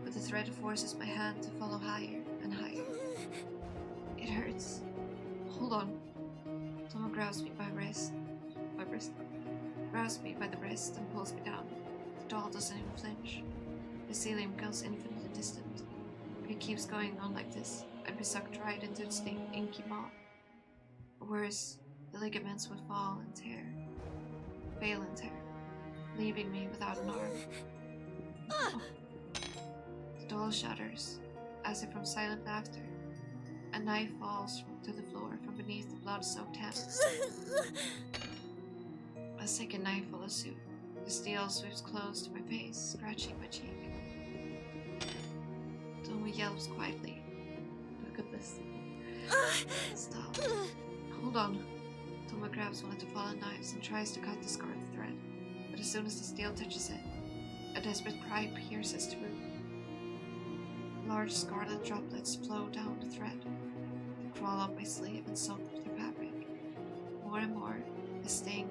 but the thread forces my hand to follow higher and higher. It hurts. Hold on. Someone grabs me by grabs me by the wrist and pulls me down. The doll doesn't even flinch. The ceiling becomes infinitely distant. If it keeps going on like this, I'd be sucked right into its deep, inky maw. Or worse, the ligaments would fall and tear. Fail and tear, leaving me without an arm. Oh. The doll shudders, as if from silent laughter. A knife falls to the floor from beneath the blood-soaked hand. A second knife follows suit. The steel sweeps close to my face, scratching my cheek. Tomo yelps quietly. Look at this. Stop. Hold on. Toma grabs one of the fallen knives and tries to cut the scarlet thread, but as soon as the steel touches it, a desperate cry pierces through. Large scarlet droplets flow down the thread. They crawl up my sleeve and soak up the fabric. More and more, they sting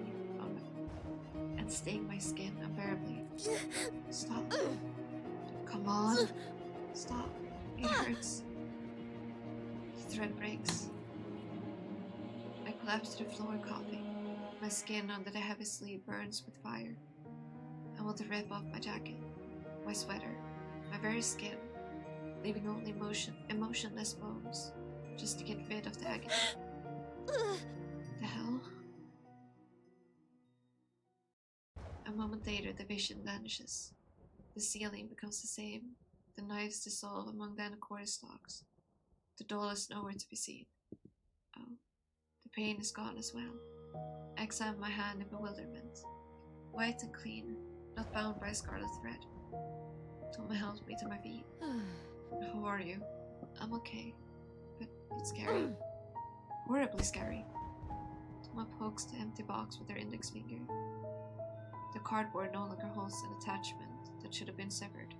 my skin unbearably. Stop. Come on. Stop. It hurts. The thread breaks. I collapse to the floor coughing. My skin under the heavy sleeve burns with fire. I want to rip off my jacket, my sweater, my very skin, leaving only emotionless bones, just to get rid of the agony. The hell? A moment later, the vision vanishes. The ceiling becomes the same. The knives dissolve among the anacortes stalks. The doll is nowhere to be seen. Oh, the pain is gone as well. I examine my hand in bewilderment. White and clean, not bound by a scarlet thread. Toma helps me to my feet. How are you? I'm okay, but it's scary. Horribly scary. Toma pokes the empty box with her index finger. The cardboard no longer holds an attachment that should have been severed.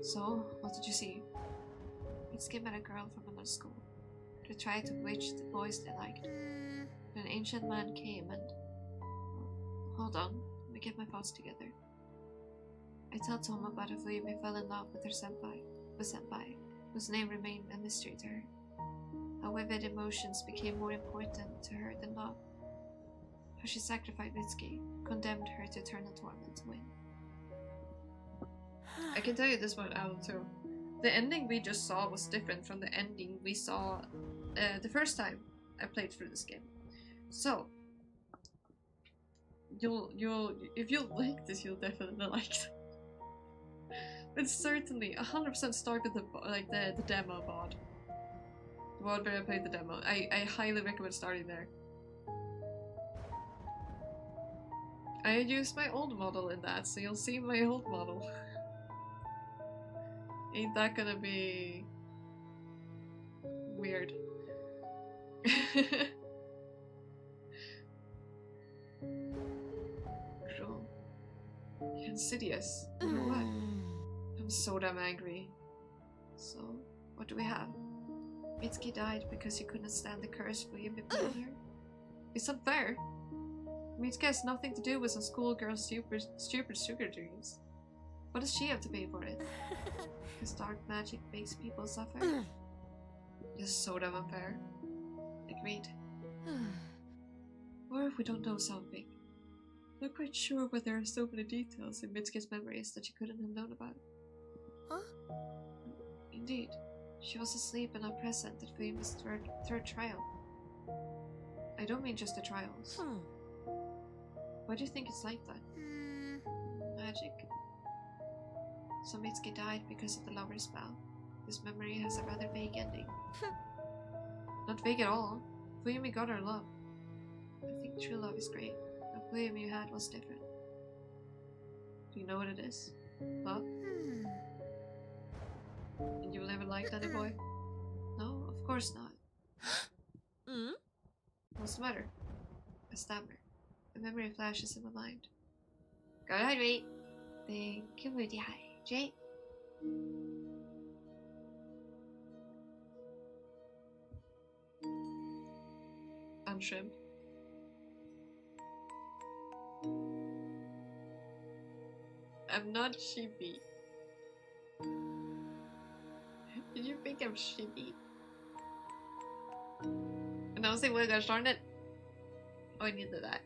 So, what did you see? Vtube met a girl from another school. They tried to bewitch the boys they liked. But an ancient man came and... Hold on, let me get my thoughts together. I tell Toma about a we fell in love with her senpai, whose name remained a mystery to her. How vivid emotions became more important to her than love. How she sacrificed Vtube, condemned her to eternal torment to win. I can tell you this one out too. The ending we just saw was different from the ending we saw the first time I played through this game. So if you like this, you'll definitely like it. But certainly 100% start with the demo VOD. The VOD where I played the demo. I highly recommend starting there. I used my old model in that, so you'll see my old model. Ain't that gonna be weird? Bro. You're insidious. For what? I'm so damn angry. So, what do we have? Vtube died because he couldn't stand the curse we put on her. It's unfair. Vtube has nothing to do with some schoolgirl's stupid sugar dreams. What does she have to pay for it? Because dark magic makes people suffer. It's so damn unfair. Agreed. Or if we don't know something. Not quite sure why there are so many details in Vtube's memories that she couldn't have known about. Huh? Indeed. She was asleep and not present at famous third trial. I don't mean just the trials. Why do you think it's like that? Magic. So Vtube died because of the lover's spell. This memory has a rather vague ending. Not vague at all. Fuyumi got her love. I think true love is great, but Fuyumi had was different. Do you know what it is? Love? And you will never like any boy? No, of course not. What's the matter? I stammer. A memory flashes in my mind. Go ahead, wait. Then give me the high, Jay. Unshrimp. I'm not sheepy. Did you think I'm sheepy? And I was like, well, gosh darn it. Oh, I needed that.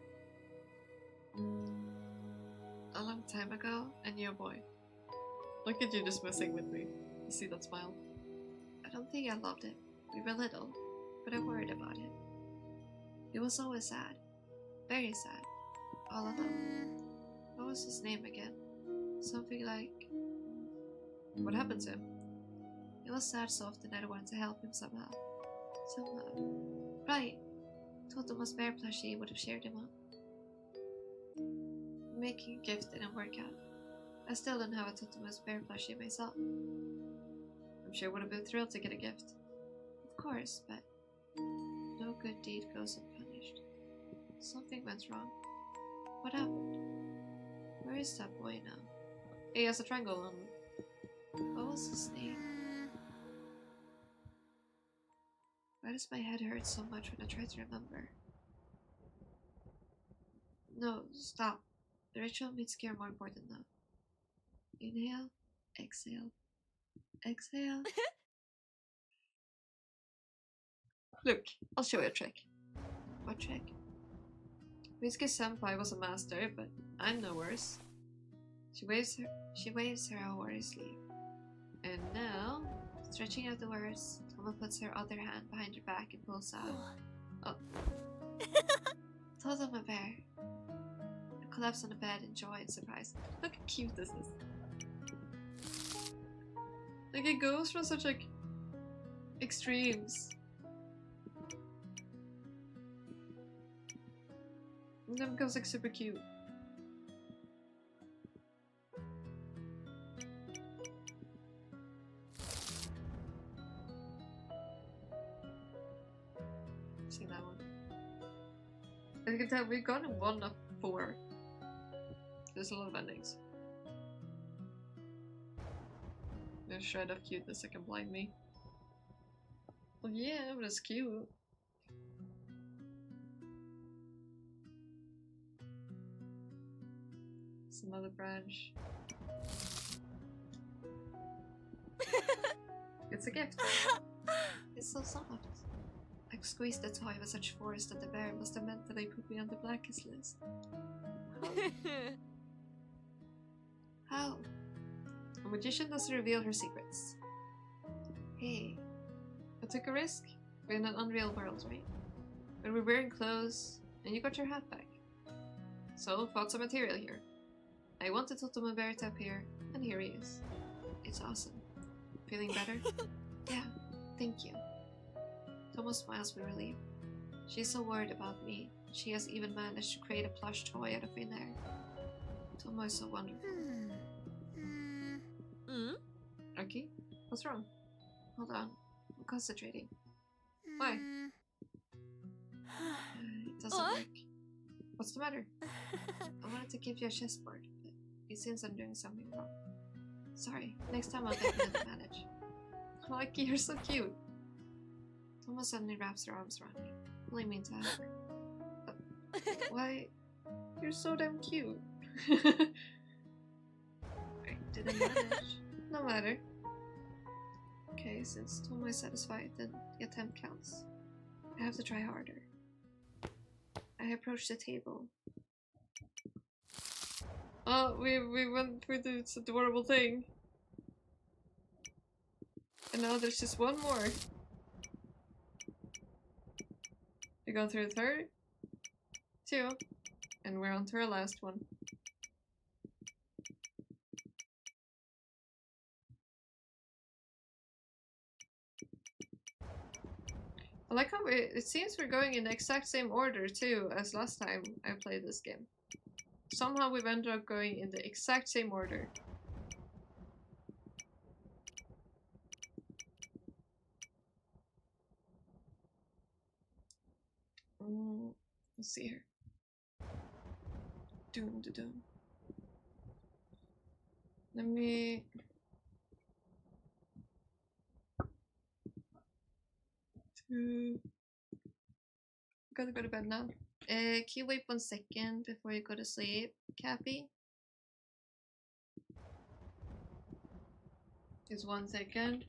A long time ago, I knew a boy. Look at you just messing with me. You see that smile? I don't think I loved it. We were little, but I worried about it. He was always sad. Very sad. All alone. What was his name again? Something like... What happened to him? He was sad so often that I wanted to help him somehow. Right. Totomo's bear plushie would have shared him up. Making a gift didn't work out. I still don't have a Totomo's bear plushie myself. I'm sure would have been thrilled to get a gift. Of course, but no good deed goes unpunished. Something went wrong. What happened? Where is that boy now? He has a triangle on. What was his name? Why does my head hurt so much when I try to remember? No, stop. The ritual makes care more important now. Inhale, exhale, exhale. Look, I'll show you a trick. What trick? Whiskey Senpai was a master, but I'm no worse. She waves her Haori sleeve. And now, stretching out the words, Toma puts her other hand behind her back and pulls out. Oh. Told a bear. I collapse on the bed in joy and surprise. Look how cute this is. Like, it goes from such like extremes. And then becomes like super cute. Seen that one. As you can tell, we've gotten 1 of 4. There's a lot of endings. There's a shred of cuteness that can blind me. Well, yeah, but it's cute. It's another branch. It's a gift. It's so soft. I squeezed the toy with such force that the bear must have meant that they put me on the blackest list. How? A magician doesn't reveal her secrets. Hey, I took a risk. We're in an unreal world, right? But we're wearing clothes, and you got your hat back. So, bought some material here. I wanted Totoma Bear to appear, and here he is. It's awesome. Feeling better? Yeah, thank you. Tomo smiles with relief. She's so worried about me. She has even managed to create a plush toy out of thin air. Tomo is so wonderful. Aki, what's wrong? Hold on, I'm concentrating. Why? It doesn't work. What's the matter? I wanted to give you a chessboard, but it seems I'm doing something wrong. Sorry, next time I'll definitely manage. Oh, Aki, you're so cute. Toma suddenly wraps her arms around me, pulling me into a hug. Why? You're so damn cute. I didn't manage. No matter. Okay, since Toma is satisfied, then the attempt counts. I have to try harder. I approach the table. Oh, we went through this adorable thing. And now there's just one more. We go through the third, 2, and we're on to our last one. I like how it seems we're going in the exact same order too as last time I played this game. Somehow we've ended up going in the exact same order. Let's see here. Doom to doom. Let me... Gotta go to bed now. Can you wait 1 second before you go to sleep, Cappy? Just 1 second.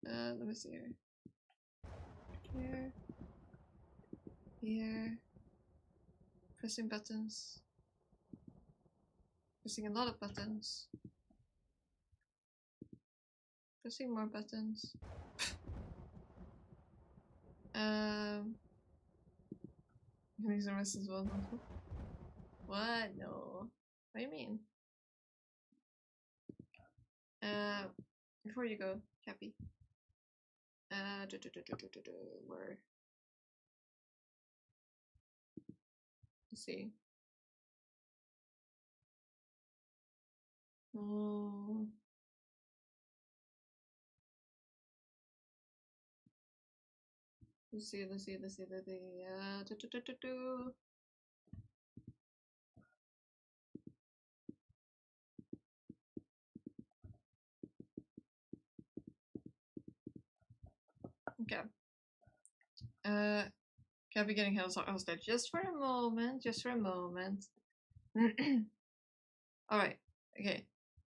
Let me see here. Here. Here. Pressing buttons. Pressing a lot of buttons. Pressing more buttons. These are as well. What? No. What do you mean? Before you go, Cappy. Where? Let's see. Oh. Let's see. Okay. Can't be getting hostage. Just for a moment. Alright. Okay.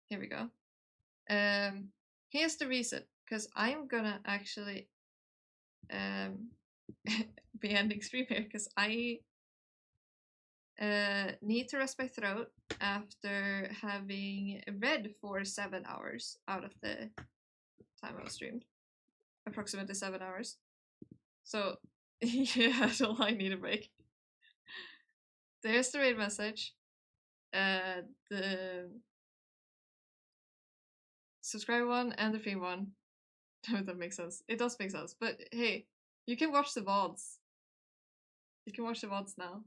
Here we go. Here's the reason. Because I'm gonna actually be ending stream here. Because I need to rest my throat after having read for 7 hours out of the time I was streamed. Approximately 7 hours. So, yeah, so I need a break. There's the raid message. The subscribe one and the free one. That makes sense. It does make sense. But hey, you can watch the VODs. You can watch the VODs now.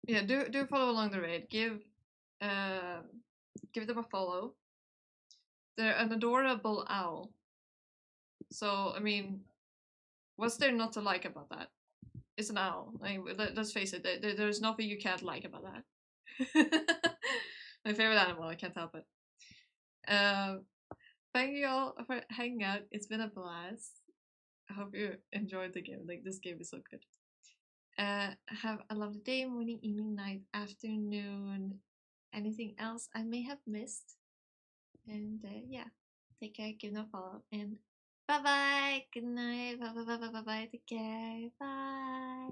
Yeah, do follow along the raid. Give them a follow. They're an adorable owl. So I mean, what's there not to like about that? It's an owl. Like, let's face it. There's nothing you can't like about that. My favorite animal. I can't help it. Thank you all for hanging out. It's been a blast. I hope you enjoyed the game. Like, this game is so good. Have a lovely day, morning, evening, night, afternoon, anything else I may have missed. And yeah, take care, give them a follow, and bye bye, good night, bye bye, take care, bye.